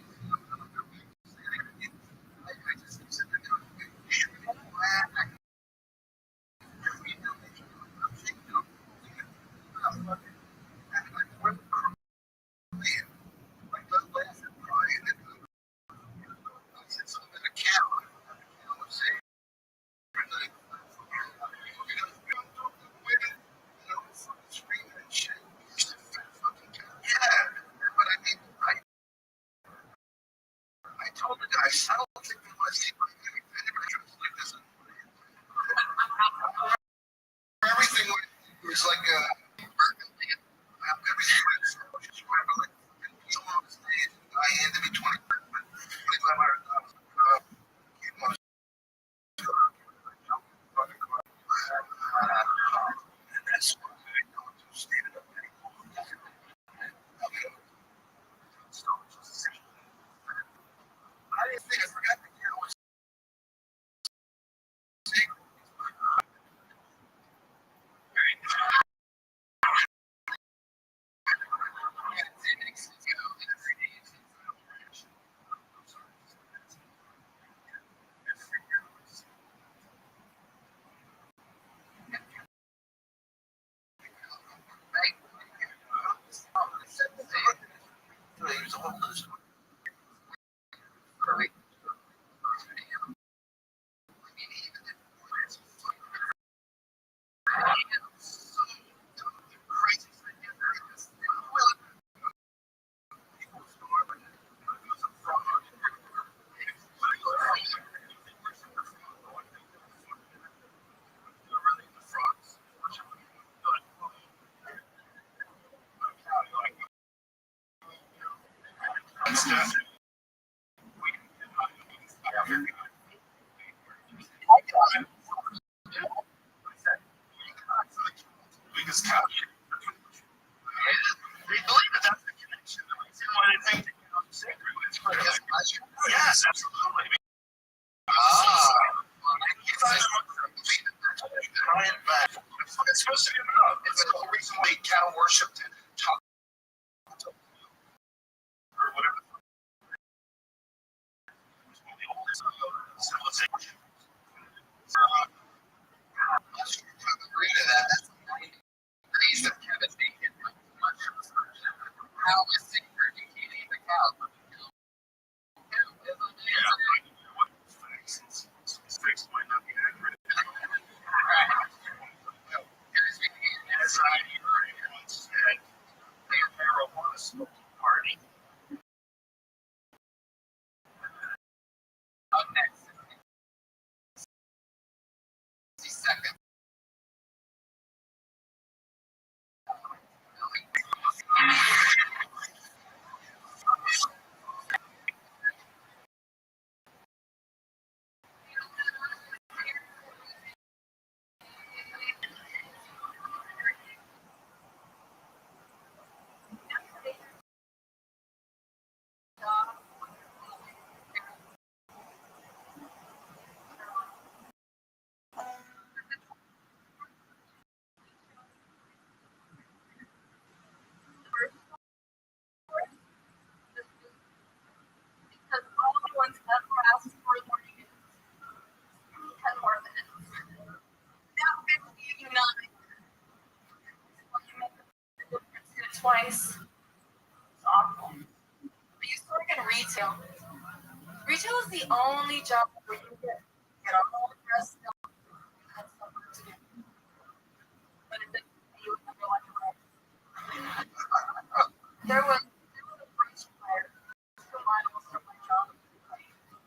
It's like everything was just whatever. Like, I handed me 25 $25. That's what I don't understand it anymore. I didn't think I forgot the kid was sick. He was homeless. Biggest couch. We believe that that's the connection. The reason why they think that you're not sacred. It's for his pleasure. Yes, absolutely. You guys are crying back. That's what it's supposed to be about. It's the reason why cattle worshipped and talked or whatever. The oldest civilization. Let's agree to that. That's degrees of Kevin Bacon. How is sacred? You can't eat the cow. Facts might not be accurate. As I once said, marijuana smoking party. Up next, 60 seconds. Because all the ones that were asked for learning is 10 more minutes. Now 59. When you make the difference to it twice, it's awful. I used to work in retail. Retail is the only job where you get all dressed up and have something to do. But it didn't you in real life. There was a French fire. Mine was from my job.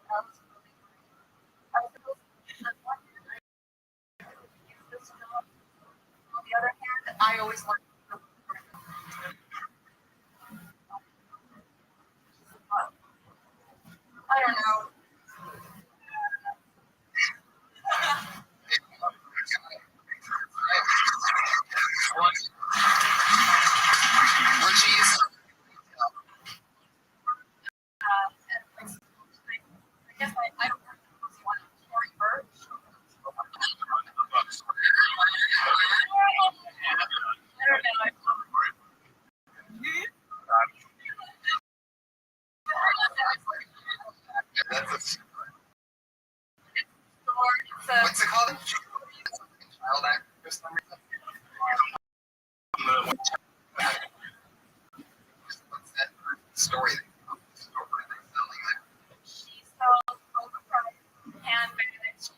That was really great. I was supposed to do one year. I use this job. On the other hand, I always wanted to do I don't know. I guess I don't know if you want to Tory Burch. I don't know. That's What's it called? Child actress number. What's that story? She sells overpriced handbags.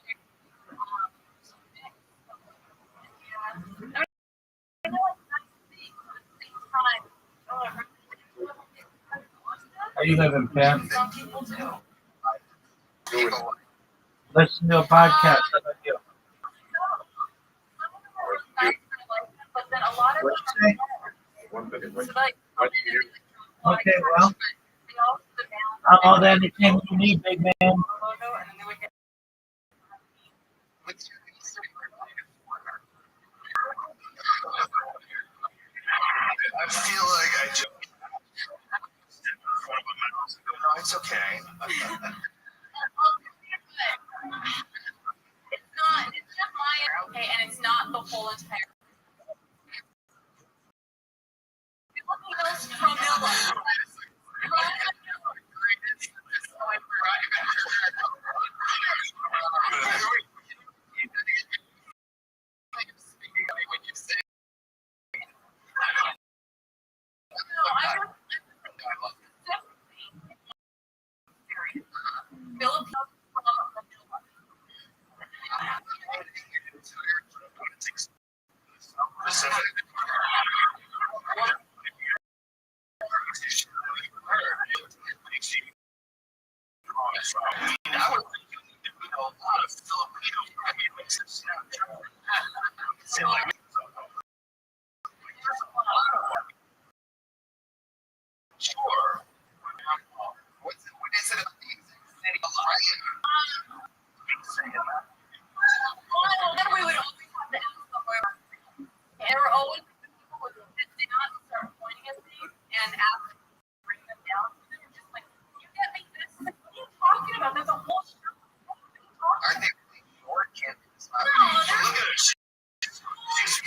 Yeah. I know it's nice things, but at the same time, Are you having pants? some people do. Listen to a podcast. How about you? Some of them are really nice, but say? One minute. So like, Okay, well, oh, then it came to me, big man. What's your research related for her? I feel like I just stepped in front of a mouse and go, no, it's okay. It's just my okay, and it's not the whole entire. Camilla. When you say I would think you need to know a lot of Filipino remixes. Seem like sure. what is it about the exact city of Ryan? Then we would always have to ask somewhere. And there were always people who would sit down and start pointing at things and ask them to bring them down. They were just like, you get me this? Like, what are you talking about? There's a whole show. Are they really short campus? No, Look at her. She's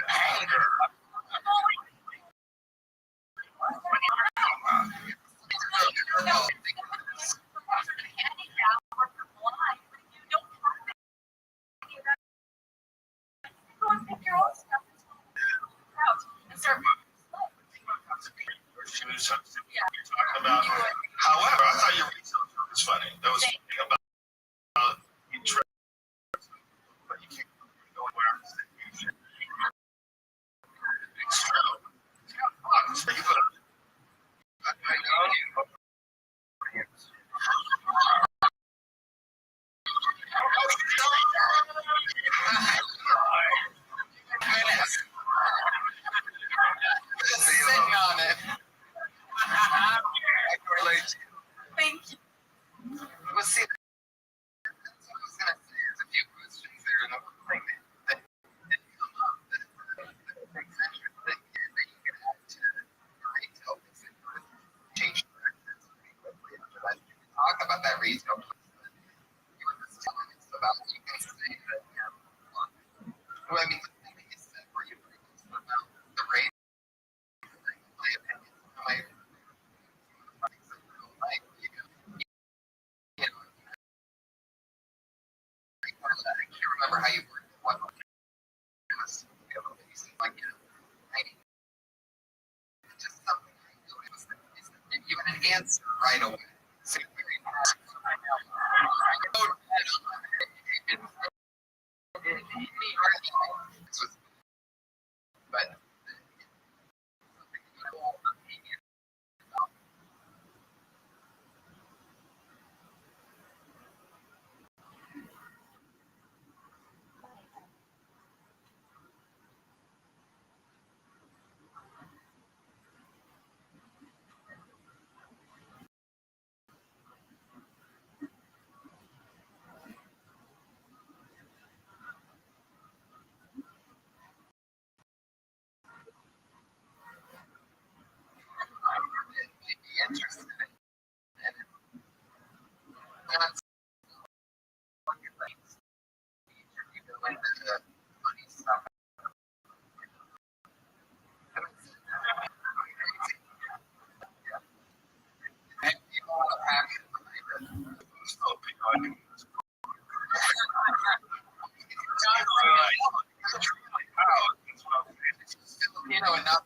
anger. She was talking about. However, I thought your retail joke was funny. That was something about interest, but you can't go anywhere else. Extra. So you put I know. Sitting on it. I can relate to you. Thank you. Well, see, that's what I was gonna say. There's a few questions there, and the one thing that didn't come up that makes interest that you could add to your retail business would change directions pretty quickly after that. You can talk about that retail placement. You were just telling us about you can say that well, I mean the thing that you said where you about the rate thing, in my opinion, my things in real life, you know, I can't remember how you worked it. What it was, you know, you seem like tiny. It's just something I do. It was give you an answer right away. So you're very fast. I know. But interested in it. That's what you're like. You go into the money stuff. And people want to passion behind it. Filipino, I think it's Filipino enough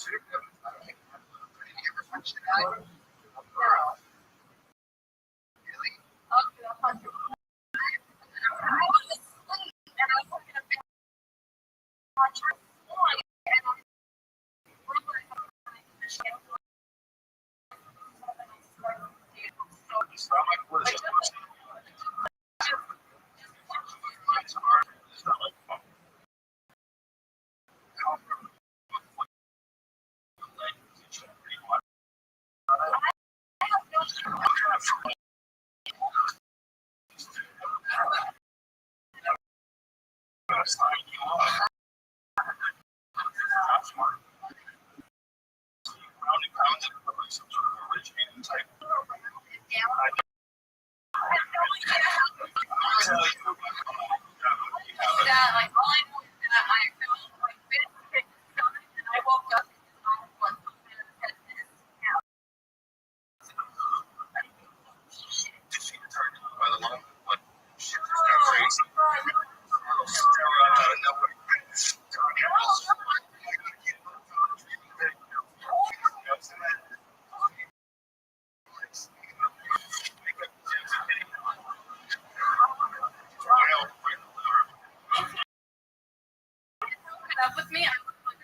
That, like, all I know is that I felt like this hit the stomach, and I woke up and I was like, up with me. I was like,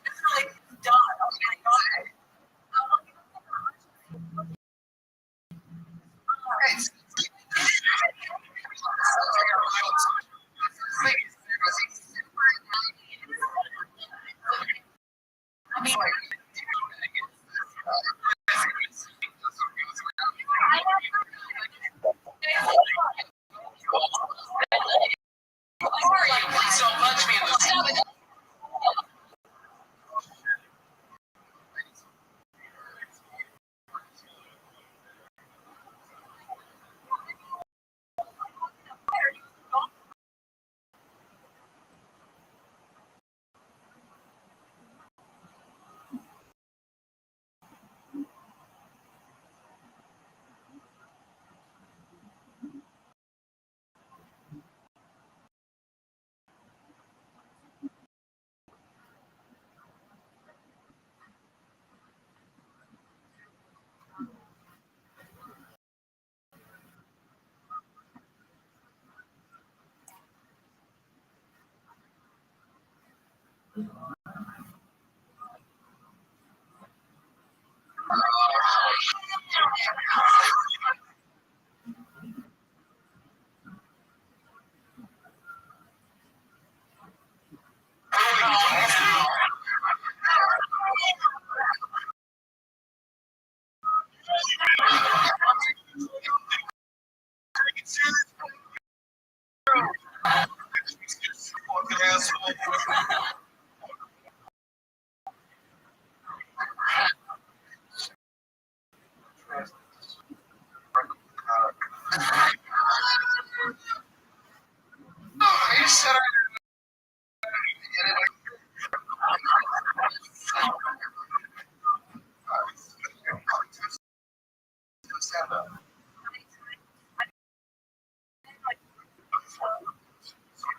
it's like done. Oh my god. I mean, So much me in the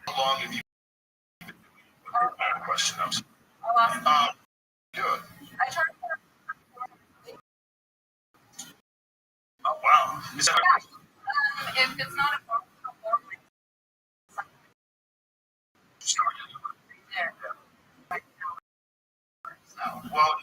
How long have you question? Good. Oh wow. Is that if it's not a well?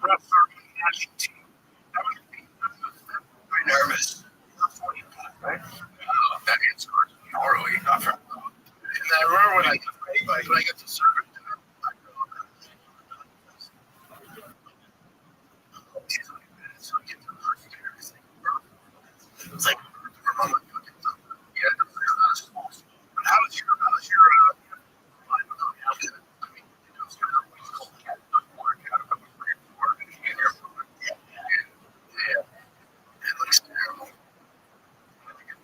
wrestler in the national team. That was very nervous. You're 45, right? That answer was gnarly. Not from. And I remember when I got to serve it. It's like, yeah, but how was your it looks terrible.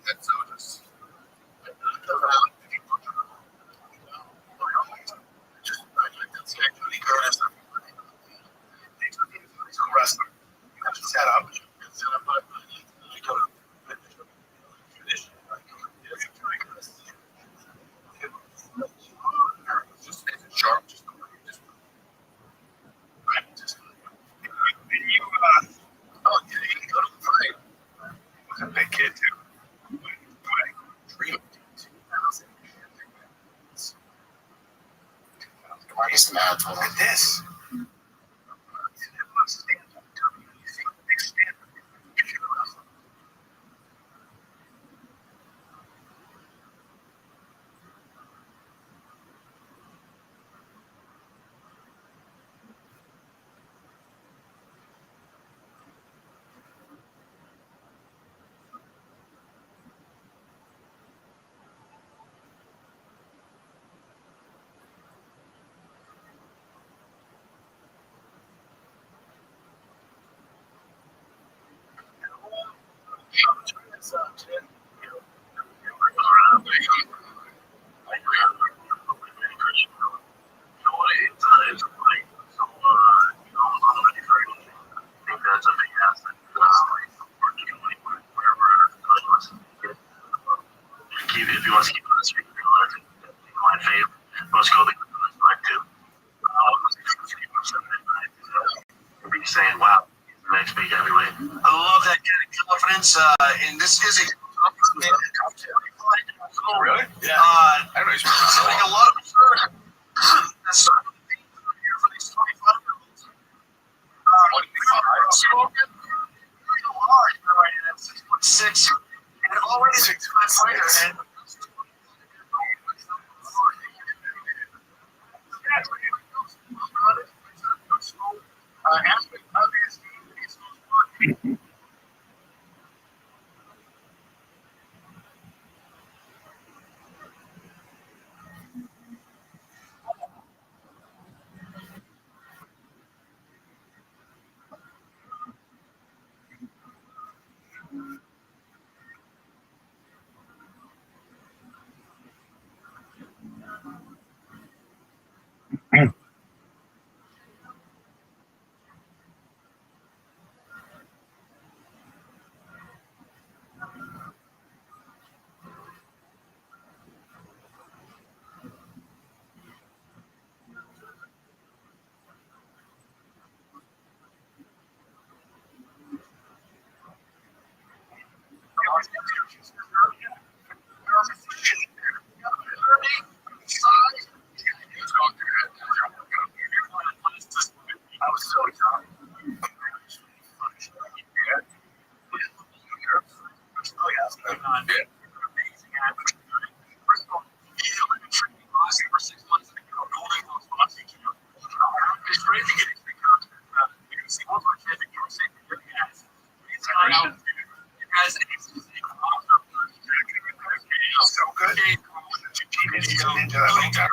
That's so just wrestler. You have to set up. just it's sharp. Just And you, oh, yeah, you can go to the fight. He was a big kid too. Dream. 2000. Marcus Math. Look at this. If you want to keep on the street, my favorite. Let's go the too. Be saying, wow, he's the next big heavyweight. I love that kind of confidence. And this is a Really? Yeah. I don't know. Like a lot of that's sort of the thing here for these 25-year-olds. Spoken really large, right? And that's 6'6", and already a 6-foot fighter. And aspect of his game is working. I was so young. It's great to get it because he was my favorite. You were saying you're the guys. It has so good. Into that whole time.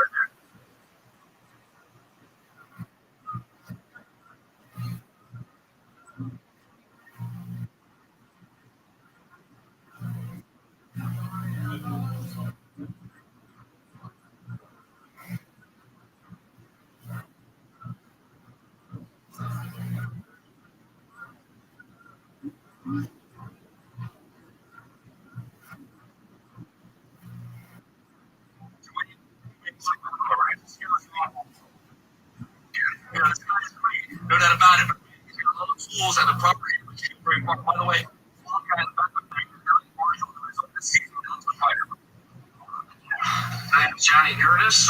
No doubt about it. But all the tools and the property. By the way, My name is Johnny Curtis.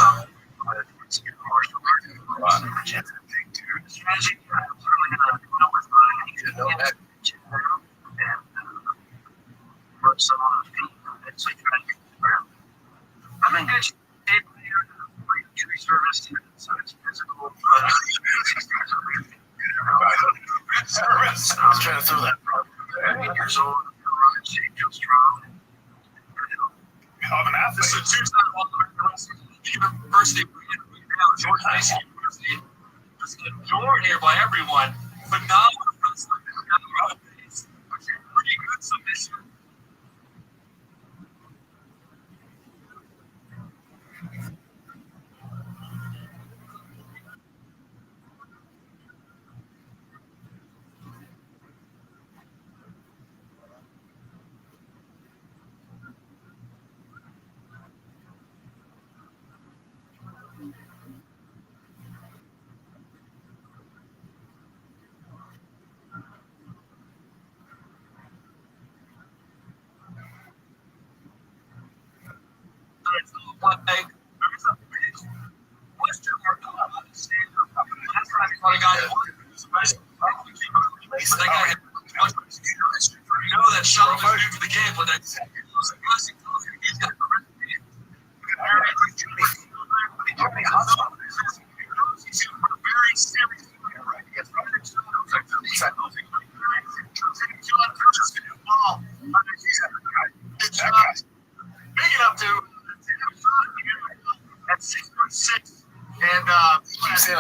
Strategy, to know that. And put some on the feet. And so you try to get to the ground. I'm in good shape. Free tree service, so it's physical. Service. I was trying to throw that. 8 years old, in shape, feel strong. I'm an athlete. So Tucson University, George Mason University, was adored here by everyone. Phenomenal wrestling. Pretty good submission. One thing, there is a big question mark about the stand-up. Last time I got it, you know that Sean was new to the game, but he's got the recipe. He's very serious. Big enough to at 6'6", and he's in.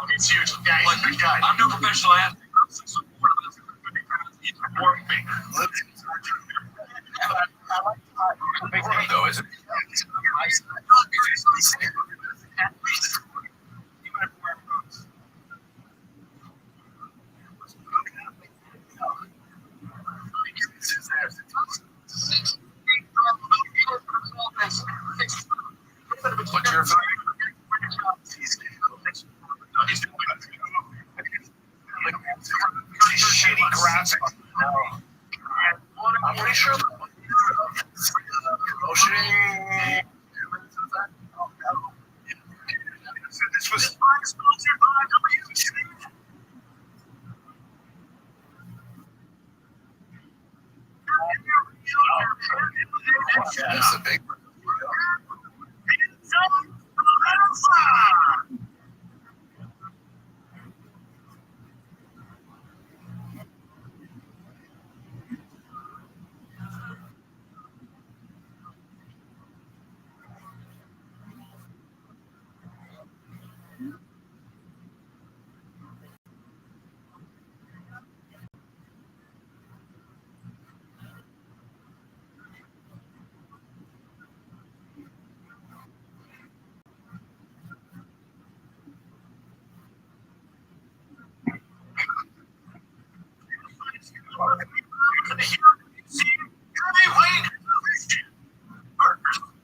He's huge. Yeah, he's a big guy. I'm no professional athlete. I'm 6'4". He's more big. Big thing though, is it? What's your shitty graphics. I'm pretty sure promotion. This was sponsored by WC. That's a big one.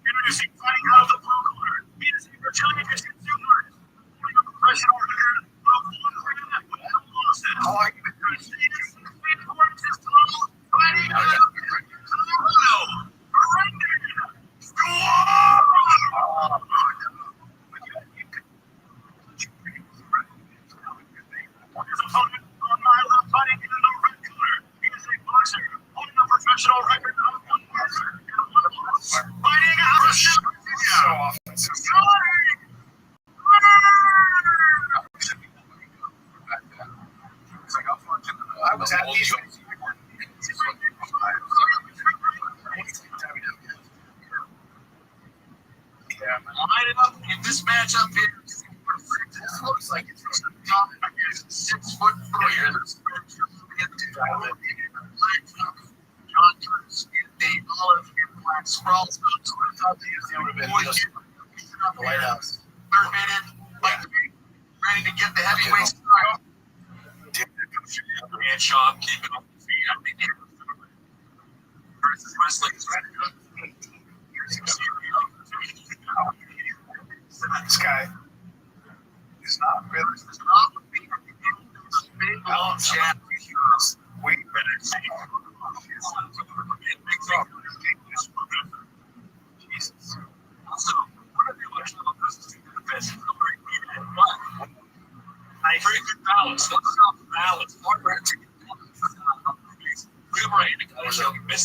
Introducing fighting out of the blue corner. He is a Brazilian jiu-jitsu artist, holding a professional record of 1 How are you? Fighting out of his opponent on my left, fighting in the red corner. He is a boxer, holding a professional record of 1 boxer and 1 loss. Fighting out of so often. I was at these. Line it up in this matchup here. This looks like it's from the top. 6 foot 4 years. John turns in the olive and black sprawls. So I thought they would have been just the White House. 3rd minute, ready to get the heavyweight start. And Sean keeping up the feet. I think versus wrestling is ready to go. This guy is not really. It's not the big long jab. Wait a minute. Jesus. Also, one of the emotional business to the best. I very good balance. Balance.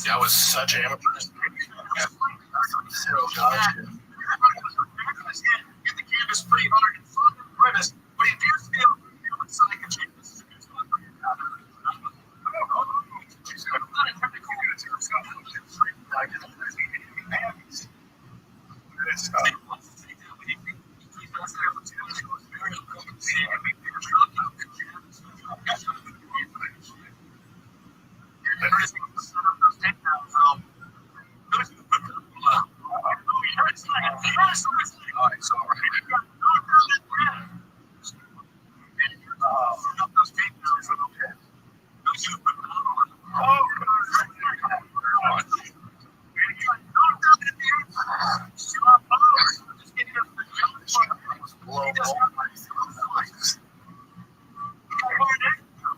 That was such an amateur. So gotcha. Hit the canvas pretty hard in front of the premise, but if you feel inside the canvas, it's not very bad. So I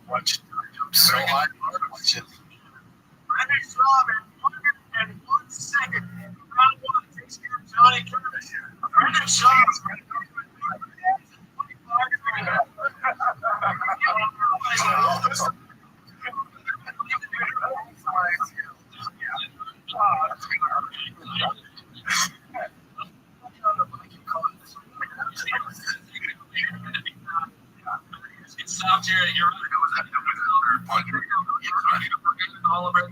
watch it. Stop here. You're right. All of it.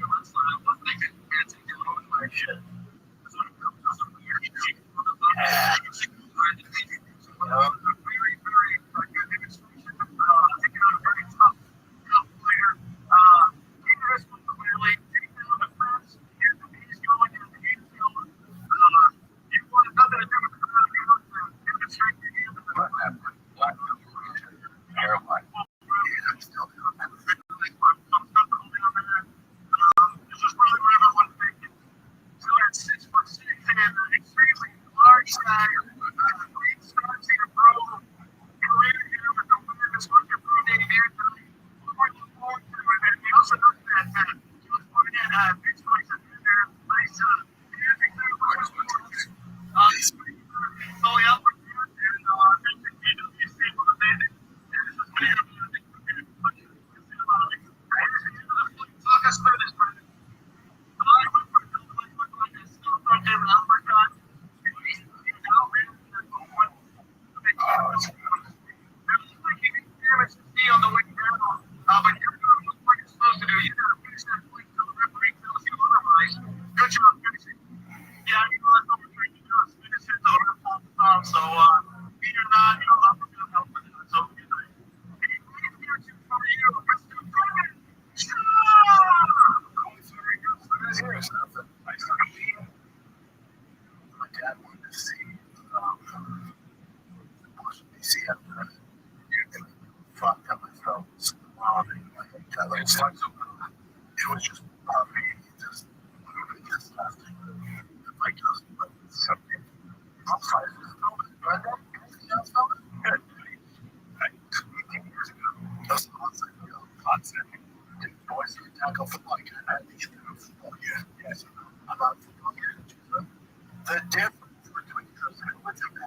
The difference between those two is that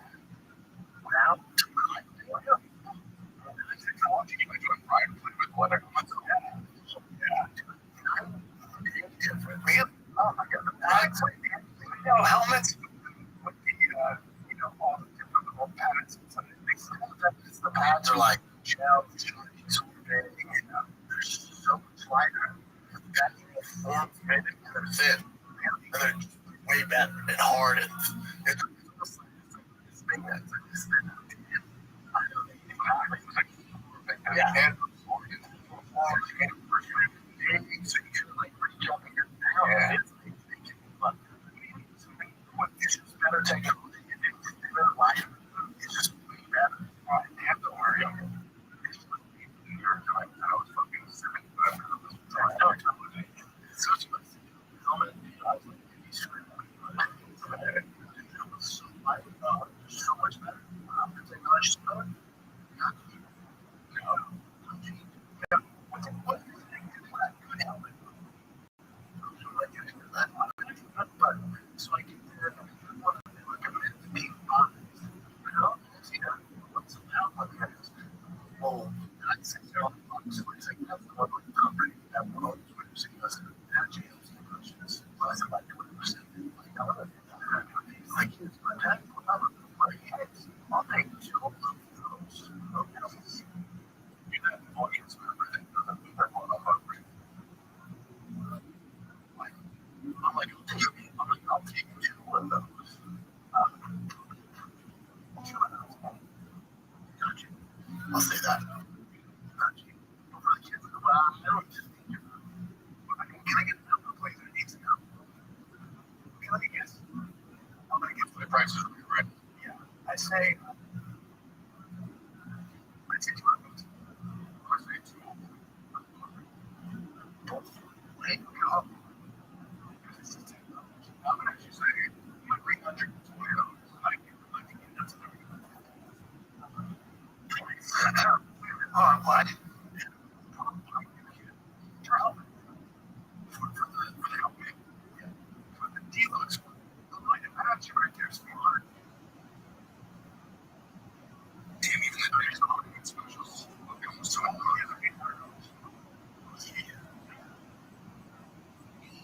now, helmets with the all the different little pads inside. The pads are like gel, so big, they're so much lighter. That form fitted and they're thin. And they're just way better and hard. It's almost like this thing that's like this thin. I don't think yeah. And so you can like jumping your down. It's just better technically. It's better life. It's just way better. You have to worry. It's just you're like I was fucking sick. It's such a helmet. I was like, it was so light. So much better. The technology's better. So I get there, I recommend being honest. What's about what well, that's $6. So it's like, that's the one with the company that will always produce it. That jails the questions. Less than like 20%. Like, it's my dad, my kids, I'll take 2 of those. You have an audience member that doesn't do that one on Harvard. Like, I'll take 2 of those. Gotcha. I'll say that. Gotcha. But for the kids in the lab, I don't just think you're. Can I get another place that needs to know? Okay, let me guess. I'm gonna guess my prices will be right. Yeah. I'd say 2 of those. I'd say 2 of them. Don't wait, go. This is $10. I'm gonna actually say $320. I think that's oh, I'm glad. For the company. For the deluxe one. The line of action right there is $400. Damn, even the biggest marketing specials will be almost $200.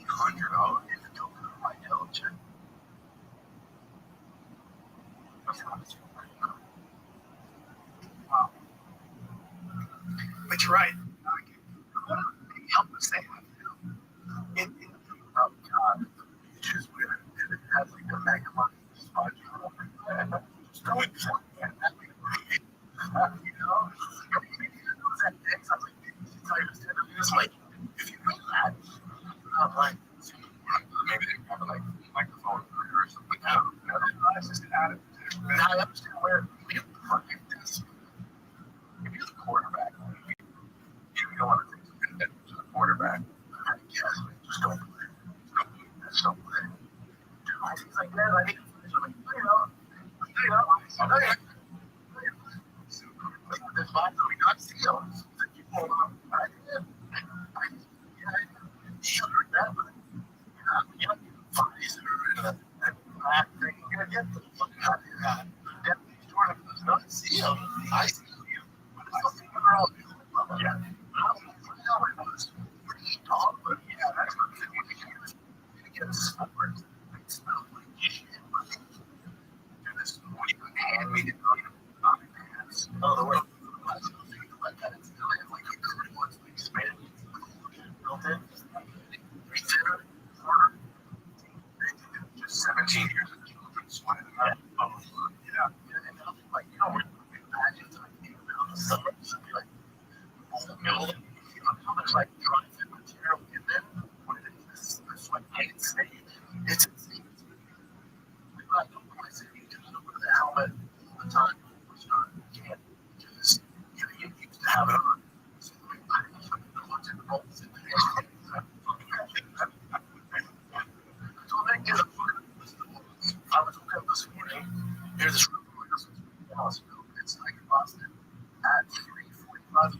$800 if it don't go right now, check. Wow. But you're right. Help us say in God, it's just weird. It has like a mega money spot. Just going for it. You know? It's like, if you know that, I'm like, maybe they have like microphone or something. I don't know. It's just an added. Now I understand where we have perfect this. If you're the quarterback, you don't want to take some advantage of the quarterback. I guess just don't play. Just don't play. Do things like that. I think this box we got seals. You pull them. I did. Should have that, but you know, funnies or that thing. You're gonna get them. Definitely short of those not sealed. I see you. I don't think we're all yeah. I don't know what it was. Pretty tall, but yeah, that's what it was. You get a sport. It smells like shit. Do this when you hand me the pants. Oh, the way like that. It's still like you could once we expanded. Built in. Just 17 years of children sweating. Yeah. And I'm like, you know, we're imagine like the summer, something like middle, you know, how much like dry fit material in there. What it is, this sweat paint stage. It's insane. I don't want to say you can wear the helmet all the time. You can't just, you used to have it on. So I looked at the bolts in there. I was woke up this morning. There's this room where it's like in Boston at 3:45.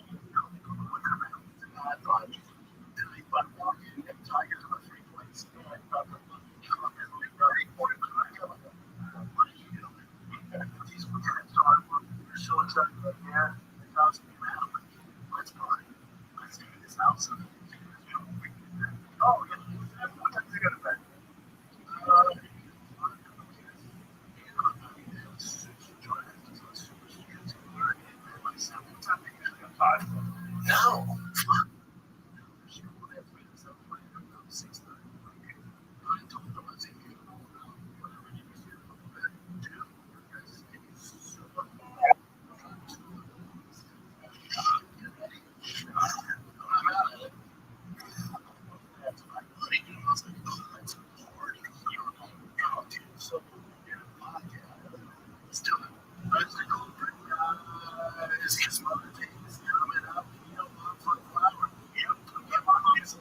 I thought, but walking and Tigers on a 3-point stand. I thought, these weekends, so we're so excited right there. Let's go. Let's do this house. Oh, yeah. What time do you go to bed? No.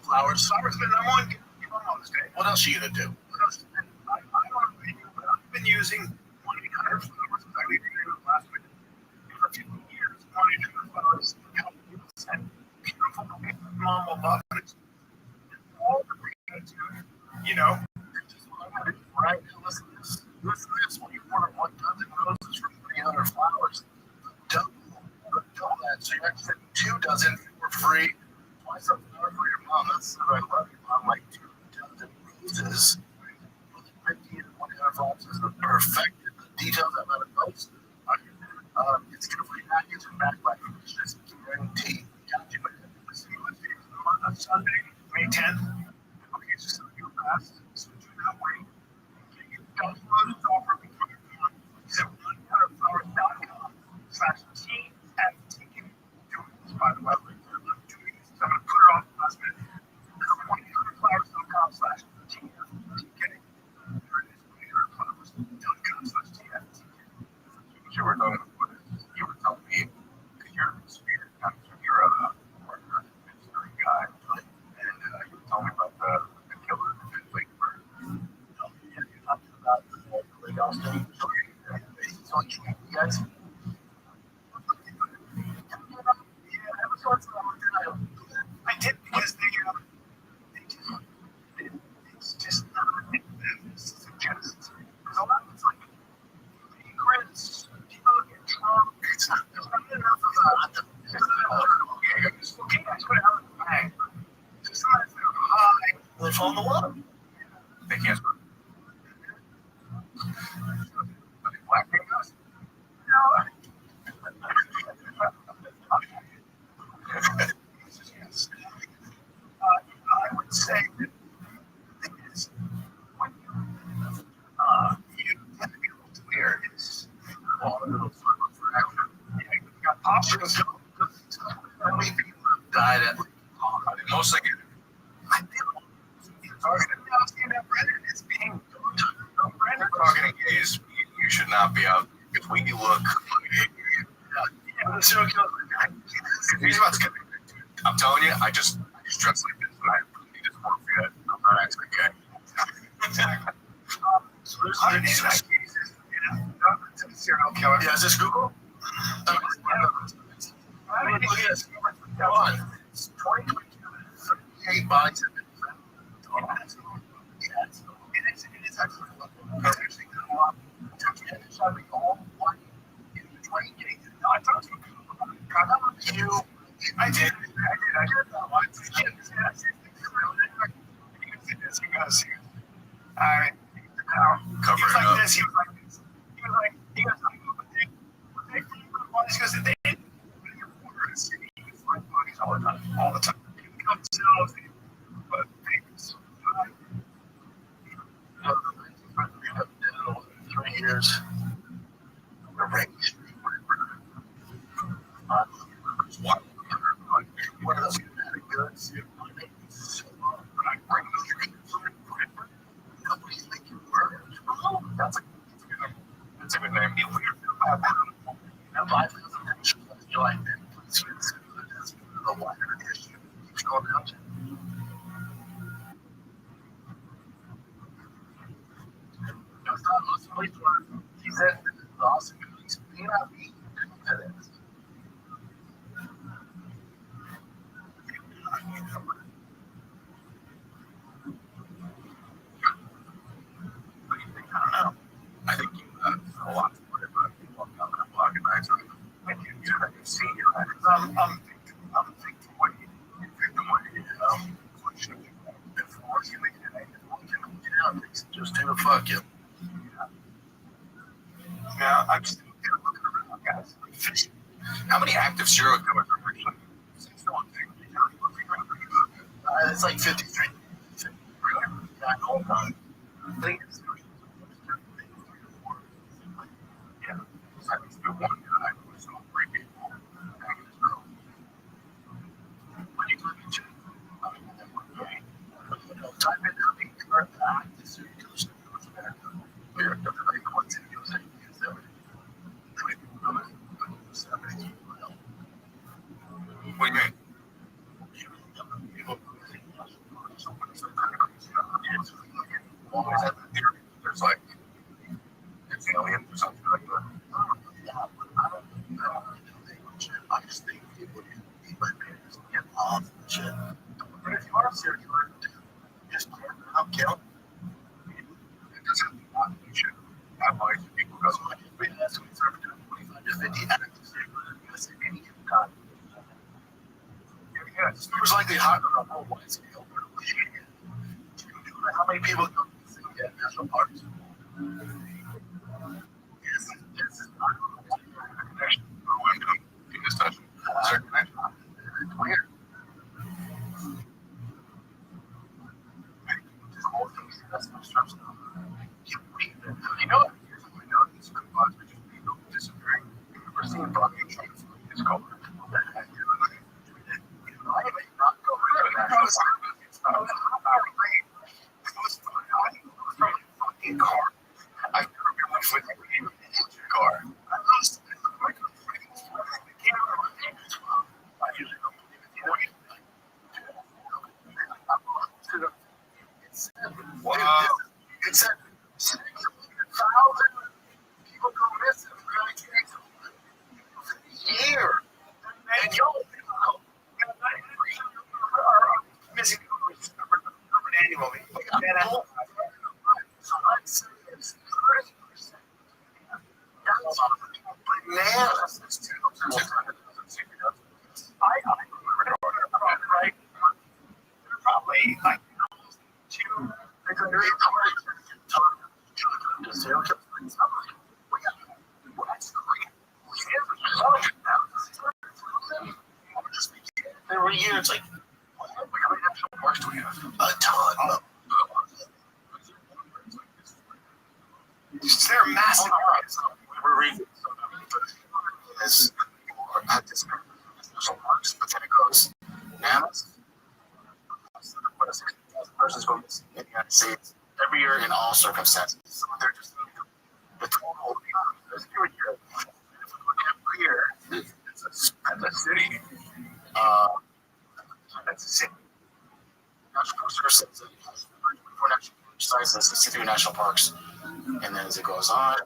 Flowers been number one. What else are you gonna do? I've been using 1-800 flowers. I leave it last week for 15 years. 1-800 flowers. And beautiful mom will love it. All the gratitude, you know. Right now, listen to this. Listen to this. When you order 1 dozen roses from 300 flowers, double that So you actually get 2 dozen for free. Twice a flower for your mom. That's what I love your mom. Like 2 dozen roses. 50 and 1.5 ounces of perfected. The details that matter most. It's carefully packaged and backed by English's guarantee. On Sunday, May 10th. Okay, just so you fast. So do not wait. Download this offer before you're gone. Visit onecutterflowers.com/TFTQ. By the way, I'm going to put it off last minute. onecutterflowers.com/TFTK. There it is, onecutterflowers.com/TFTK. You were telling me, because you're a spirit, you're a partner, mystery guy, and you were telling me about the killer in Lakeburg. Yeah, you talked about the Lake Austin. He's on you guys. I did because it's just not suggests. Because a lot of it's like secrets, people get drunk. It's not, there's not enough of that. Okay, guys, put it out of the bag. Just sometimes they're high. They fall in the water. They can't swim. Black goes. No. Yes. I would say that the thing is, when you tend to be a little clear, it's all a little fun for action. You got options. How many people have died at mostly I feel it's being Targeting gays, you should not be out. If we look, he's about to get me. I'm telling you, I just dress like this and I need dysmorphia. I'm not actually gay. So there's serial killer. Yeah, is this Google? Look at this. Come on. It's 2022. 38 bodies have been found. It is actually it's actually come up. It's actually all one in the 20 days. I talked to you about you. I did that one. You gotta see it. Cover He was it like up. this. He was like this. He was like, because they did. All the time. But things. 3 years. The range. One of those goods. But I bring those companies make you work. That's a good name. Be weird about that. Life is you like that. It's the wider issue. Keeps going down to. He said this is awesome. He's may not be that is. I don't know. I think you have a lot to worry about. People on that block at night. When you see your I'm thinking what you before you make it just do a fuck you. Yeah, I'm still here looking around, guys. How many active serial killers are actually? It's like 53. Really? Yeah, all time. I think it's yeah. I used to be one guy who was on 3 people. When you look at type in how many current active serial killers in North America. We're everybody wants to use it. What do you mean? There's like it's aliens or something like that. I just think people get off the shit. But if you are a serial killer, just don't kill. It doesn't have to be. You should have life. People go. That's what it's over 25 to 50 active serial killers in any given time. This number's likely higher on a worldwide scale. How many people go to the national parks? This is not a connection. Oh, I'm doing this stuff. Certain connection. It's weird. That's no stuff. You know, here's what we know. These robots are just people disappearing. We're seeing Rothschild trying to find his color. I may not go to the national park. It's not a fucking car. I've never been with an engine car. I lost it. I usually don't believe it. Wow. It said 6,000 people go missing from a year. And y'all are missing annually. So let's say it's 30%. That's bananas. It's 2,600. Right? Probably like two. That's great. Every year it's like, how many national parks do we have? A ton. They're massive. We're reading this at this national parks, but then it goes bananas. 60,000 persons go missing in the United States every year in all circumstances. So they're just the total every year. If we look every year, it's a city. That's a city. National Park Service says it has 24 national park sizes, 63 national parks, and then as it goes on,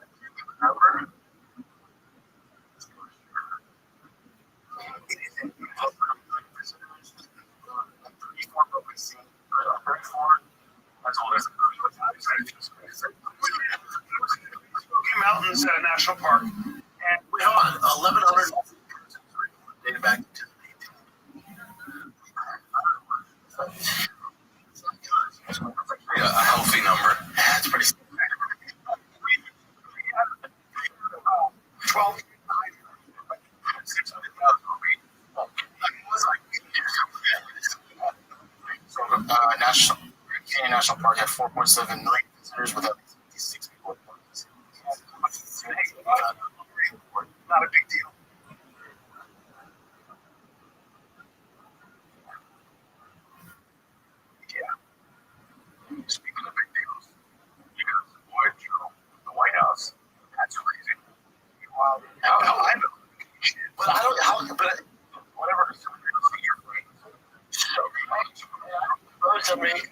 Mountains National Park, and we have 1,100 dated back to a healthy number. That's pretty. 12. So, Canyon National Park had 4.7 million visitors with at least 56 people. Not a big deal. Yeah. Speaking of big deals, you guys avoid the White House. That's crazy. Wow. How I know. But I don't. But whatever. So much.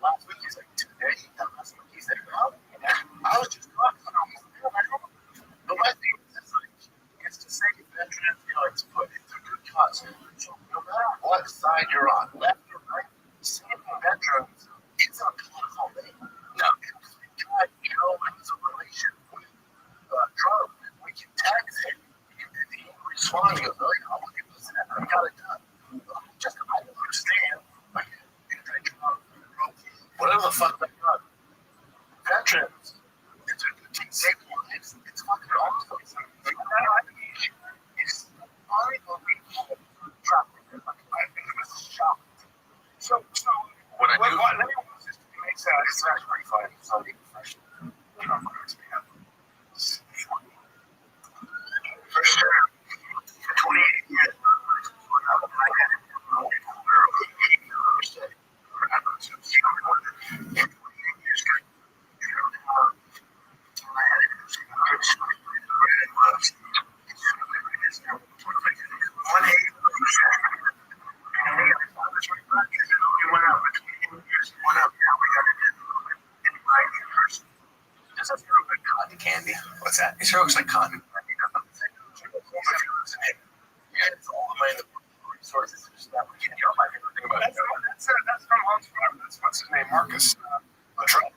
Last week he's like today. Last week he's like, oh, I was just talking. But my thing is like, it's to say veterans, it's put into good cause. So no matter what side you're on, left or right, saving veterans is a political thing. Now, if we got Joe has a relation with Trump, we can tax him. He responds, he goes, oh, I'll give this and I got it done. Just I don't understand. Whatever the fuck they got. Veterans, it's saving lives. It's fucking awesome. It's unbelievable. It was a shock. So what I do? What makes that? It's actually pretty funny. It's not even fresh. For sure. 28 years. Candy. What's that? It sure looks like cotton. Yeah, it's all the money in the resources. That's from Hans Farm. That's what's his name, Marcus. Trump.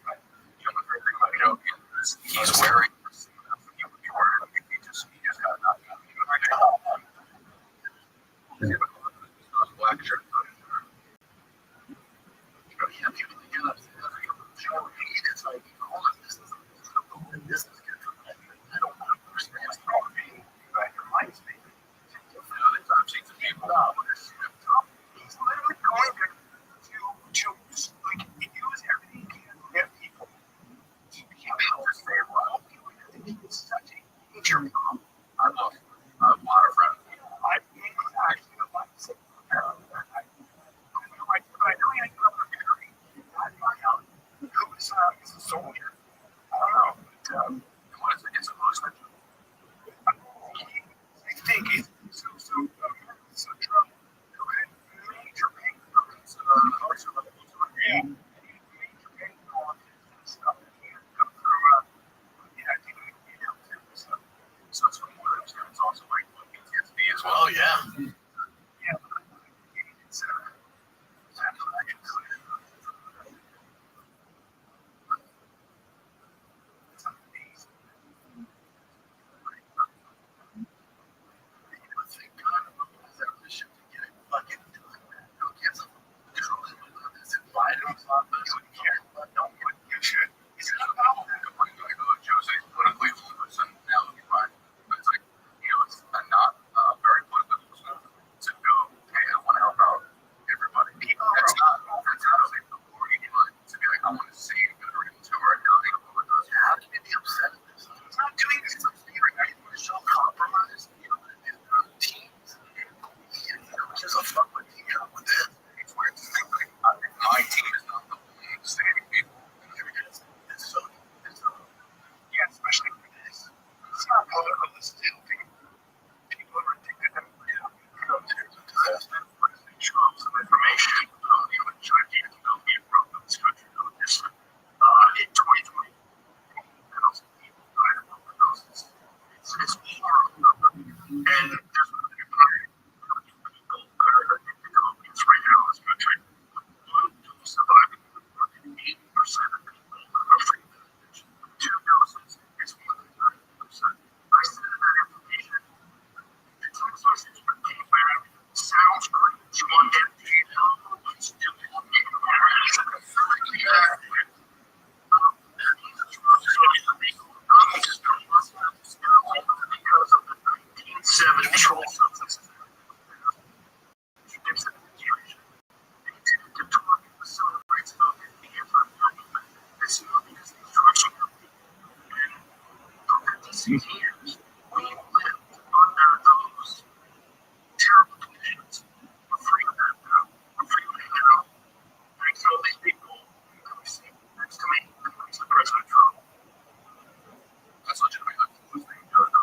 You don't know anything about Joe. He's wearing. He just got knocked out. well, yeah. Yeah, but it's amazing. Thank God I'm not going to this shit to get it fucking done, man. Who gives a why do I not care? Don't give a shit. It's not about that. I'm going to go to Jose politically fluid and now look at mine. But it's like, it's not very political to go, hey, I want to help out everybody. That's not like the Lord to be like, I want to save veterans who are dying over those. How can you be upset at this? It's not doing this. It's fear. I want to show compromise, and teams. Just a fuck with with this. It's weird to think like my team is not the one saving people. It's so, Yeah, especially for this. It's not political. It's still people are addicted to there's a disaster. President Trump's information, gigantic economic growth of this country. In 2020, people died of overdoses. It's horrible. And there's people that are addicted to opiates right now in this country. One dose surviving, 80% of people are free of addiction. 2 doses is more than 90%. I sent that information. The text message came back. Sounds great. You want MD? Let's do it. Because of the 1970 control substances. Years, we lived under those terrible conditions. We're free of that now. We're free of hanging out. And so these people that we see next to me, next to President Trump, that's legitimately like the coolest thing to do.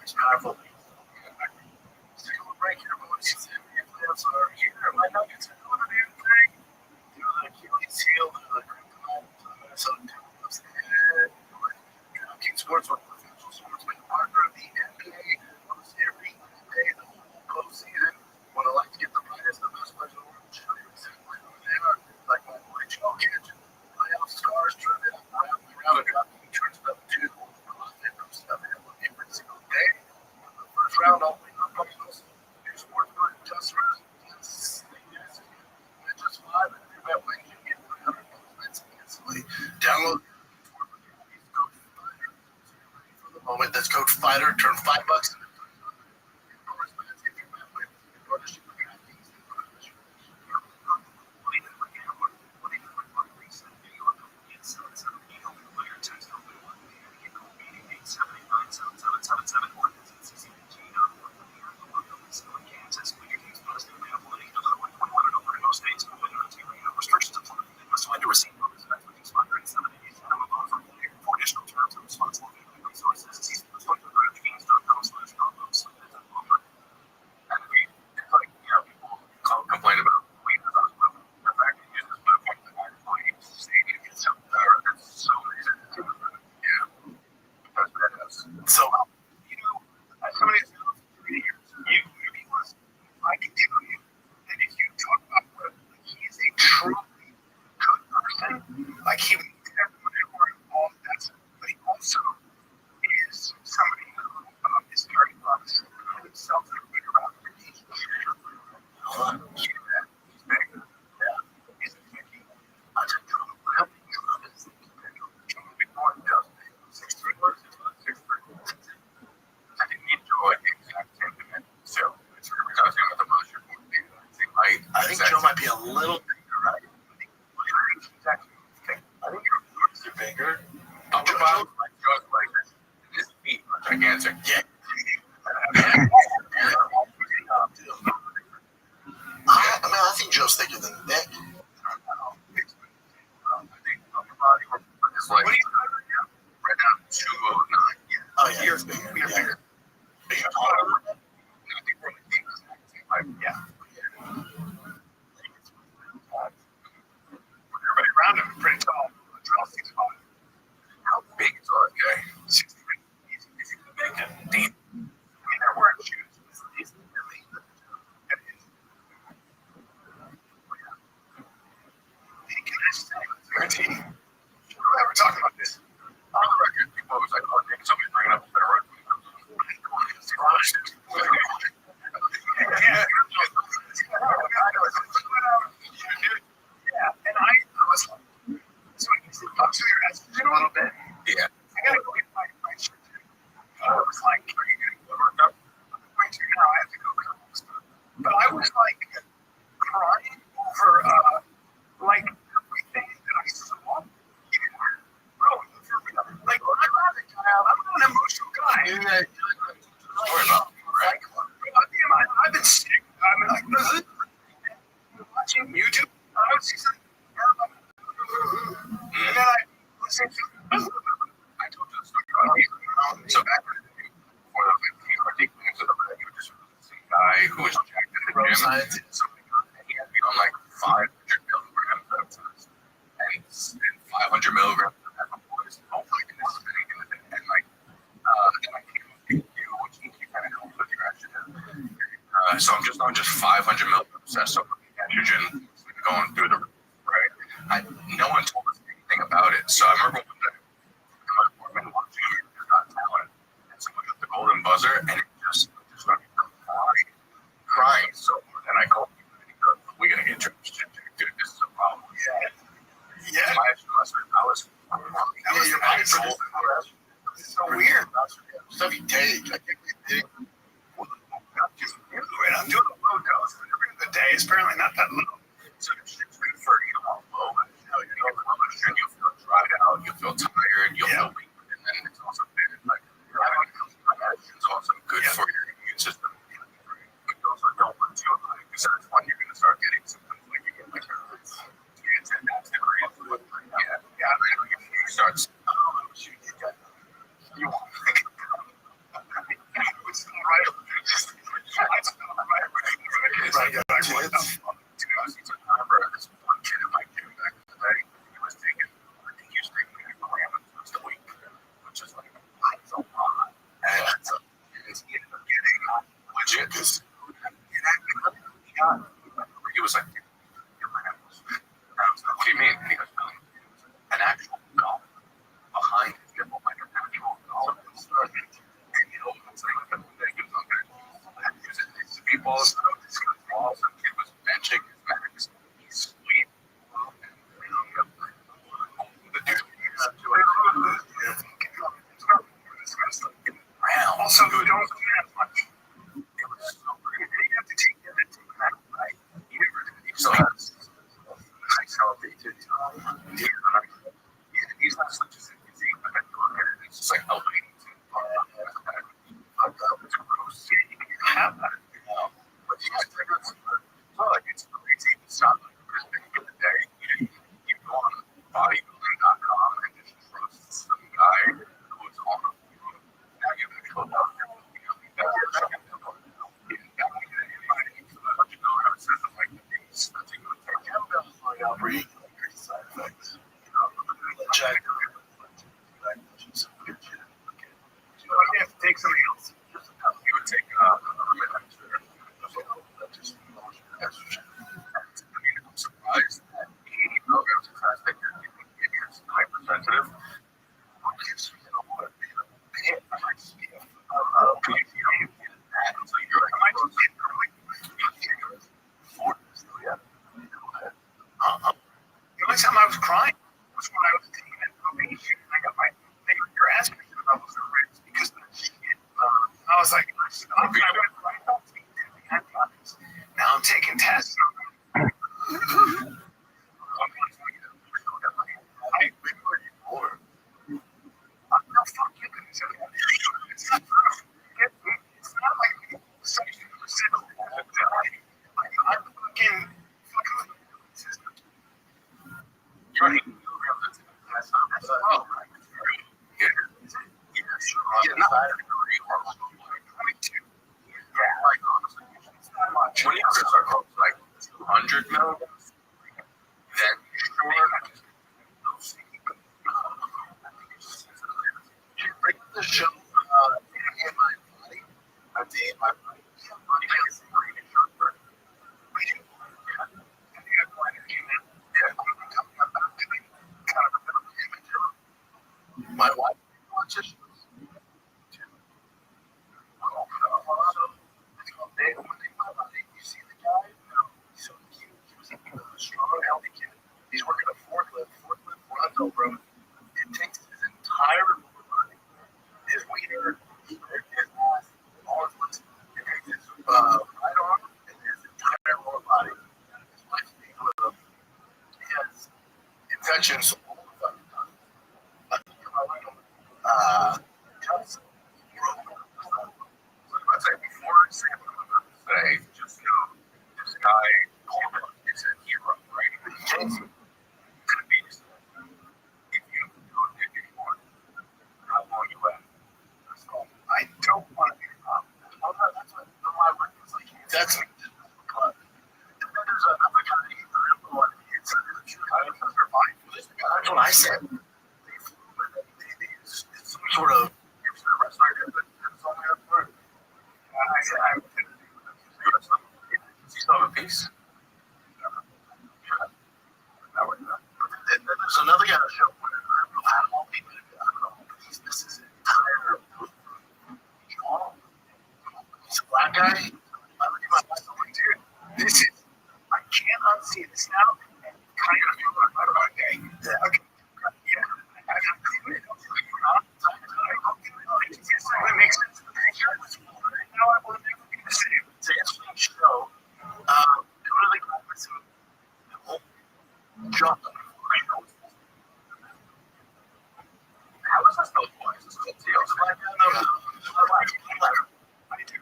It's powerful. Let's take a little break here, boys. If plans are here, I might not get to do a damn thing. Do the Achilles heel, do the kryptonite, do the Minnesota Timberwolves, and King Sports, one professional sportsman, partner of the NBA, almost every day, the whole postseason. When I like to get the brightest, the best players in the world, show you exactly who they are. Like my boy Joe Kitchen, playoff stars, driven up around the drop, he turns it up to profit from stuff every single day. The first round, I'll win up on those new sports customers. Yes, and just 5, and if you bet wins, you get $300 instantly. Download moment. That's code FIGHTER. Turn $5 into complain about weed. The fact that you use this movement stadium is so amazing. Yeah, that's badass. So, as somebody who's known for 3 years, I can tell you that if you talk about Brett, he is a truly good person. Like he would eat everyone involved. But he also is somebody who is very honest with himself and good about it. He's big. Yeah. He's a picky. I took Trump. How many Trump is the potential? Trump would be born in 6'3" or 6'3". I didn't enjoy the exact same dimension. So it's really because of the most important thing. I think Joe might be a little bigger, right? I think you're bigger. Upper body, like Joe's like his feet are gigantic. Yeah. him. So he had me on like 500 milligrams of this and 500 milligrams of Equipoise. Oh my goodness, and like, and I came up with you, which you kind of help with your estrogen. So I'm just on 500 milligrams of estrogen going through the right. No one told us anything about it. So I remember one day in my apartment watching America's Got Talent, and someone hit the golden buzzer, and it just started crying. So and I called him and he goes, "We gotta get your estrogen, dude. This is a problem." Yeah. My estrogen, I was your body for this. It's so weird. Stuff you take. I think we did. I'm doing a low dose during the day. It's apparently not that low. So it's good for low. You'll feel dried out. You'll feel tired. You'll feel weak. And then it's also good. Like it's also good for your immune system. But you also don't want to because that's when you're going to start getting symptoms like you get like it's in that degree. You start. You want. It's right. He was like, what do you mean? And he goes, an actual golf behind his nipple, like an actual golf. And you know, it's like a people, some kid was benching his max. He's sweet. Also, don't have much. It was so great. You have to take it and take that, right? He never did. He still has nice healthy titties. He's not such a physique, but then you look at it, it's just like elevating to it's gross. You can have that. But you guys figure it's not like it's crazy. It's not like the beginning of the day. You go on bodybuilding.com and just trust some guy who's on the forum. Now you have to go down there. Side effects. Check. You have to take something else. You would take I'm surprised that 80 milligrams of fast that you're giving is hypersensitive. The only time I was crying was when I was taking that probation and I got my you're asking me about was the ribs because I was like, now I'm taking tests. It's not like I'm fucking you're right. When you start like 200 milligrams, then sure. The show, in my body, a day in my body, is really short. My wife watches. You see the guy? He's so cute. He's a strong, healthy kid. He's working a forklift Ronto road. It takes his entire lower body, his wiener, his ass, all his lips. It takes his right arm and his entire lower body. His wife's being with him. He has infections all the fucking time. Just I'd say before I say what I'm about to say, just know this guy is a hero, right? He's gonna be if you want. How long you left? I don't want to be a problem. That's what my work is like. That's me. I said, it's some sort of wrestler, but that's all I have for it. I said, I would you still have a piece? There's another guy on the show where I don't know how long people, I don't know, this is an entire jaw. He's a black guy. I look at my life, I'm like, dude, this is, I can't unsee this now. And kind of feel like, okay, yeah, okay. Yeah, I got to do it. It makes sense. Now I want to make the same. To answer the show, go to the conference and we'll jump. How is this no voice? This is a deal. I do.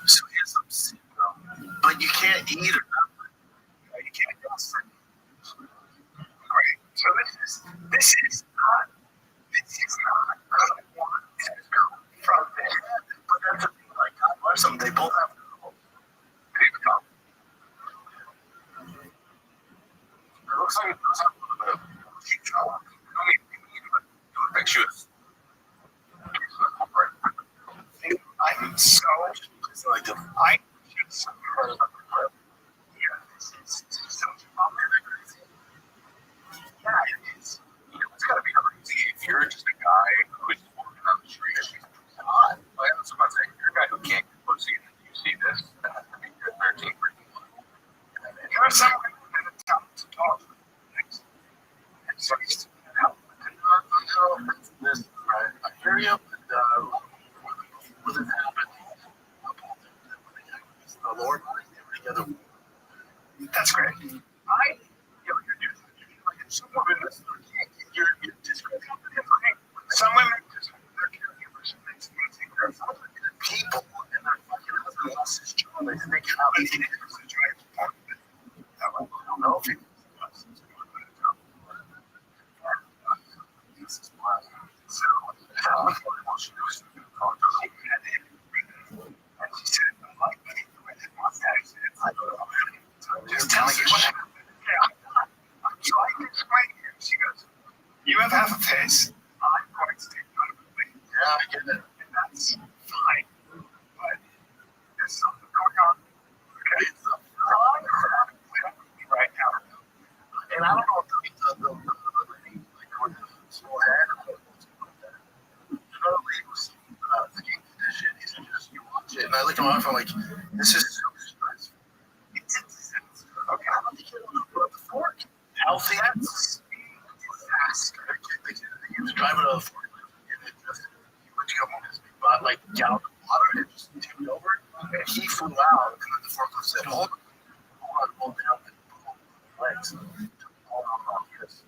So here's some syndrome. But you can't eat or nothing. You can't go great. So this is not what I want from this. But that's the thing, like God bless them, they both have girls. It looks like a little bit of cheap trouble. I mean, pictures. I'm so like I just heard it's so crazy. Yeah, it is. You know, it's gotta be crazy if you're just a guy who's walking on the street. God, like that's what I'm saying. You're a guy who can't get pussy and then you see this, and I mean you're 13 freaking months. And you're someone that it's time to talk next. And so he's out. This, I hear you, and what has happened? The Lord, together. That's great. You're like some women, you're describing some women just they're caregivers and they take care of other people, and their fucking husband lost his job. They think how they need it because they're trying to talk to them. I don't know if he was doing a better job. So, what she was going to talk to him, and she said, I like money for my mustache. I don't know. So I'm just telling you what happened. Yeah. So I can explain here. She goes, you have half a face. I'm going to take none of it. Yeah, I get it. And that's fine. But there's something going on. Okay? It's right now. And I don't know if the lady, like, with the small head or something like that. Totally was skin condition. He said, just you watch it. And I looked at my phone like, this is so stressful. Okay, how about the kid on the fork? Healthy. That's fast. He was driving on the fork. And it just, he went to come on his big butt, like, gallon of water, and it just tipped over. And he flew out. And then the forklift said, hold down, and pull legs. Hold on, yes.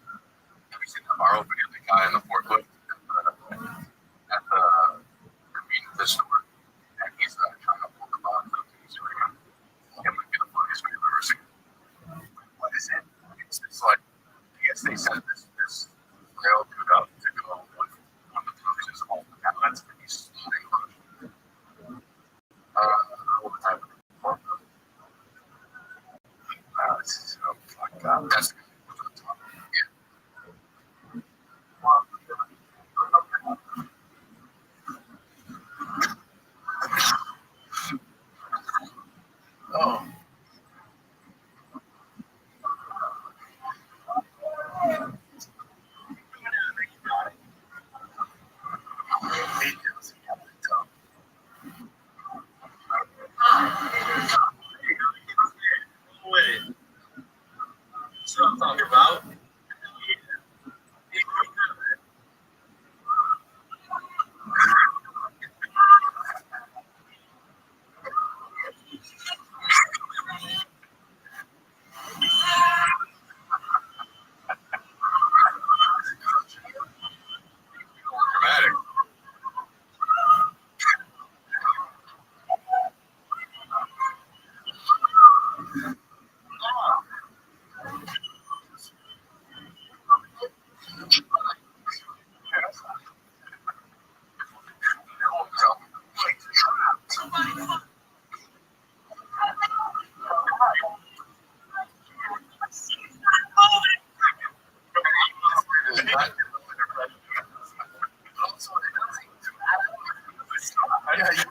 Have you seen the viral video of the guy in the forklift at the convenience store? And he's trying to pull the box up to Instagram. It would be the funniest video I've ever seen. What is it? It's like, I guess they said this rail dude up to go with one of the producers of all the outlets, and he's sitting on all the time with the forklift. It's so fucked up. That's Yeah, you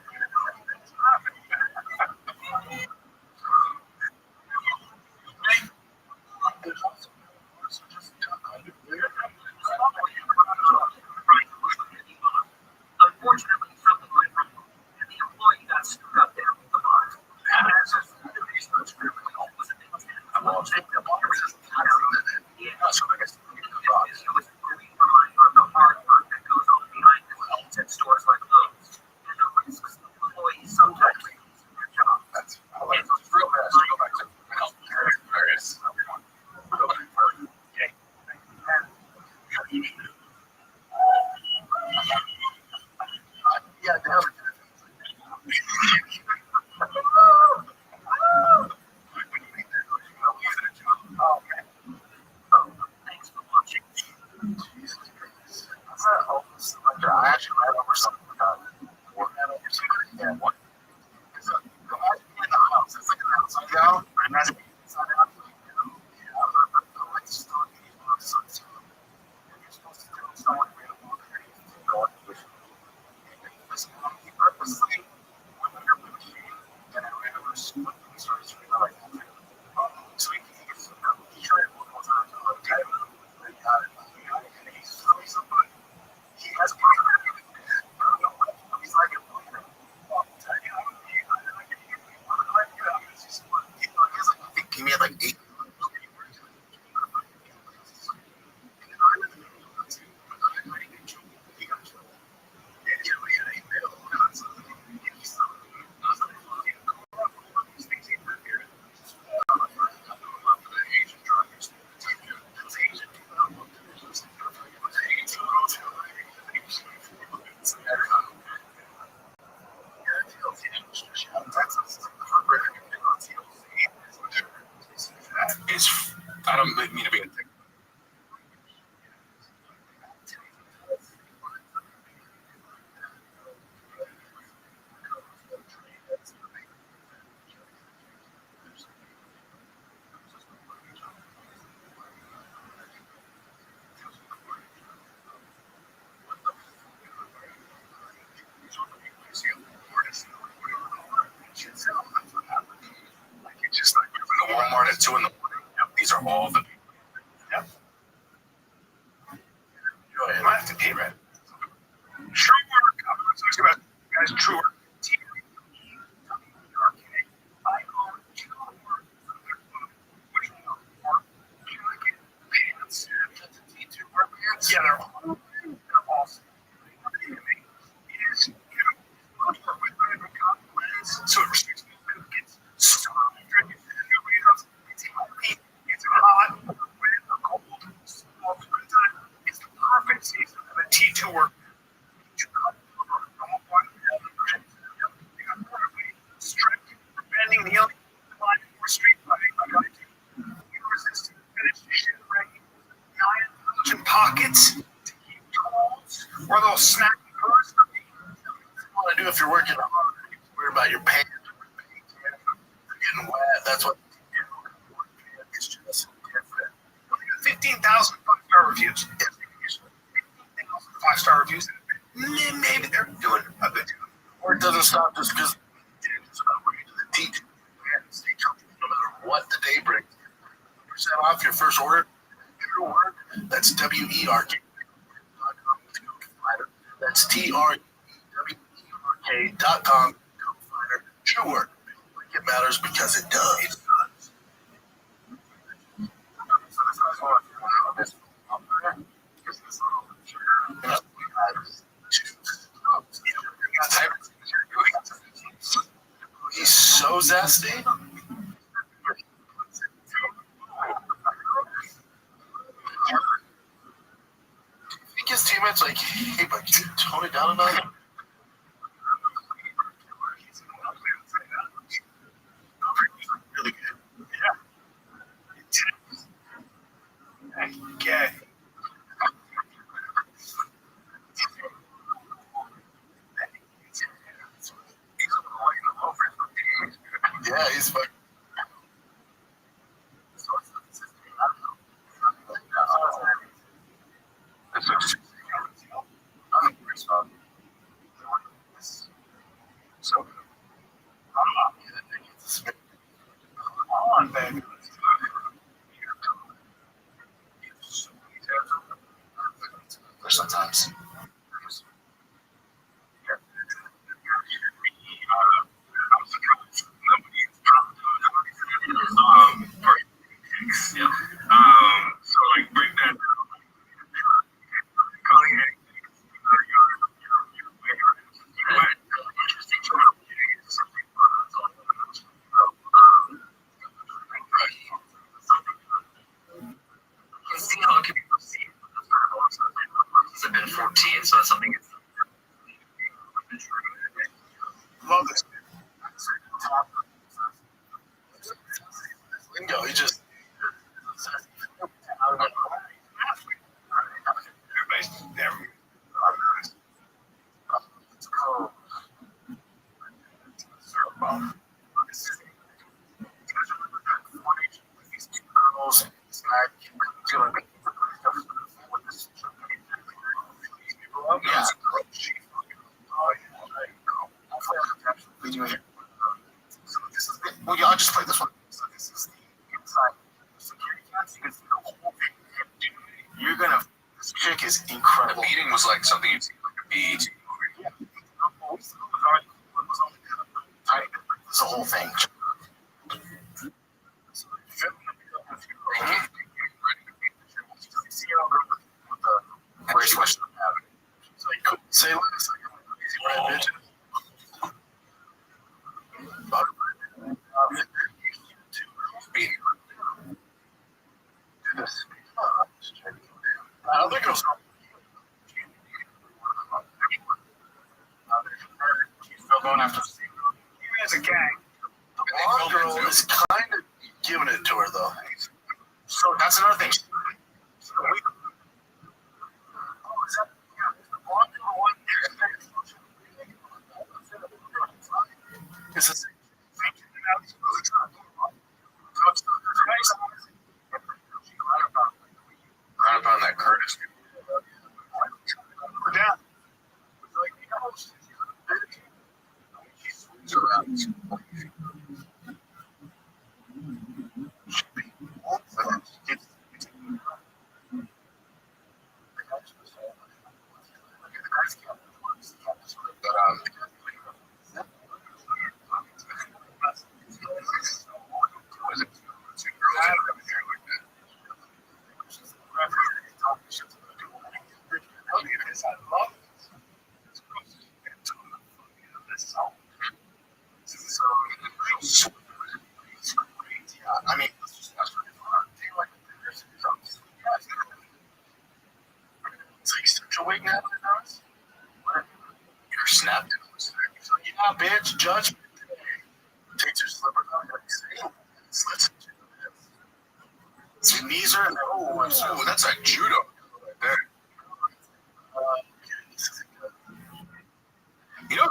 Unfortunately, something went wrong, and the employee got screwed up there with the box. And that's just the reason it's criminally almost a big thing. I'm all taking the box. Yeah, so I guess it was a great reminder of the hard work that goes on behind the scenes at stores like Lowe's, and the risks the employees sometimes face in their job. That's real fast. Go back to various. Yeah, they have Thanks for watching. I actually ran over something. Or ran over something. Yeah, one. It's a, imagine being in the house. It's like an outside down, but imagine being inside out. Yeah, I like to start being on the sun. And you're supposed to tell someone you're going to walk there. You go on the vision. He purposely went under the machine and I ran over and started screaming like that. So he tried multiple times. Okay, I got it. And he's somebody. He has a problem. I don't know what he's like. He made like 8. I don't mean to be a thing. Like it's just like you're in a Walmart at 2 in the morning. These are all the. Yep. Go ahead. I have to pay rent. True work. I'm talking about guys. True work. I own 2 work. What do you know? Can I get pants? T2 work pants? Yeah, they're all. They're awesome. It is, good work with my compliments. So it restricts me. It's soft. It's healthy. It's hot. When it's cold. Small springtime. It's the perfect season of a T2 work. Bending the only line for street fighting like I do. Resistant finish shivering, 9 pockets to keep tools, or they'll snap the purse. What I do if you're working hard, you worry about your pants, getting wet. That's what it's just different. 15,000 5-star reviews. 5-star reviews. Maybe they're doing a good job. Or it doesn't stop just because it's upgrade to the T2 and stay comfortable no matter what the day brings. Percent off your first order. True work. That's WERK. That's TREWERK.com. True work. It matters because it does. He's so zesty. He gives teammates like, hey, but can you tone it down a notch? Really good. Yeah. Okay. Yeah, he's fucking. So I'm not the other thing. It's on, baby. Or sometimes. Yeah. So like break that down. See how it can be perceived. I've been 14, so that's something. Love this. Lingo, he just. Everybody's there. Let's go. These two girls, this guy, doing yeah. Well, y'all just play this one. So this is the inside security cats. You can see the whole thing. You're gonna. This chick is incredible. The beating was like something you'd see like a beat. Yeah. This is the whole thing. Where's question? Say less. Bitch. Other girls. Still going after. Even as a gang, the blonde girl is kind of giving it to her though. So that's another thing. It's a right up on that Curtis. We're down. I mean, it's like such a wig now. You're snapped. Yeah, bitch, judge. Takes your slipper down. Slits it. His knees are. Oh, that's like judo. Right there. You know.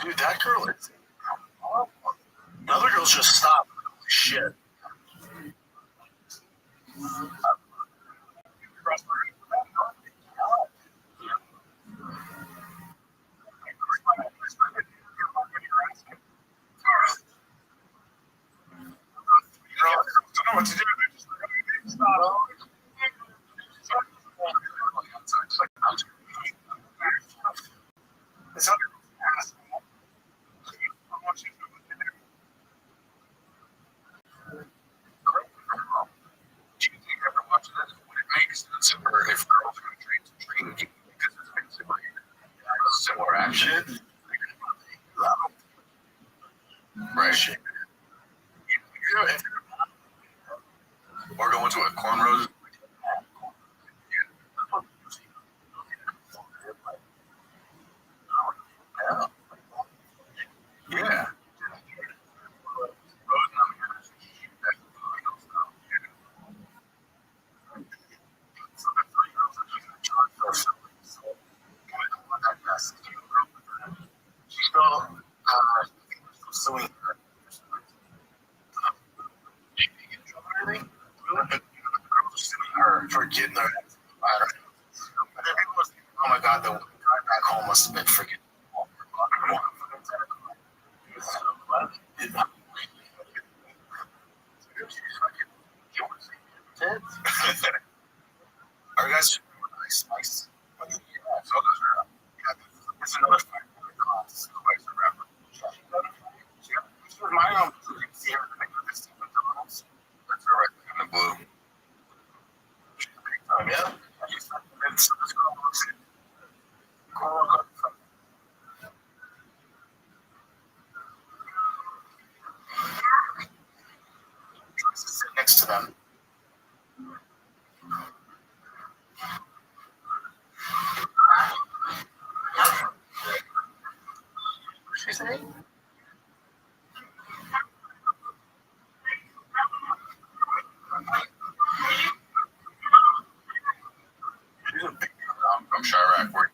Dude, that girl is. The other girls just stop. Holy shit. Don't know what to do. her for getting her. I don't know. But then people was, oh my God, the drive back home must have been freaking. Are you guys Spice? Yeah, so does her. Yeah, it's another fight. It's quite a rapper. She was my own. You can see her in this team with the rules. That's her right there in the blue. She's a big time, yeah. She's not even so this girl looks it. Tries to sit next to them. She's saying? She's a big girl from Chirac. Where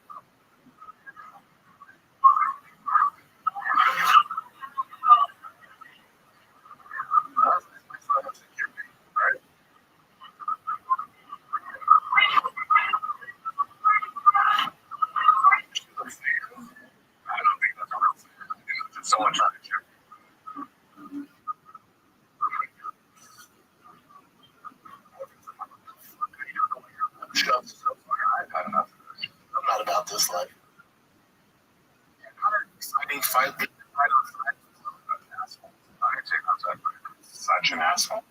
I don't think that's a real thing. Just someone trying to check. I've had enough of this. I'm not about this life. Exciting fight. I can take outside, but such an asshole.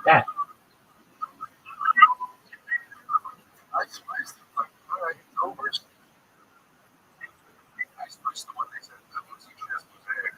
That. I spiced it. Like, all right, it's over. I spiced the one they said that was just mosaic.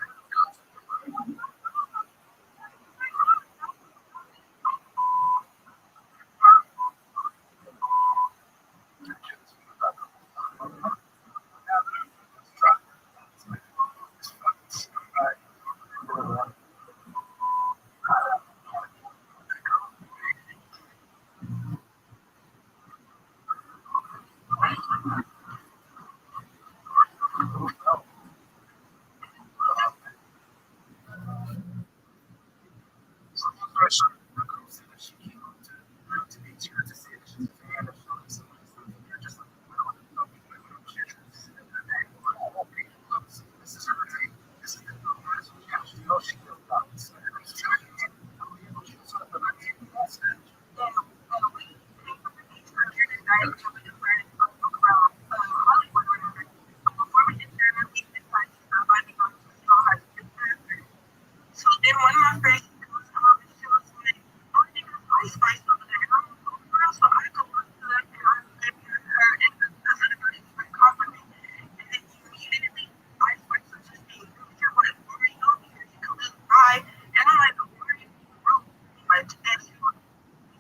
So then one of my friends goes home and she was like, oh, I think it's spice over there. And I'm like, oh, girl. So I go up to them and I'm giving her and the other girl she's like compliment. And then immediately I spice was just being rude. You're like, why are you over here? You could just buy. And I'm like, why are you being rude? Like, and she was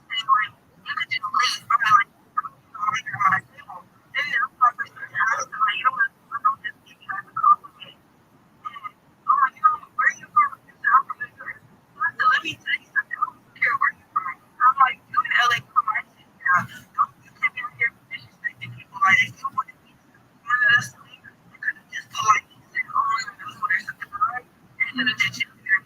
saying like, you could just leave. I'm like, make her my table. And then I'm like, I was like, you know what? I don't just give you as a compliment. Oh, you know, where are you from? I said, I'm from New York. I said, let me tell you something. I don't care where you're from. I'm like, you in LA, come on, shit down. Don't you come in here disrespecting people. Like, if you want to be one of us, you could have just politely said, oh, I'm going to do there's something right. Instead of just sitting there.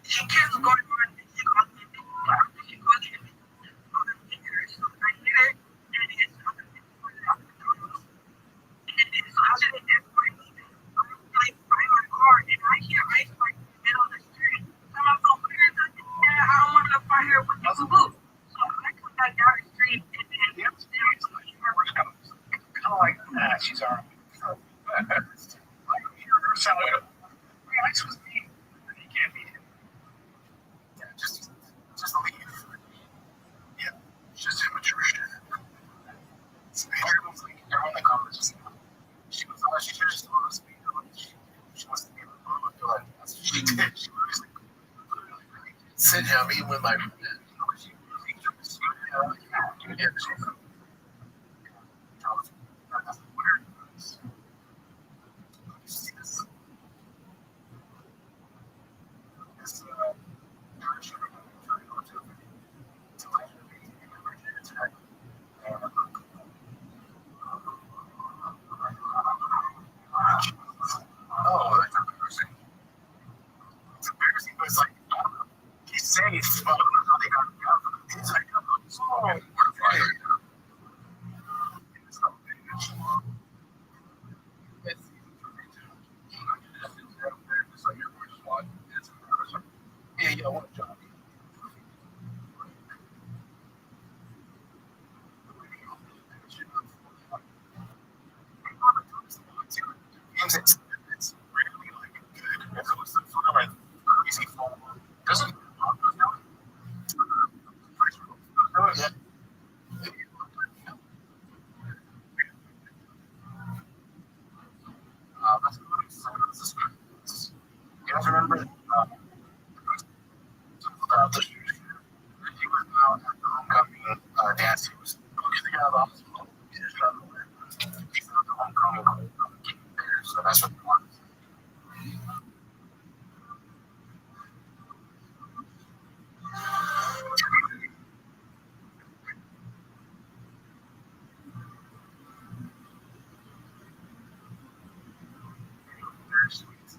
She kept going on and she called me a big black. She called me a big black. So I hear it, and it's something that and then so I was in there for me. Like, I'm in my car and I hear ice like in the middle of the street. So I'm like, where is that? Yeah, I don't want to fight here with you. So I come back down the street and then there's Kind of like, nah, she's alright. Like, you're somewhere. Ice was me. You can't beat him. Yeah, just leave. Yeah, it's just immature shit. Everyone's like, everyone in the comments just she was like, she should have just told us, you know, she wants to be with me. I feel like that's what she did. She was like, sit down, meet with my friend. She was like, yeah, she's like, that's weird. See this? This, direction of the trying to go to Virginia Tech. And, oh, that's embarrassing. It's embarrassing, but it's safe, but they got it's like so mortified. Yeah, yeah, what job? It's really like good. It's sort of like crazy fun. Doesn't yeah. That's you guys remember about the he was out at the homecoming dance. He was getting out of the hospital. He just got away. He found the homecoming getting there. So that's what he wanted. Very sweet.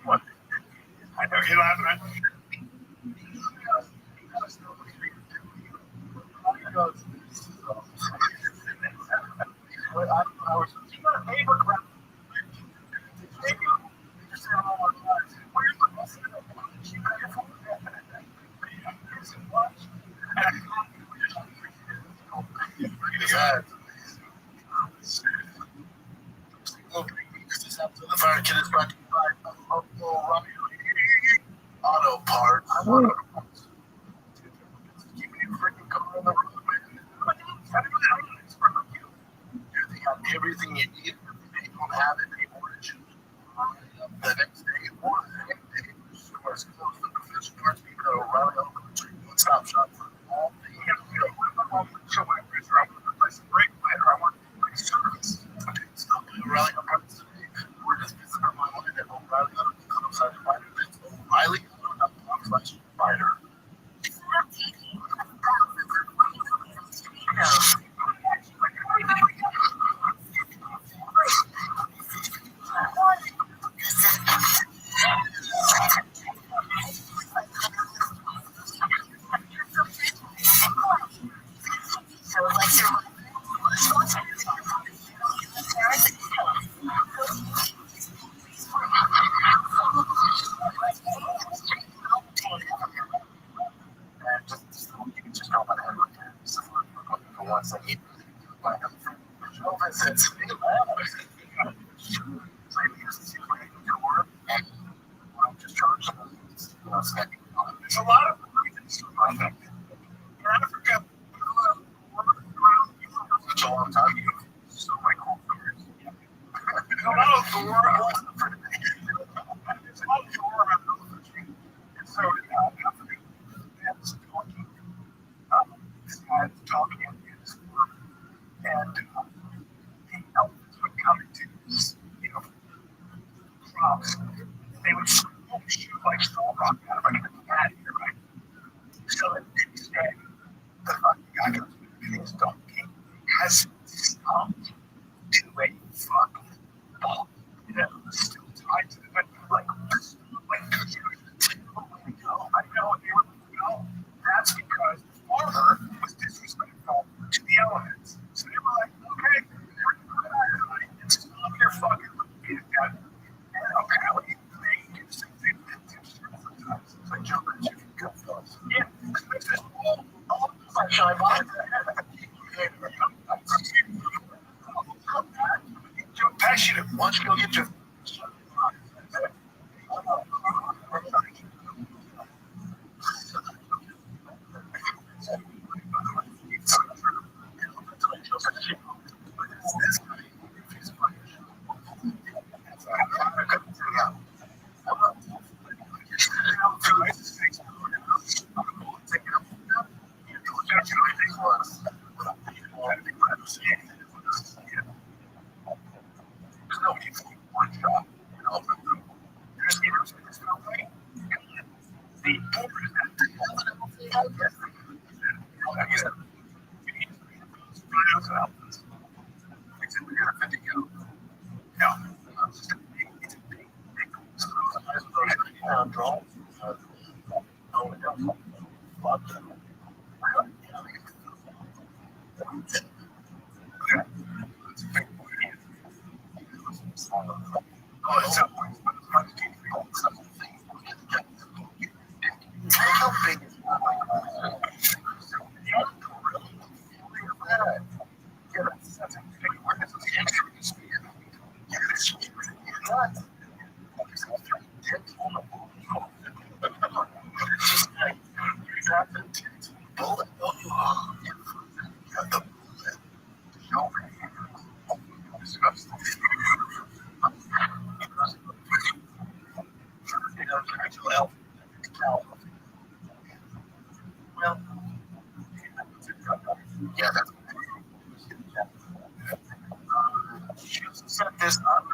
What? I know you're laughing at me. The fire kid is brought to you by Uncle Robbie. Auto parts. Keeping you freaking car on the road, man. They have everything you need. They don't have it, they order it. The next day or the next day, stores closed for professional parts people that are around one stop shop for all things. You know, I'm on the show my wrist, or I want to replace a brake light, or I want to service. Stop by O'Reilly Apartments today. Or just visit them online at O'Reilly.com/finder. That's O'Reilly.com/finder. Just go by the head like that. So for once, I need like a sense of I'm just charged. There's a lot of reasons to find that. In Africa, such a long time ago. So my cool stories. There's a lot of the world. There's a lot of the world. And so Africa, that's talking. This guy's talking in his work, and the elephants would come into his, crops. They would shoot like stone rock out of like out of here, right? So the next day, the fucking guy comes with his donkey, has stomped to a fucking ball, still tied to the but like, I know, and they were no. That's because the farmer was disrespectful to the elements. So they were like, okay, it's stop your fucking being that. And apparently they do something sometimes. It's like jumping to good fellas. Yeah, it's just all sunshine by. You're passionate. Why don't you go get your Where does this extra spear? Yeah, this is nuts. Bullet. Oh, got the bullet. No, disgusting. Well, yeah, that's set this up.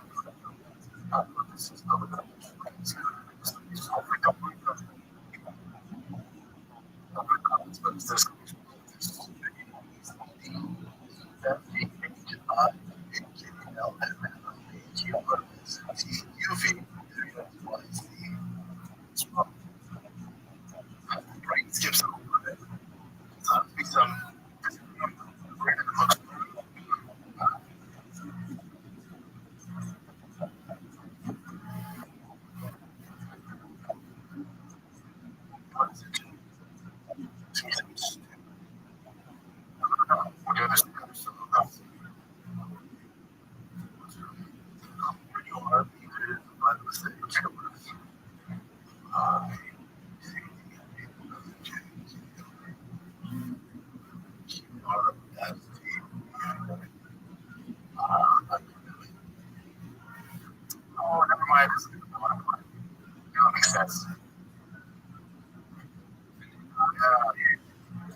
Oh, never mind. Makes sense.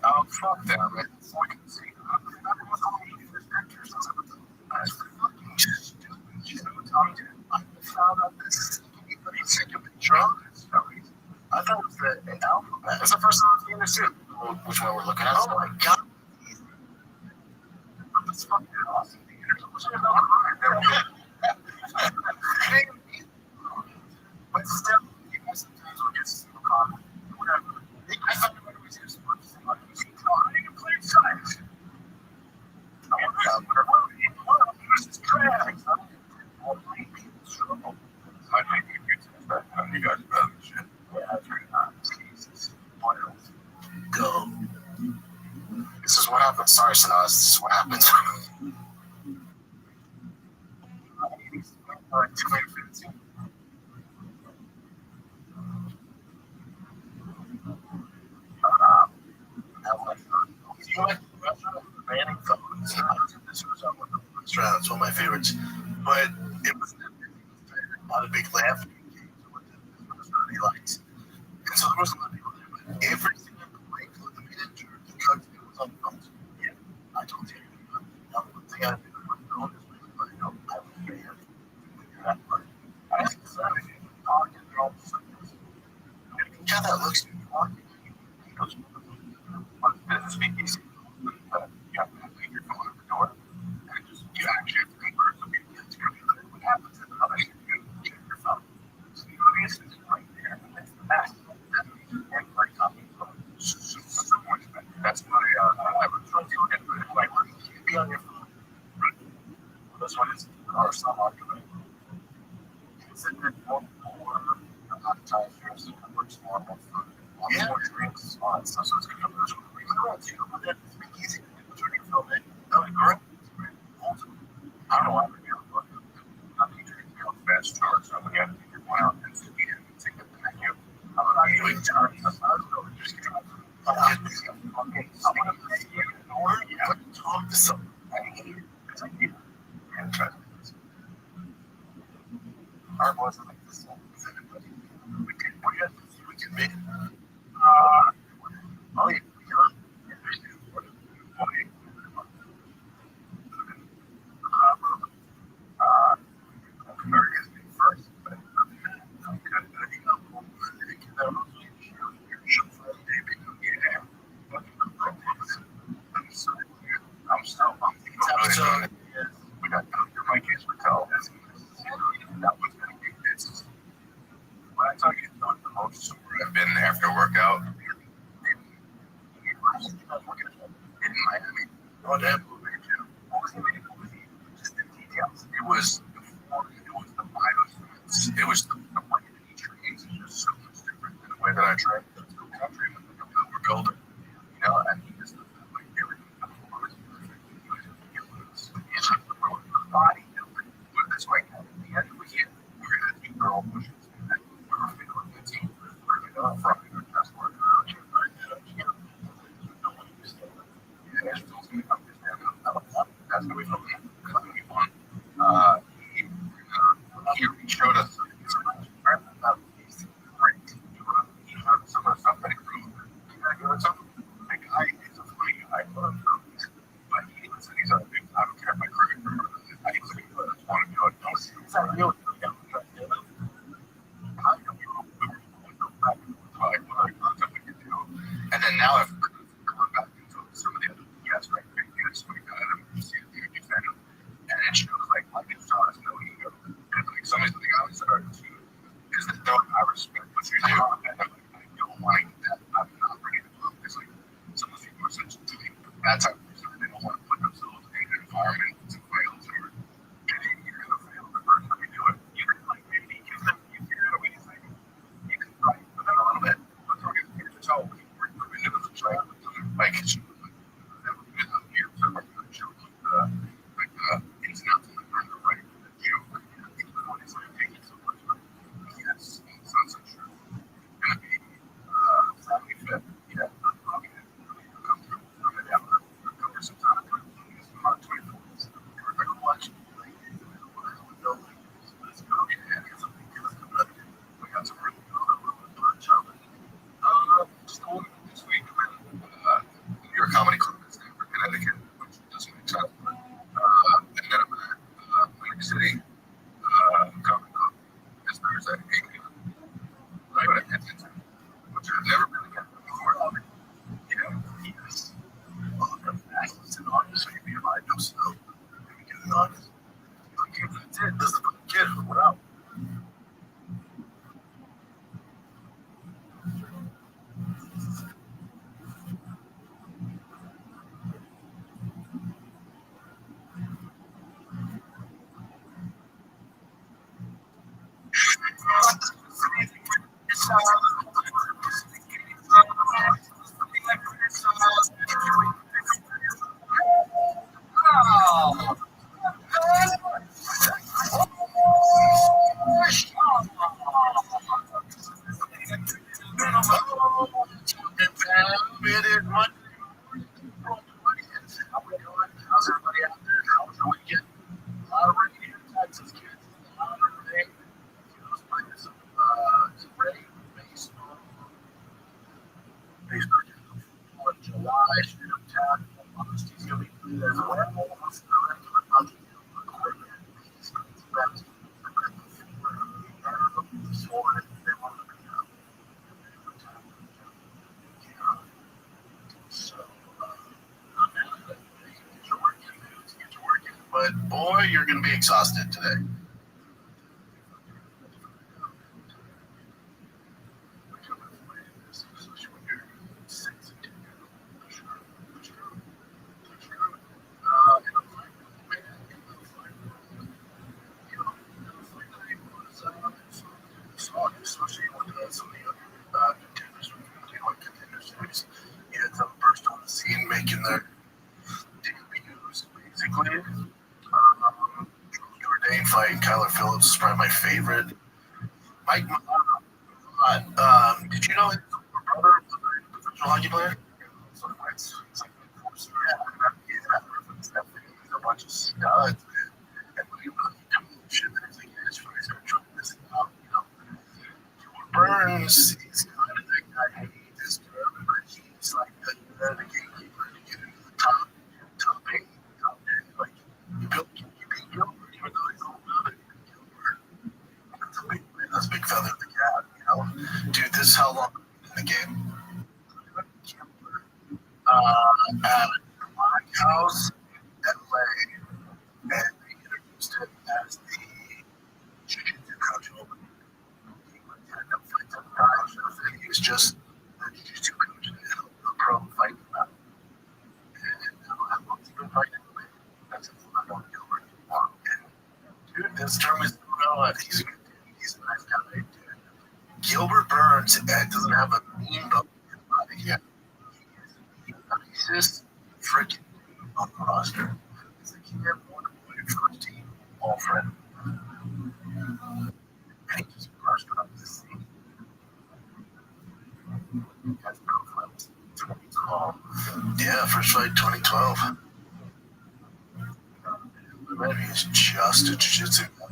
Oh, fuck that, man. So I can see. That's fucking stupid. You know what I'm doing? I found out this. He's thinking the drum stories. I thought it was the alphabet. That's the first time I've seen this too. Which one we're looking at? Oh my god. That's fucking awesome. But still, you guys sometimes will get some comment. Whatever. I thought it was just one thing. Like, you can play science. This is trash. I think you guys are better than shit. Yeah, that's right. Jesus. What else? Go. This is what happens. Sorry, Sanaz. This is what happens. That's one of my favorites. But it was not a big laugh. It was really lights. And so there was a lot of people there, but every single break for the manager, because it was on the phone. Yeah, I told you. One thing I did was know this way, but I know I was very happy with that part. I asked the son, they're all the same. Yeah, that looks good. He goes, business speakeasy. You have to leave your phone at the door. And just, you actually have to convert some people into what happens in the other you check your phone. So you know, the instant right there. That's the best. And like talking so much better. That's my I was trying to look at it. Like, you can't be on your phone. Right. Well, this one is our some argument. It's a good one for appetizers, works more on food. Yeah. More drinks on stuff, so it's good for those who are you know, but it's been easy to do turning film in. That was great. I don't know why we're here. I'm teaching you fast charts. So when you have to figure one out and sit here and take the menu. I'm not doing charts. I was going to just get out. Okay, so I'm going to play you in order. You have to talk to someone. I hate it because I hate it. And try to do this. Art wasn't like this. We can make it. Oh, yeah. I'm still pumped. We got my kids would tell us that was going to be this. When I tell you it's not the most I've been after workout, he showed us some of the stuff that he grew. The guy is a funny guy, but he said he's a big, I don't care if my career. I think he's a good want to do it. It's not real. And then now I've gone back into some of the other guys, right? And it shows like it's not as no ego. And like some of the guys that are is that don't I respect what you do, and I don't like that I'm not ready to go. It's like some of the people are such that type of person, they don't want to put themselves in an environment to fail or you're gonna fail the first time you do it. You can like maybe give them you figure out a way to say you can write for them a little bit. Let's work it here to tell we're into the trial. Like it's here so like ins and outs and like the right you know it's like taking so much yes, it's not so true. Gonna be family fit. Yeah, I'll get it. Come through. I'm gonna have a cover some time. It's about 24. Like watch. We got some really good punch out. Just going this week with New York Comedy Club in Stamford, Connecticut, which doesn't make sense. And then I'm at Atlantic City Comedy Club this Thursday, 8 p.m. Right at Edmonton, which I've never been again before. Yeah, yes. Well, I'm Athens in August, so you'd be in my no snow. Maybe get in August. That's it. This is the kid. What up? How's everybody out there? How was your weekend? A lot of rain here in Texas, kids. A lot of rain. Let's play some rain baseball. Baseball on July. Straight up tap. Honesty's going to be good as well. What's the regular bucket? But boy, you're going to be exhausted today. Especially with some of the other contenders, like contender series, he had them burst on the scene, making their debuts, basically. Jordan fighting Kyler Phillips is probably my favorite. Mike Malone, did you know his brother was a professional hockey player? So it's like, he's a bunch of studs, man. And when he really do shit, there's like, yeah, it's funny, he's going to try this out, you know. Burns, he's kind of that guy. I hate this term, but he's like the gatekeeper to get into the top 8, top 10. Like, you beat Gilbert, even though he's old enough, you beat Gilbert. That's a big feather in the cap, you know? Dude, this is how long in the game. Gilbert, at my house, LA, and they introduced him as the jiu-jitsu coach over. He was just a jiu-jitsu coach and a pro fighting about. And how long has he been fighting? That's I don't Gilbert anymore. And dude, this term is well, he's a good dude. He's a nice guy, dude. Gilbert Burns doesn't have a mean bone in his body yet. He is the nicest freaking dude on the roster. He's like, he had one first team all friend. And he just burst up the scene. Yeah, first fight 2012. He's just a jiu-jitsu guy.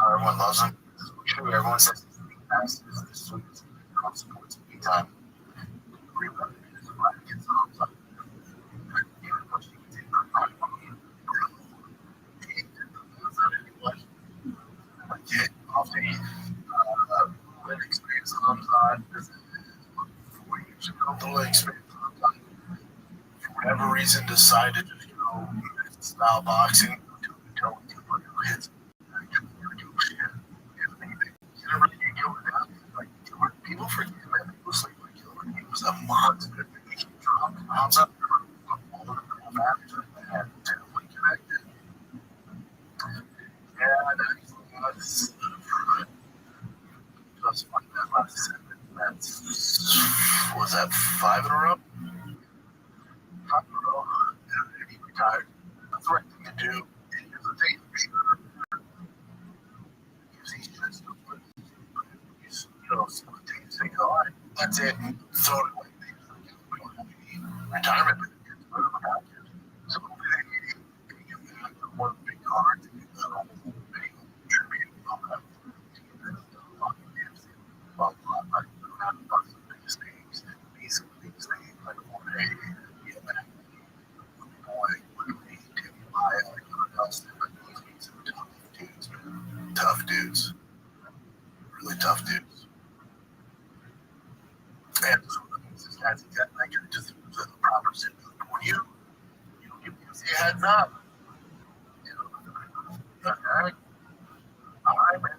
how everyone loves him. Sure, everyone says he's the best. He's the sweetest. Everyone supports him big time. Off the living experience comes on. 4 years ago, the living experience comes on. For whatever reason, decided to go style boxing. Hits. People forget that he was like he was a monster. He dropped bombs up all the matches and definitely connected. Yeah, that's funny that last segment. That's was that 5 in a row? 5 in a row. And he retired. That's the right thing to do. And here's the thing. All right, that's it. Throw it away. We don't have any retirement benefits. So one big card to get that whole big tribute. Biggest names, these names like Jorge, tough dudes, really tough dudes. And so these guys got like just the proper signal. When you give me a heads up, you know, okay, all right, man.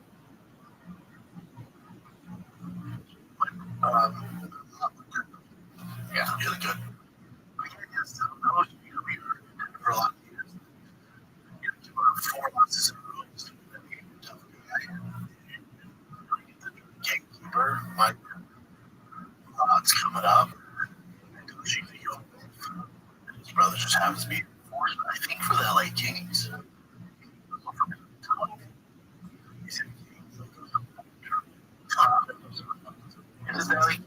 Yeah, really good. For a lot of years. 4 months in a row, just a tough guy. Gatekeeper, Mike, it's coming up. His brother just happens to be enforcement, I think, for the LA Kings. Is it LA Kings?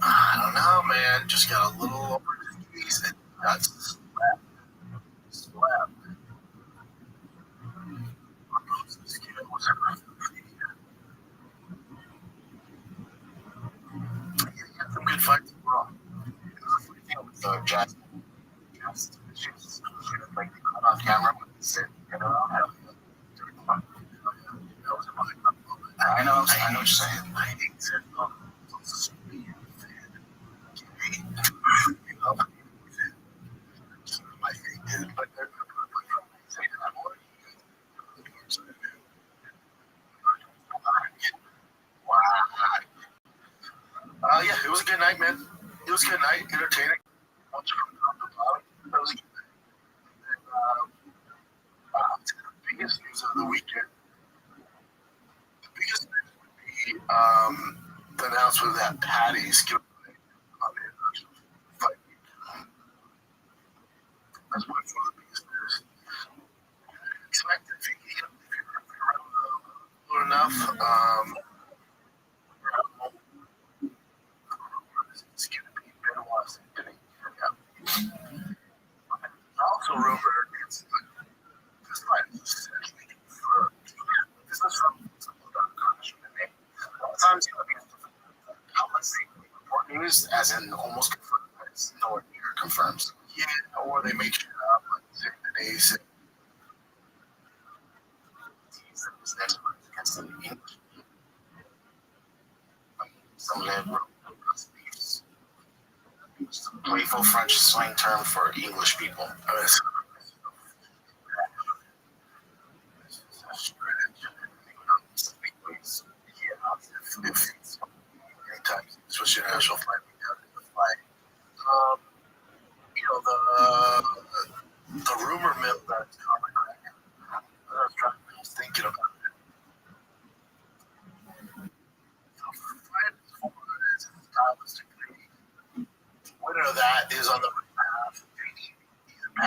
I don't know, man. Just got a little over his knees and got slapped. This kid was he had some good fights bro. With Jackson. She was like they caught off camera when he said, you know, I know what you're saying. I think said, oh, so you know, my thing did, but yeah, it was a good night, man. It was a good night, entertaining. That was good. The biggest news of the weekend. The biggest news would be the announcement that Patty's giveaway on the international fight week. That's one of the biggest news. Expected if you're around enough. It's going to be Benoit's today. Also rumored it's this fight is essentially confirmed. This is from sometimes outlets report news as in almost confirmed, but it's nowhere near confirms. Yeah, or they make shit up like the days. Against the English. Some of them were playful French slang term for English people.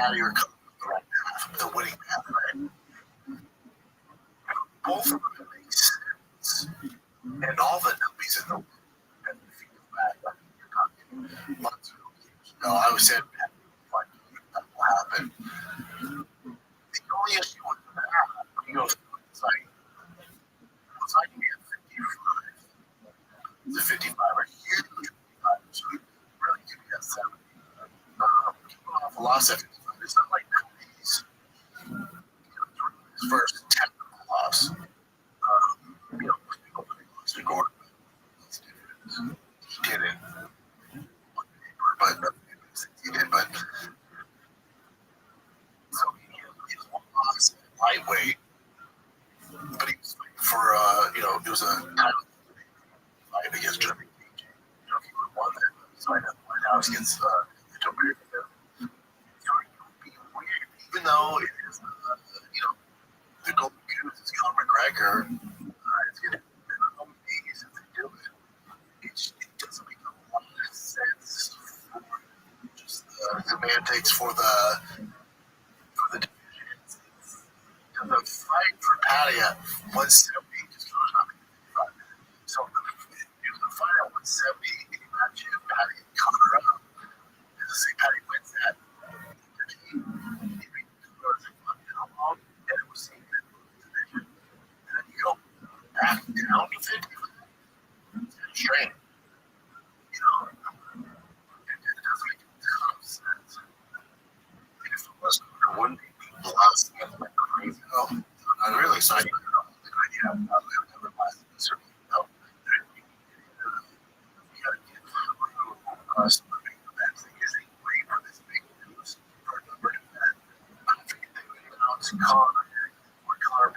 Patty are coming with the right path, the winning path, right? Both of them make sense. And all the nubbies in the world have to feel bad. Like you're talking months ago, years ago. I was saying, like, that will happen. The only issue with that, when you go through it, it's like me at 55. The 55 are huge 55, so really give me that 70. People have a loss at 55. It's not like nowadays. His first technical loss. People lost to Gordon. It's different. He did it on paper, but he did. But so he was one loss lightweight, but he was fighting for it was a title fight against Jeremy Cage. If he would have won that fight at the White House against Tobias. Even though it is, the Golden Goose is Conor McGregor, it's going to be amazing if they do it. It doesn't make a lot of sense for just the semantics for the divisions. The fight for Patty at 170 just goes up to 55. So if the fight at 170, imagine if Patty and Conor up, let's say Patty wins that. And it was seen in the division. And then you go back down to 50. It's strange. It doesn't make a ton of sense. If it was, it wouldn't be the last thing that's like crazy. I'm really excited. The idea of never lasting certainly we got to get through some of the big events. They usually wait for this big news for a number of events. I forget they would announce Conor or Conor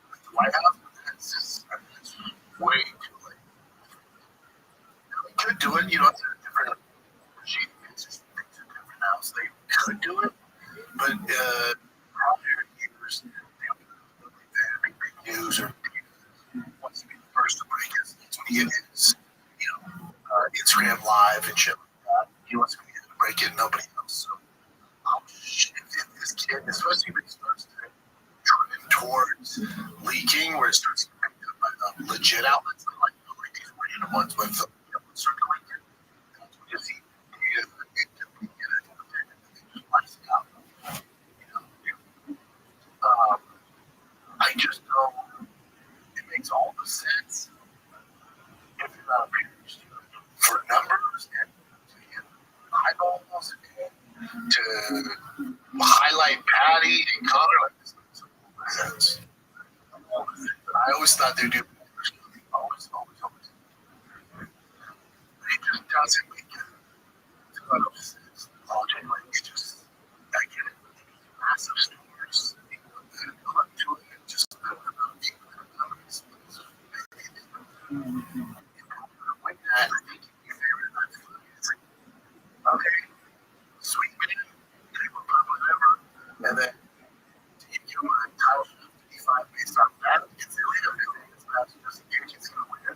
with the White House. That's way too late. They could do it, it's a different regime. It's just things are different now, so they could do it. But probably in years, they don't big news or wants to be the first to break it. That's when he gets Instagram Live and shit like that. He wants to be able to break it, nobody else. So, if this kid, especially when he starts to trend towards leaking, where it starts to be picked up by the legit outlets, like these random ones with circulating, that's when you see I just know it makes all the sense if you're not appears for numbers and to get eyeballs and to highlight Patty and Conor. Like this makes all the sense. All the things that I always thought they'd do. Always. It just doesn't make a ton of sense. All genuine. It's just, I get it. Massive stores. Club to it. Just like that. I think your favorite. It's like, okay, sweet man. They were probably ever. And then you give them a title 55 based on that. It's illegal. It's not just it's going to win.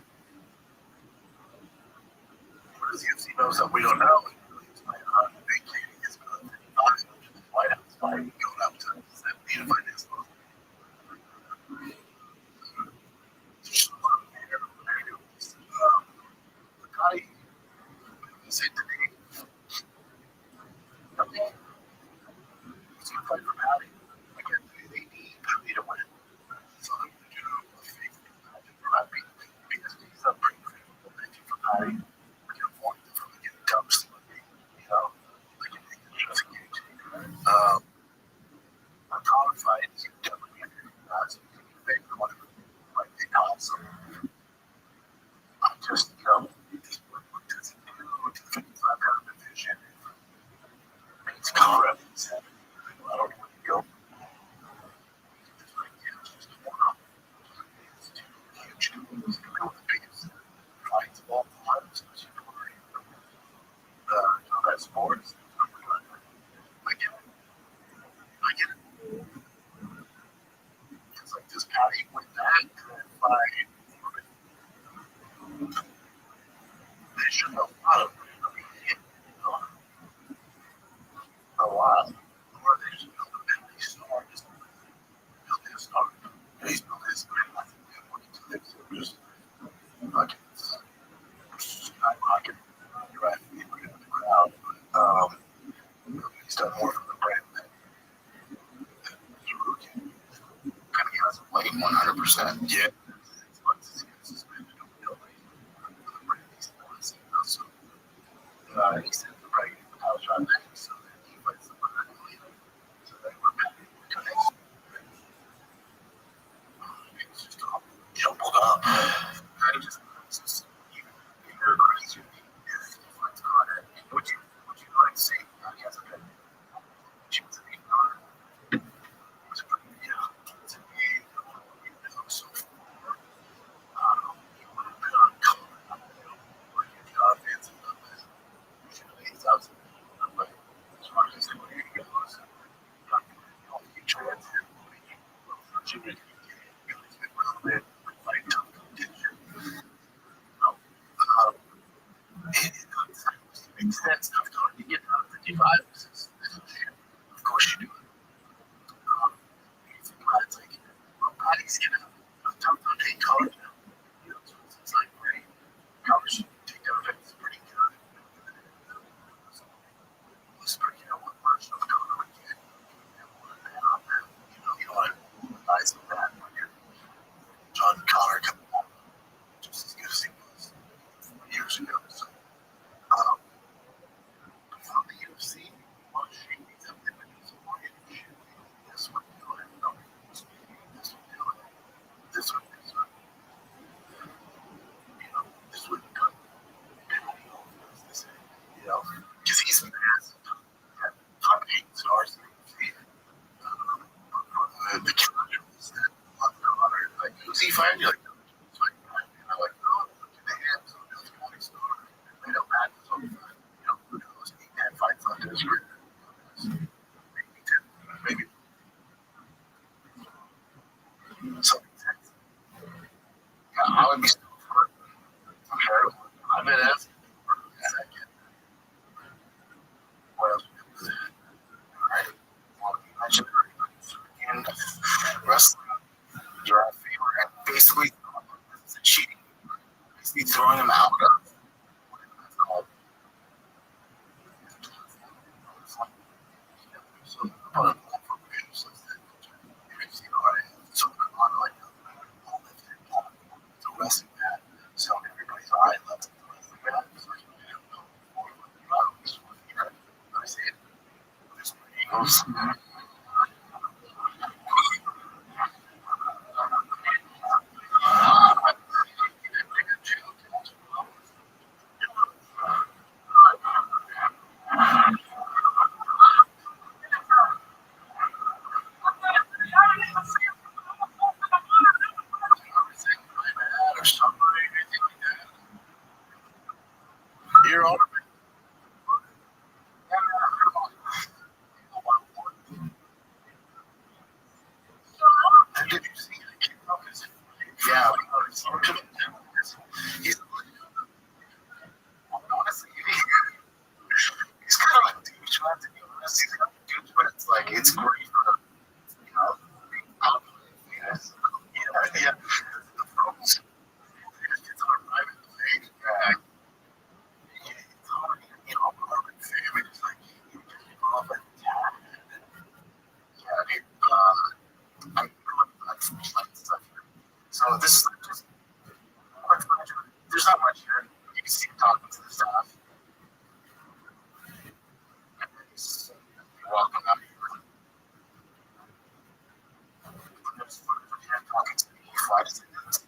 What does the UFC know something we don't know? He's playing on vacating his 55, which is the White House fight, going up to 70 to find his level. The guy said to me, he's going to fight for Patty. Again, they need Patty to win. So I'm going to do a fake match for Rabbi because he's a pretty favorable match for Patty. We can avoid them from getting dumped, like an English cage. A common fight is definitely a match. They want to like they awesome. I just, what does it do to the 55 pound division? It's Conor at 7. I don't know where to go. It's like, it's just one up. It's too huge. It's one of the biggest fights of all time, especially for that sports. I get it. It's like, does Patty win that fight? 100%. Yeah. He said the right house right next, so that he fights the one I believe. So that we're back. It's just all jumbled up. I just you're crazy. Fights on it. Would you like to see? He has a good chance of being on it. It's pretty, it's a big, so far. You want to bet on color, or your offense and all that. He's out but as far as the way he goes, you try to Jimmy fight tough competition. It makes sense. You get out of 55. Of course you do it. It's like, well, Patty's gonna tough to take college now. So it's like great. College take out it's pretty good. What version of color we get? You don't want to realize that when you're John Connor coming out just as good as he was 4 years ago. So, from the UFC, want to shoot these up there, but he's a more shoot. This one, this one, this one, this one, because he's an ass. Top 8 stars in the UFC. The challenges that like, who's he fighting? You're like, it's like, and I'm like, no, look at the hands of the 20 star. They don't match his own fight. Look at those 8-10 fights on his career. Maybe 10, maybe something 10. I would be still for it. I'm sure. I've been asking for a second. What else? All right. Well, I should and wrestling draft favor and basically cheating. Basically throwing him out of what's called so on a platform so on like a wrestling mat. So everybody's eye levels the wrestling mat. So you don't know what I see it. There's angles. Or something, anything like that. You're all did you see it? Yeah, he's honestly, he's kind of like douche, to be honest. He's kind of douche, but it's like, it's great for, yeah. The phones, it's on a private thing. It's on, private thing. It's like, you just go off and, I'm going to stuff here. So this is just, there's not much here. You can see him talking to the staff. You're welcome out here. Talking to me, flight attendants.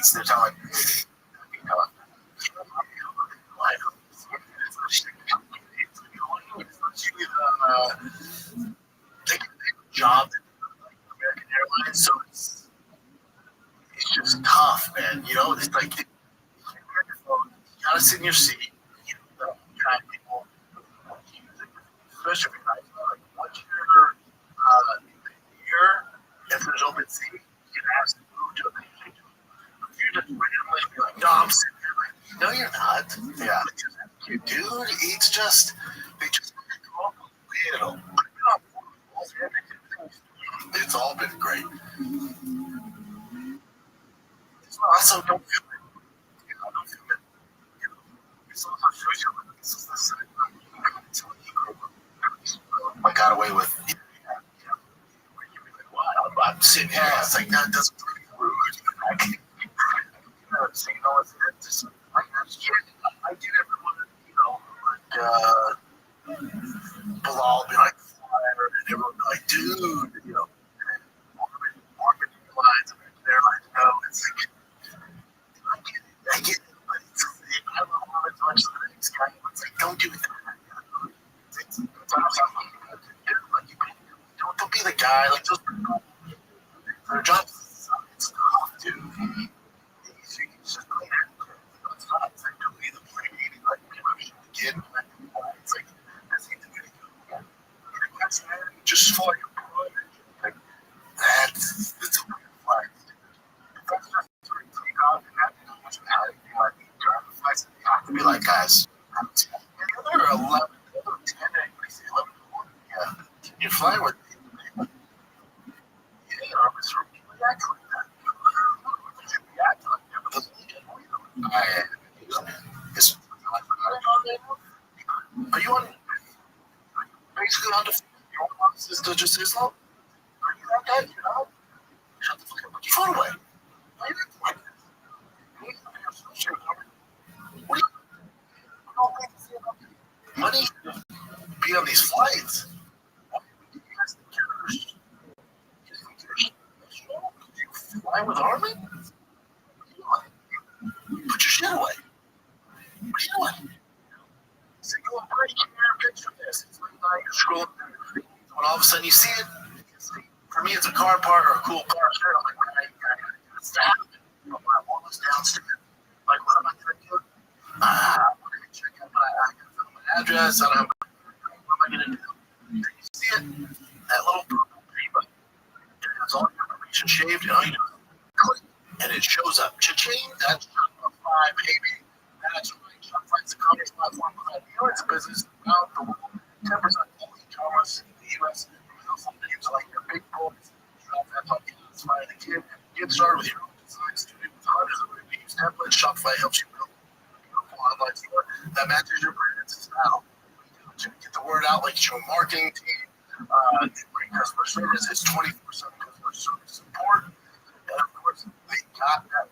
flights. They're telling take a job at American Airlines, so it's just tough, man. You know, it's like you gotta sit in your seat. You know, the kind of people, especially if you're like, once you're here, if there's open seat, you can ask to move to a seat. If you're just randomly be like, no, I'm sitting here. Like, no, you're not. Yeah, dude, it's just they just go up a little. It's all been great. Also, don't feel it. You know, don't feel it. You know, it's also shows you like this is the side. I got away with. You know, wow, I'm sitting here. It's like that doesn't pretty rude. So you know, it's just I did everyone. You know, like Bilal be like, flyer, and everyone be like, dude, you know, Marvin lines, American Airlines, no, it's like. I get it, but I love him as much as the next guy. It's like, don't do that. Don't be the guy. Like, those people, their jobs, it's tough, dude. It's just like, it's not. It's like, don't be the play. Like, again, it's like, that's the way to go. Just for your pride. Like, that's a weird flag. That's just sort of take off and that have to be like, guys, there are 11, 10, yeah, you're flying with me. Yeah, I was react like that. You react like that, but doesn't mean it's are you on basically on the sister just Islam? Are you that guy? You know? Shut the fuck up. Put your phone away. Why are you acting like this? What do you money be on these flights? You fly with Army? Put your shit away. What are you doing? So you break your picture of this. It's like you're scrolling through your feed. When all of a sudden you see it, for me it's a car part or a cool car shirt. I'm like, what's that? I'm like, well, it's downstairs. Like, what am I going to do? I'm going to check out my address. I don't have what am I going to do? You see it? That little purple paper. It has all your information shaved, and all you do is click, and it shows up. Cha-ching, that's Shopify, baby. That's right. Shopify's the commerce platform behind millions of businesses around the world. 10% of e-commerce in the U.S. Some names like your big boys. Shopify podcast, Fire the Kid. Get started with your own design studio with hundreds of ready-to-use templates. Shopify helps you build a beautiful online store that matches your brand's style. To get the word out, like your marketing team, great customer service, it's 24% customer service support, and of course, they got that.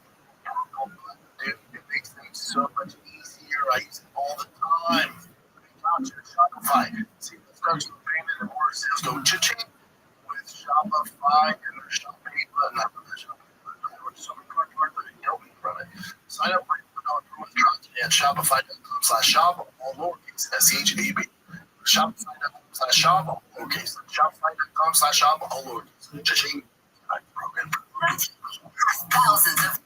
Dude, it makes things so much easier. I use it all the time. Shopify. See, let's go to the payment and order sales go cha-ching with Shopify and their Shop Pay button. Not the Shopify button, or some card that you don't need from it. Sign up for $1 per month trial today at Shopify.com/shop, all lowercase, SHAB. Shopify.com/shop, all lowercase. Shopify.com/shop, all lowercase. Cha-ching. Program. Thousands of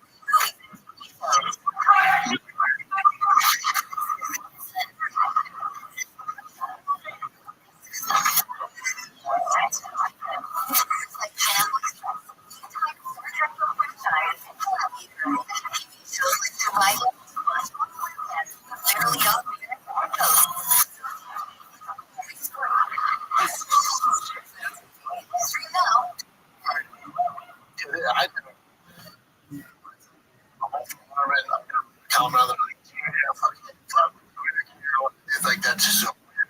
It's like that's just so weird.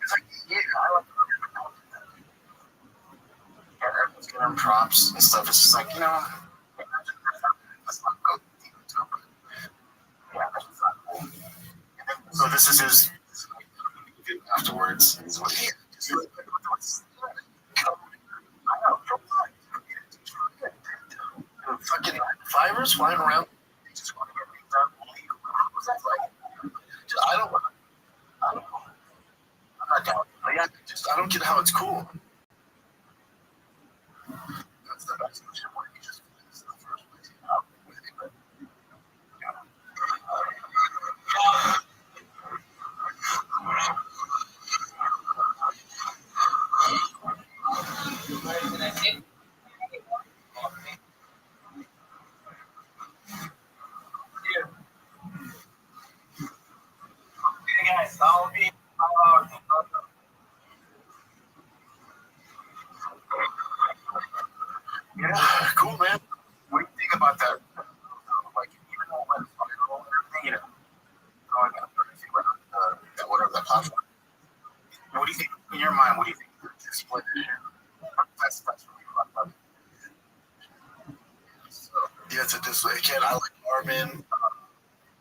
It's like, yeah, I like everyone's getting props and stuff. It's just like, you know, let's not go deep into it, but yeah, that's just not cool. So this is his afterwards. He's like, yeah, just like, I know, fucking fivers flying around don't get how it's cool. That's the best question. Why you just do this in the first place? With it, but, Hey guys, I'll be. yeah, cool, man. What do you think about that? Like, even though it's viral and everything, going up there, anything about that whatever that platform. What do you think in your mind? What do you think the split is? That's really fun. But, so, yeah, it's a display. Again, I like Marvin.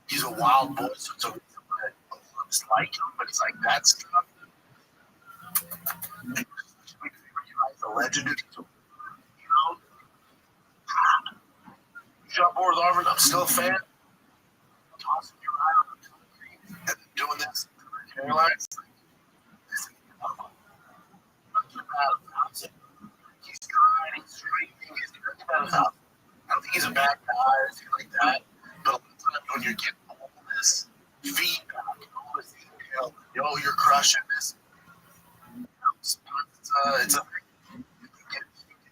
He's a wild boy, so it's a reason why I dislike him. But it's like that stuff. The legend is, jump board with Arvin. I'm still a fan. Tossing you around and doing this. Caroline's he's trying, he's streaming, he's doing about his house. I don't think he's a bad guy or anything like that. But a lot of times when you're getting all this feedback, all this email, you're crushing this. It's a thing. You can get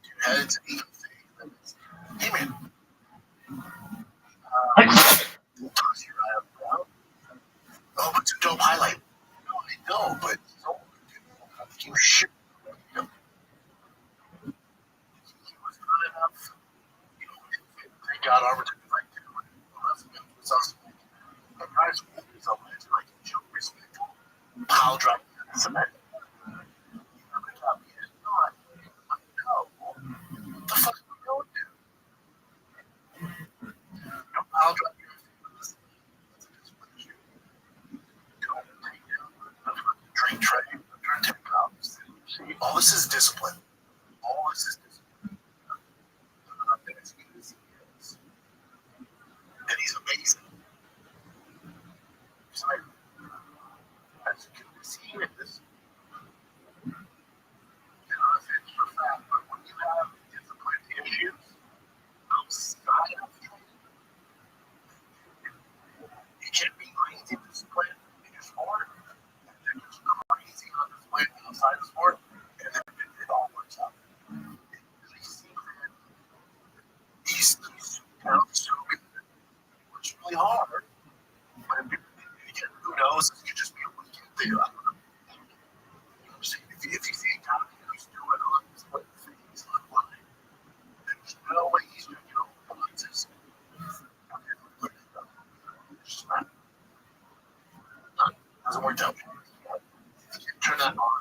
two heads and even things. Hey man. Oh, but it's a dope highlight. No, I know, but you should. He was good enough. They got opportunity like that. It's awesome. The guys who is a legend, like show respect. Pile driving cement. What the fuck are we going to? No pile driving. Drink trade, all this is discipline. All this is discipline. And he's amazing. So, as you can see in this, it's for fact, but when you have discipline issues outside of training, you can be crazy discipline in your sport, and then you're crazy on discipline outside of sport, and then it all works out. He's so good. It's really hard. But again, who knows? It could just be a weekend thing. I don't know. If you see a guy who's doing all these things online, there's no way he's going to get over the lenses. Doesn't work out. You can turn that on.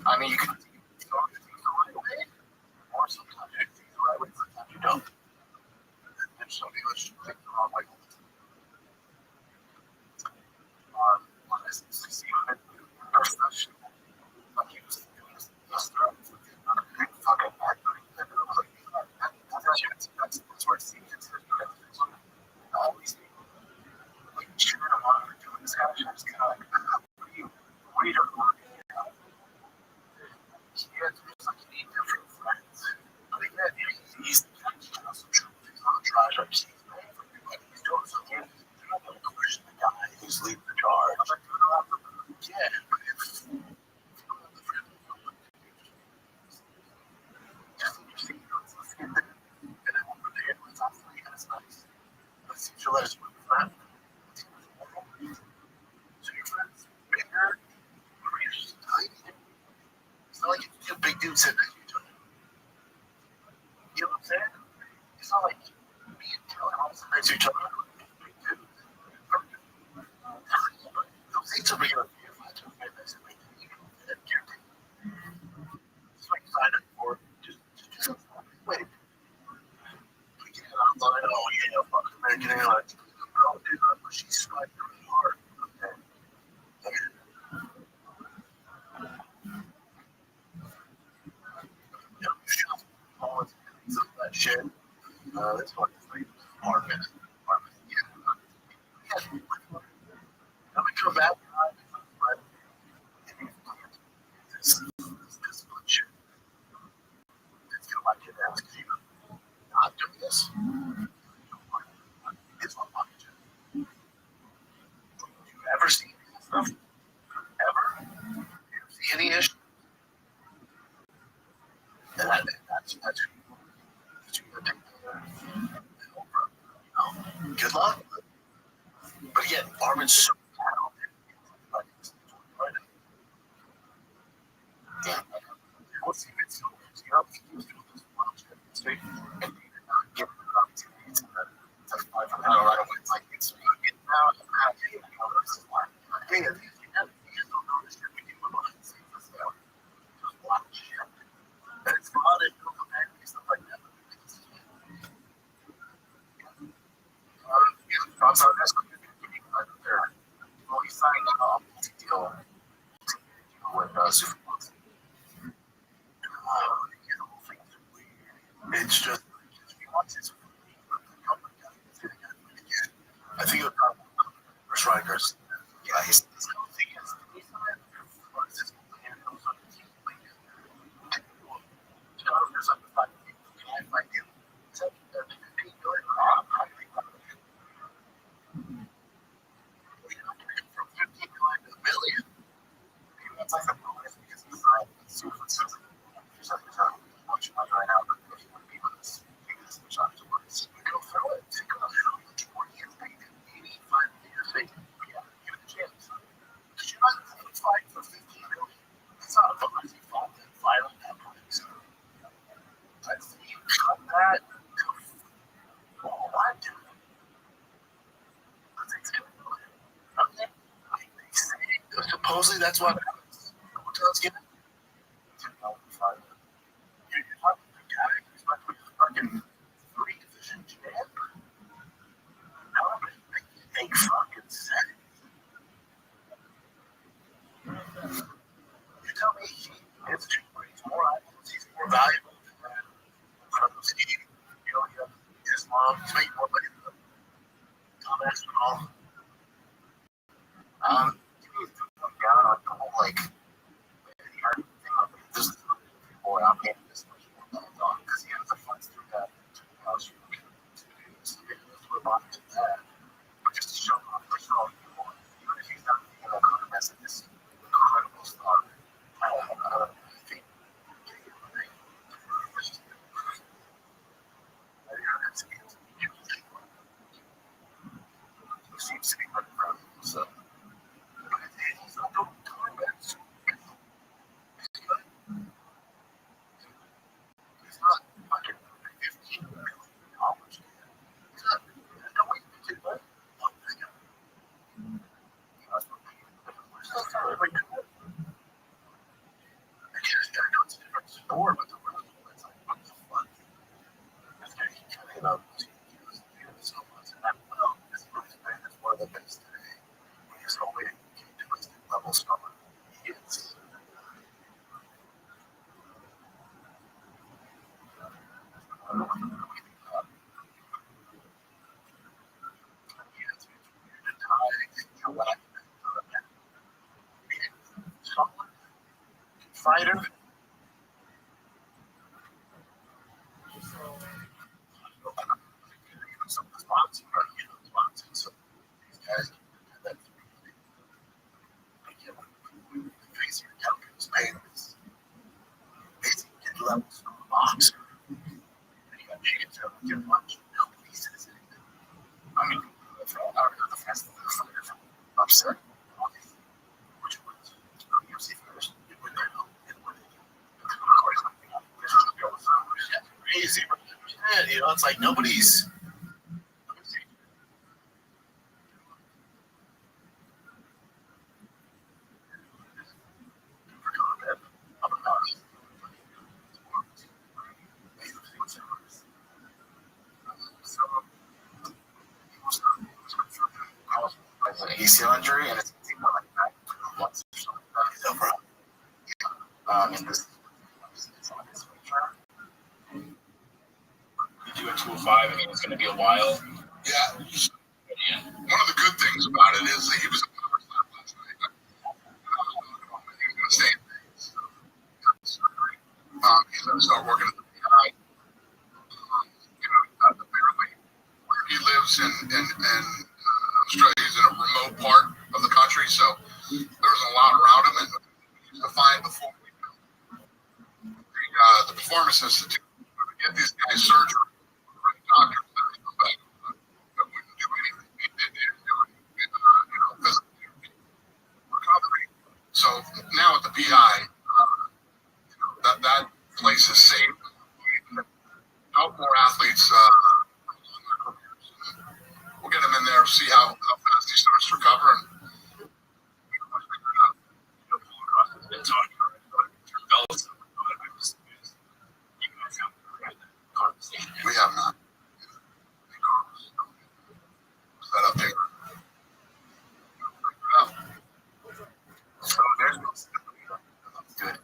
I mean, you can throw things the right way, or sometimes you think the right way, sometimes you don't. There's some people that just think the wrong way. That's where it's all these people like cheering him on for doing this kind of shit. It's kind of like, what are you doing? He had like 8 different friends. But again, he's some truth. He's not trying to he's paying for everybody. He's doing something. They're not going to question the guy who's leading the charge. Yeah, but if you don't have the friend, just interesting. Let's get there. And then over there, it's awesome. That's nice. Let's see your letters with that. So your friends bigger, or you're just tiny. It's not like you're a big dude sitting next to each other. You know what I'm saying? It's not like me and Taylor all sitting next to each other. Big dude. But those things are big enough for you. If I took my next to me, you know, and guarantee. It's like sign up for just wait. We get it online. Oh yeah, fuck American Airlines. Oh dude, she's swiping really hard. Okay. All that shit. That's what the thing. Marvin. Yeah. I'm into a bad guy. But again, Armin's so talented. Yeah. What's even so he was doing this straight and give him an opportunity to fly from hell right away. It's like it's getting out and out. This is why. I mean, if you don't know this shit, we can move on and see this out. Just watch shit. And it's fun and go from there and stuff like that. Props on this. Well, he signed a multi-deal with Superbox. It's just he wants his I think it was probably Schreiner's. Yeah, he's thing is from 15 million to a million. That's like a bonus because he's not super sensitive. He's like, watching money right now, but if you want to be with us, take this shot to work. We go through it, take a 20 years, 85 years, yeah, give it a chance. Because you're not going to fight for 15 million. It's not a bonus. You fought that fight on that point. So, I see you cut that. Oh, why do it? Because it's going to do it. Okay. Supposedly that's what happens. Let's get it. You're talking to a guy who's about to be fucking 3 division champ. How am I make fucking sense? You tell me it's cheaper, he's more eyeballs, he's more valuable than that. Steve, you know, his mom, he's making more money than Tom Aspinall. Down on the whole, like, this is boy, I'm getting this much more done because he has the funds through that. Let's move on to that. But just to show off, first of all, even if he's not being a good mess of this incredible star, I think he seems to be running around. So, he's not doing comments. He's not fucking $15 million. He's not. There's no way to get that. That's not really cool. I guess gotta go to a different store, but the rest of it's like, what the fuck? This guy keeps coming up. He was doing so much. And well, this man is one of the best today. He's only to his level stronger. He is. Fighter. Some response, so these guys can do that. Face your calculus pain is basically get levels from a boxer. And you got chickens out there lunch. Nobody says anything. I mean, out of the fast fighter from upset. Which was UFC first. It went there. Crazy, but yeah, you know, it's like nobody's. An ACL injury, and it's more like that once or something like that. Over. And this you do a 205, I mean, it's going to be a while. Yeah. One of the good things about it is that he was a power slam last night. He was going to stay in Vegas. He's going to start working at the PI. Apparently, where he lives in Australia, he's in a remote part of the country, so there's a lot around him. And to find before the Performance Institute to get these guys surgery, doctors that wouldn't do anything. They see how fast he starts recovering. We have not. That up there. So there's no good.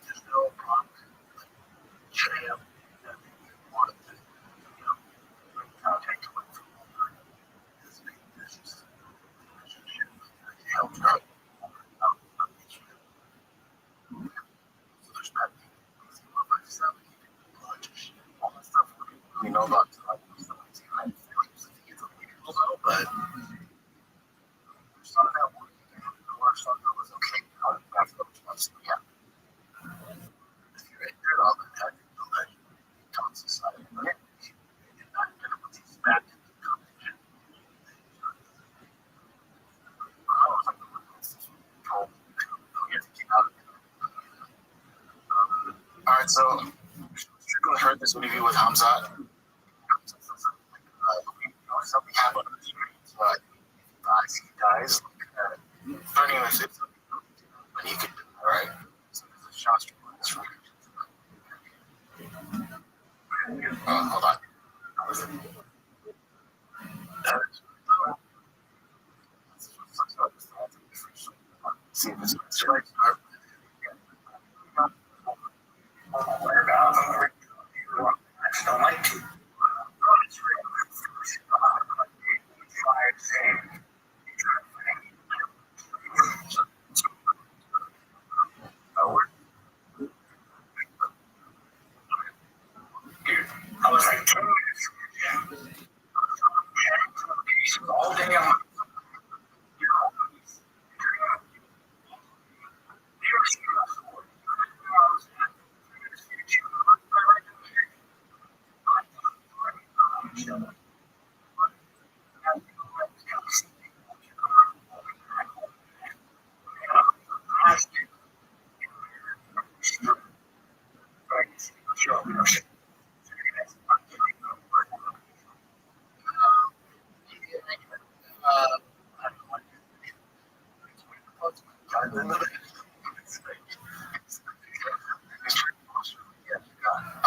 There's no jam that we wanted to, contact with. We know about but some of that work, some of that was okay. That's what yeah. If you're right there, all the time, you know that comes society, right? You're not going to put these back in the competition. All right, so you're going to heard this interview with Hamzat. Something happened, but he dies 30 minutes into when he could, all right? So there's a shot hold on. See if it's right. I don't like to. I was like 10 minutes. All day long.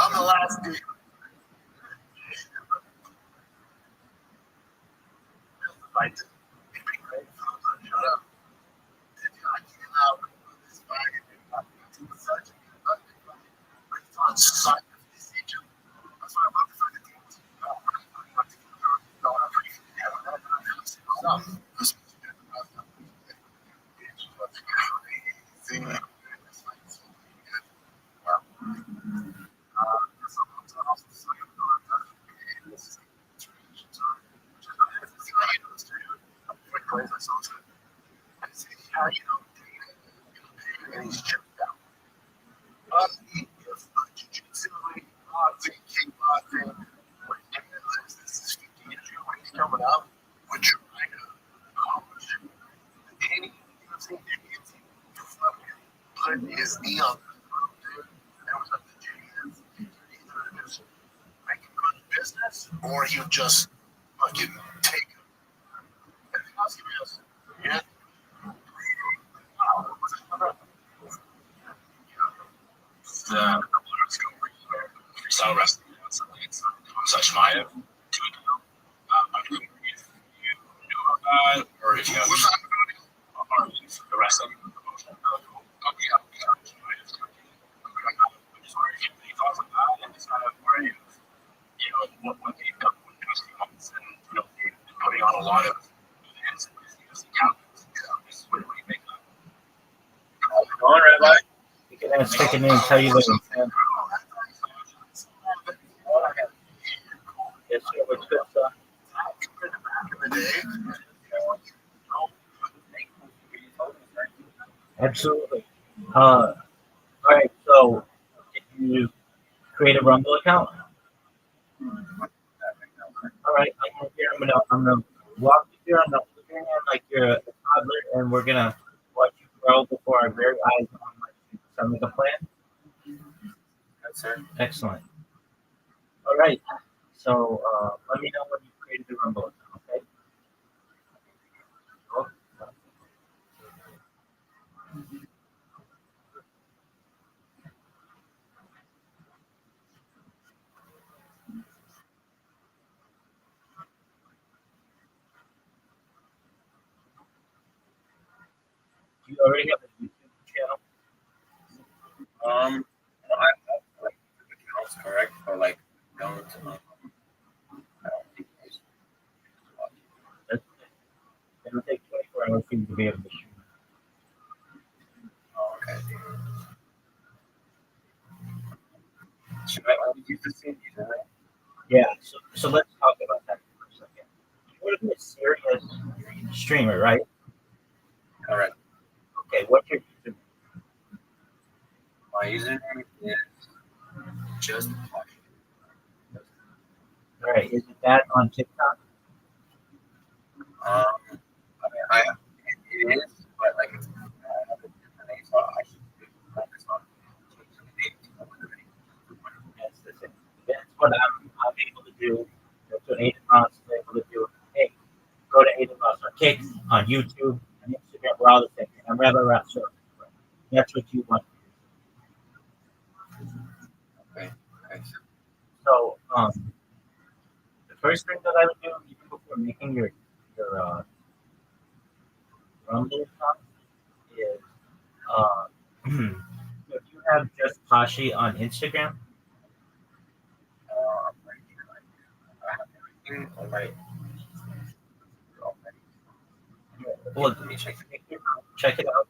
I'm the last dude. Shut up. I came out with this bag and such on site of this agent. That's why I want to find the deals. How you know, and he's chipped out. Jiu-jitsu, boxing, kickboxing, this is 50 years ago when he's coming up, we're trying to accomplish any, put his knee on the that was up to James. Either just make him run the business, or you just fucking take him. Anything else he does? Yeah. Freestyle wrestling, it's such my 2 ago. I don't know if you know about that or if you have the wrestling promotion. Oh, yeah. I just wonder if you have any thoughts on that and just kind of where what they've done in the past few months and they've been putting on a lot of events and accountants. What do you think of that? Go on, Rabbi. You can ask second name, tell you what I'm saying. Yes, sir. What's good, sir? Absolutely. All right. So, did you create a Rumble account? All right. I'm gonna walk you through. I'm gonna put your hand like you're a toddler, and we're gonna watch you grow before our very eyes. Sound like a plan? sir. Excellent. All right. So let me know when you created the room both. Okay. Cool. Do you already have a YouTube channel? I have like the accounts correct, but like don't. I don't think I should watch it. That's, it'll take 24 hours for you to be able to shoot. Oh, okay. Should I only use the same username? Yeah. So let's talk about that for a second. You want to be a serious streamer, right? Correct. Okay. What's your username? My username is just Posh. All right. Is it that on TikTok? I mean, it is, but like it's I have a different name, so I should focus on changing the name to another name. That's the thing. That's what I'm able to do. That's what Aiden Ross is able to do. Hey, go to Aiden Ross on Kicks, on YouTube, on Instagram. We're all the same. I'm Rabbi Rothschild. That's what you want. Okay. Okay. So, the first thing that I would do, even before making your Rumble account, is if you have just Pashi on Instagram, Right here, I have everything already. well, Let me check it. check it out.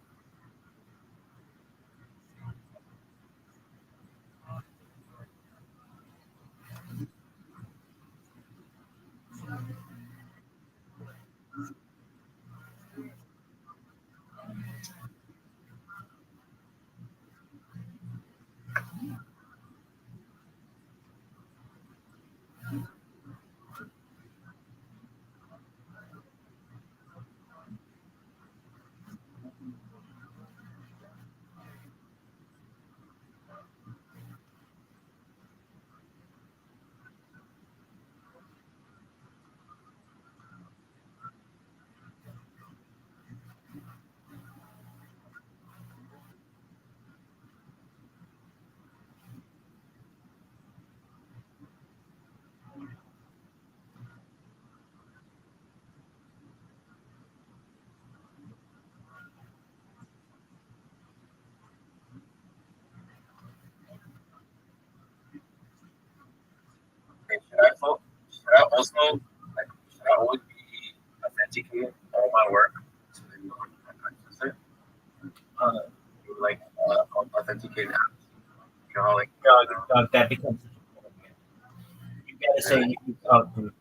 Okay, should I also like should I always be authenticating all my work so that no one can access it? Uh, Like authenticated apps. You know, how, like that becomes such a problem. You gotta say you talk to.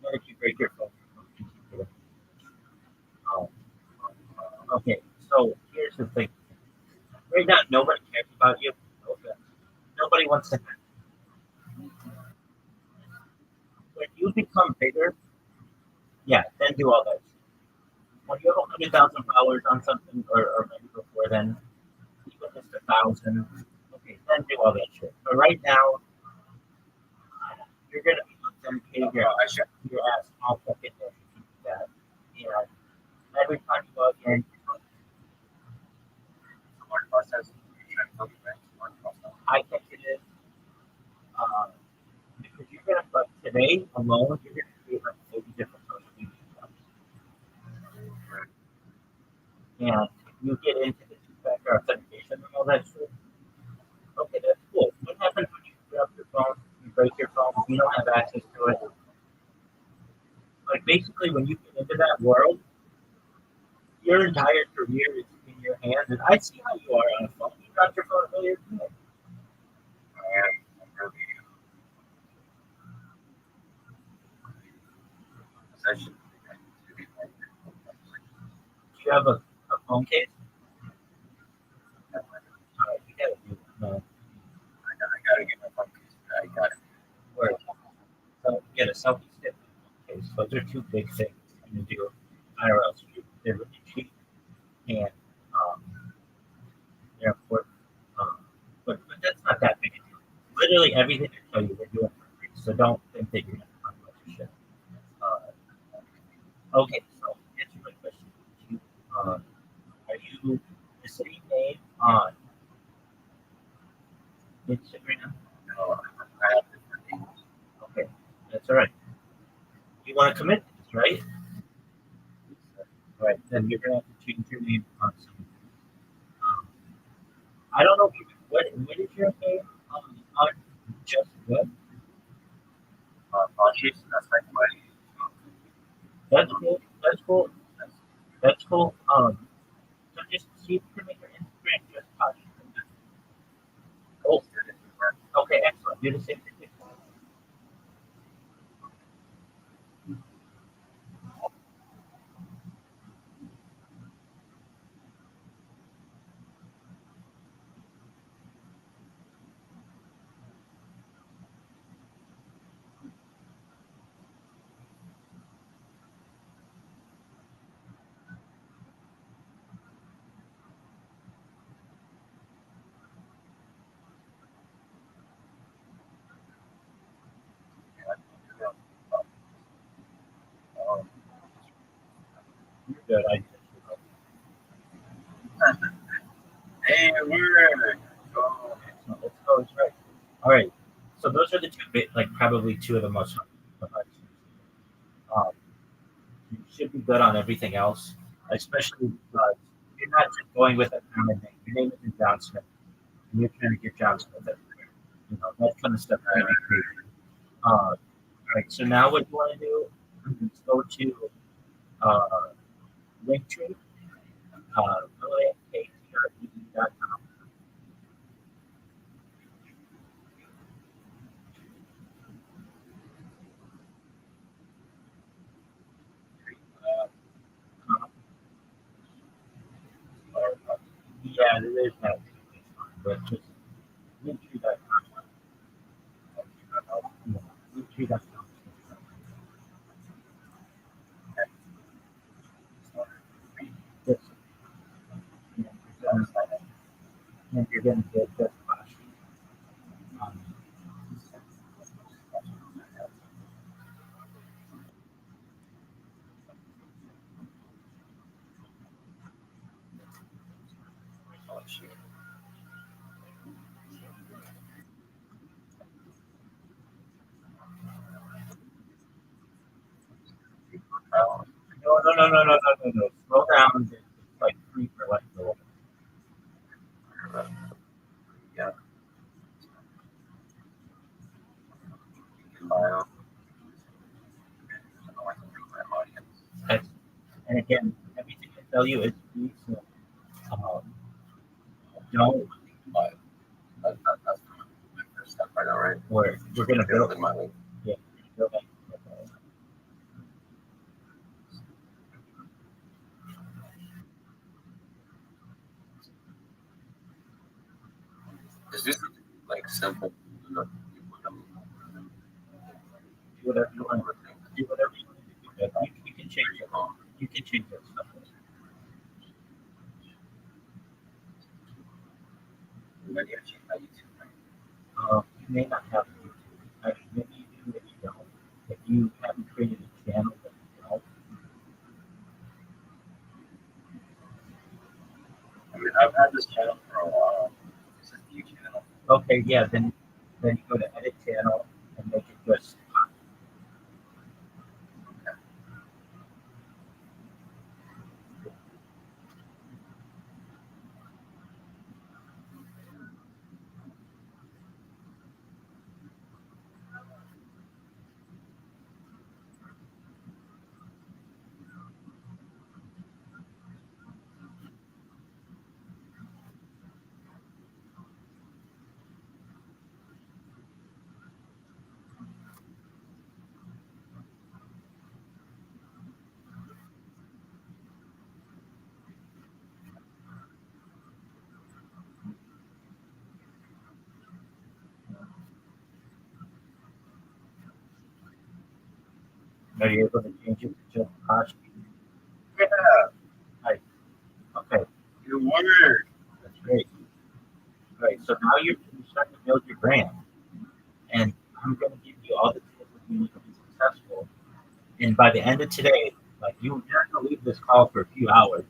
What if you break your phone? Oh, okay. So here's the thing. Right now, nobody cares about you. Okay. Nobody wants to. When you become bigger, yeah, then do all that. When you have 100,000 followers on something, or maybe before then, even just 1,000, okay, then do all that shit. But right now, you're gonna be authenticating your ass all fucking day if you do that. And every time you log in, smart process. You're trying to tell me, right? Smart process. I think it is. Because you're gonna, like today alone, you're gonna create like 80 different social media accounts. And if you get into the two-factor authentication and all that shit, okay, that's cool. What happens when you drop your phone, you break your phone, you don't have access to it? Like basically, when you get into that world, your entire career is in your hands. And I see how you are on a phone. You dropped your phone earlier today. I'm really possession. Do you have a phone case? You gotta do it. No. I gotta get my phone case. I got it. Or so get a selfie stick case. Those are two big things you can do IRL street. They're really cheap and they're important. But that's literally everything I tell you, we're doing for free. So don't think that you're going to talk about your shit. Okay, so answer my question. You, are you the same name on Instagram? No, I have different names. Okay, that's all right. You want to commit this, right? All right, then you're going to have to change your name on some. Um, I don't know if you, what is your name on Just Good? Conscious, that's like my That's cool. That's cool. That's cool. So just see if you can make your Instagram just touch. Oh, okay, excellent. Do the same thing. You're good. Hey, we're go. Let's go. It's right. All right. So those are the two, like probably two of the most. Um, you should be good on everything else, especially you're not just going with a common name. Your name isn't John Smith. And you're trying to get John Smith everywhere. You know that kind of stuff. Really crazy. All right. So now what you want to do is go to Linktree, LAKTRE.com. Yeah, there is that, but just Linktree.com. Linktree.com. Yes. And you're going to get this flash. Um, no. Slow down. It's like free for like the Yeah. File. I like to bring my audience. text. And again, everything I tell you is free. So don't. But that's my first step right now, right? We're going to build. Building my link. Yeah. Build it. Is this like simple? Do whatever you want. Do whatever you want to do. You can change it. You can change that stuff. You may not have YouTube. Actually, maybe you do, maybe you don't. If you haven't created a channel, then you don't. I mean, I've had this channel for a while. It's a new channel. Okay, yeah, then you go to edit channel and make it just are you able to change it to just Posh? Yeah. Right. Okay, Good word. that's great. Great. So now you're starting to build your brand. I'm going to give you all the tools that you need to be successful. And by the end of today, like you're not going to leave this call for a few hours.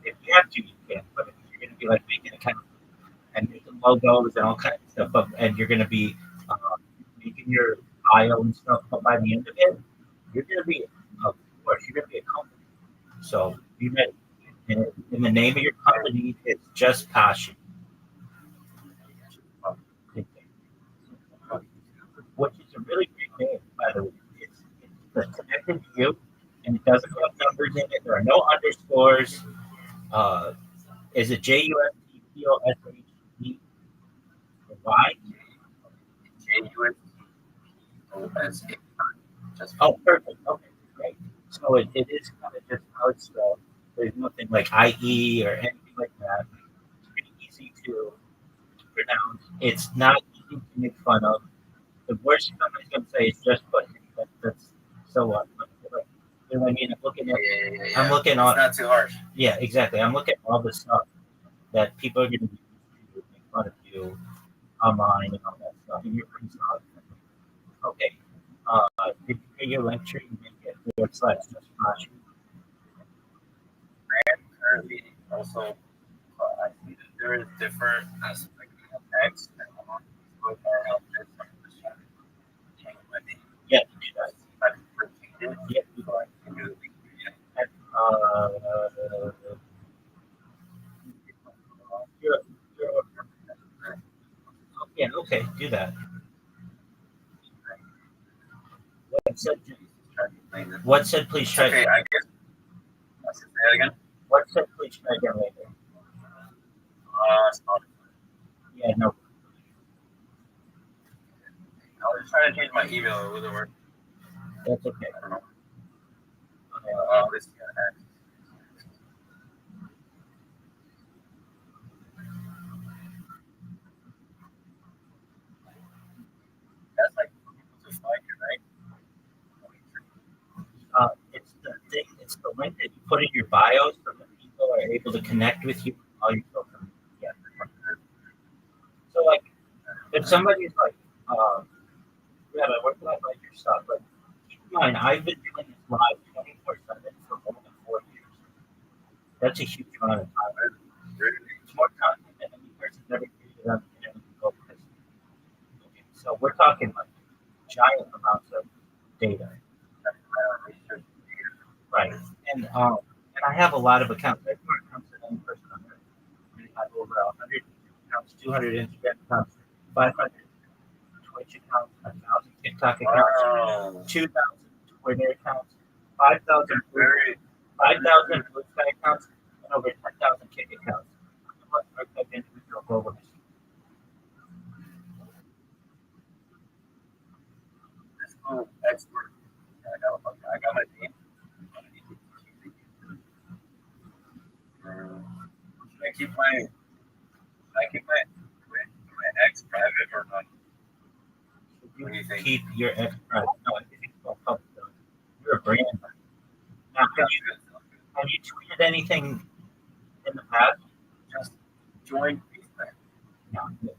If you have to, you can. But if you're going to be like making account and making logos and all kinds of stuff up, and you're going to be making your bio and stuff. But by the end of it, you're going to be, of course, you're going to be a company. So you ready? And the name of your company is Just Passion, which is a really great name, by the way. It's connected to you, and it doesn't have numbers in it. There are no underscores. Is it JUSTPOSHEY? Why? JUSTPOSHEY. Oh, perfect. Okay, great. So it is kind of just how it's spelled. There's nothing like IE or anything like that. It's pretty easy to pronounce. It's not easy to make fun of. The worst somebody's going to say is just pussy. That's so what? You know what I mean? Yeah. I'm looking It's on. not too harsh. Yeah, exactly. I'm looking at all the stuff that people are going to be used to make fun of you online and all that stuff. And you're pretty solid. Okay. Did you pay your lecture? You didn't get /just passion. I am currently also, I see that there is different aspects of text and on Facebook or on this. I'm just trying to change my name. Yeah, If I can repeat it. yeah. So I can do it. And, you're, yeah, okay, do that. What said, what said please try? Okay, I guess. I should say that again. What said please try again later? Yeah, no. I was trying to change my email. It wasn't working. That's okay. I don't know. This that's like for people to find you, right? It's the thing. It's the link that you put in your bio, so that people are able to connect with you. All your social media. So, like, if somebody's like, yeah, but where can I like your stuff? But keep in mind, I've been doing this live 24/7 for more than 4 years. That's a huge amount of time. It's more content than any person's ever created on the internet. Okay, so we're talking like giant amounts of data. Right. And I have a lot of accounts. I have more accounts than any person on earth. I have over 100 accounts, 200 Instagram accounts, 500 Twitch accounts, 1,000 TikTok accounts, 2,000 Twitter accounts, 5,000 Blue Sky accounts, and over 10,000 Kick accounts. Archived individual global history. Expert. I got my name. My ex private or not? What do you think? Keep your ex private. No, I think it's all public. You're a brand. Now, have you tweeted anything in the past? Just join Facebook. No. I did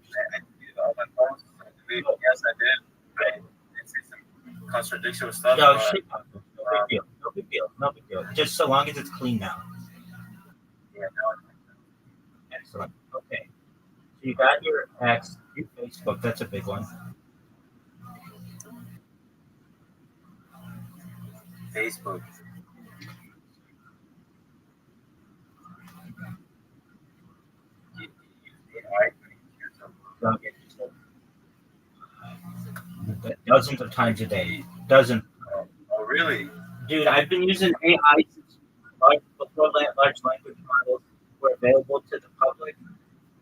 all my posts. Yes, I did. I did say some contradictory stuff. No, but, shit. No big deal. No big deal. No big deal. Just so long as it's clean now. yeah, no. Excellent. Okay. So you got your ex, your Facebook. That's a big one. Facebook. Don't get yourself- Dozens of times a day. Dozens. Oh, really? Dude, I've been using AI since before large language models were available to the public.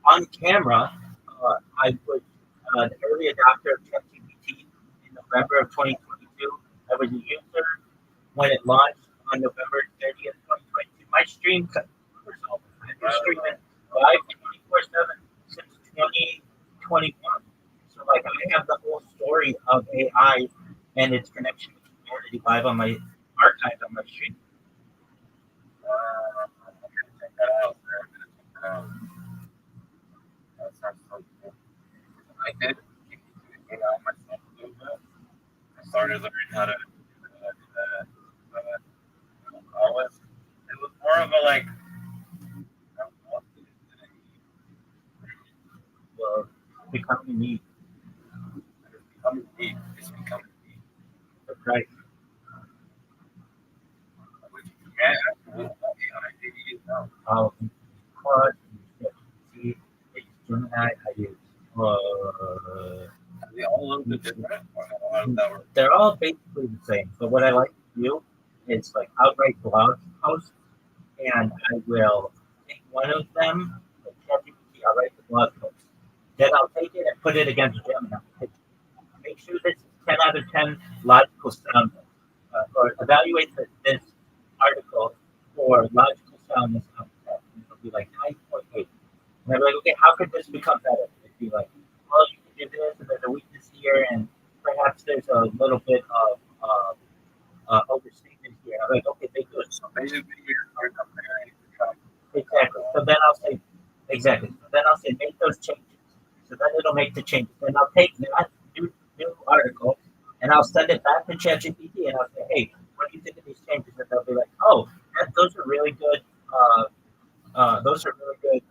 On camera, I was an early adopter of ChatGPT in November of 2022. I was a user when it launched on November 30th, 2022. My stream cut off. I've been streaming live 24/7 since 2021. So, like, I have the whole story of AI and its connection with humanity live on my archive on my stream. I'm gonna check that out. That sounds so cool. I did. I myself started learning how to do that. But it was more of a like, Well, becoming neat. it's becoming neat. That's right. Yeah, absolutely. I did know. Quad, see, Gemini, I use. They all look different. A lot of that were They're all basically the same. But what I like to do is like outright blog posts, and I will take one of them, like ChatGPT, I'll write the blog post. Then I'll take it and put it against Gemini. Make sure this is 10 out of 10 logical soundness, or evaluate this article for logical soundness out of 10. And it'll be like 9.8. And I'm like, okay, how could this become better? It'd be like, well, you can do this, and there's a weakness here, and perhaps there's a little bit of overstatement here. I'm like, okay, they good. so basically you're comparing the track. Exactly. So then I'll say, exactly. So then I'll say, make those changes. So then it'll make the changes. Then I'll take that new article and I'll send it back to ChatGPT and I'll say, hey, what do you think of these changes? And they'll be like, oh, those are really good. Those are really good.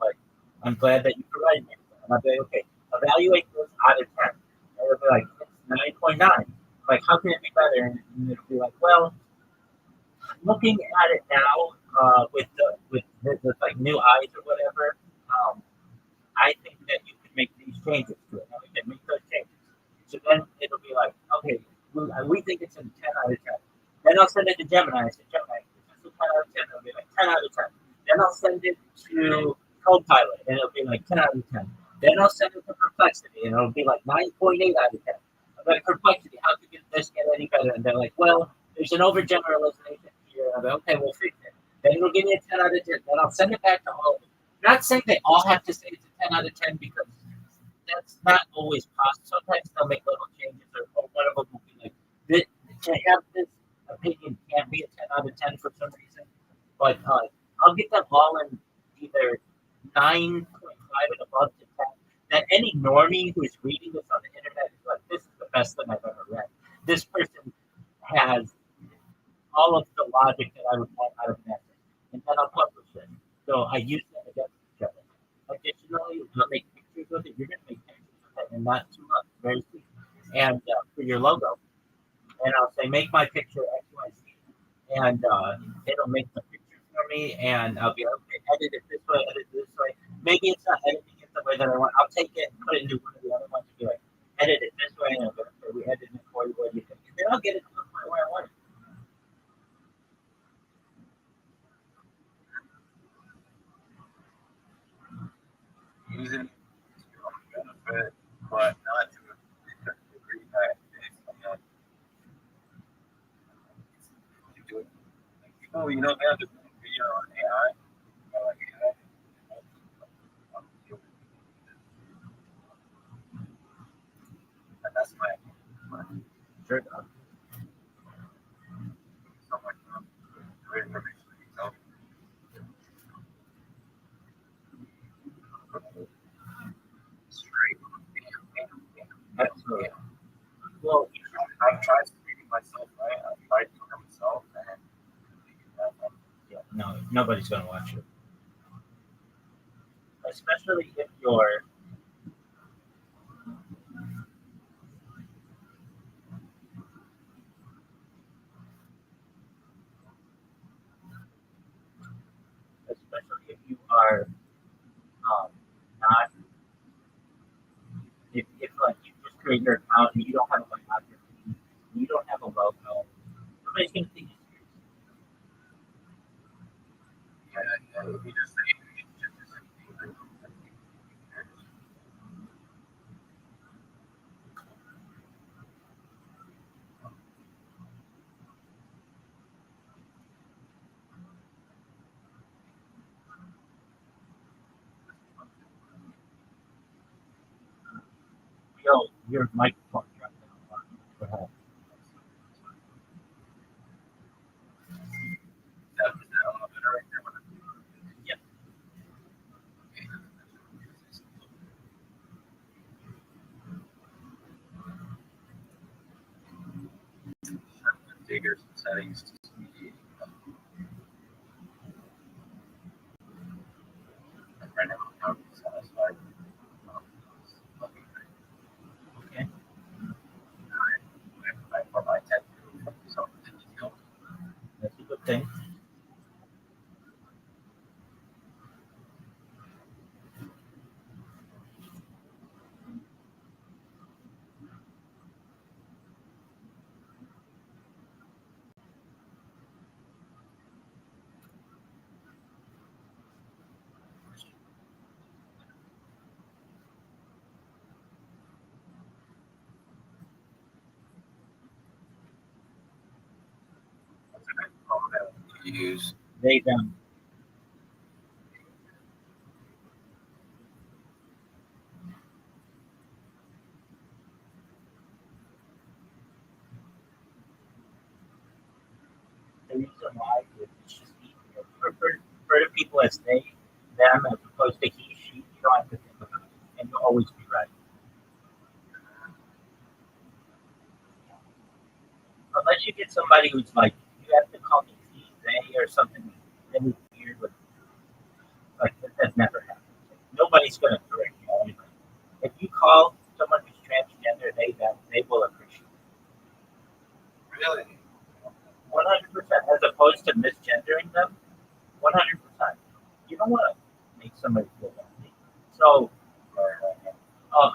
Like, I'm glad that you provided me. And I'll be like, okay, evaluate this out of 10. And it'll be like, it's 9.9. Like, how can it be better? And it'll be like, well, looking at it now, with like new eyes or whatever, I think that you can make these changes to it. Now we can make those changes. So then it'll be like, okay, we think it's a 10 out of 10. Then I'll send it to Gemini. I say, Gemini, is this a 10 out of 10? It'll be like 10 out of 10. Then I'll send it to Copilot, and it'll be like 10 out of 10. Then I'll send it to Perplexity, and it'll be like 9.8 out of 10. I'm like, Perplexity, how could this get any better? And they're like, well, there's an overgeneralization here. I'm like, okay, we'll fix it. Then it'll give me a 10 out of 10. Then I'll send it back to all of them. Not saying they all have to say it's a 10 out of 10 because that's not always possible. Sometimes they'll make little changes, or one of them will be like, to have this opinion can't be a 10 out of 10 for some reason. But I'll get them all in either 9.5 and above to 10. That any normie who's reading this on the internet is like, this is the best thing I've ever read. This person has all of the logic that I would want out of an essay. And then I'll publish it. So I use that against each other. Additionally, I'll make pictures with it. You're going to make pictures with it, and not too much, very soon. And for your logo. And I'll say, make my picture X, Y, Z. And it'll make the picture for me. And I'll be like, okay, edit it this way, edit it this way. Maybe it's not editing it the way that I want. I'll take it and put it into one of the other ones and be like, edit it this way. And I'll be like, okay, we edited it for you. What do you think? And then I'll get it to the point where I want it. Using it to your own benefit, but not to a degree that you do it. Like people, they have this video on AI, like AI, and that's my Sure. so much great information. So straight. Absolutely. Well, I've tried reading myself, right? I've tried to for myself, and yeah, no, nobody's going to watch it. Especially if you're, especially if you are not, if like you just create your account and you don't have like object, you don't have a logo, nobody's going to think it's serious. yeah, if you just say Yo, your microphone dropped down. Go ahead. that was the elevator right there. Yep. configure some settings to see. And right now, I'm not satisfied. Okay. I for my tech so That's a good thing. to use. They them. The reason why is it's just easier for the people as they, them, as opposed to he, she. You don't have to think about it, and you'll always be right. Unless you get somebody who's like, you have to call me he, they, or something really weird, like that never happens. Nobody's gonna correct you anyway. If you call someone who's transgender, them, they will appreciate it. Really? 100%, as opposed to misgendering them. 100%. You don't want to make somebody feel badly. So,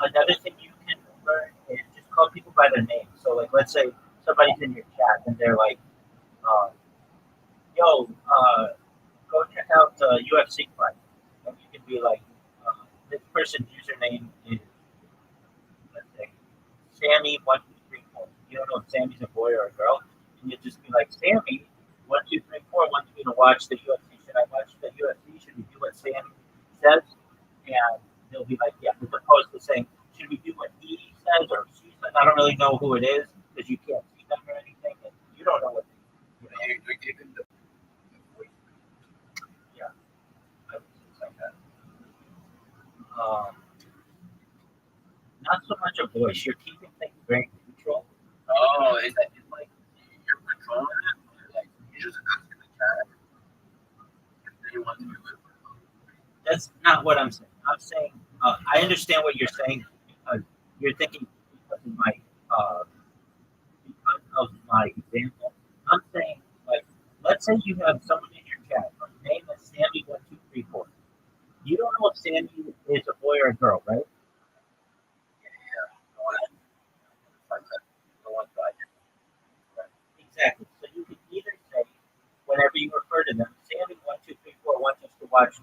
another thing you can learn is just call people by their name. So, like, let's say somebody's in your chat and they're like, uh, yo, go check out the UFC fight. And you can be like, this person's username is, let's say, Sammy1234. You don't know if Sammy's a boy or a girl. And you just be like, Sammy1234 wants me to watch the UFC. Should I watch the UFC? Should we do what Sammy says? And they'll be like, yeah, as opposed to saying, should we do what he says or she says? I don't really know who it is because you can't see them or anything. And you don't know what they yeah, I would say like that. Not so much a voice. You're keeping things very neutral. Oh, is that like you're controlling it? Or like you just asking the cat if they want to do it? That's not what I'm saying. I'm saying I understand what you're saying because you're thinking uh, because of my example. I'm saying like let's say you have someone in your chat, name is Sammy1234. You don't know if Sammy is a boy or a girl, right? Yeah, the one like that, the one that I did. Exactly. So you can either say whenever you refer to them, Sammy1234 wants us to watch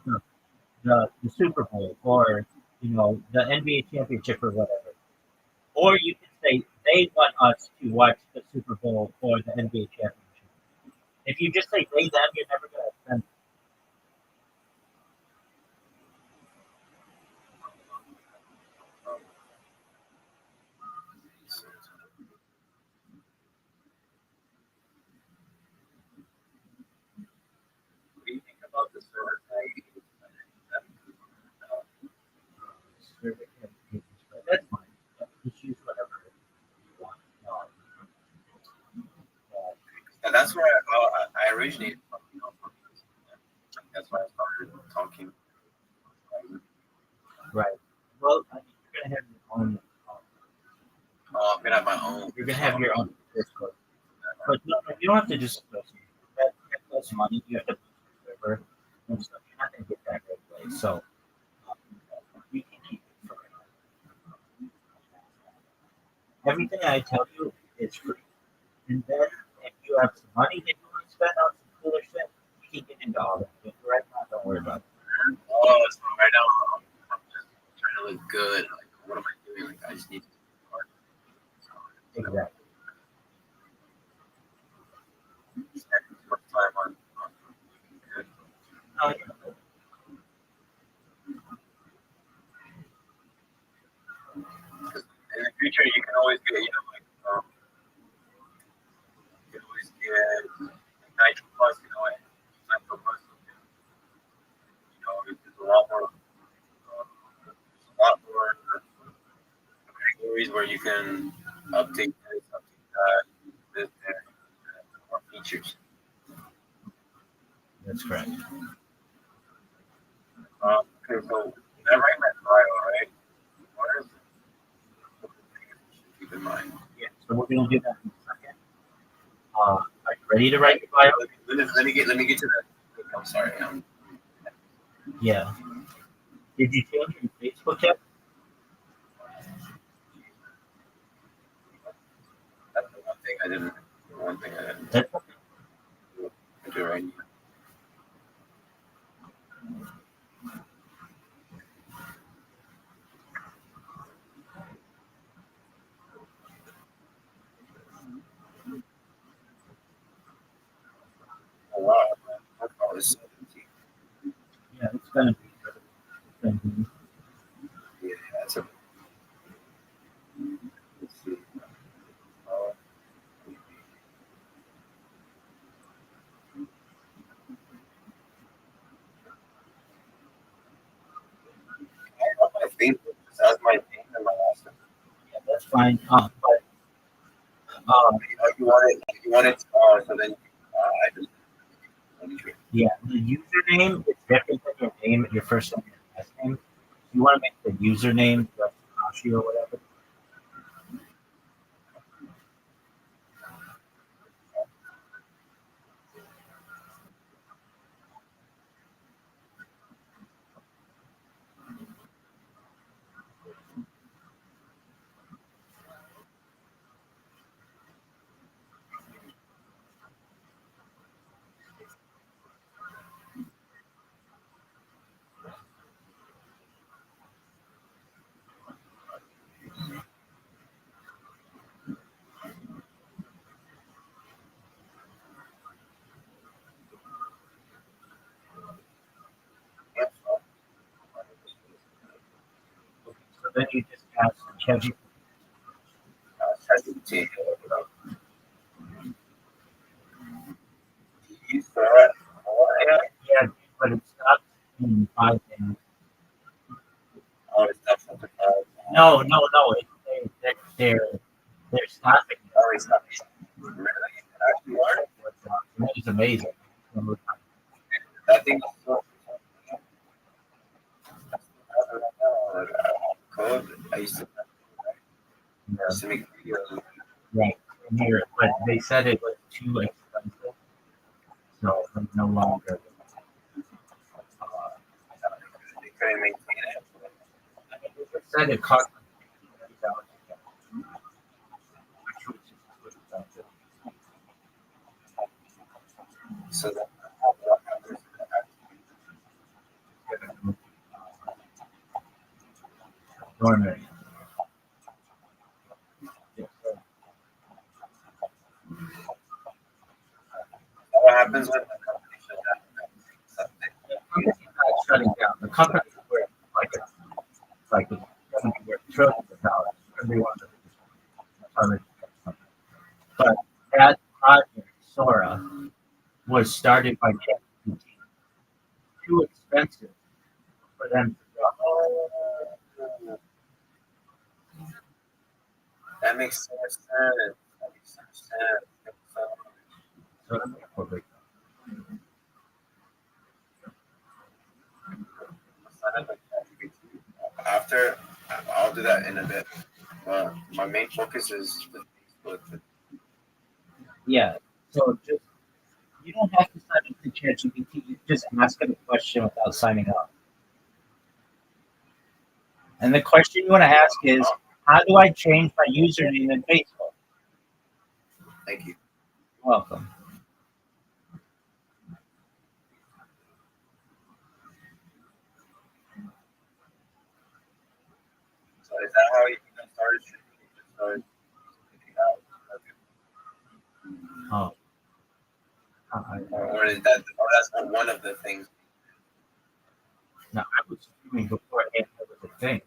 the Super Bowl or the NBA championship or whatever. Or you can say they want us to watch the Super Bowl or the NBA championship. If you just say they them, you're never gonna offend. What do you think about the service? That's fine. Just use whatever you want. And that's where I originated from. That's why I started talking. Right. Well, I mean, you're gonna have your own. Oh, I'm gonna have my own. You're gonna have your own Discord. But no, you don't have to just associate. That costs money. You have to pay for server and stuff. You're not gonna get that right away. So we can keep it for everything I tell you is free. And then if you have some money that you want to spend on some cooler shit, we can get into all that. But for right now, don't worry about it. Oh, so right now I'm just trying to look good. Like, what am I doing? Like, I just need to work. Exactly. Spend as much time on looking good. Oh, yeah. Because in the future, you can always get, like, you can always get Nitro Plus, Nitro Plus. There's a lot more categories where you can update this, update that, this, there. pictures. That's correct. Okay, so that right in that file, right? What is keep in mind? Yeah. So we're gonna do that in a second. Are you ready to write your bio? Let me get to that. I'm sorry. Yeah. Did you change your Facebook yet? That's the one thing I didn't. One thing I didn't That's do right. Oh wow, profile is 17. yeah. It's gonna be. Yeah, that's a. Let's see. Uh, my Facebook just has my name and my last name. Yeah, that's fine. But You want it? You want it? So then I just. yeah, the username is different than your name, your first name, and your last name. You want to make the username just Kashi or whatever. So then you just ask ChatGPT. ChatGPT. You saw it? Yeah, but it stops in 5 minutes. Oh, it's not something. No. They're stopping. Oh, it's not. Really? Actually, are? It's amazing. That thing is so. Code. I used to make videos. Right. Here, but they said it was too expensive, so they no longer. They couldn't maintain it. I mean, they said it cost like $50, which was just too expensive. So that Dormant. Yeah, so what happens when the company shut down? the company's not shutting down. The company is worth like it's going to be worth trillions of dollars. Everyone. But that project, Sora, was started by ChatGPT. Too expensive for them to drop. That makes so much sense. That makes so much sense. So that's a corporate. After, I'll do that in a bit. But my main focus is the Facebook. Yeah. So just you don't have to sign up to ChatGPT. You just ask it a question without signing up. And the question you want to ask is, how do I change my username in Facebook? Thank you. You're welcome. So is that how you started? Started Oh. or is that? Oh, that's not one of the things. No, I was streaming before it was a thing.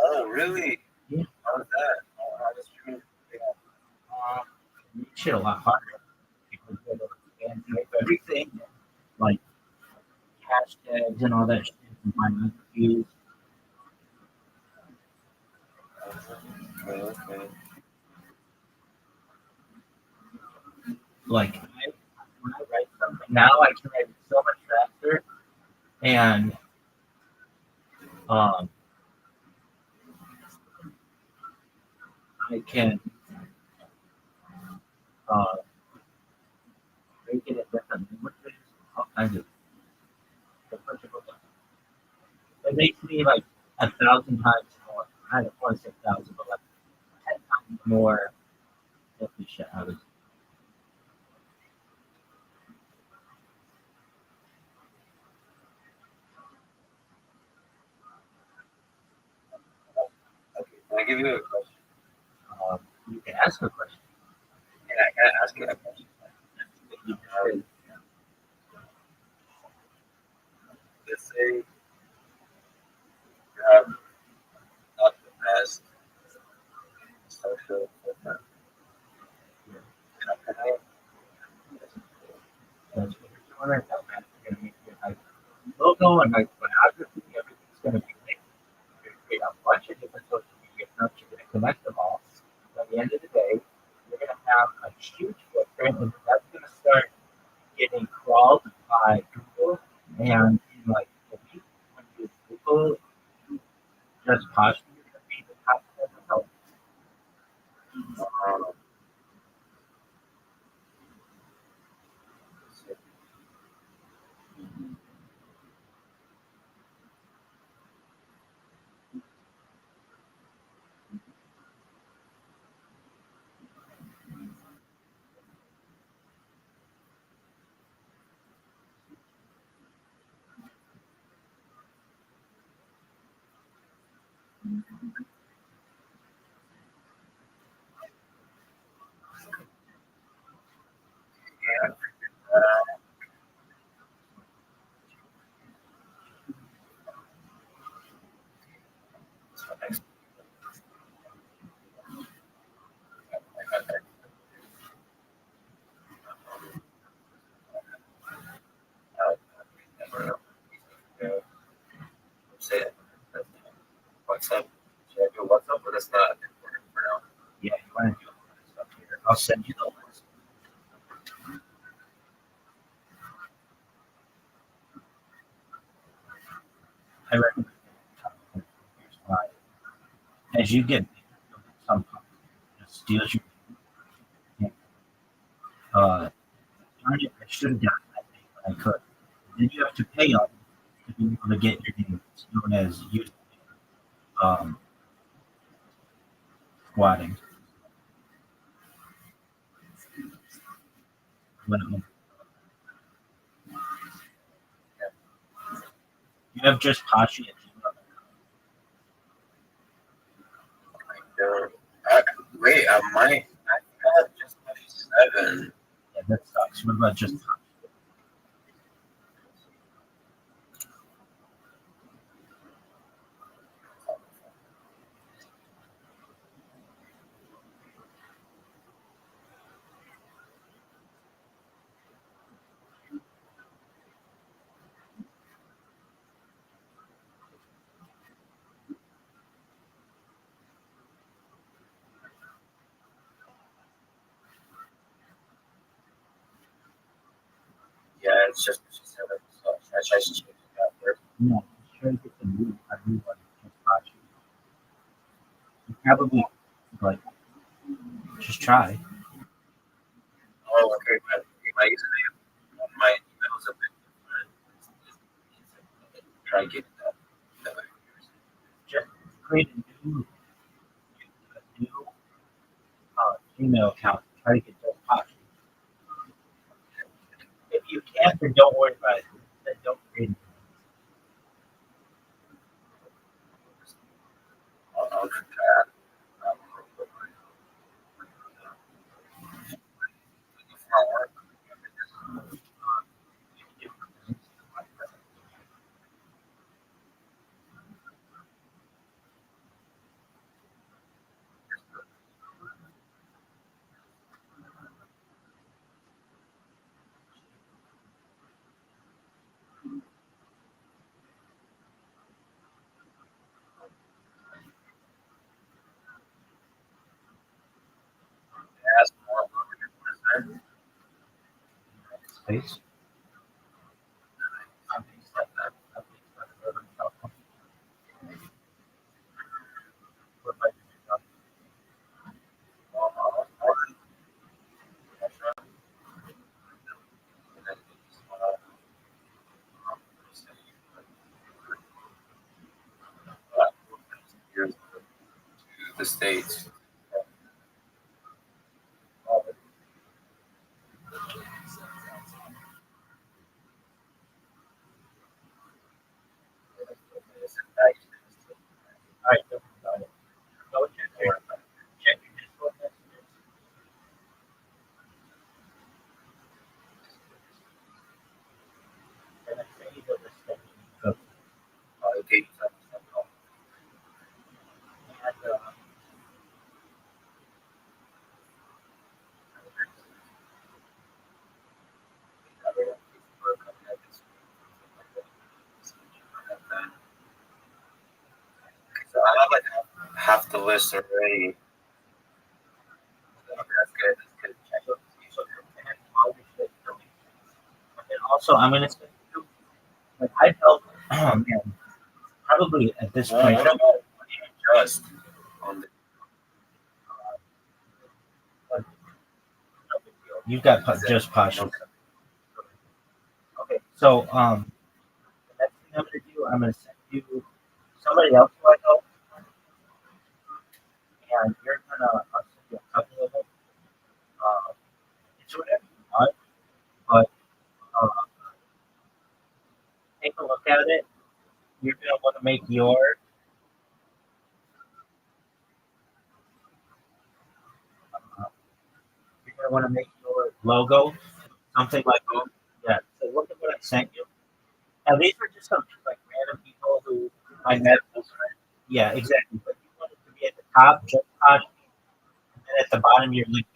Oh, really? Yeah. How was that? Oh, how was streaming? It shit a lot harder because you have to type everything like hashtags and all that shit. And find views. Okay. like when I write something now, I can write it so much faster, and um, I can uh, break it in different languages, all kinds of different. It makes me like 1,000 times more. I don't want to say 1,000, but like 10 times more efficient. I was. Okay, can I give you a question? You can ask a question. And I gotta ask you a question. Let's say you have not the best social footprint. That's what you're doing right now, man. You're gonna make your like logo and like biography. Everything's gonna be linked. You're gonna create a bunch of different social media accounts. You're gonna connect them all. By the end of the day, you're gonna have a huge footprint, and that's gonna start getting crawled by Google. And in like a week, when you Google just possibly you're gonna be the top 10 results. Um, yeah. Say it. What's up? Should I do what's up, but it's not important for now. Yeah, you want to do all that stuff here. I'll send you the list. I recommend it. Here's why. As you get some just steals your darn it, I should have done that thing when I could. Then you have to pay them to be able to get your name. It's known as youth um, squatting. When you have just Pashi and Gmail. Wait, I might. I got just 7. Yeah, that sucks. What about just Yeah, it's just 7. So I should change it out first. no? Just try to get the new a new one. Just Pashi. You probably like just try. Oh, okay, but my username on my email is a bit different. Try getting that way. Just create a new Gmail account. Try to get those Pashi. If you can't, then don't worry about it. Then don't create it. I'll do that. For work. place. I'm based at that. I'm based at Northern California. What about you? Years to the States. All right, don't worry about it. Go check your Discord messages. And I say you go to step. So, Okay. and So I have like half the list already. That's good. That's good. check out so and all your shit deleted. And then also I'm gonna send you like I felt oh man, probably at this I point don't know. Just on the like, no big deal. You've got just partial. Okay, so the next thing I'm gonna do, I'm gonna send you somebody else who I know, and you're gonna I'll send you a couple of them. It's whatever you want, but uh, take a look at it. You're gonna want to make your uh, you're gonna want to make your logo something like yeah. So look at what I sent you. Now these are just some like random people who I met. Yeah, exactly. But you want it to be at the top, just Tosh, and then at the bottom you're link.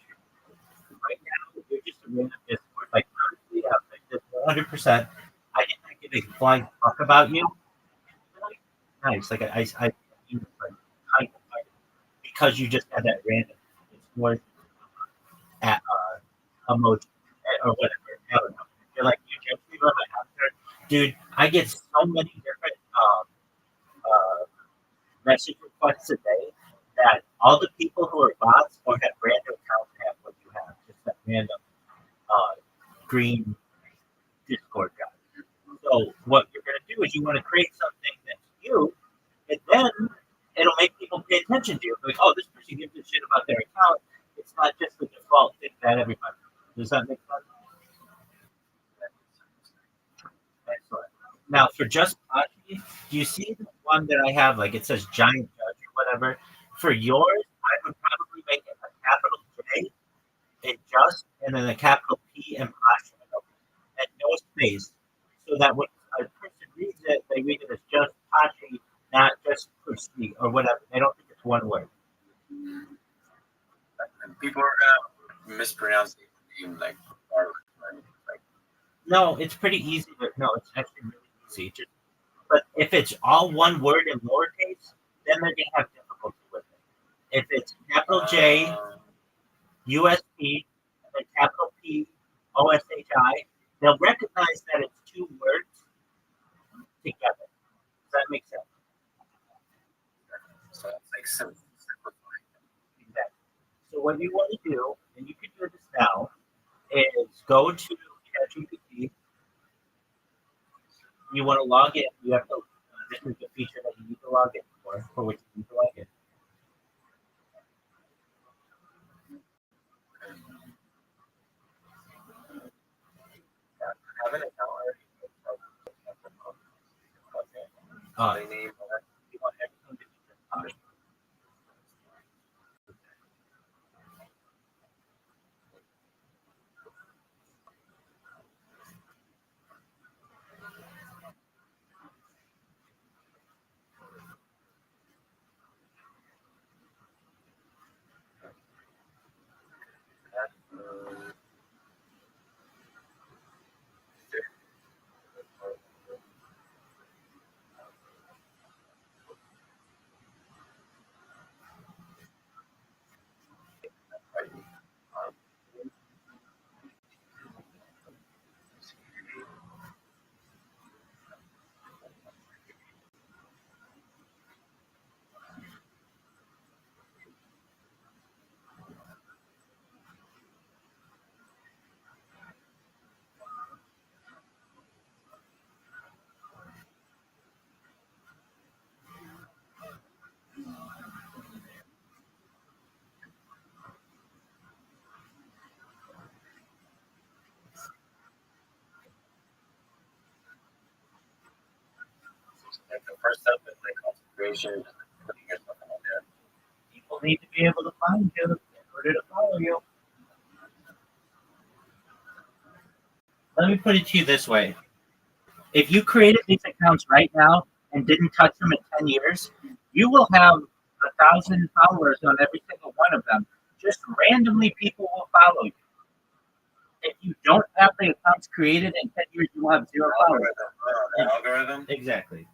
Right now, you're just a random Discord. Like honestly, I'm like this 100%. I did not give a flying fuck about you. Like, nice. Like I you like kind of like, because you just had that random. It's more at emoji or whatever. I don't know. You're like you judge me by my avatar, dude. I get so many different message requests a day that all the people who are bots or have random accounts have what you have, just that random green Discord guy. So what you're gonna do is you want to create something that's you, and then it'll make people pay attention to you. Like, oh, this person gives a shit about their account. It's not just the default thing that everybody. Does that make sense? Excellent. Now for just Pachi, do you see the one that I have? Like it says giant judge or whatever. For yours, I would probably make it a capital J and just, and then a capital P and Pachi, and no space, so that when a person reads it, they read it as just Pachi, not just Pushki or whatever. They don't think it's one word. and people are gonna mispronounce the name like regardless, right? Like No, it's pretty easy. No, it's actually really easy. Just, but if it's all one word in lowercase, then they're gonna have difficulty with it. If it's capital J, USP, and then capital P, OSHI, they'll recognize that it's two words together. Does that make sense? so it's like simplifying. Exactly. So what you want to do, and you can do this now, is go to ChatGPT. You want to log in. You have to. This is the feature that you need to log in for which you need to log in. Have an account already. Uh, They name you want everything to be just Tosh. stuff is like concentration, putting yourself in there. People need to be able to find you in order to follow you. Let me put it to you this way. If you created these accounts right now and didn't touch them in 10 years, you will have 1,000 followers on every single one of them. Just randomly, people will follow you. If you don't have the accounts created in 10 years, you will have 0 followers. The algorithm. Exactly.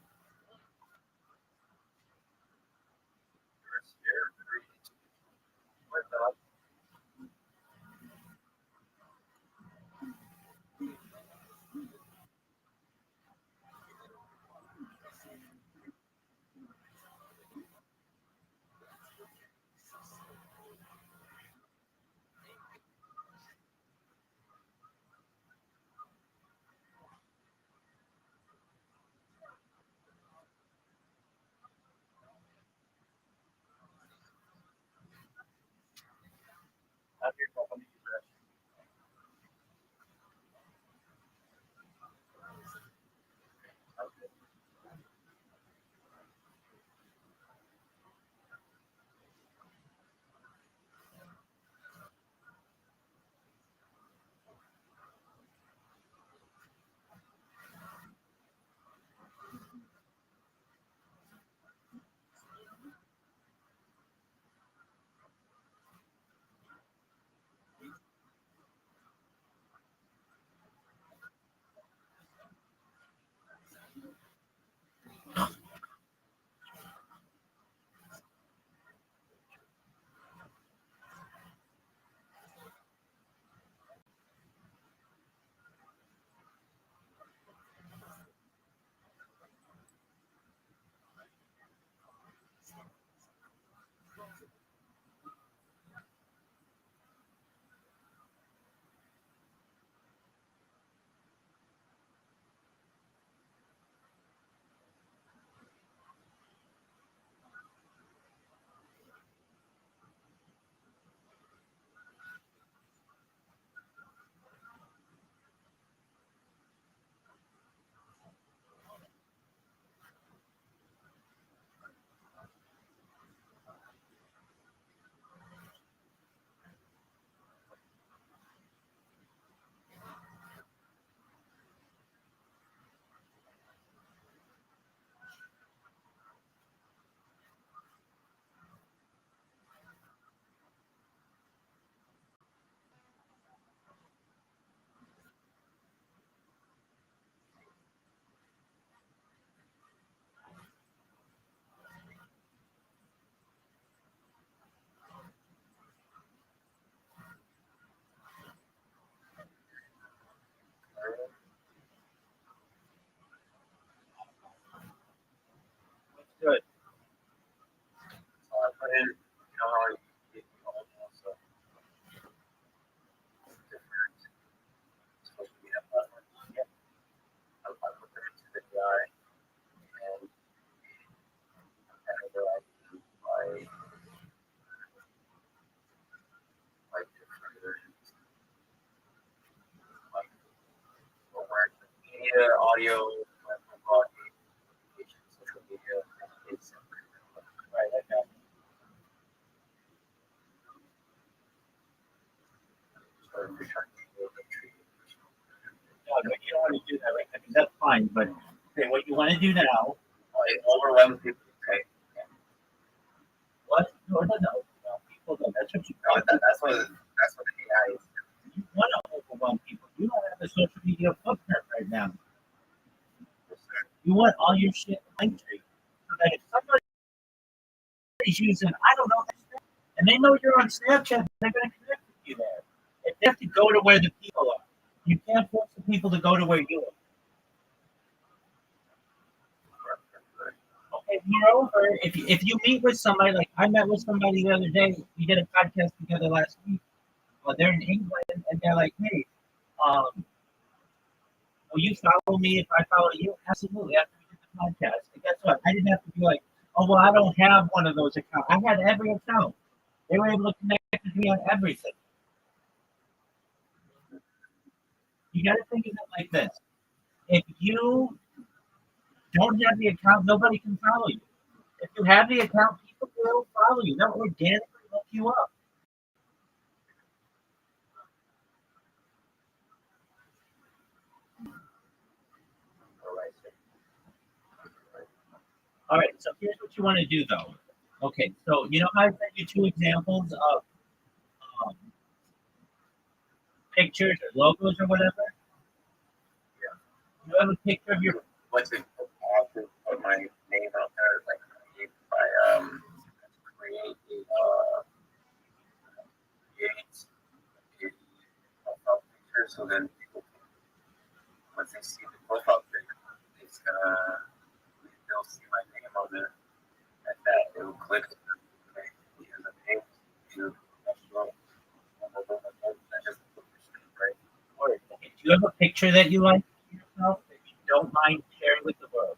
Good. So I put in, you know how you get all those different social media platforms. Yeah. I put them into the guy and whenever I do like different like work media, audio, blogging, social media, it's right. I got so if you're trying to build a tree. No, but you don't want to do that, right? I mean, that's fine, but okay, what you want to do now, It overwhelms people. Okay. what? No, people don't. That's what you No, that's what the AI is. You want to overwhelm people. You don't have a social media footprint right now. You want all your shit link tree. So that if somebody's using, I don't know, and they know you're on Snapchat, they're going to connect with you there. If they have to go to where the people are, you can't force the people to go to where you are. Okay, moreover, if you meet with somebody, like I met with somebody the other day, we did a podcast together last week. Well, they're in England, and they're like, hey, will you follow me if I follow you? Absolutely, after we did the podcast. And guess what? I didn't have to be like, oh, well, I don't have one of those accounts. I had every account. They were able to connect with me on everything. You got to think of it like this. If you don't have the account, nobody can follow you. If you have the account, people will follow you. They'll organically look you up. All right, so here's what you want to do, though. Okay, so you know how I sent you two examples of um, pictures or logos or whatever? Yeah. You have a picture of your. What's it? I'll put my name out there. Like if I create a profile picture, so then people can, once they see the profile picture, it's gonna they'll see my name on there. At that, it will click because the name to professional. Okay, do you have a picture that you like of yourself that you don't mind sharing with the world?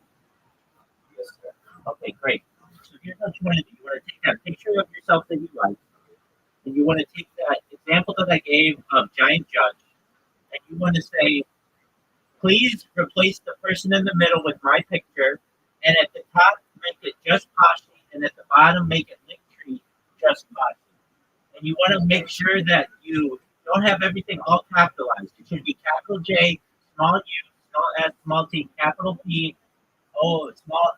Yes, sir. Okay, great. So here's what you want to do. You want to take that picture of yourself that you like, and you want to take that example that I gave of Giant Judge, and you want to say, please replace the person in the middle with my picture, and at the top make it just Poshi, and at the bottom make it Linktree just Poshi. And you want to make sure that you don't have everything all capitalized. It should be capital J, small U, small S, small T, capital P, O, small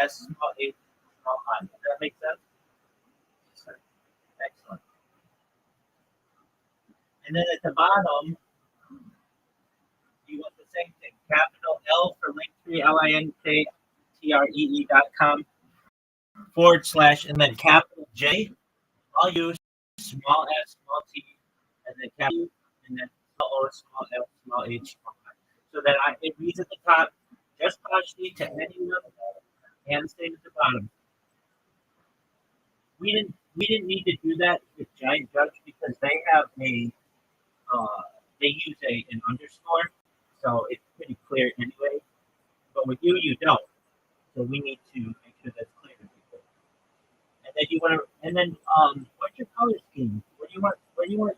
S, small H, small I. Does that make sense? Excellent. And then at the bottom, you want the same thing. Capital L for Linktree, linktr.com / and then capital J, small U, small S, small T, and then capital U, and then small O, small L, small H, small I. So that it reads at the top, just Poshi to anyone, and same at the bottom. We didn't need to do that with Giant Judge because they have they use an underscore, so it's pretty clear anyway. But with you don't. So we need to make sure that's clear to people. And then you want to, and then what's your color scheme? What colors do you want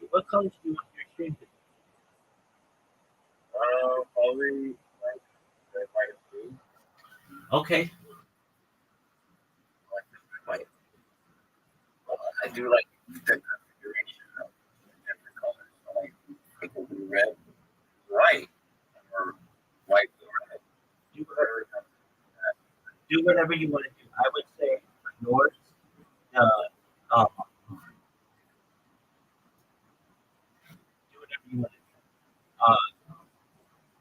your stream to be? Probably like red, white, and blue. Okay. Like, I do like the configuration of different colors. So like people do red, white, or white, blue, red. Do whatever you want to do. I would say for yours, um, do whatever you want to do.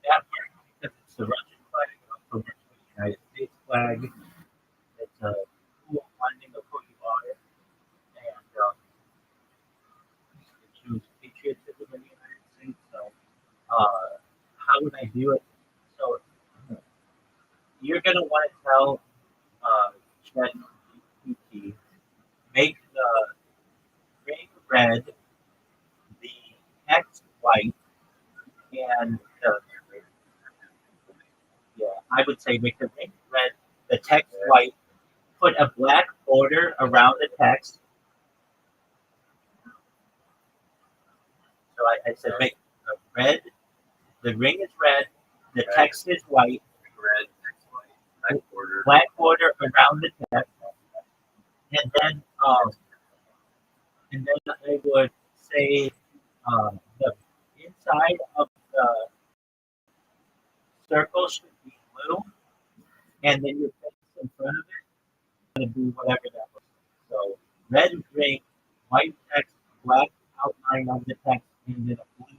That part, because it's the Russian flag, also works for the United States flag. It's a cool finding of who you are, and you choose patriotism in the United States. So, how would I do it? So, you're gonna want to tell ChatGPT, make the ring red, the text white, and I would say make the ring red, the text white, put a black border around the text. So I said make the red, the ring is red, the text is white, Red, text white, black border around the text, and then I would say the inside of the circle should be blue, and then your face in front of it going to be whatever that was. So red ring, white text, black outline of the text, and then a blue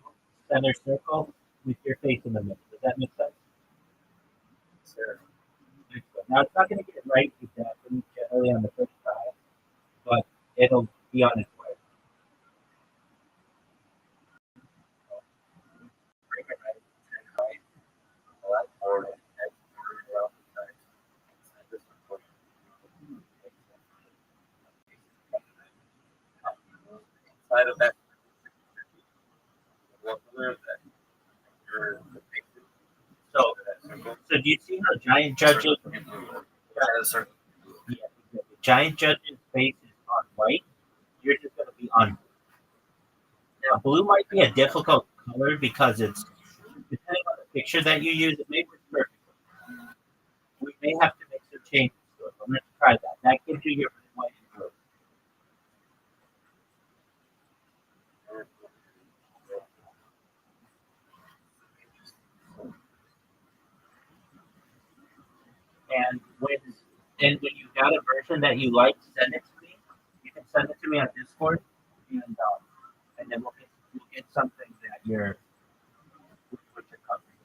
center circle with your face in the middle. Does that make sense? Sure. Now it's not going to get it right exactly generally on the first try, but it'll be on its way. Ring it red, text white, black border, text border around the text. And this is what inside of that, what color is that? Your picture. So do you see how Giant Judge's Giant Judge's face is on white? Yours is going to be on blue. Now blue might be a difficult color because it's depending on the picture that you use. It may work perfectly. we may have to make some changes to it. But let's try that. That gives you your way through. And when you got a version that you like, send it to me. You can send it to me on Discord, and then we'll get something that you're what you're covering.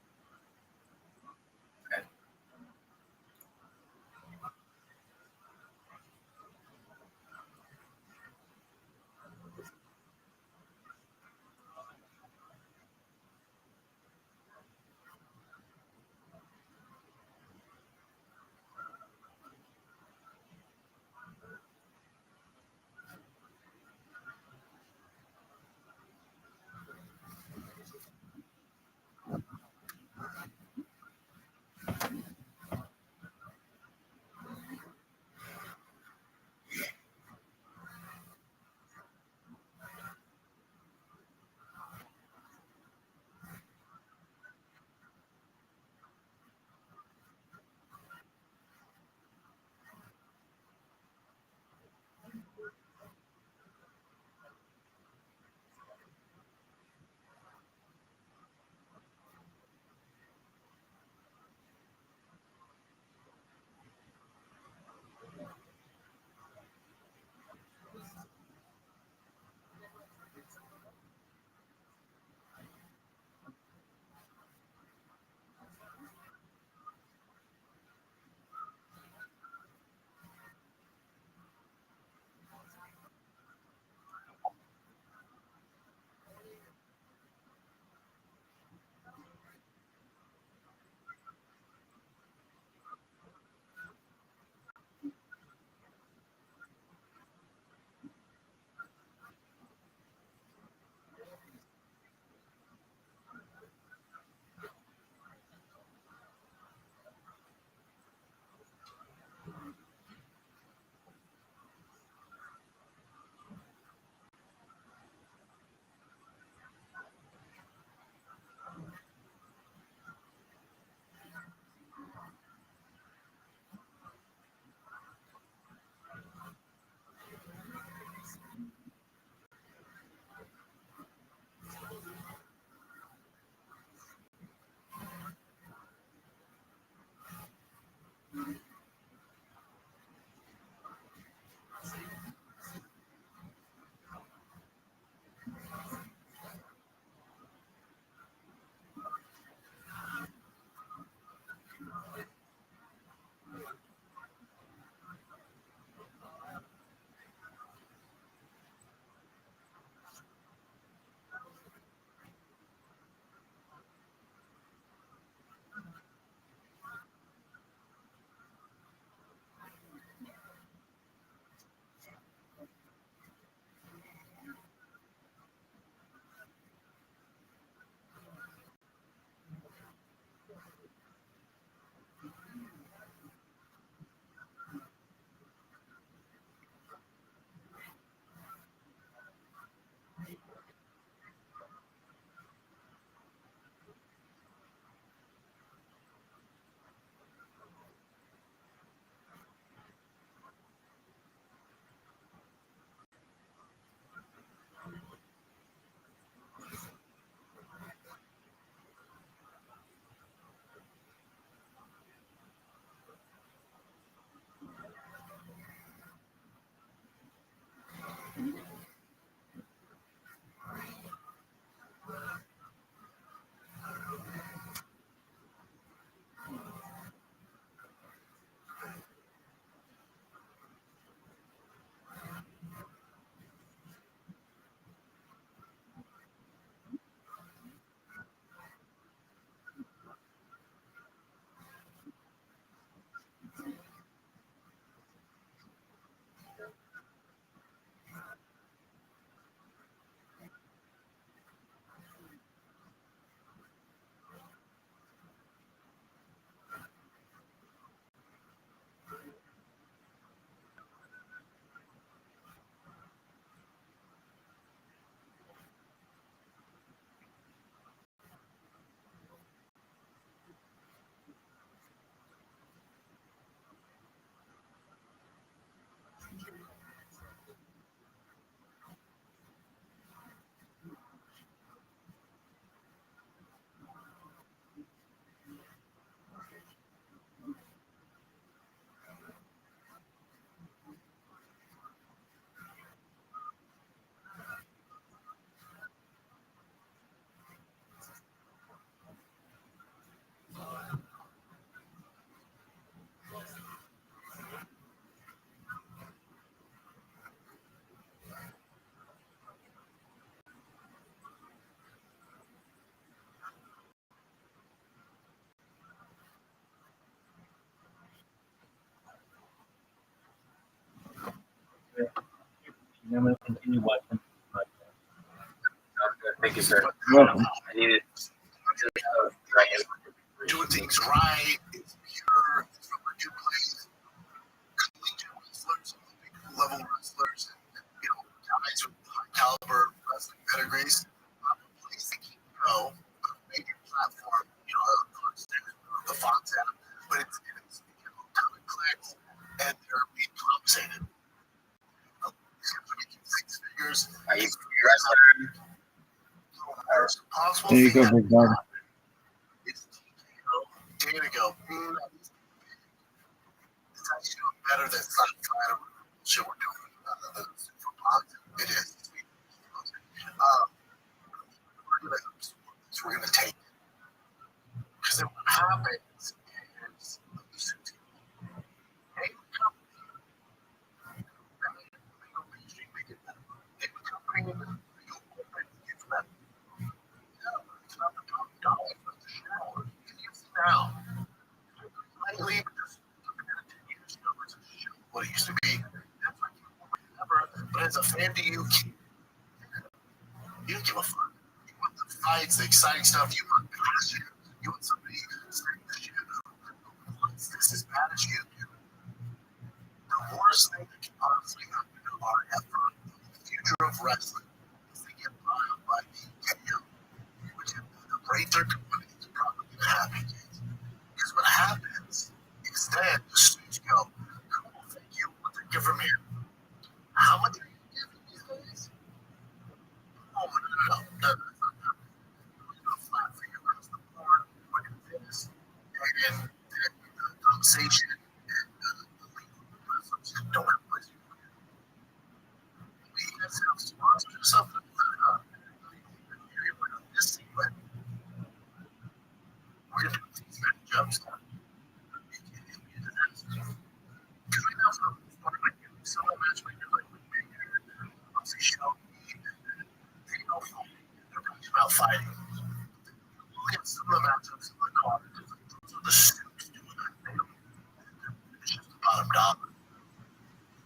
I'm going to continue watching. Thank you, sir. Welcome. I needed Doing things right, it's pure, it's from a good place. Collegiate wrestlers, Olympic level wrestlers, and guys with high caliber wrestling pedigrees. A place they can go, a major platform, of course, the Fox at them, but it's common clicks, and they're being compensated. Making six figures. I used to be a wrestler. Possible There you thing go, that big dog. is TKO. There you go. It's actually doing better than some kind of shit we're doing. For positive, it is. We're gonna take it because then what happens is hey, now, lately, what it used to be. That's what you remember. But as a fan, you don't give a fuck. You want the fights, the exciting stuff. You want passion. You want somebody saying that shit. What's this as bad as you do? The worst thing that can possibly happen to our effort, the future of wrestling, is they get riled by TKO, which if the rate they're doing is probably going to happen. Because what happens is then the students go, cool, thank you. What they give from here? How much are you giving these days? Oh, no. We're going to flat figure across the board. We're going to this. And then the compensation and the legal wrestlers don't have a place to go. We have sponsors or something. You're going to this thing, but we're going to do these many jumps now. Because right now, some of the matchmakers like Maker, obviously Shelby, they know fighting. They're talking about fighting. Look at some of the matchups in the card. Those are the suits doing that. It's just the bottom dollar.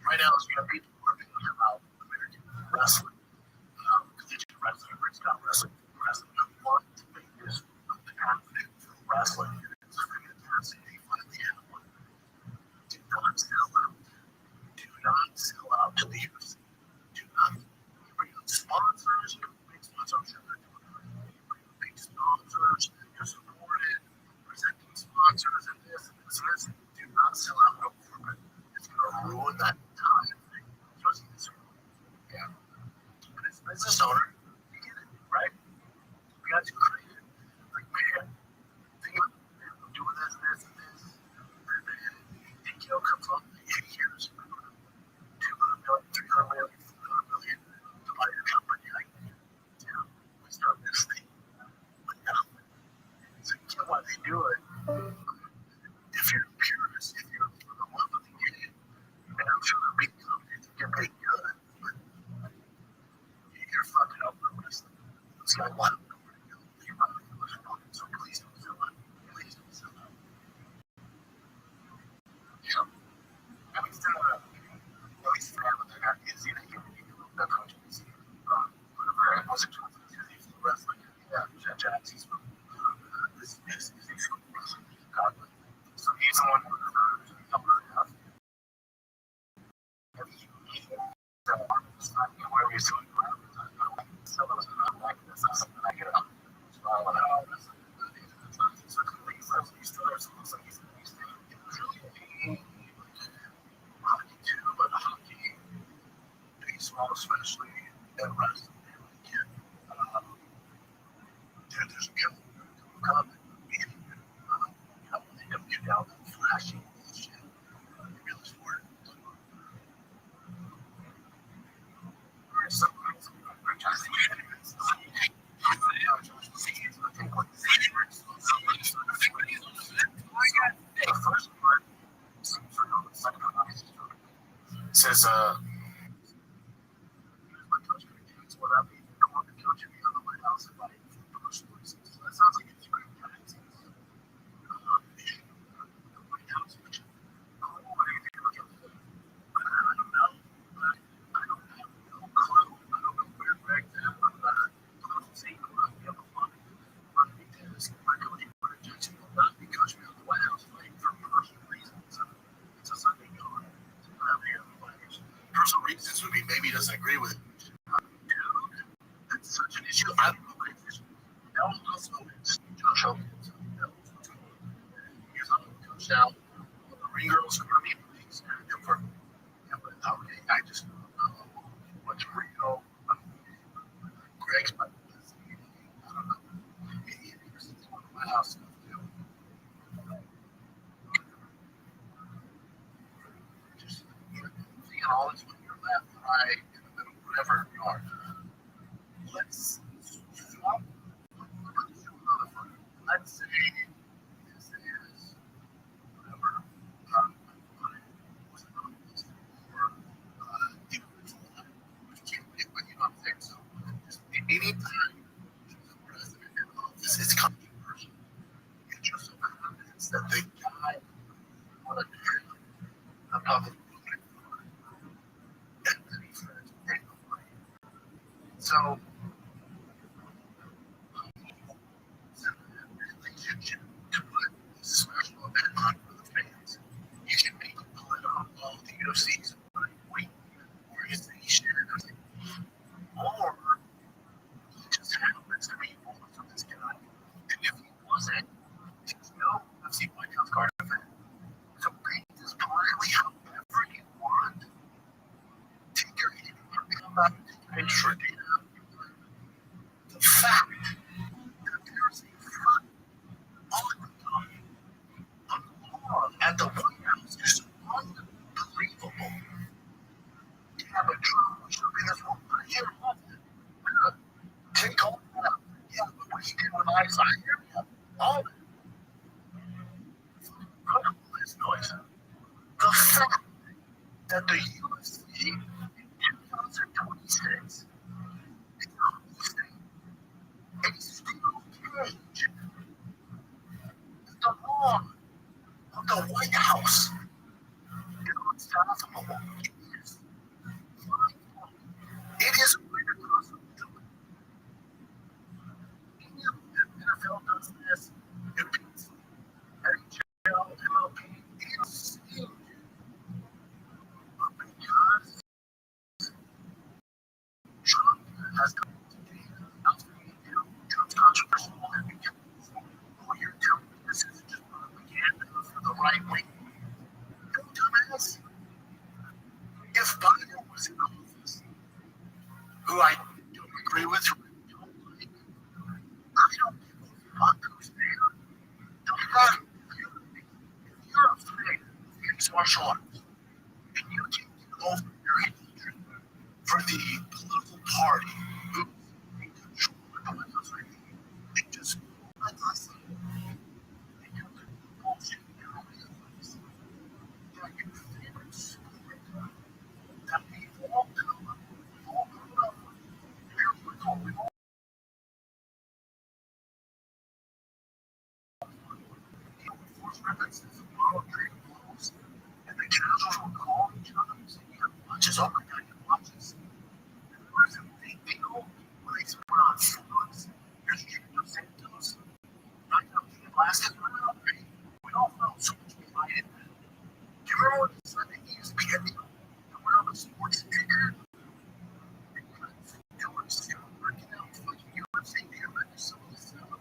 Right now, you have people working about American wrestling. Collegiate wrestling, or it's not wrestling. Wrestling. I want to make this happening for wrestling. It's fantastic. They finally have one. Do not sell out. Do not sell out to the UFC. Do not bring on sponsors. Big sponsors. I'm sure they're doing it. Big sponsors. You're supported. Presenting sponsors and this and this and this. Do not sell out no corporate. It's going to ruin that entire thing. Especially this one. Yeah. And as a business owner, you get it, right? We got to create it. Like, man, think about it. I'm doing this, this, and this. And then DKO comes on 8 years. 200 million, 300 million, 400 million to buy your company. Like, we start this thing. But so you get why they do it. If you're a purist, if you're for the love of the game, and I'm sure the big companies get paid good, but you're fucking up the wrestling. This guy wanted to go where to go. You're not going to lose money, so please don't sell out. Please don't sell out. Yeah. I mean, still, at least for them, they're not easy to hear that coach is whatever it was, he's wrestling. Yeah, Jack's he's from this is wrestling. So he's the one who number enough. And where he's doing some of us are not like this. That's something I get up. Smile and all this. So completely he still has some he's really hockey too, but hockey, baseball especially, and wrestling. There's a good comment. They don't get down that flashy bullshit. Real sport. Some are just the first part says, my coach going to do is without me coaching me on the White House if I personally. So that sounds like it's great. I'm also Josh Hopkins. He's on the coach now. The Green Girls are going to be released. Okay, I just don't know what's real. Greg's my I don't know. Here's the thing with my house stuff too. Just seeing all this when you're left, right, in the middle, whatever you are. Let's swap. Let's say this is whatever. Was it on this or individual? Which can't be, but you know what I'm saying. So just anytime the president in office is coming in person, get yourself confidence that the guy on a different I'm talking so relationship to put a special event on for the fans. You can make a pull it on all the UFC's week organization or he just happens to be involved with this guy. And if he wasn't, there's no UFC White House card event. So make this politely however you want. Take your hand come back and trade it out. The fact that there's a front at the White House is unbelievable. Yeah, but Trump should be this one for him. Take all that out. Yeah, but what he did with ISI here, all of it. Incredible this noise. The fact that the UFC in 2026 is hosting a steel cage at the lawn of the White House is unfathomable. It is right across the middle. The NFL does this. It beats NHL, MLB. It is huge. But because Trump has come to Trump's controversial and because you're telling me this is just propaganda for the right wing. You dumbass. If Biden was in office, who I don't agree with, I don't give a fuck who's there. The fact if you're afraid of mixed martial arts and you can get over your hatred for the political party who's in control of the White House right now, they just let us they do the bullshit in their own hands. They're your favorite story that we've all come up with, we've all grown up with. We've all forced references of moral trade laws, and the casuals will call each other and say, you have watches, oh my god, you have watches. And there's a big deal when they put on phones. Here's Junior Santos. Right now, the last time around, we all felt so much behind it. Do you remember when he said the ESPN deal? And we're on the sports ticker? Because George Stewart working out fucking UFC deal and some of this stuff.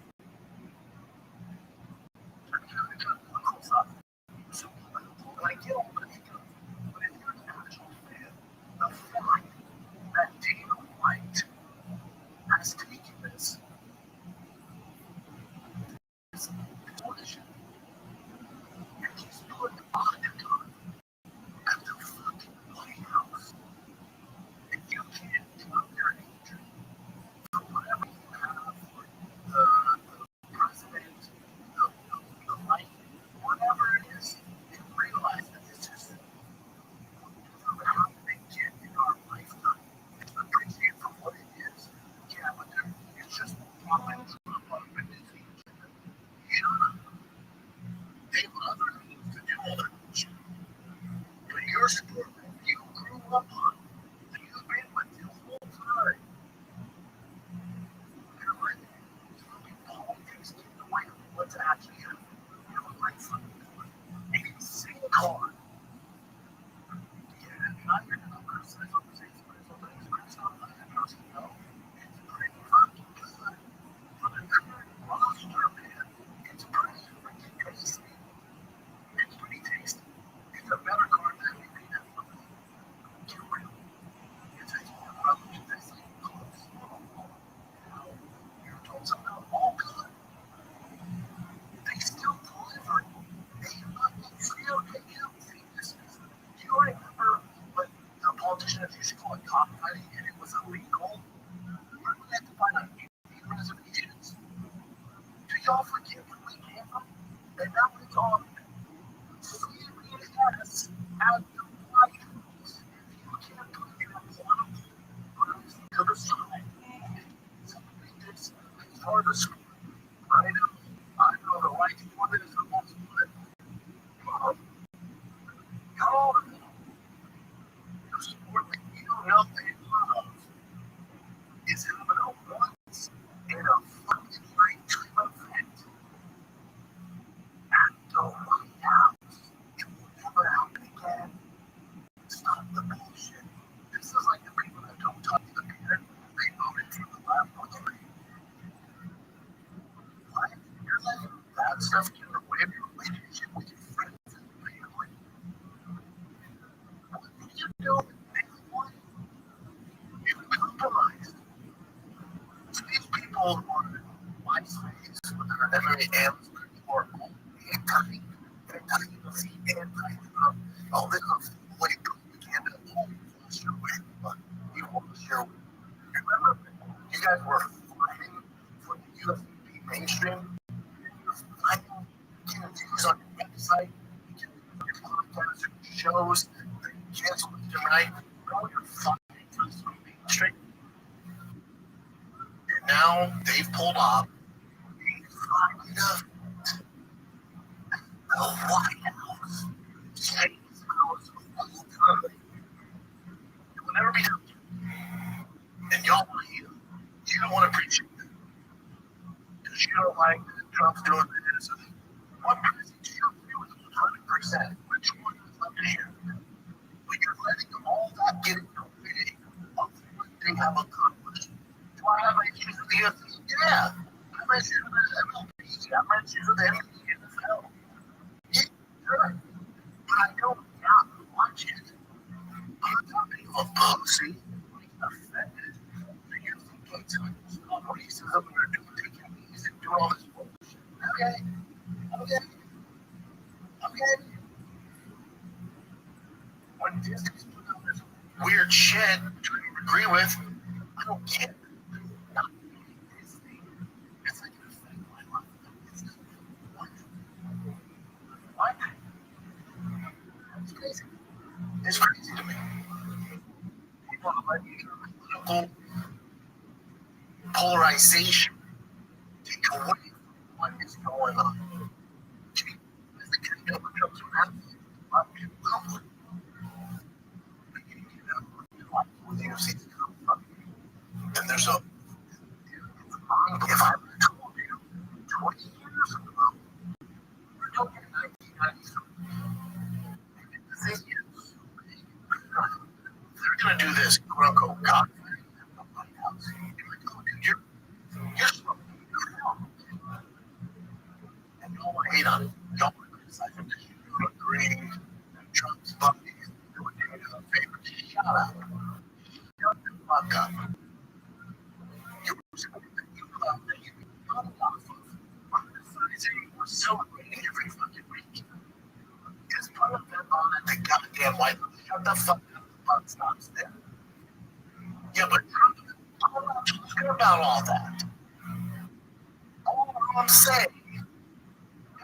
was illegal, we had to find Indian reservations. Do y'all forget where we came from? And now it's on CBS at the White House. You can't put your portable to the side. It's hard to scream. I know the right one is the most one. Y'all the sport that you know they love is having a once in a fucking lifetime event at the White House. It will never happen again. Stop the bullshit. This is like the people that don't touch the beard. They voted for the left or the right. What? You're letting that stuff get in the way of your relationship with your friends and family. What did you do with anyone? You compromised. So these people who are white slaves with their MAMs or anti, oh, this is way propaganda. Wash your way, but you wash your way. Remember, you guys were fighting for the UFC mainstream. You were fighting views on your website, your podcasts, your shows, your canceled tonight. Now you're fighting for the mainstream. And now they've pulled off a fight of the White House. Chinese house of all time. It will never be done. And y'all want to hear. You don't want to appreciate that. Because you don't like that Trump's doing this. What president do you agree with 100%? Which one would love to hear? But you're letting all that get in the way of what they have accomplished. Do I have issues with the UFC? Yeah. I have issues with the MLB. I have issues with the NFL. Yeah, sure. But I don't not watch it. I'm not being a pussy. I'm offended. The UFC gets on racism and they're doing taking these and doing all this bullshit. Okay. When Disney's put out this weird shit, which I don't agree with, I don't get it. Not Disney. It's like an effect my life. It's just what? It's crazy. It's crazy to me. People are letting political polarization take away from what is going on. As the kingdom becomes an athlete, a lot of people come with and there's a if I would have told you 20 years ago, we're talking 1993. The thing is, they're going to do this quote unquote God House. You're like, oh, dude, you're smoking crap. And y'all want to hate on it. Y'all want to criticize him because you don't agree that Trump's buddy is doing his favor. Shut up. Shut the fuck up. You're celebrating every fucking week. Because part of them on at the goddamn White House. Shut the fuck up. The buck stops there. Yeah, but I'm not talking about all that. All I'm saying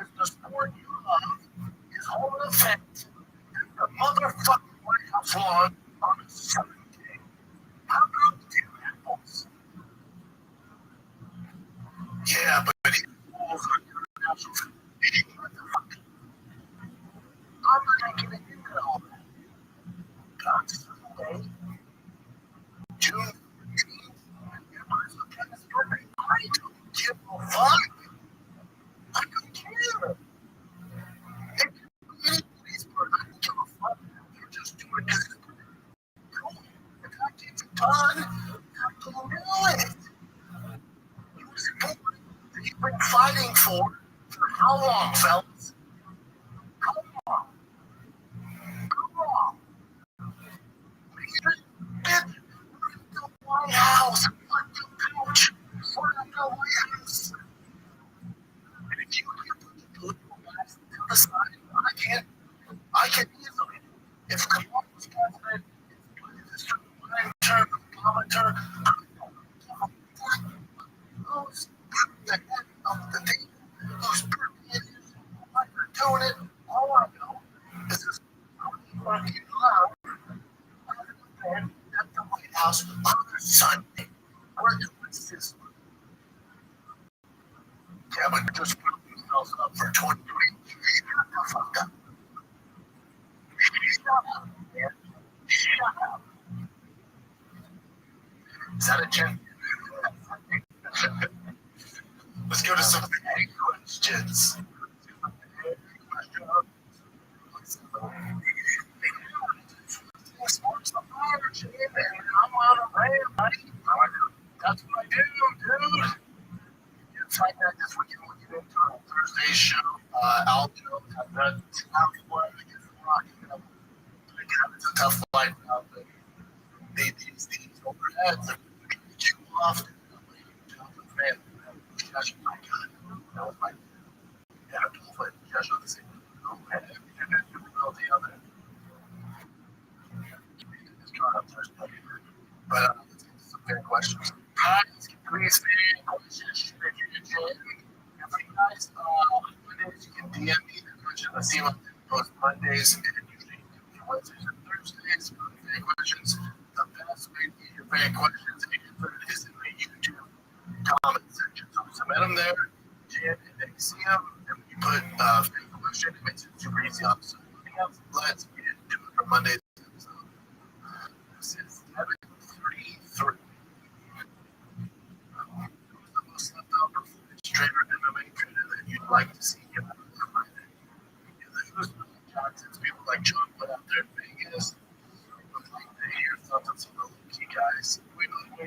is the sport you love is holding an event in the motherfucking White House lawn on a Sunday. How about the damn apples? Yeah, but he falls on your national food. What the fuck? I'm not getting into all that. God's Sunday, June 14th, members of Kenneth Birthday. I don't give a fuck. I don't care. If anybody's birthday, I don't give a fuck. They're just doing it. Cool. If I get it done, I can do it. That you've been fighting for how long, fellas? How long? How long? The White House, what the coach, for the White House. And if you can put the political guys to the side, I can easily. If Kamala was president, if Trump term, Obama monitor who's the head of the team, who's putting it, why they're doing it. All I know is this fucking loud at the White House on a Sunday. Where was this? Yeah, but just put themselves up for 2020. Shut the fuck up. Shut up, man. Shut up. Is that a gem? Let's go to some big questions. Sports the fire, Jim, and I'm on a ram, buddy. That's what I do, dude. You find that this weekend we'll get into on Thursday's show. Aljo had that tough one against the Rocky. It's a tough fight out there. These overheads, they're too often. Man, gosh, my God. That was my fight. Josh on the same overhead. The other. But let's get some fair questions. Guys, please fan questions. And for you guys, Mondays, you can DM me the question. Let's see what goes Mondays and usually Wednesdays and Thursdays. Fan questions. The best way to get your fan questions is in my YouTube comment section. So submit them there, and then you see them, and when you put fan question, it makes it super easy. So let's get into it for Monday's episode. This is 733. Who's the most left out performance trainer, MMA trainer that you'd like to see him on Friday? Who's Johnson's people like John put out there in Vegas? I'd like to hear thoughts on some of the key guys. We know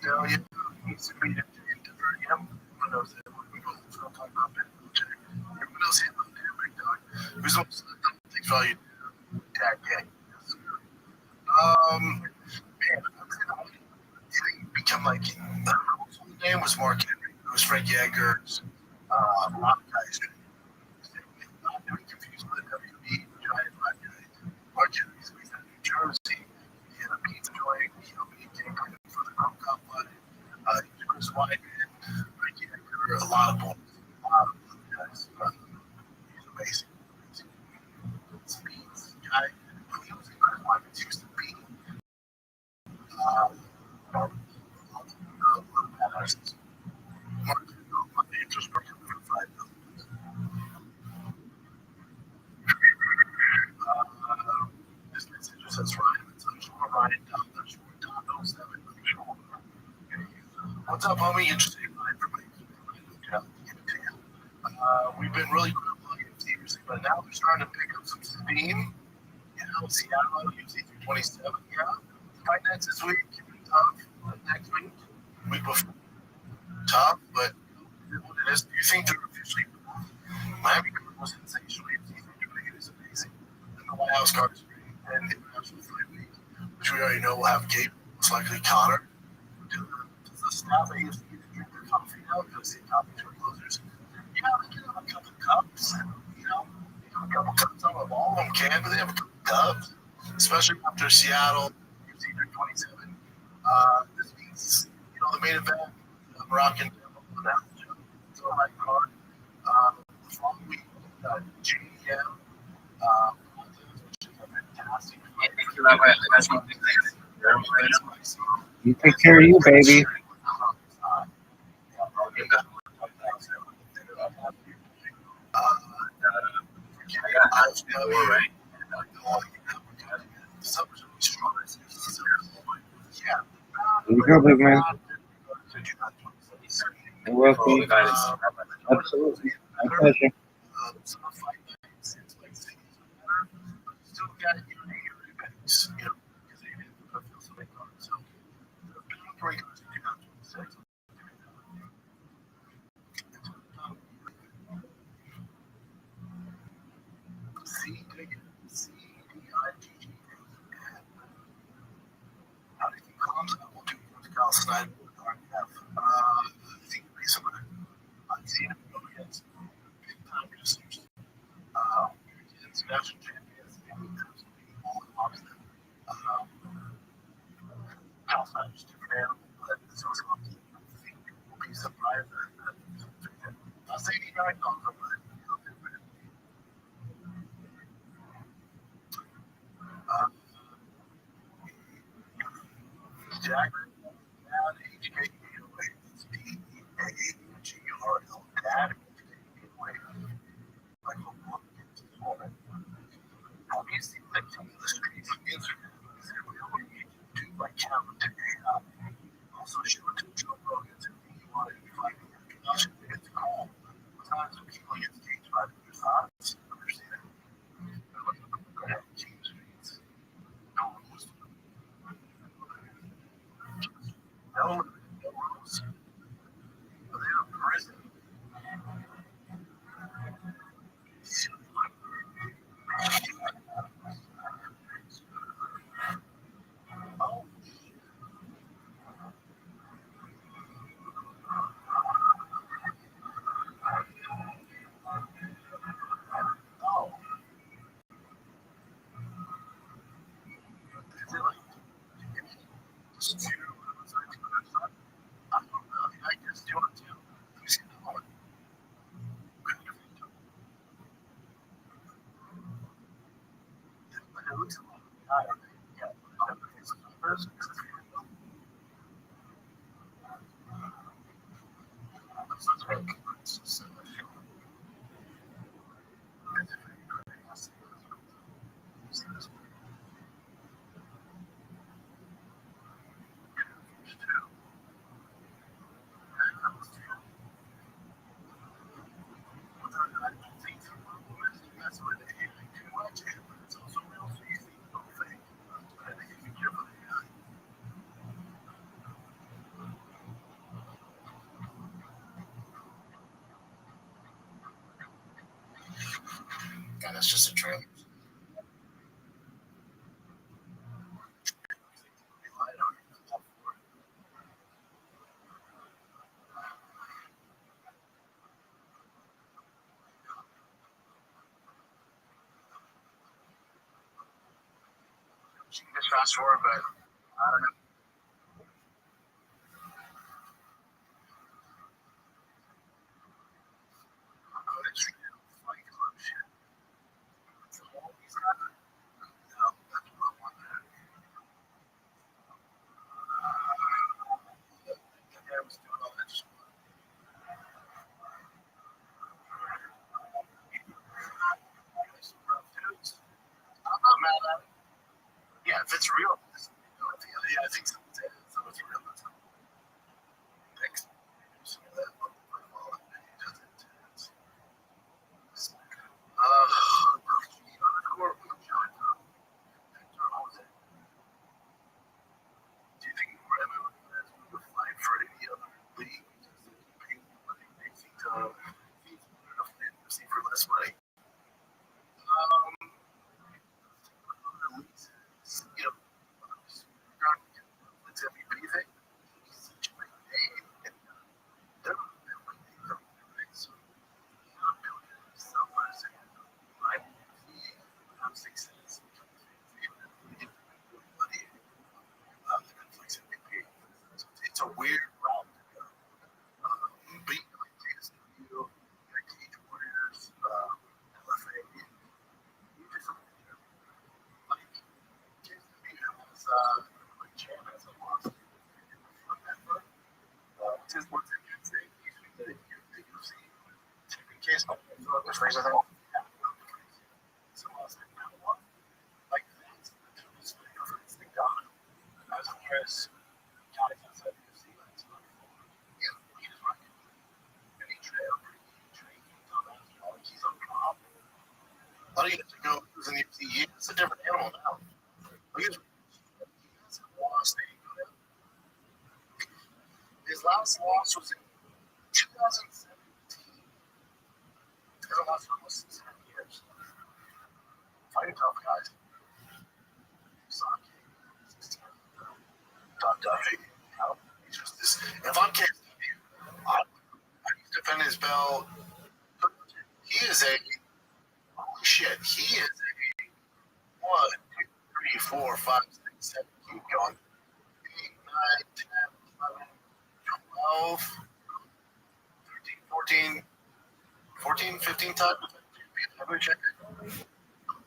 tell you he's a great interviewer. Who knows that? We both talk about Ben Belichick. Everyone knows him on there, big dog. Who's the most left out things value? Tag gang. Man, didn't become like his name was Mark Henry. It was Frank Yeager's a lot of guys. Not to be confused with the WB giant black guy. Mark Henry's based out of New Jersey. He had a pizza joint. He came for the World Cup fight. Chris Weidman, Frank Yeager, a lot of boys. A lot of guys. He's amazing. Speeds guy. He was in Chris Weidman's used to be. This message says Ryan. It's Ryan Dollars. What's up, homie? Interesting line for me. We've been really good at plugging receivers, but now we're starting to pick up some steam. Seattle UFC 327. Yeah. Fight next this week. Tough. Next week. Week before. Tough, but what it is. Do you think they're officially Miami was sensational? UFC 328 is amazing. And the White House card is great. And the international fight week, which we already know will have Gabe, most likely Connor. Does the staff at UFC drink their coffee now? Because the coffee to closers. They get a couple cups. A couple cups on all of them can, but they have a couple cups, especially after Seattle, UFC 327. This means, the main event, Moroccan Devil, it's a high card. The following week, JDM, which is a fantastic. Thank you, Rabbi. You take care of you, baby. There you go, big man. You're welcome. Absolutely. My pleasure. Alzheimer's. different animal, but it's also a will be surprised that I'll say he died on them, but Jagger, dad, HKUA, it's DEAGRL, dad, HKUA, like a book into the moment. Have you seen the king of the streets on Instagram? Is it really YouTube by channel to AI? Also show it to Joe Rogan to me. You want to be fighting your connection. It's cool. Sometimes when people get staged by their thoughts, understand. Go ahead, king of the streets. No rules. No rules. But they're in prison. Oh, no. Is it like just two? I don't know. I just do it too. You see the one. But it looks a lot higher. Yeah. It's numbers. It's like it's just God, that's just a trailer. She can just fast forward, but I don't know. It's Fight Club shit. It's all these guys. No, that's what I want to. The guy was doing all that shit. I'm not mad at it. Yeah, if it's real, yeah, I think so. So it's real. That's cool. Thanks. So that one, it doesn't. Do you think Rabbi would fight for any other league? They seem to feed enough fantasy for less money. You know, let's have you anything. Such a big name. They're not building so not building somewhere saying, I'm I'm 6 cents. It's a weird route to go. But you like JSW, like Cage Warriors, LFA, you do something like JSW has like Champ has a lot of just what's it can say, the UFC champion case, the Fraser thing. So I was like, you know what? Like that's the tools for this thing done. As far as guys outside the UFC, that's not yeah, he is right. And he trained on that, like he's on top. I don't get to go who's in the UFC. It's a different animal now. He hasn't lost any. His last loss was in 2017. He hasn't lost in almost 7 years. Fighting tough guys. Saki, Don Duffy. He's just this. If I'm KSW, I defend his belt. He is a holy shit. He is a 1, 2, 3, 4, 5, 6, 7. Keep going. 8, 12, 13, 14, 15 times. Every check.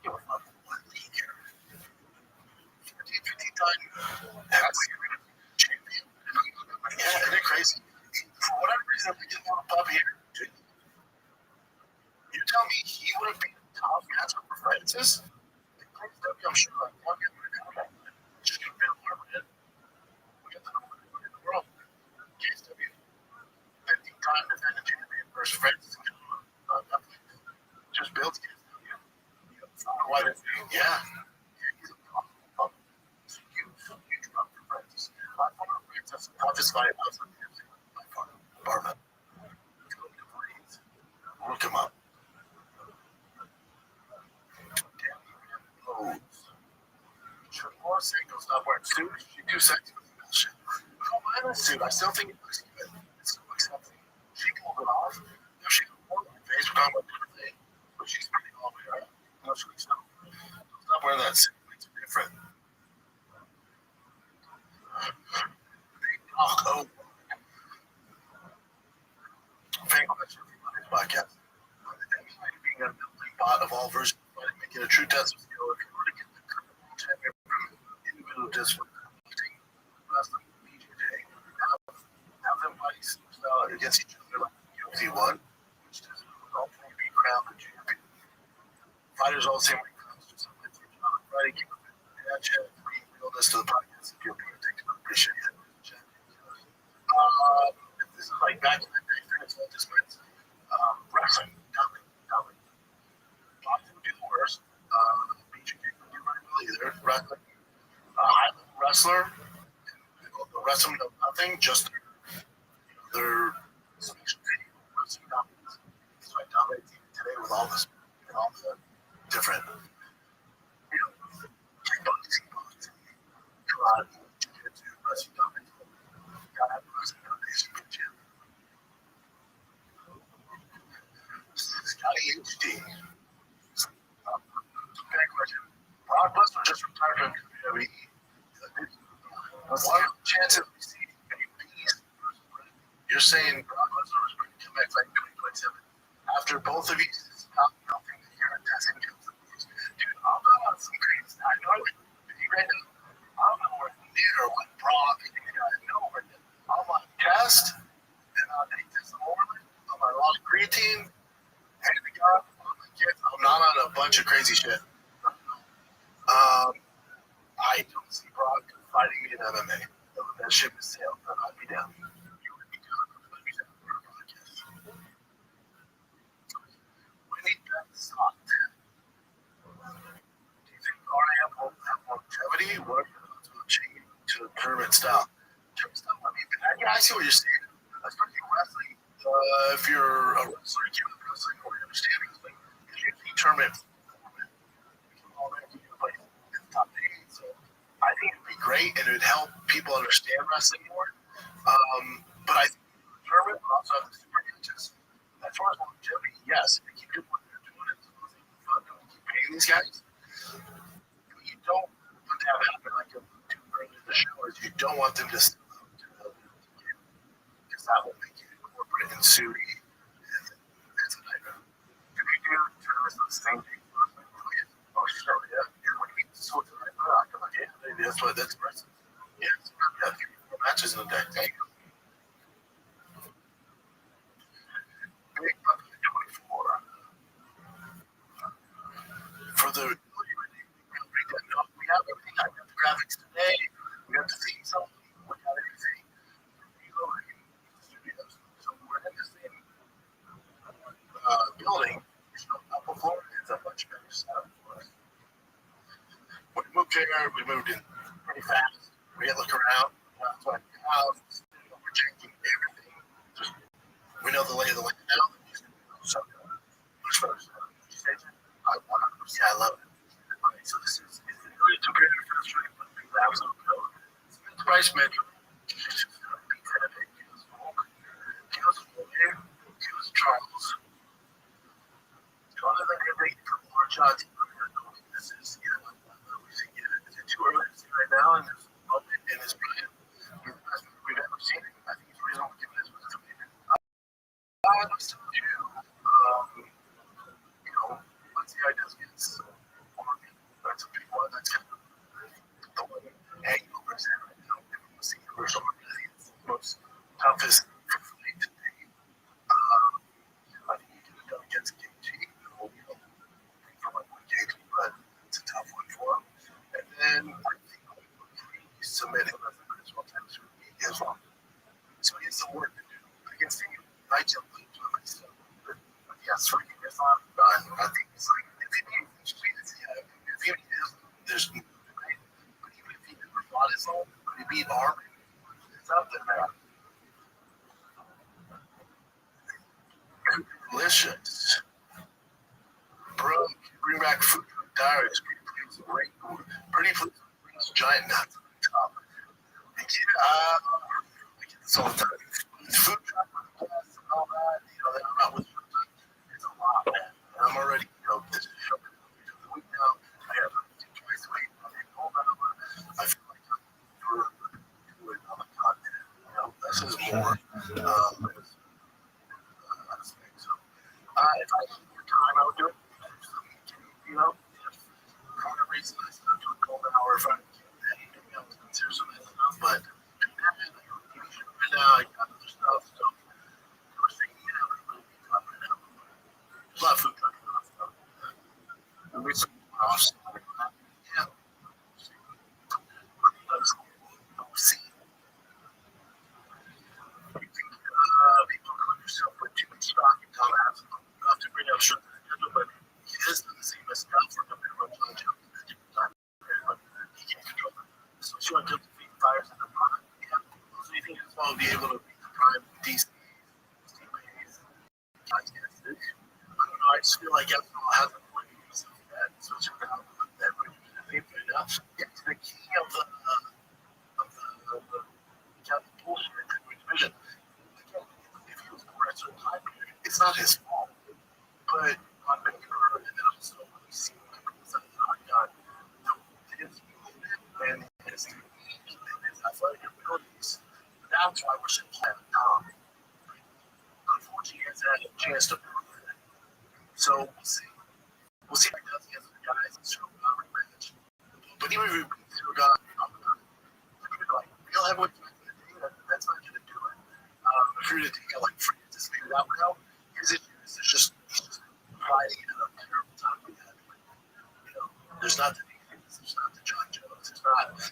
Give a fuck what league you're in. 14, 15 times. Champion. Yeah, isn't it crazy? For whatever reason, we get a little pub here. Dude, you tell me he would have been a top matchup for Francis? I'm sure like one guy would have come back. Just gonna build more of it. We got the number one in the world. KSW. 15-time defending champion versus Francis. Just builds KSW. Why did yeah. He's a problem. It's a huge problem for Francis. I thought Francis toughest fight outside the UFC by far. Barba. Look him up. Damn, should Laura Sanko stop wearing suits? She's too sexy with the bullshit. I don't mind that suit. I still think it looks good. It still looks healthy. She pulled it off. Now she can hold my face. We're talking about different thing. But she's pretty all the way around. No, she's not. Stop wearing that suit. It makes her different. Oh. Fan question for this podcast. Being a building bot of all versions of fighting, making a true test of skill. If you were to get the current world champion from individual discipline, wrestling, BJJ, have them fighting style against each other like UFC 1, which does ultimately be crowned the champion. Fighters all the same way. Just Friday, keep it. Chat, bring realness to the podcast. If you're going to take it, appreciate it. If this is like back in the day, it's all disciplines. Wrestling, nothing. Boxing would be the worst. BJJ would do very well either. Wrestling, high-level wrestler, the rest of them know nothing, just their special video wrestling dominance. So I dominate today with all this, all the different, kickboxing, karate, jiu-jitsu, wrestling dominance. Gotta have wrestling foundation for gym. Scotty HD. Bad question. Brock Lesnar just retired from WWE. What are the chances we see any beast? You're saying Brock Lesnar was going to come back like 2027 after both of you stop melting the year and testing comes. Dude, I'm not on some crazy. I know I would be right now. I'm nowhere near what Brock is going to know right now. I'm on test, and I'll take this morning. I'm on a lot of creatine. Hand to God, my kids. I'm not on a bunch of crazy shit. I don't see Brock fighting me in MMA. That ship is sailed, but I'd be down. You would be down. I'd be down for a podcast. We need that soft. Do you think RIM will have longevity? What are your thoughts on changing to the tournament style? Tournament style, I mean, I see what you're saying. Especially wrestling. If you're a wrestler, you can't wrestling or you understand wrestling. Because usually tournaments already play in the top 8. So I think it'd be great and it would help people understand wrestling more. But I think the tournament will also have the super matches. As far as longevity, yes, if they keep doing what they're doing, it's fun to keep paying these guys. What you don't want to have happen like too early in the show is you don't want them to step up to the because that will make you corporate and suity. It's a nightmare. If you do tournaments on the same day, oh, sure, yeah. When you switch it right back, I'm like, yeah, maybe that's impressive. Yeah, it's got 3-4 matches in a day. There you go. Big up to 24. For the we have everything. I got the graphics today. We got the theme song. We got everything. So we're in the same building. Before it's a much better setup for us. When we moved here, we moved in pretty fast. We had to look around. That's why we're changing everything. We know the lay of the land now. So much better setup. I 100%. Yeah, I love it. Okay, so this is really too great for the stream, but people absolutely know it. It's the price metro. It's just going to be kind of big. Kills Warrior, kills Charles. Other than every couple more shots, this is, is it too early to see right now? And there's a moment in his prime. that was to do. Once the guy does get that's a big one. That's kind of the one hangovers in right now. We'll see commercial marketing. It's the most toughest for me today. I think you can go against KG. For like one KG, but it's a tough one for him. And then I think he submitted as a principal times for me as well. So he has some work to do. Against him, I jumped into him myself. But yes, for me, it's not done. I think it's like, if he is, there's no right? But even if he never fought his own, but he beat Army, it's up there, man. Delicious. Bro, bring back food from diaries. Pretty please brings giant nuts on the top. And I get this all the time. Food truck and all that, I'm not with you. It's a lot, man. And I'm already, this is showing the week now. I have to twice a week. I feel like I'm doing on the content. This is more. If I had more time, I would do it. If for a reason I stopped doing golden hour, if I maybe I was consider some of that stuff, but right now I got other stuff, so I was thinking, really be tough right now. There's a lot of food trucking and stuff. And we some off. Yeah. We'll see. You think people call yourself with too much stock and dumbass? I'll have to bring up sure but his doesn't seem as tough for the minimum challenge. He can't control it. So she went to feed fires in the prime. Yeah. So you think he'll be able to beat the prime decent? I don't know. I just feel like everyone has a point of view of that, especially now that we're enough. Get to the key of the bullshit in the division. If he was more at a certain time period, it's not his fault. But on paper, and then also when you see what was on the octagon, his movement and his technique and his athletic abilities, that's why we're still playing Tom. Unfortunately, he has had a chance to prove it. So we'll see. We'll see if he does against the guys and show up rematch. But even if he beats your guy, like real heavyweight back in the day, that's not going to do it. If you're going to take it like free to speed it out now, his issue is he's just fighting at a terrible time with that. There's not the defense, there's not the John Jones, there's not, the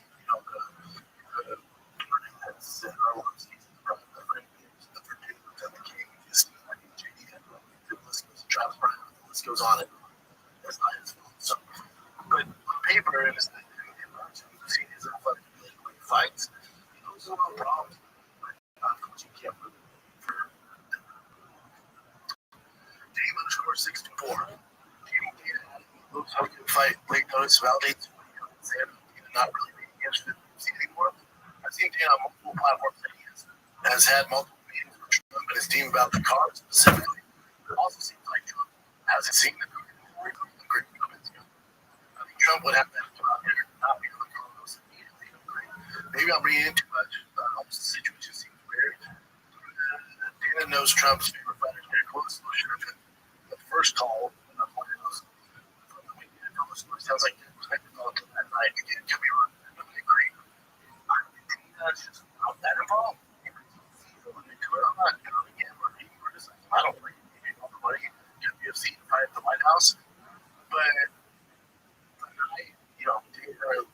Burnetts and our long seasons, the Frank Games, the Virginia, and the King, I mean, JD, the list goes, Travis Brown, the list goes on and on. That's not his fault. So, but on paper, it is that you've seen his athletic ability when he fights. Those are no problems. But unfortunately, you can't move for Dame underscore 64. Looks like he can fight late notice, validates Sam not really being interested in UFC anymore. I've seen Dan on multiple platforms that he has had multiple meetings with Trump and his team about the card specifically. It also seems like Trump hasn't seen the movie before. I think Trump would have that out there, not be on the Carlos immediately. Maybe I'm reading too much. The situation seems weird. Dana knows Trump's favorite fighter is very close. So sure, the first call, sounds like it was until that night. Again, could be wrong. I agree. That's just not that involved. I'm not going to gamble or criticize him. I don't think he made all the money in the UFC to fight at the White House. But the night,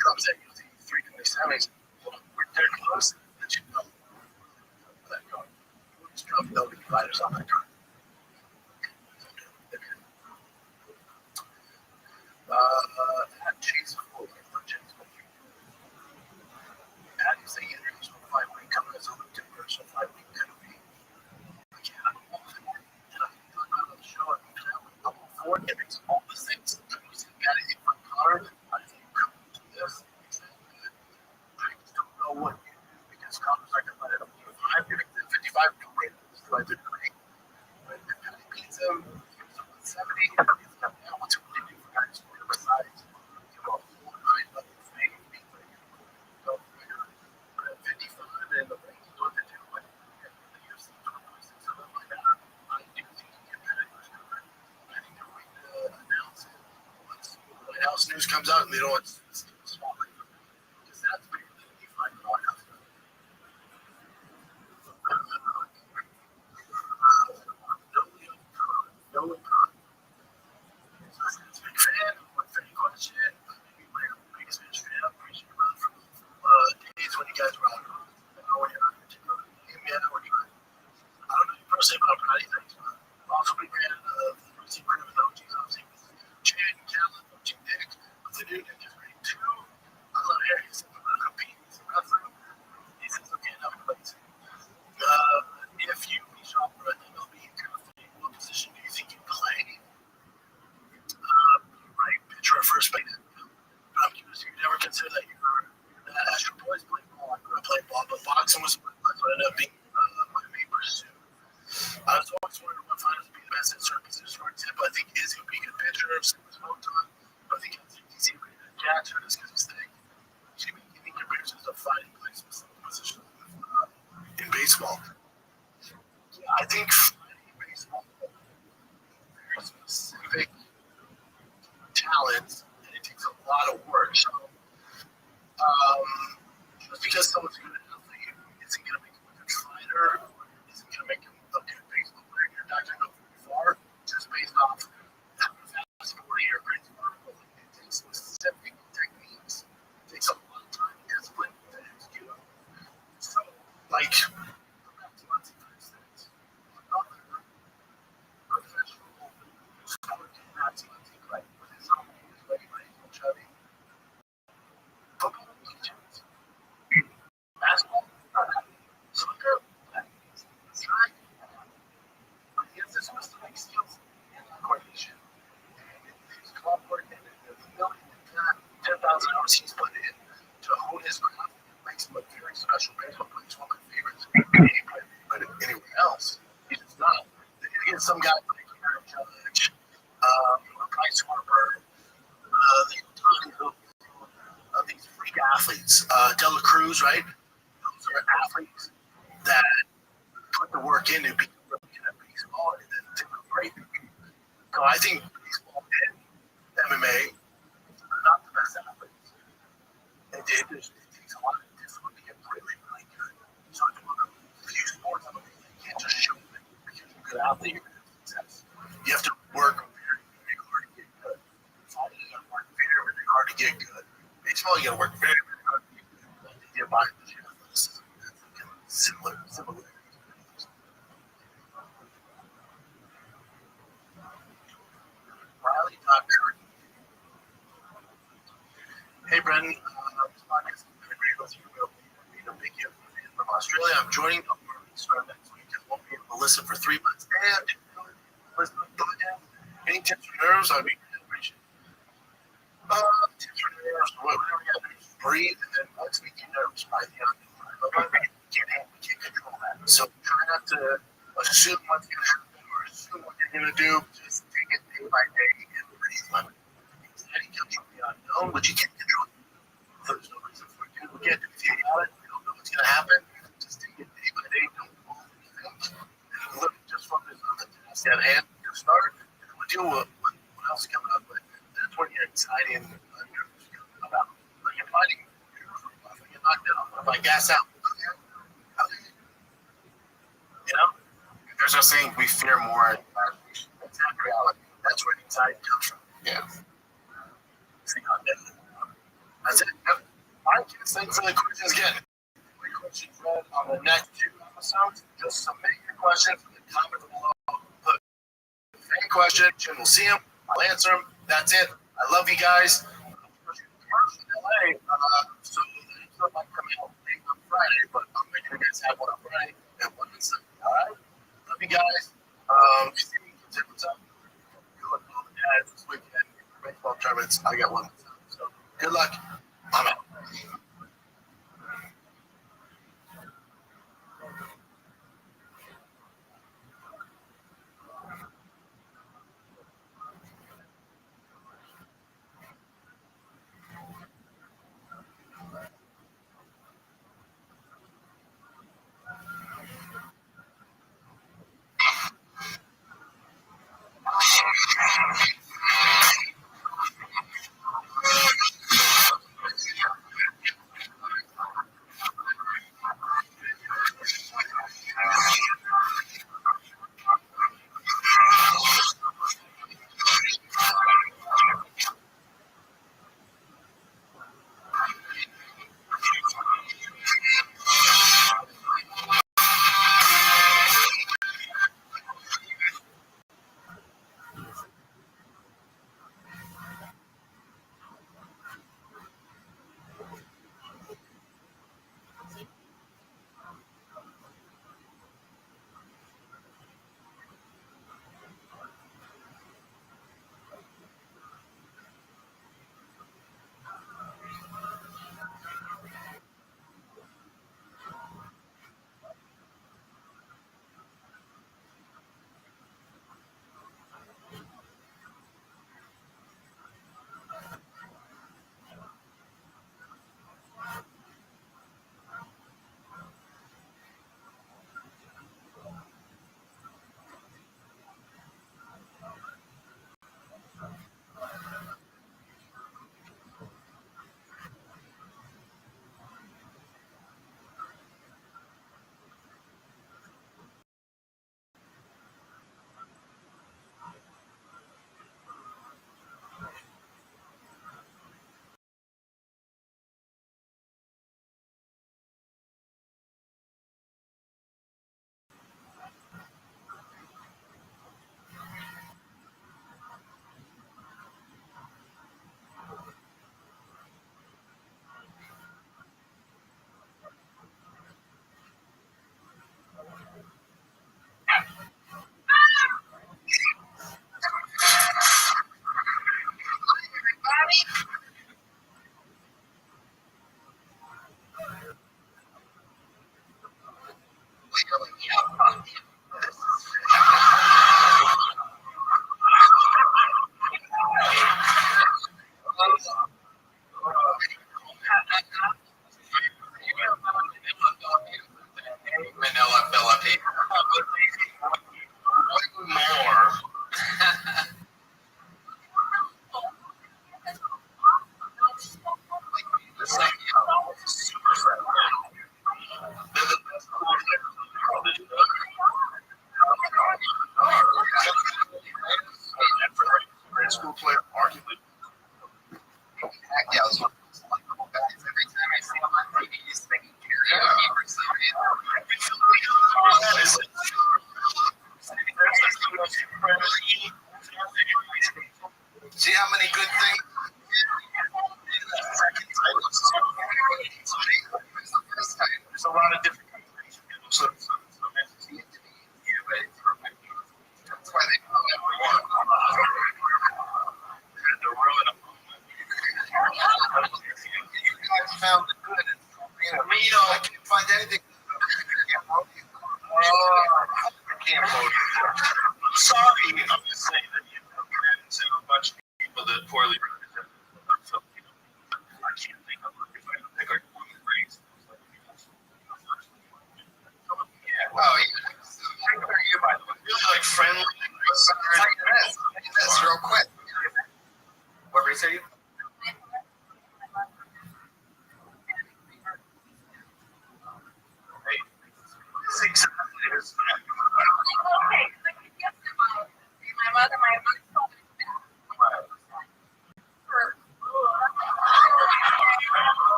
Trump's at UFC 327, we're very close. That you know that going. Trump know the fighters on that card. Chase Fuller. How do you say international fight week coming as a international fight week could be? Again, I'm all for it. And I talk about the show. I'm all for it. It makes all the things that we see guys in my car. I think this. I just don't know what you do because Connor's not going to let it up to 5. If it's 55, don't wait. It's like the great. But if he beats him, he's 70. What's it really do for guys who are besides? 55 and the range what to do like the UFC 26 or something like that. comes out and they don't want spotlight because that's bigger than the DeFi broadcast. No, it's a big fan. What's any question? Maybe my biggest fan. Appreciate it from days when you guys were out. When you're on particular game, yeah, we're trying. I don't know personally about Friday things, but I'm also a big fan of the Lucy Crew and OGs. Obviously, Chad, Callan, OG Nick, the new Nick is great too. I love Harry. He's going to compete. He's a wrestler. He says, okay, now please. If you shop for an MLB kind of thing, what position do you think you play? Right, pitcher or first base. I'm curious if you never consider that you're Astro Boys playing ball. I played ball, but boxing was what ended up being my main pursuit. I was always wondering what finals would be the best at certain positions. For example, I think Izzy would be a good pitcher if it was Moton. But I think DC would be a good catcher just because he's thick. You think your pitchers are fighting places positions in baseball. Yeah, I think fighting in baseball very specific talent, and it takes a lot of work. So, just because someone's good at athlete isn't going to make them a good fighter, isn't going to make them a good baseball player. You're not going to go very far just based off having a fast 40 or crazy vertical. It takes specific techniques. It takes a lot of time and discipline to execute them. So, like, for instance, another professional sport in that like with his own like Chubby. Football, basketball, soccer, track. But he has this specific skills and coordination. And his club work and the ability to 10,000 hours he's put in to hone his craft makes him a very special baseball player. He's one of my favorites. But anywhere else, he's just not. Against some guys like Aaron Judge, Bryce Harper, these freak athletes, Dela Cruz, right? Those are athletes that put the work in to be really good at baseball and then to go great. So I think baseball and MMA are not the best athletes. It takes a lot of discipline to get really, really good. So it's one of the few sports you can't just show that you're a good athlete, you're going to have success. You have to work very, very hard to get good. Fighting, you got to work very, very hard to get good. Baseball, you got to work very, very hard to get good. To get by the athleticism. Similar. Riley Tucker. Hey, Brendan. This podcast is very great with you. Being a big fan from Australia, I'm joining up start next week. I won't be able to listen for 3 months. And listen to the podcast. Any tips for nerves? I'd be appreciative. Tips for nerves. Whatever you got to do is breathe, and then once we get nerves, by the end, we can't control that. So try not to assume what's going to happen or assume what you're going to do. Just take it day by day and breathe. Anxiety comes from the unknown, which you can't control. So there's no reason for you to get if you got it. You don't know what's going to happen. Just take it day by day. Don't overthink. And look, just focus on the task at hand. You start, and we'll deal with what else is coming up. But that's when your anxiety and nerves come about. Like you're fighting, you're knocked out. If I gas out, you know? There's no saying we fear more. That's not reality. That's where anxiety comes from. Yeah. That's it. Yep. All right, kids. Thanks for the questions again. Great questions, Fred. On the next 2 episodes, just submit your questions in the comments below. Put any question, Jim will see them. I'll answer them. That's it. I love you guys. In LA, so the episode might come out late on Friday, but I'll make sure you guys have one on Friday and one on Sunday. All right? Love you guys. If you see me, tip what's up. Good luck with all the ads this weekend. Baseball tournaments. I got one. So good luck. I'm out.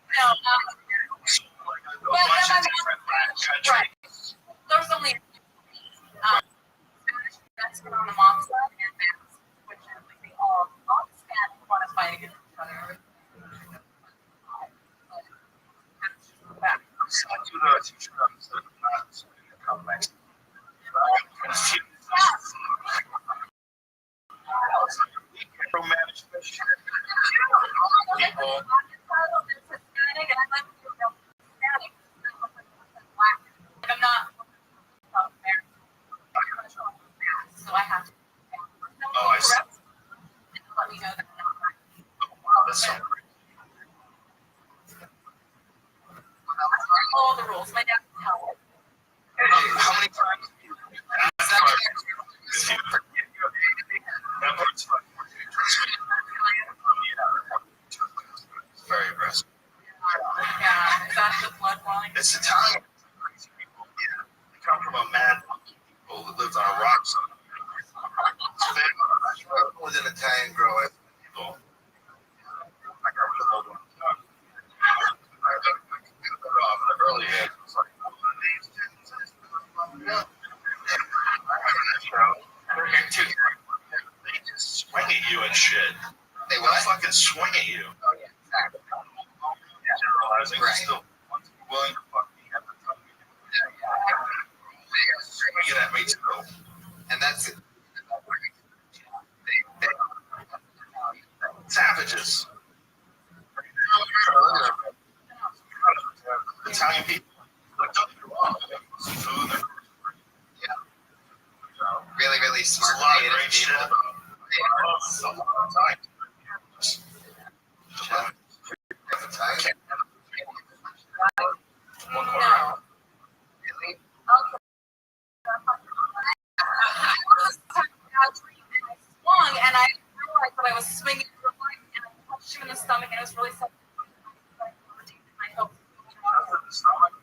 No, So, like, a but bunch my of different countries. right. There's only Spanish Mexican on the mom's side and Max, which is like they all Spanish want to fight against each other. People. I'm not so I have to correct and let me know that I'm not right. Wow, that's so great. All the rules. My dad can tell. How many times have you asked that part's fun. It's very aggressive. Yeah, is that the blood wine? It's Italian. Crazy people. Yeah. They come from a mad monkey people that lives on a rock somewhere. I was an Italian girl. I got rid of one. I got off at an early age. It was like, they just swing at you and shit. They will fucking swing at you. Oh yeah, exactly. Generalizing, Right. still willing to fuck me at the time. Swinging at me too. And that's it. Savages. Italian people. Like, don't get me wrong. Some food. Yeah. Really, really There's smart. a lot of creative great shit people. about it. A lot of time. Italian. One more round. Really? I swung and I realized that I was swinging to the right and I punched him in the stomach and it was really sad. I hope. The stomach.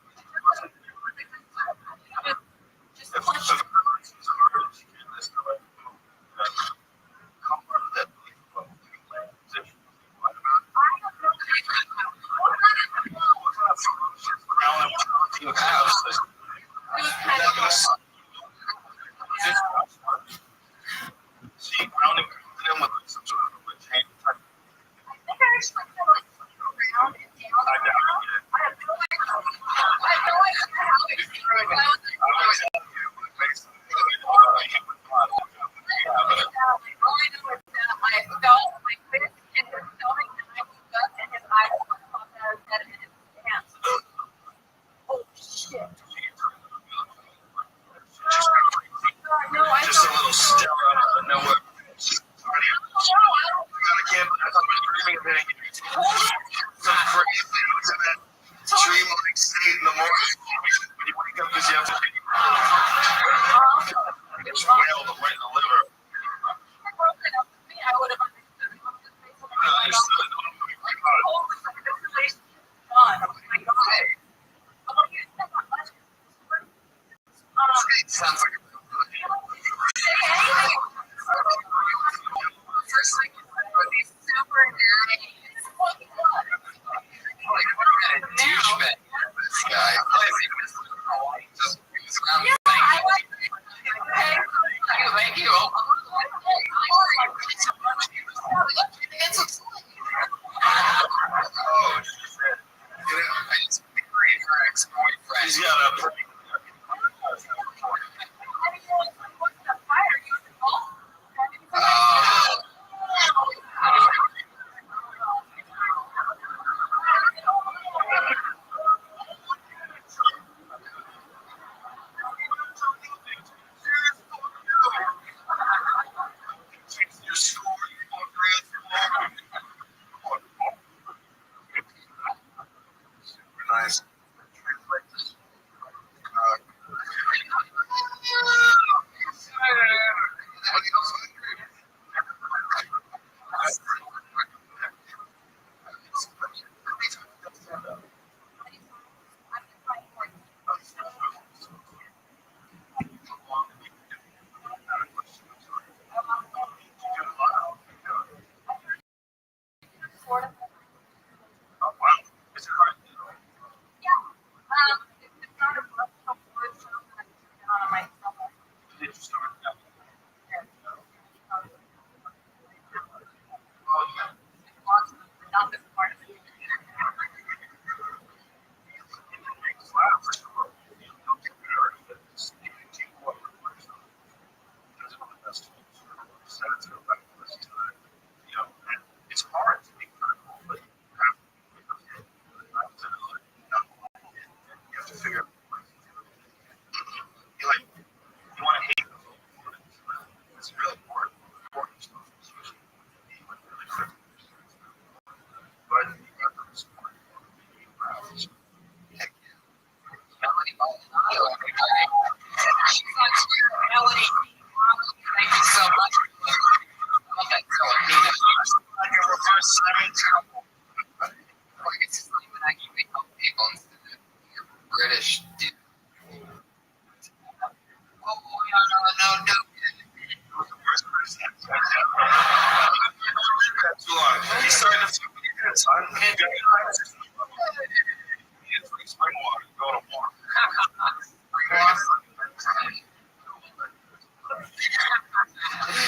It's like spring water. Go to war.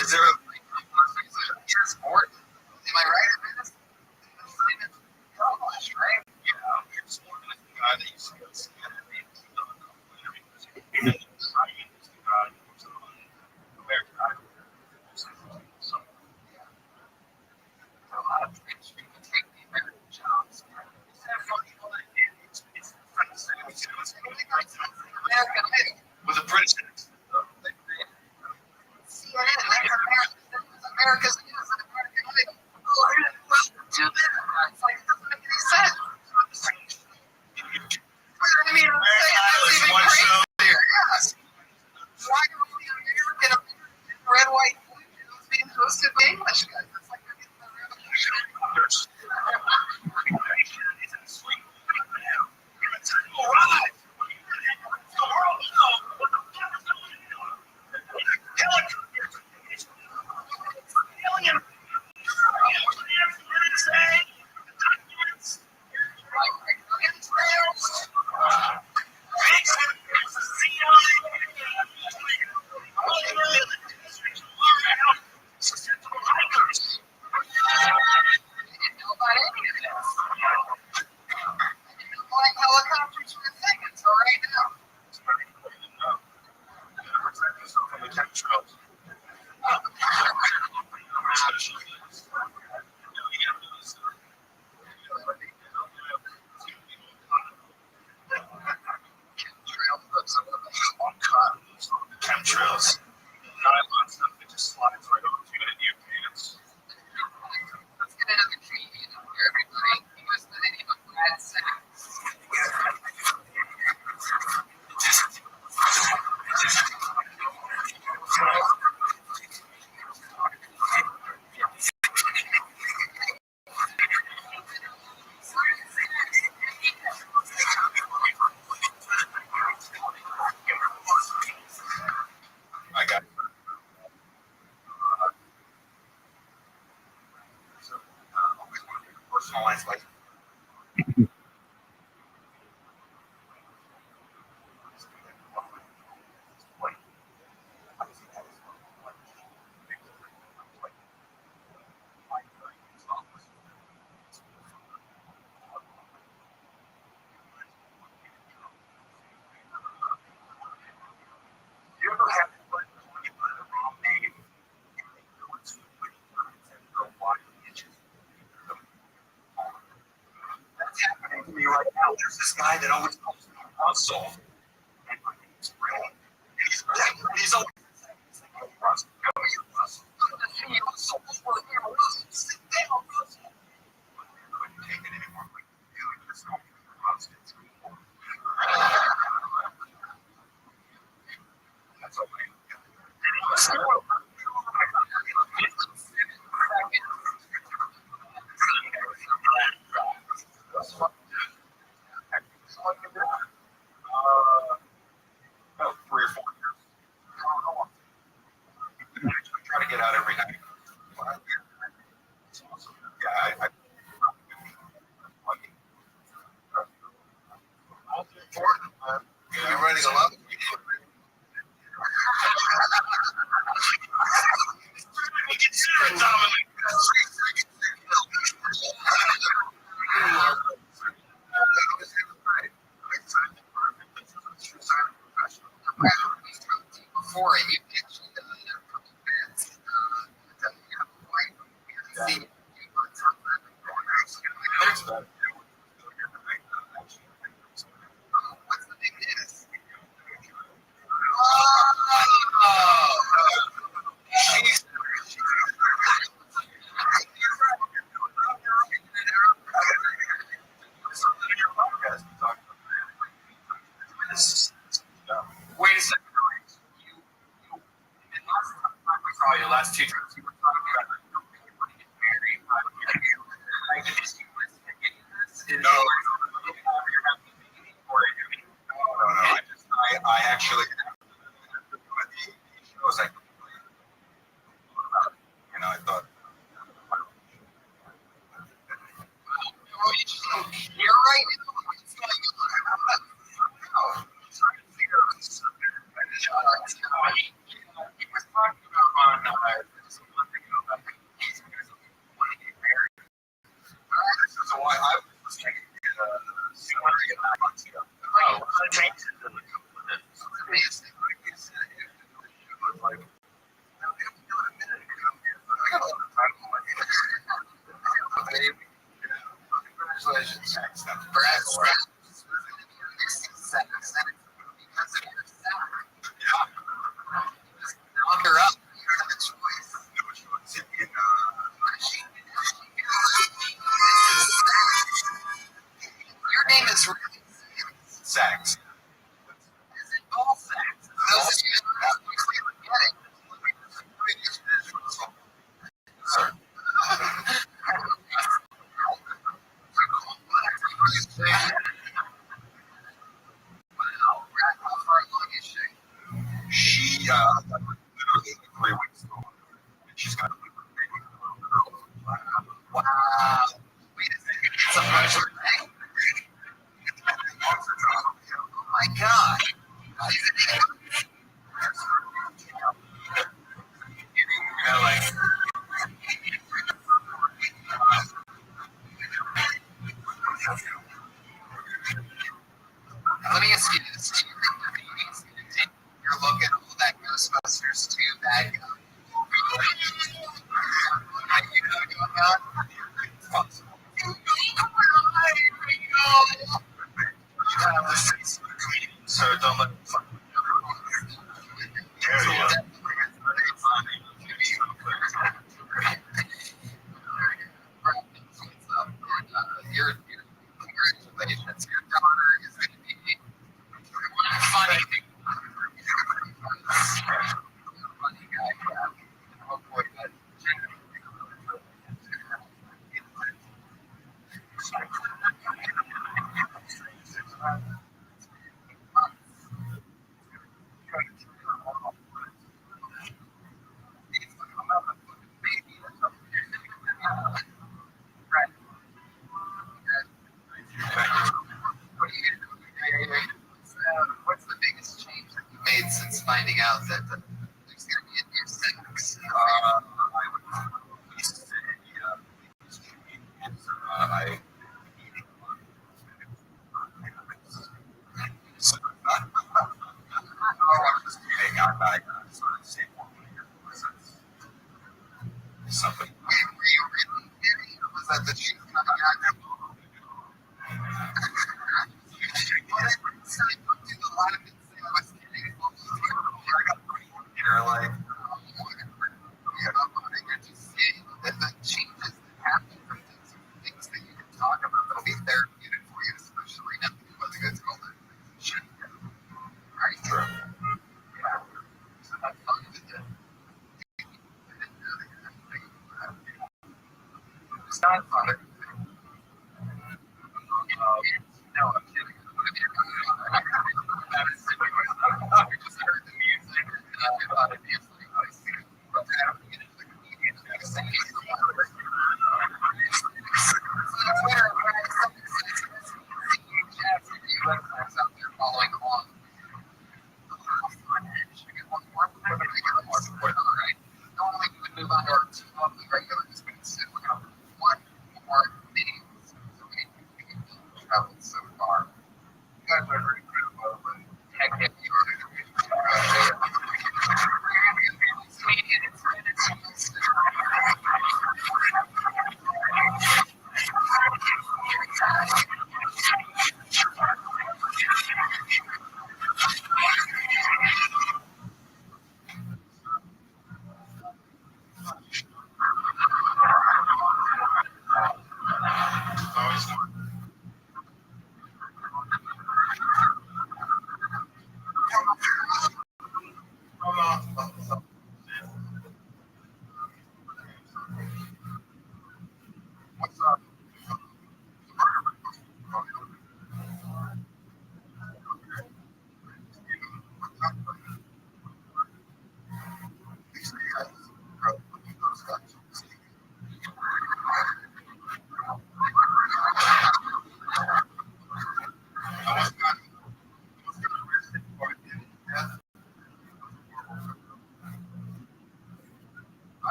Is there a sport? Am I right? Right? Yeah, it's more than the guy that you see on CNN. It's the guy that was on American Idol. So, A lot of rich people take the American jobs. it's that funny, it's funny to say. It's American Idol. with a British accent. CNN, America's News and American Idol. Oh, I didn't want to do that. It's like, it doesn't make any sense. I mean, that's even crazier. Yes. Why are we American red, white, blue news being hosted by English guys? It's like they're getting the revolution. Helicopters for a second, so right now. Chemtrails, nylon stuff that just slides right onto it in your pants. Let's get another tree for everybody. He was the name of Brad Sachs. I got it. Personalized like you ever have to put the wrong name That's happening to me right now. There's this guy that always calls me Russell. And my name's Ray. And he's always like, oh, Russell, come here, Russell. Hey, Russell, over here, Russell. Sit down, Russell. But I couldn't take it anymore. Like, dude, just call me Russell. That's all I know. About 3 or 4 years. I try to get out every night. It's awesome. Yeah, you ready to love? Before you mentioned a couple bands that you have a wife. See, what's the big news? Wait a second. Last 2 times you were talking about getting married. Like, did you listen to any of You're right. What's going on? I'm trying to figure out this. He was talking about on just a month ago about he's want to get married. So I was thinking, you want to get married too. Oh, I changed it to the couple of minutes. It's amazing. Like, we don't do it a minute ago. I got a lot of time on my hands. Baby. Congratulations. Congrats. Because of your sack. Yeah. Just knock her up. You don't have a choice. No choice. Your name is really Sax. Is it all Sax? Those of you who obviously would get it. Sir. She literally 3 weeks ago. She's got a baby girl. Wow. Wait a second. It's a pressure thing. Oh my god. Like let me ask you this. Do you think the baby's going to take your look at all that Ghostbusters 2 bad guy? You know what's going on? It's possible. You have the face of a queen, so don't let it fuck with you. Congratulations. Your daughter is going to be funny. Funny guy, yeah. Hopefully that what's the biggest change that you made since finding out that there's going to be a new sex? I would probably say I I'm just kidding. I sort of say one something. Were you really kidding? Or was that the truth coming out? A lot of people say I was kidding. I got you're like, you're just saying that the changes that happen from things that you can talk about that'll be therapeutic for you, especially now that you was a good school that shouldn't go. Right? True. Yeah. So that's fun to do. It's not fun. No, I'm kidding. We just heard the music and I thought it'd be a funny place to go. But I don't get into the comedians and singing. Out there following along. Alright. Normally we would move on to our two monthly regulars, but instead we're going to one more mini. So we can travel so far. You guys are pretty critical, but heck if you are.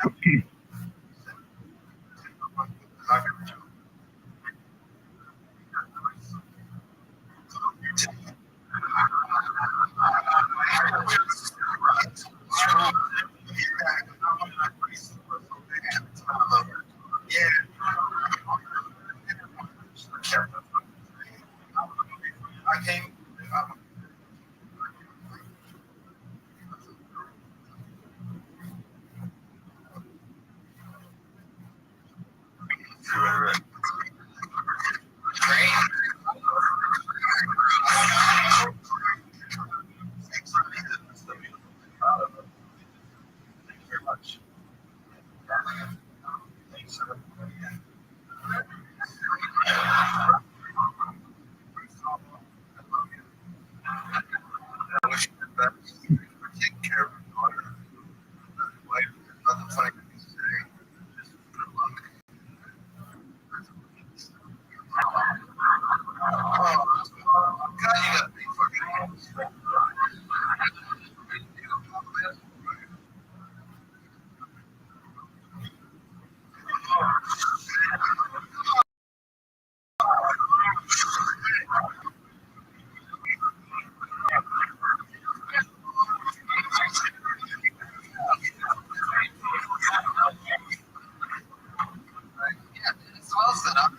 I came. Thank you very much. Thanks, sir. I wish you the best for taking care of your daughter. Wife, there's nothing I can say. Just good luck. Oh, God, you got me fucking. Yeah, it's all set up.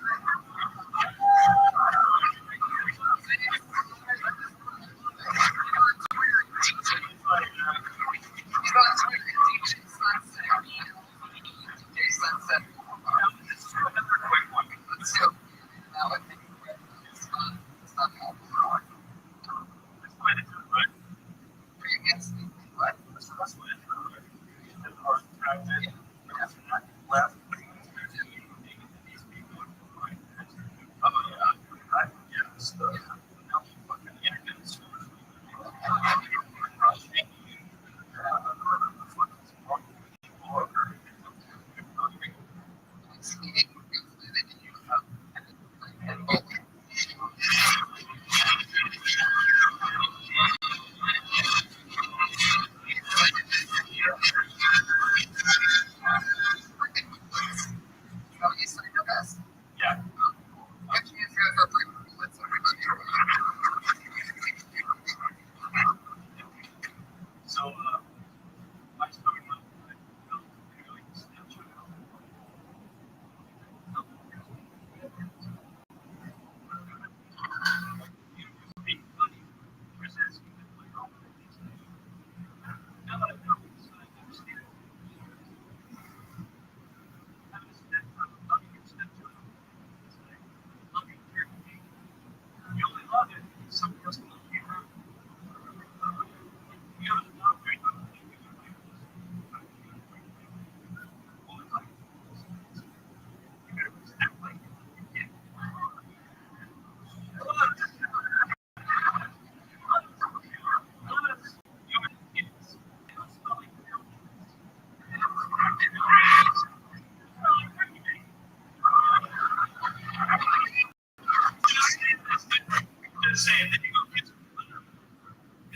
Saying that you go get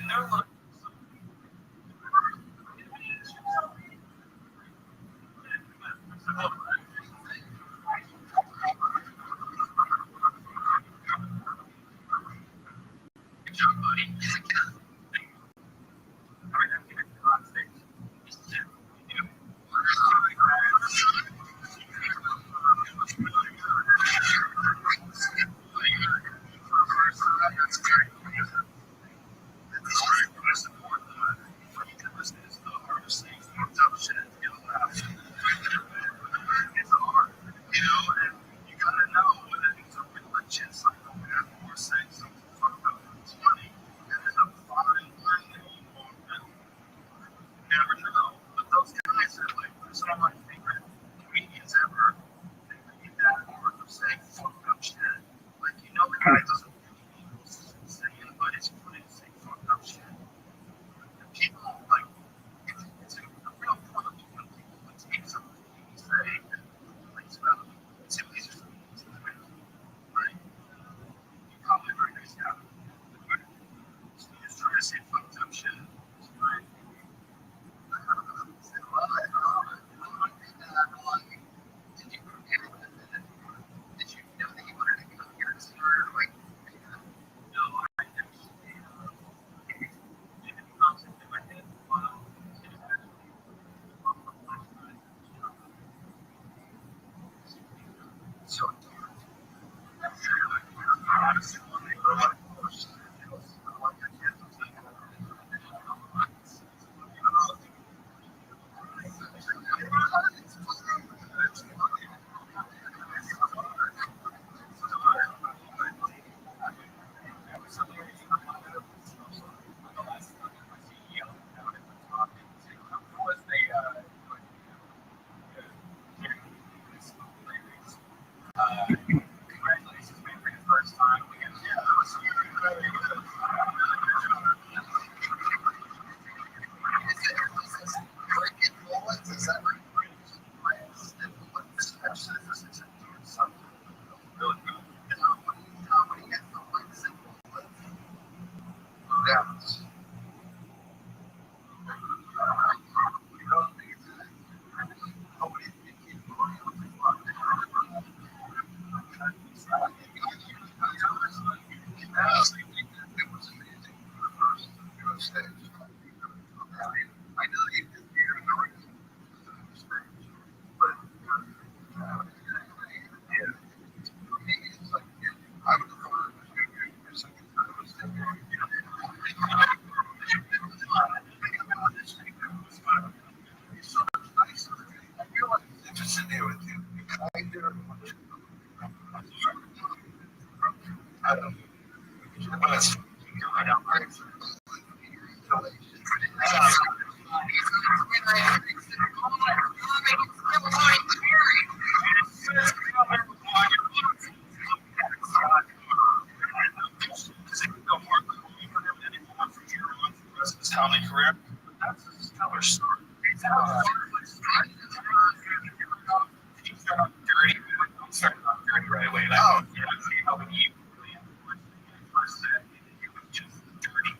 and they're like, Congratulations, man, for your first time. Comedy career. That's a stellar story. He started off dirty. He started off dirty right away. That how he first said he was just dirty.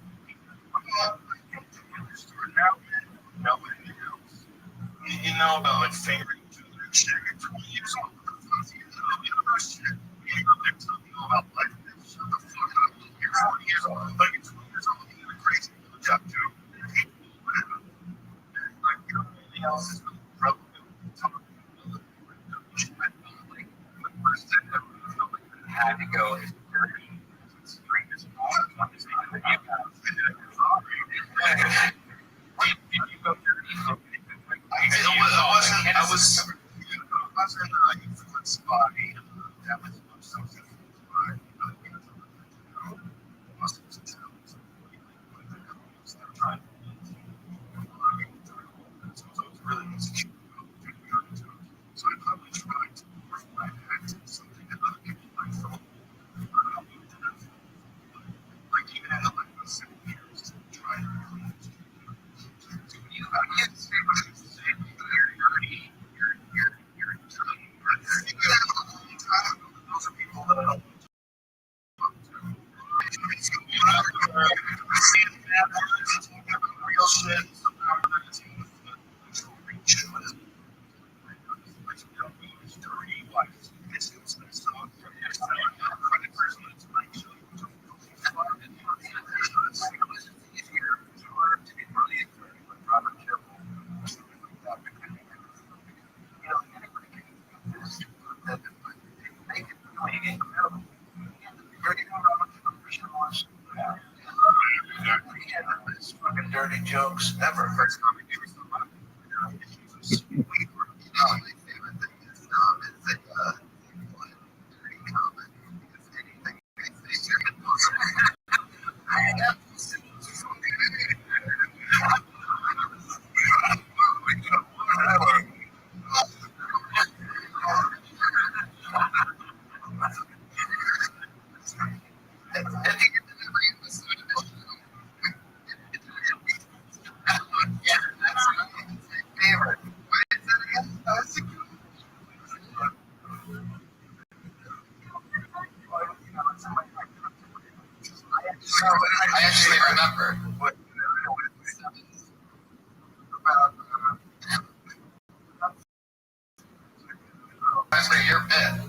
Nobody knows. You know about like fingering each other and shit. You're 20 years old. About life. Shut the fuck up. You're 40 years old. Like you're 20 years old. You're crazy. Job too. Whatever. Like you know anything else is really relevant. Like the first step that we felt like we had to go is dirty. Straight as possible. Understand that you got did you go dirty? I wasn't influenced by that was so really easy. So I probably tried to work my head to something that other people might feel. Like even at like 7 years to try to I can't say what I was saying. You're dirty. You're those are people that I don't talk to. Real shit. Dirty jokes ever. First comic is my favorite thing is dirty comment. Anything I actually remember what about actually your bed.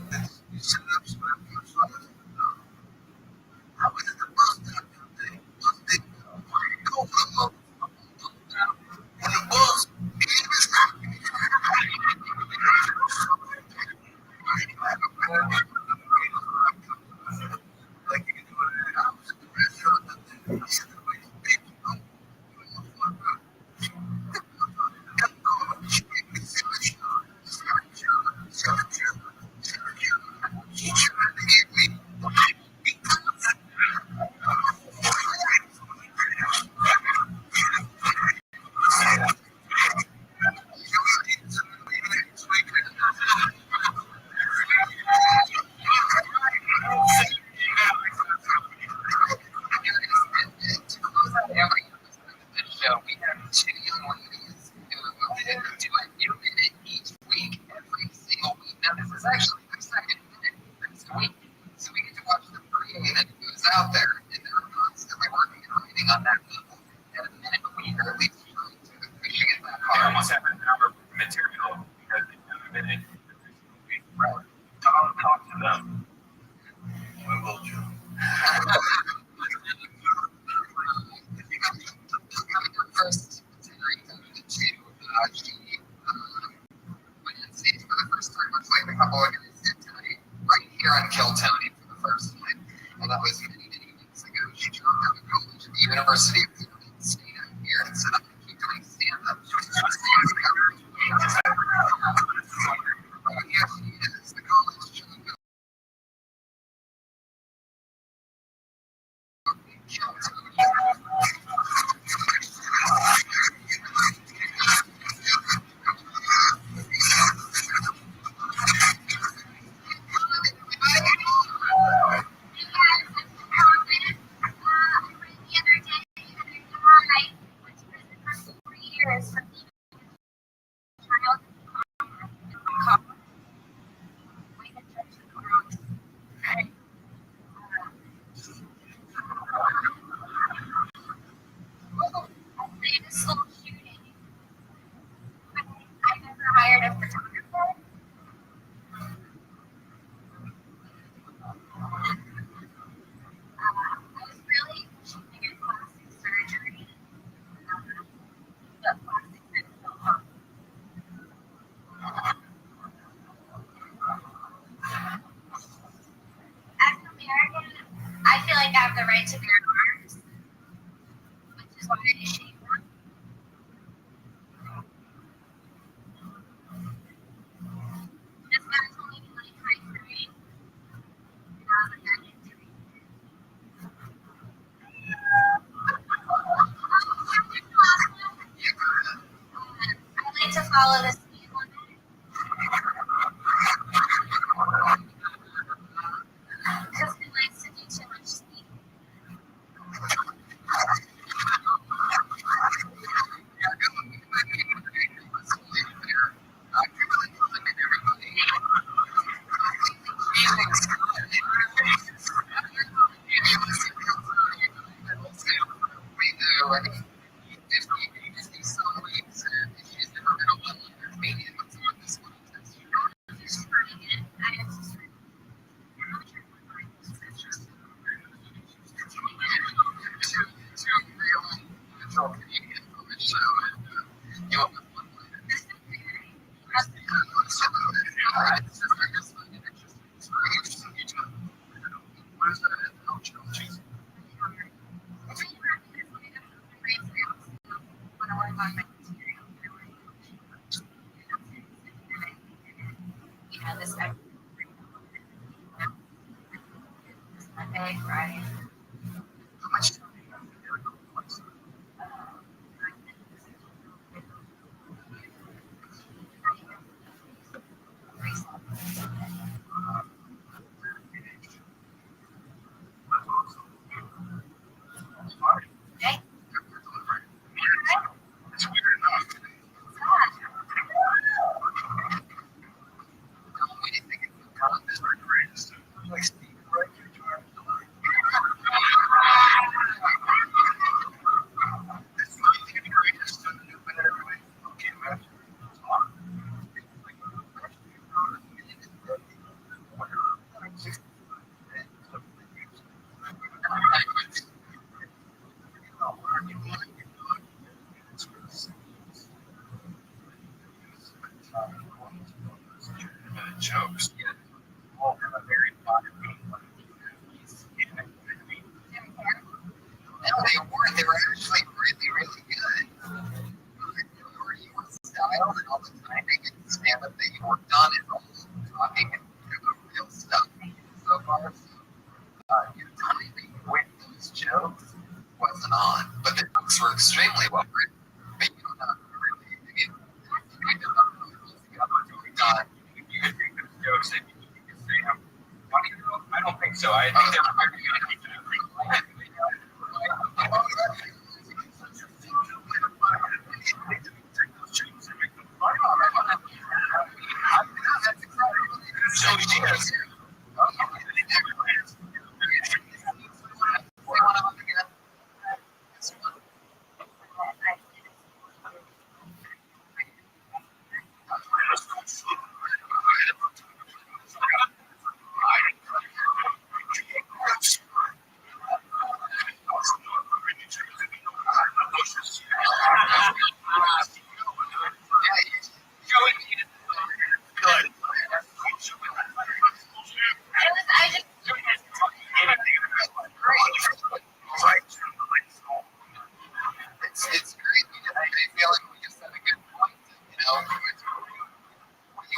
You set it up so I was at the bus stop today. Go for the when the bus It's actually the second minute next week. So we get to watch the parade that goes out there, and they're constantly working and writing on that level. And a minute a week, or at least trying to pushing it that They hard. almost have an hour of material because they have a minute. Right. Talk to them. We will do. First series of the two, she went on stage for the first time, much like a couple of guys did tonight, right here on Kill Tony for the first time. And that was many, many weeks ago. She dropped out of college at the University of Florida, stayed out here and said, I'm going to keep doing stand-up. Here she is, the college dropout. Kill Tony. I never hired a photographer. I was really shooting at plastic surgery. But plastic surgery. As an American, I feel like I have the right to bear arms, which is why I shave them. This guy told me to like high three, and I was like, I'm into it. I like to follow the speed limit because he likes to do too much speed. She's trying it. I have to start. I'm not sure what my is. This guy. Monday, Friday. Okay. It's weird enough. Jokes. All have a very modern meaning. No, they weren't. They were actually really, really good. They were your style, and all the time they could stand up that you worked on it, all talking and doing real stuff so far. So, your timing with those jokes wasn't on, but the jokes were extremely well written. But you don't have to really, I mean, you kind of not really hold together to a gun. You could think of jokes that you could say them. I don't think so. I think they're very good.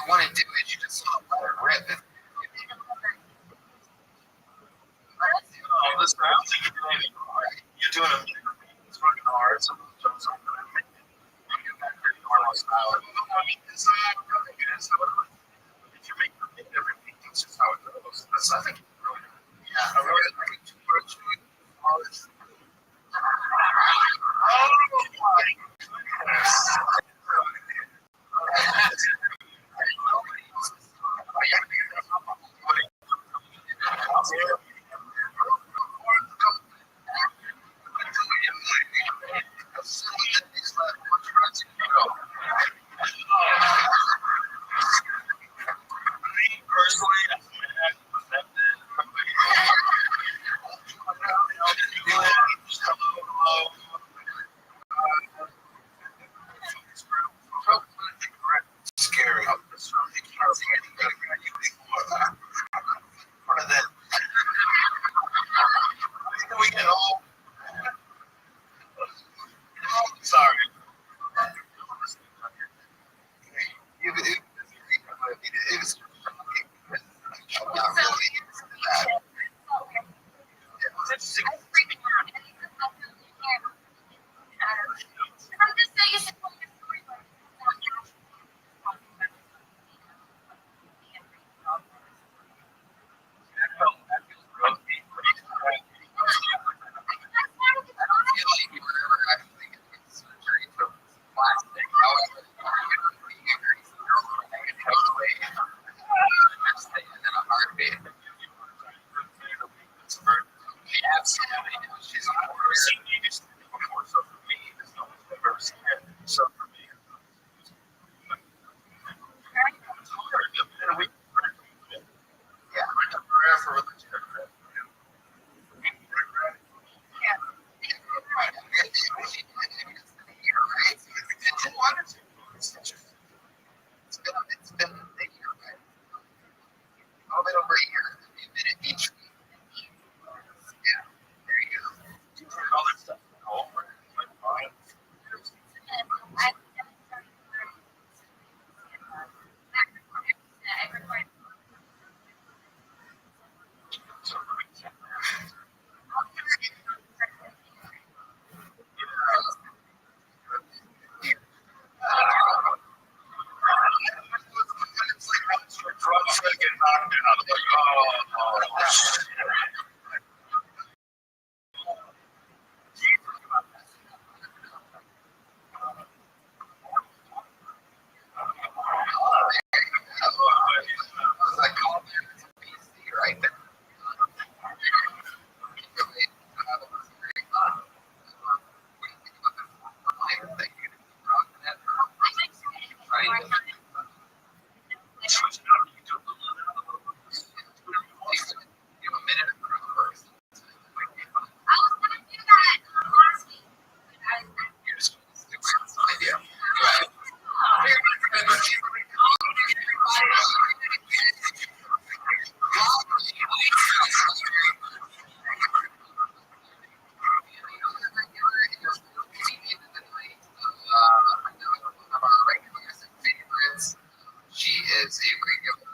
want to do it, you just saw let it rip. Oh, this round, you're doing a it's fucking hard. So jumps on that. You get back pretty normal style. I mean, it's really good. So if you make everything, it's just how it goes. That's I think really good. Yeah, I really like too much. Oh my goodness. Scary. Part of that. We get all. Sorry. It was not really that. It's so for me, It's been a year, right? A little over a year. You did it each week. Yeah, there you go. all that stuff. Oh, like fine. Drugs that get knocked out. Like, oh, shit. I called him. It's a PC right there. She is a great giver.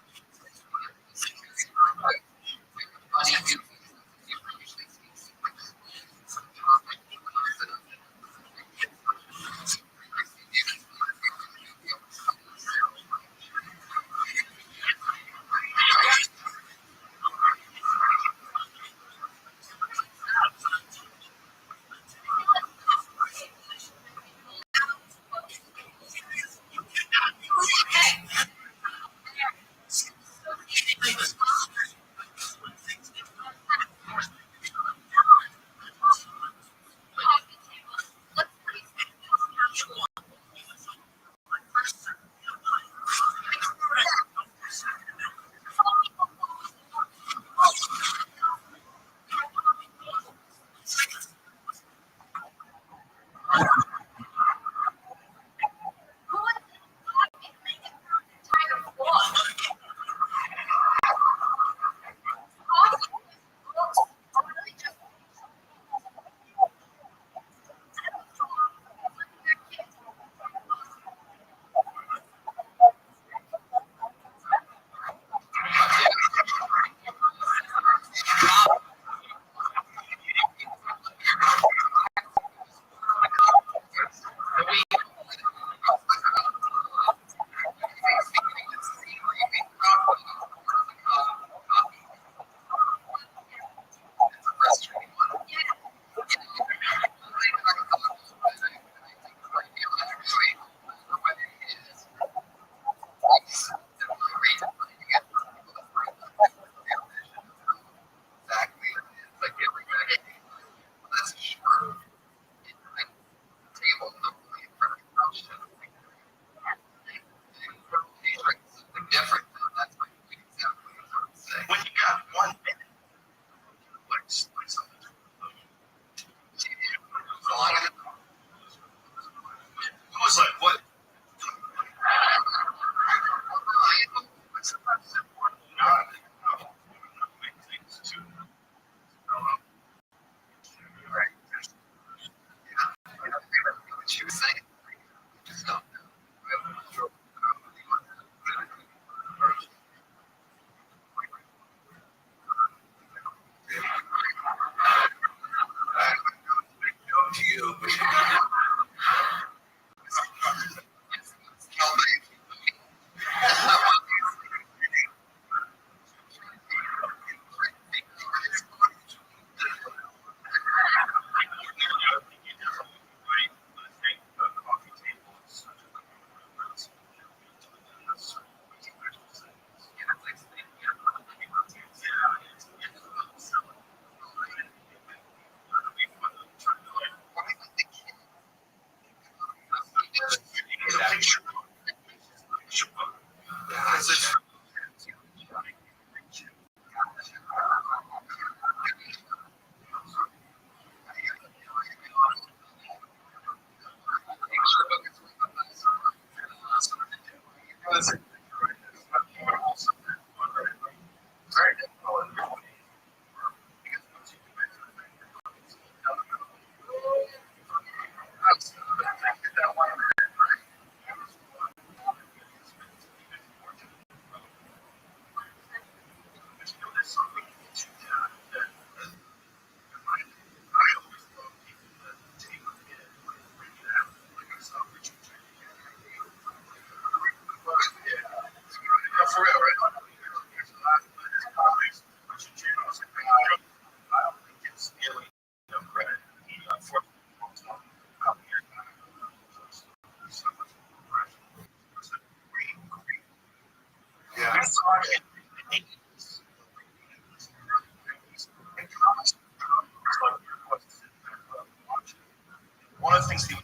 One of the things he was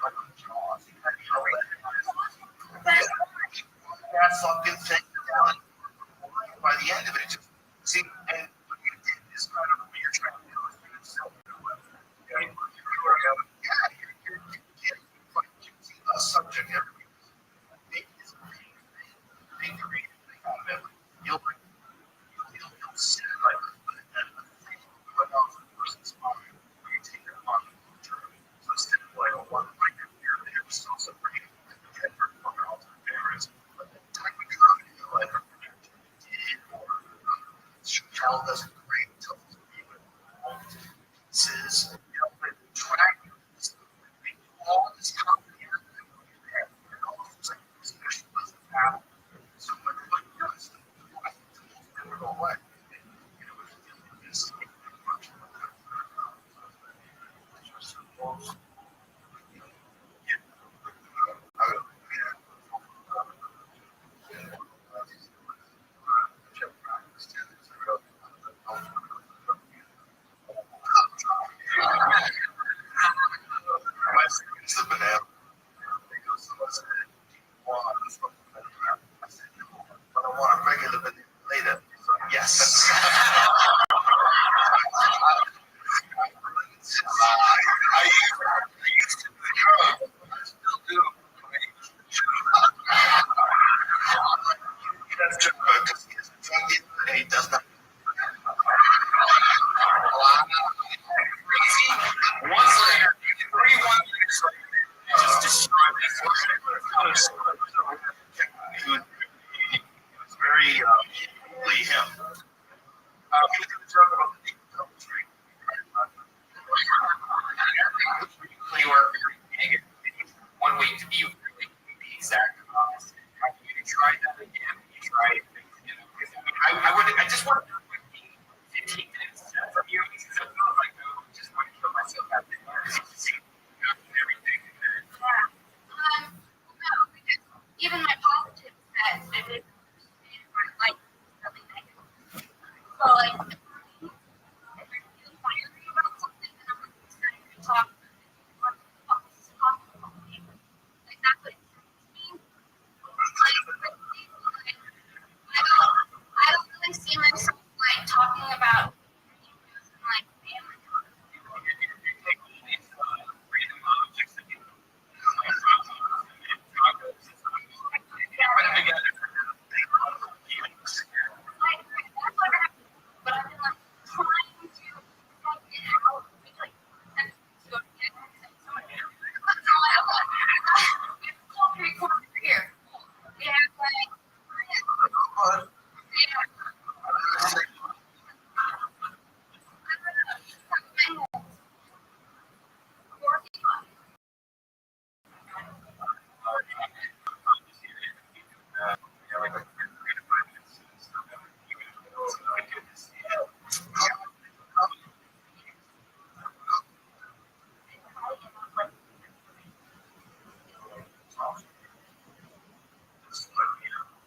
like Jaws. That fucking thing down. By the end of it, just see, and what you did is kind of what you're trying to do is do yourself. Okay? You're a subject every week. Make this big creative thing out of it. You'll sit like a thing going on for the person's mind. You take it on the term. So instead of like a one like you're still separated and for fucking alternate parents, but then type of comedy like Chappelle doesn't great until says, but track all this comedy and all those like especially doesn't happen. So when what he does, never go away. It's much it's the banana. It goes to us. I said, no, but I want a regular banana later. So, yes. I used to do drugs. I still do. That's just because he isn't drunk and he does not. Once later, 31 years later, just described this. He was very equally him. He was going to talk about the double tree. You were one way to be the exact opposite. Have you tried that again? You tried, I just want to do 15 minutes from you because I feel like I just want to kill myself after everything. No, because even my politics said I didn't understand my life really negative. So like if I feel fiery about something and I'm like trying to talk what the fuck is talking about me? Like that's what it means. I don't really see myself like talking about like family. But I've been like trying to fuck it out because like to go to get that's all I want. It's all pretty cool here. We have like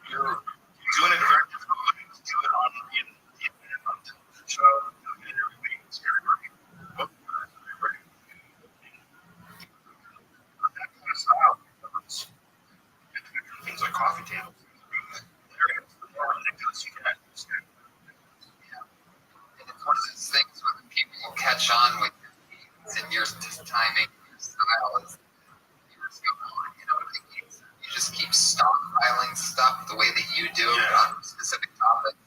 You're doing it very difficult. Do it on the show. And everybody is very working. That kind of style. Things like coffee tables. The more ridiculous you get. And it's one of those things where the people will catch on with your needs and your timing, your style as years go on. You just keep stockpiling stuff the way that you do on specific topics.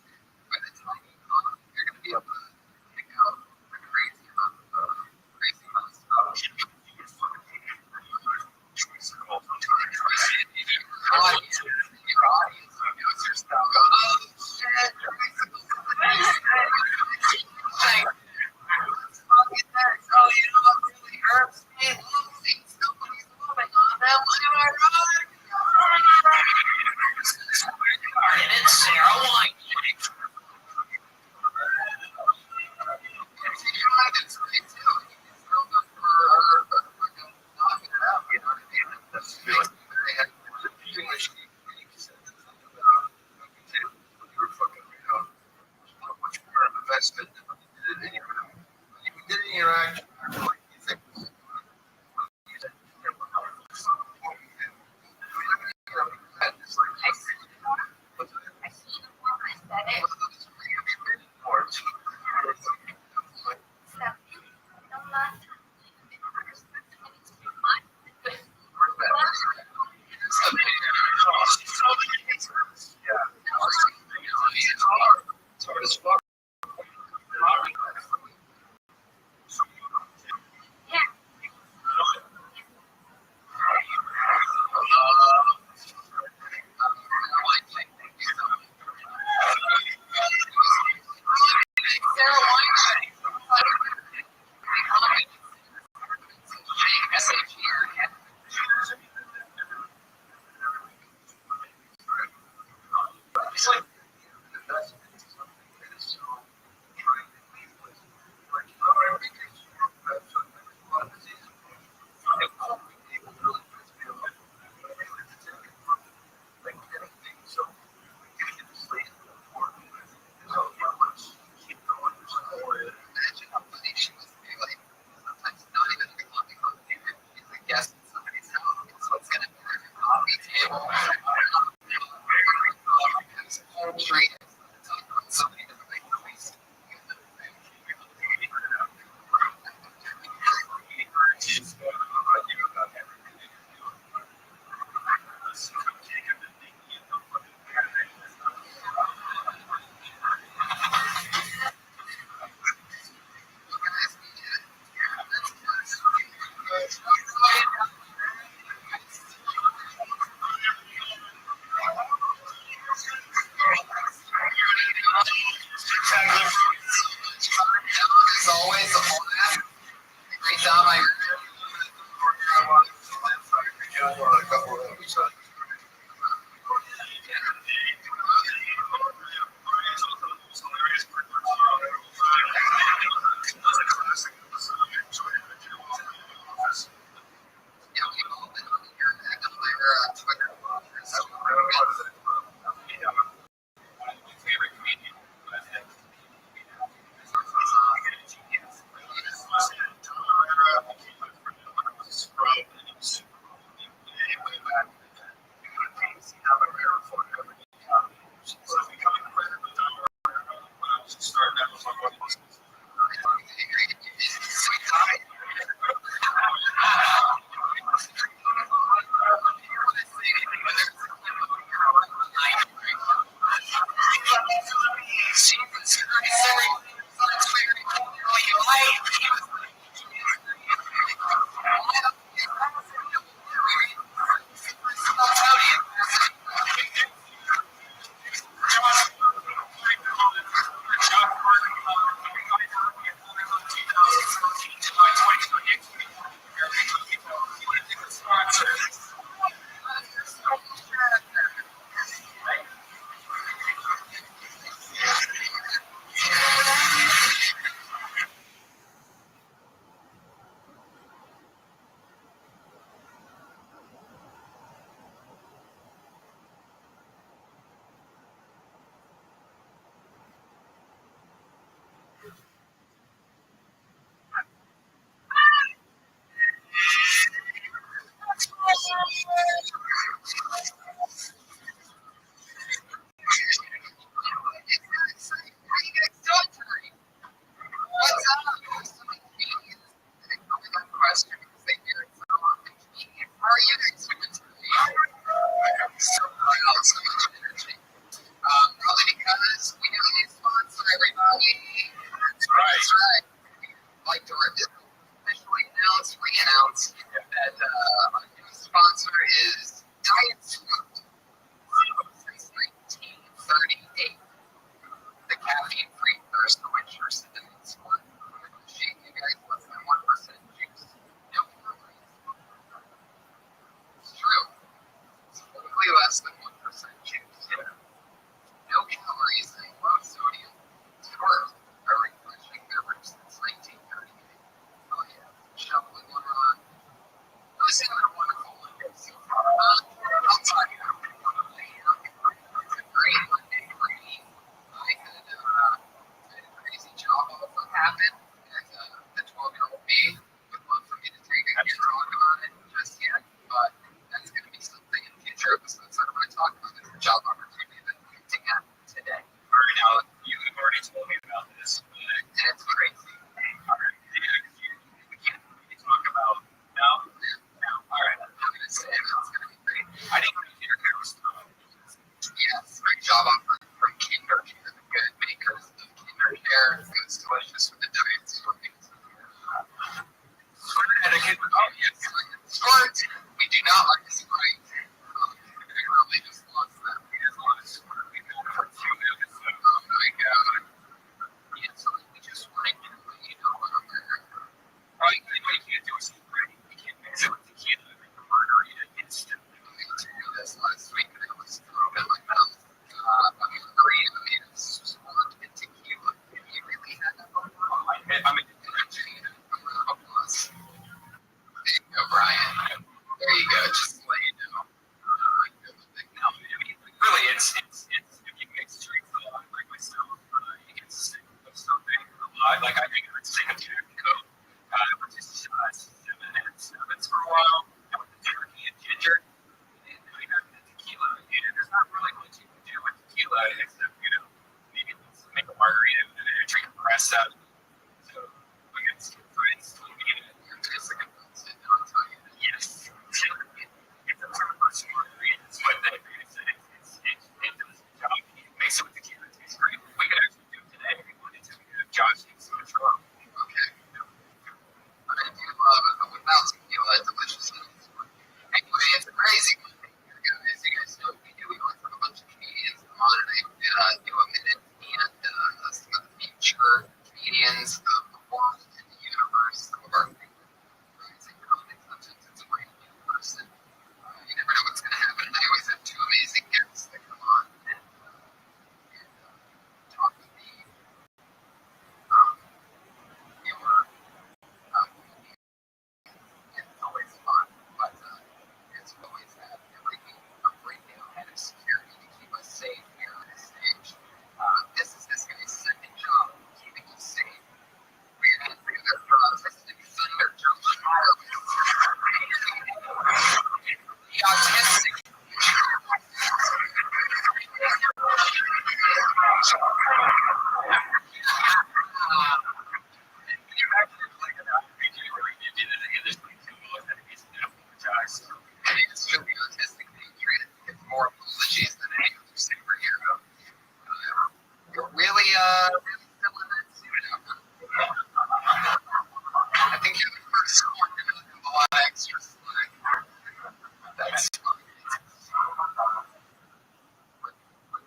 By the time you come, you're going to be able to pick out a crazy amount of stuff. Your audience knows your stuff. Oh, shit. What really hurts me? Somebody's moving on that one. Am I wrong? And it's Sarah White. like investment in something that is so trying to leave with, like, I think it's a lot of diseases. It won't be able to really just be like, anything. So, getting into sleep is important. So, yeah, let's keep going. Imagine how funny she must be, like, sometimes not even talking on the table. He's a guest in somebody's house. So it's going to be like a coffee table. It's home trade. Somebody doesn't make noise. As always, a whole lot. Great job, I a couple of episodes. Yeah, people have been on here active later on Twitter. So, my favorite comedian. Probably because we know they sponsor everybody. That's right. Like to officially announce, re-announce that our new sponsor is Diet Scoop since 1938. The caffeine-free thirst quencher cinnamon sport. Shake you guys less than 1% juice. No calories. It's true. It's typically less than 1% juice. No calories and low sodium. It's worth a refreshing beverage since 1938. Oh yeah, shoveling one on. Those are wonderful Mondays. I'll talk about it. It's a great Monday for me. I had a crazy job offer happen, and the 12-year-old me would love for me to take a can't talk about it just yet, but that's going to be something in future episodes that I'm going to talk about. It's a job opportunity that I'm hinting at today. All right, now you've already told me about this, and it's crazy. All right, we can't really talk about no. All right, I'm going to say it. It's going to be great. I didn't know Peter Care was yes, great job offer from Kinder Care, the good makers of Kinder Care. It's delicious with the diet scooping. Squirt etiquette. Oh, yes. Squirt. We do not like to squirt. We really just lost that. We just want to squirt. We've had it for 2 minutes. Oh, my God. Yeah, so we just want to let you know what what you can't do is squirt. You can't mix it with tequila and make a margarita instantly. I had to do this last week, and it was thrown in my mouth. But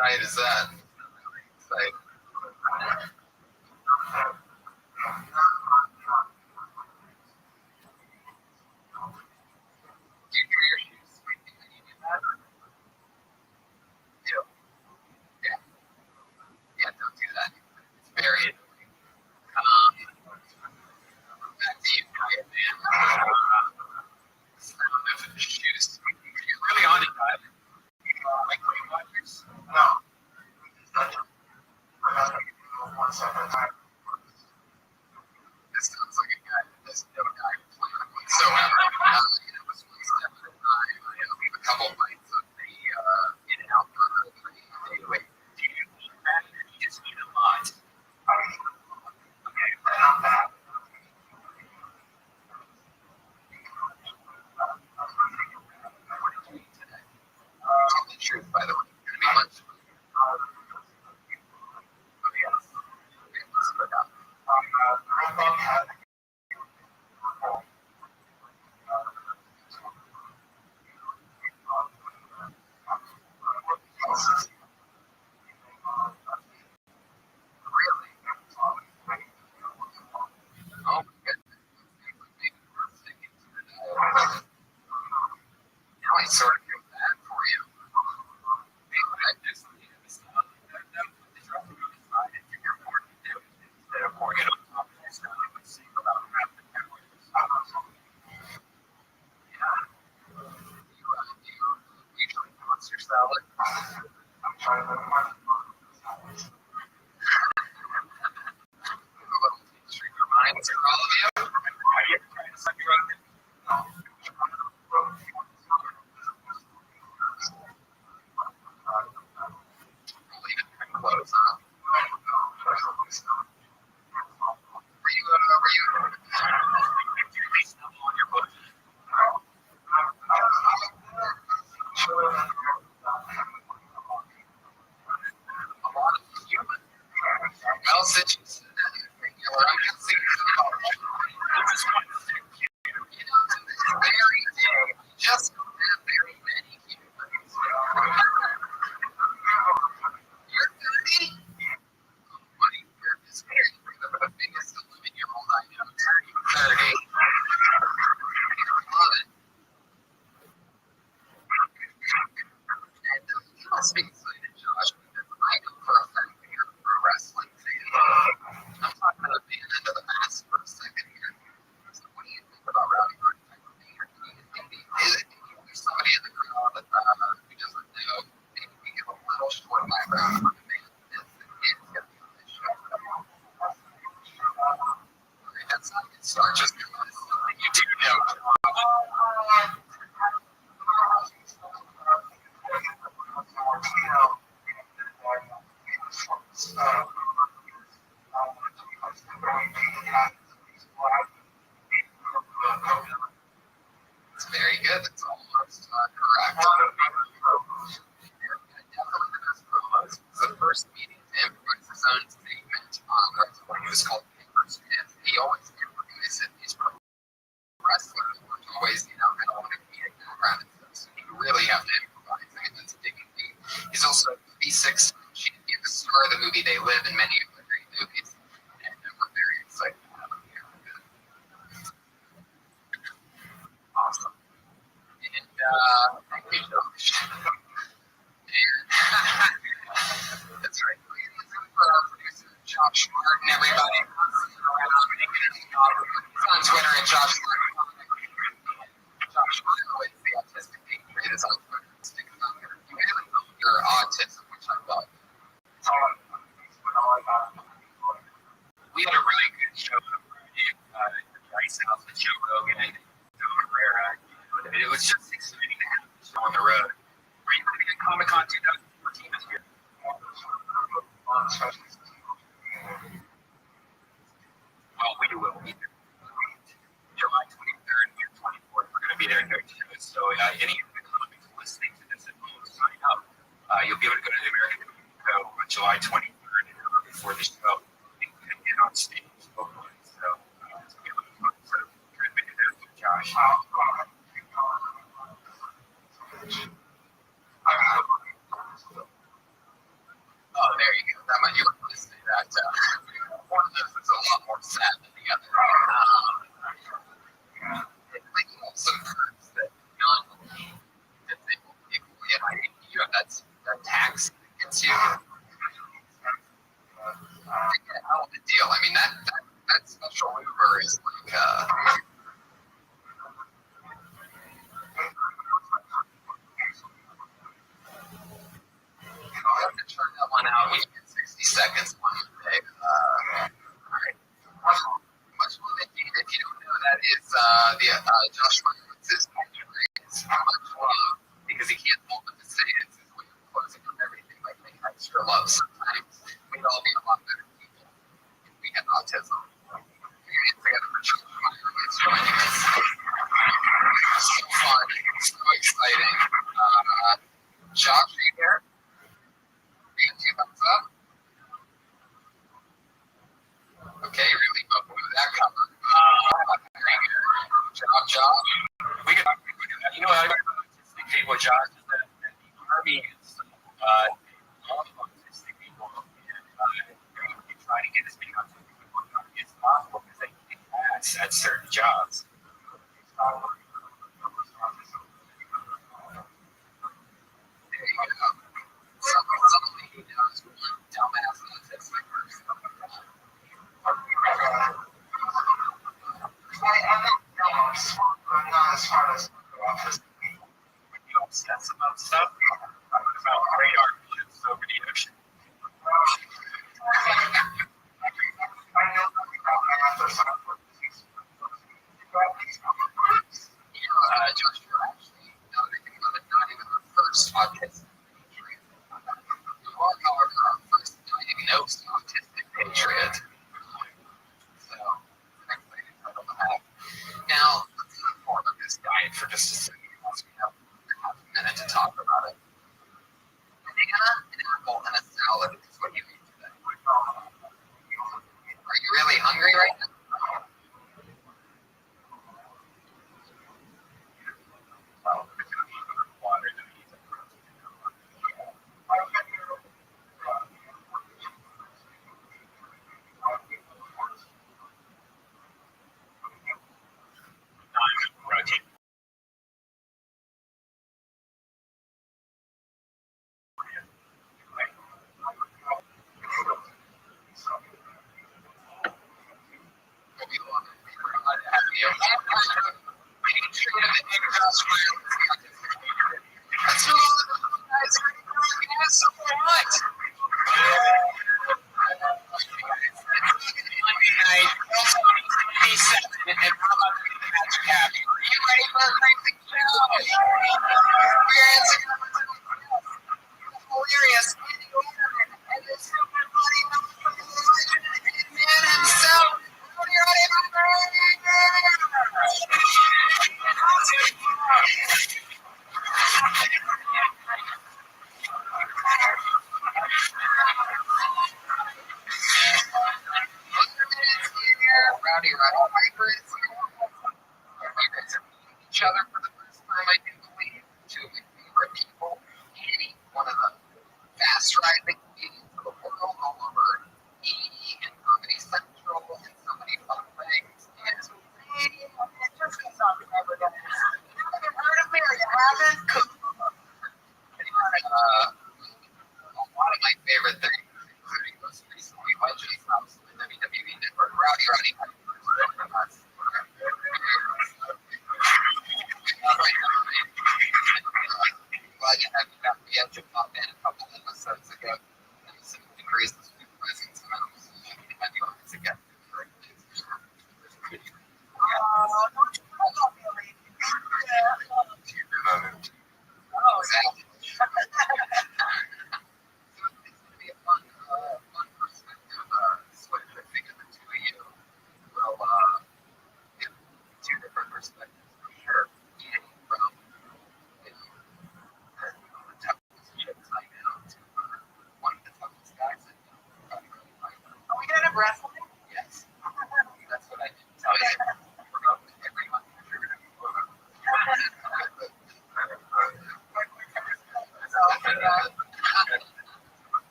night is that? Like, do you hear your shoes squeaking when you do that? Yeah. Yeah. Yeah, don't do that. It's very annoying. Back to you, Kyle, man. Sound of shoes squeaking. Are you really on it, Kyle? Like Weight Watchers? No. This sounds like a guy that doesn't know diet plan whatsoever. It's one step at a time. We have a couple bites of the In-N-Out burger that I eat daily. Do you eat that or do you just eat a lot? Okay. What did you eat today? Tell the truth, by the way. It's going to be lunch. Oh, yes. Okay, let's put it up. Really? Oh, my goodness. Maybe we're sticking to the diet. Now I sort of feel bad for you. I just need to stop. The drop on the side and you're pouring it down instead of pouring it on top of your stuff. It would save about half the calories. Yeah. Do you usually monster salad? I'm trying to Street reminds are all of you. Are you trying to suck your own? Leave it pretty close, huh? Were you on your book? A lot of human. Well, since you said that, I can see Just one thing. this very day, just don't have very many humans. You're 30? Oh my goodness, you're the biggest 11-year-old I know. Turning 30. Love it. And you must be excited, Josh, because I know for a fact that you're a pro wrestling fan. I'm talking about being into the mask for a second here. So what do you think about Rowdy Roddy Piper Jr.? There's somebody in the crowd that who doesn't know. Maybe we give a little short background on the man. This kid is going to be on this show. Okay, that's not a good start. Just because you do know. It's very good. That's almost correct. Definitely the best promos. The first meeting to improvise his own statement on when he was called Papers, and he always improvised it. These wrestlers weren't always, going to want to be in background and stuff. So you really have to improvise. I mean, that's a digging feat. He's also B6. She can be the star of the movie They Live in many of the great movies. And we're very excited to have him here. Awesome. And thank you, Josh. That's right. Producer Josh Martin, everybody. He's on Twitter at Josh Martin. Josh Martin, always the autistic patriot, is on Twitter. Stick it on there. You really know your autism, which I love. We had a really good show on Friday at the Rice House with Joe Rogan and Joe Herrera. It was just exciting to have the show on the road. Are you going to be at Comic-Con 2014 this year? Well, we will be there. July 23rd and 24th, we're going to be there too. So any of the comics listening to this at home, sign up. You'll be able to go to the American Comic Co. on July 23rd and before the show. And get on stage. Hopefully. So be able to sort of transmit it there with Josh. that might you would say that one of those is a lot more sad than the other. Like some groups that non-disabled people, you have that tax that gets you. Hell of a deal. I mean, that special Uber is like, you have to turn that one out when you get 60 seconds one day. Alright. Much love indeed. If you don't know, that is Josh Myers' much love because he can't help but to say it's his way of closing up everything like extra love. Sometimes we'd all be a lot better people if we had autism. Together for Josh Myers joining us. So fun, so exciting. Josh, are you here? Two thumbs up. Okay, really move that cover. Josh. We can you know what I autistic people, Josh, is that the Army is all autistic people and we try to get as many autistic people as possible because they can pass at certain jobs. There you go. Suddenly he knows one dumbass autistic person. I'm not as far as autistic people. When you obsess about stuff, about radar ships over the ocean. Josh, you're actually, now that I think about it, not even our first autistic patriot. You are, however, our first diagnosed autistic patriot. So, I'm excited to have. Now, let's inform of this diet for just a second. Once we have half a minute to talk about it. Banana, an apple, and a salad is what you eat today. Are you really hungry right now? Rowdy Piper's each other for the first time, I do believe. Two of my favorite people. Annie, one of the fast rising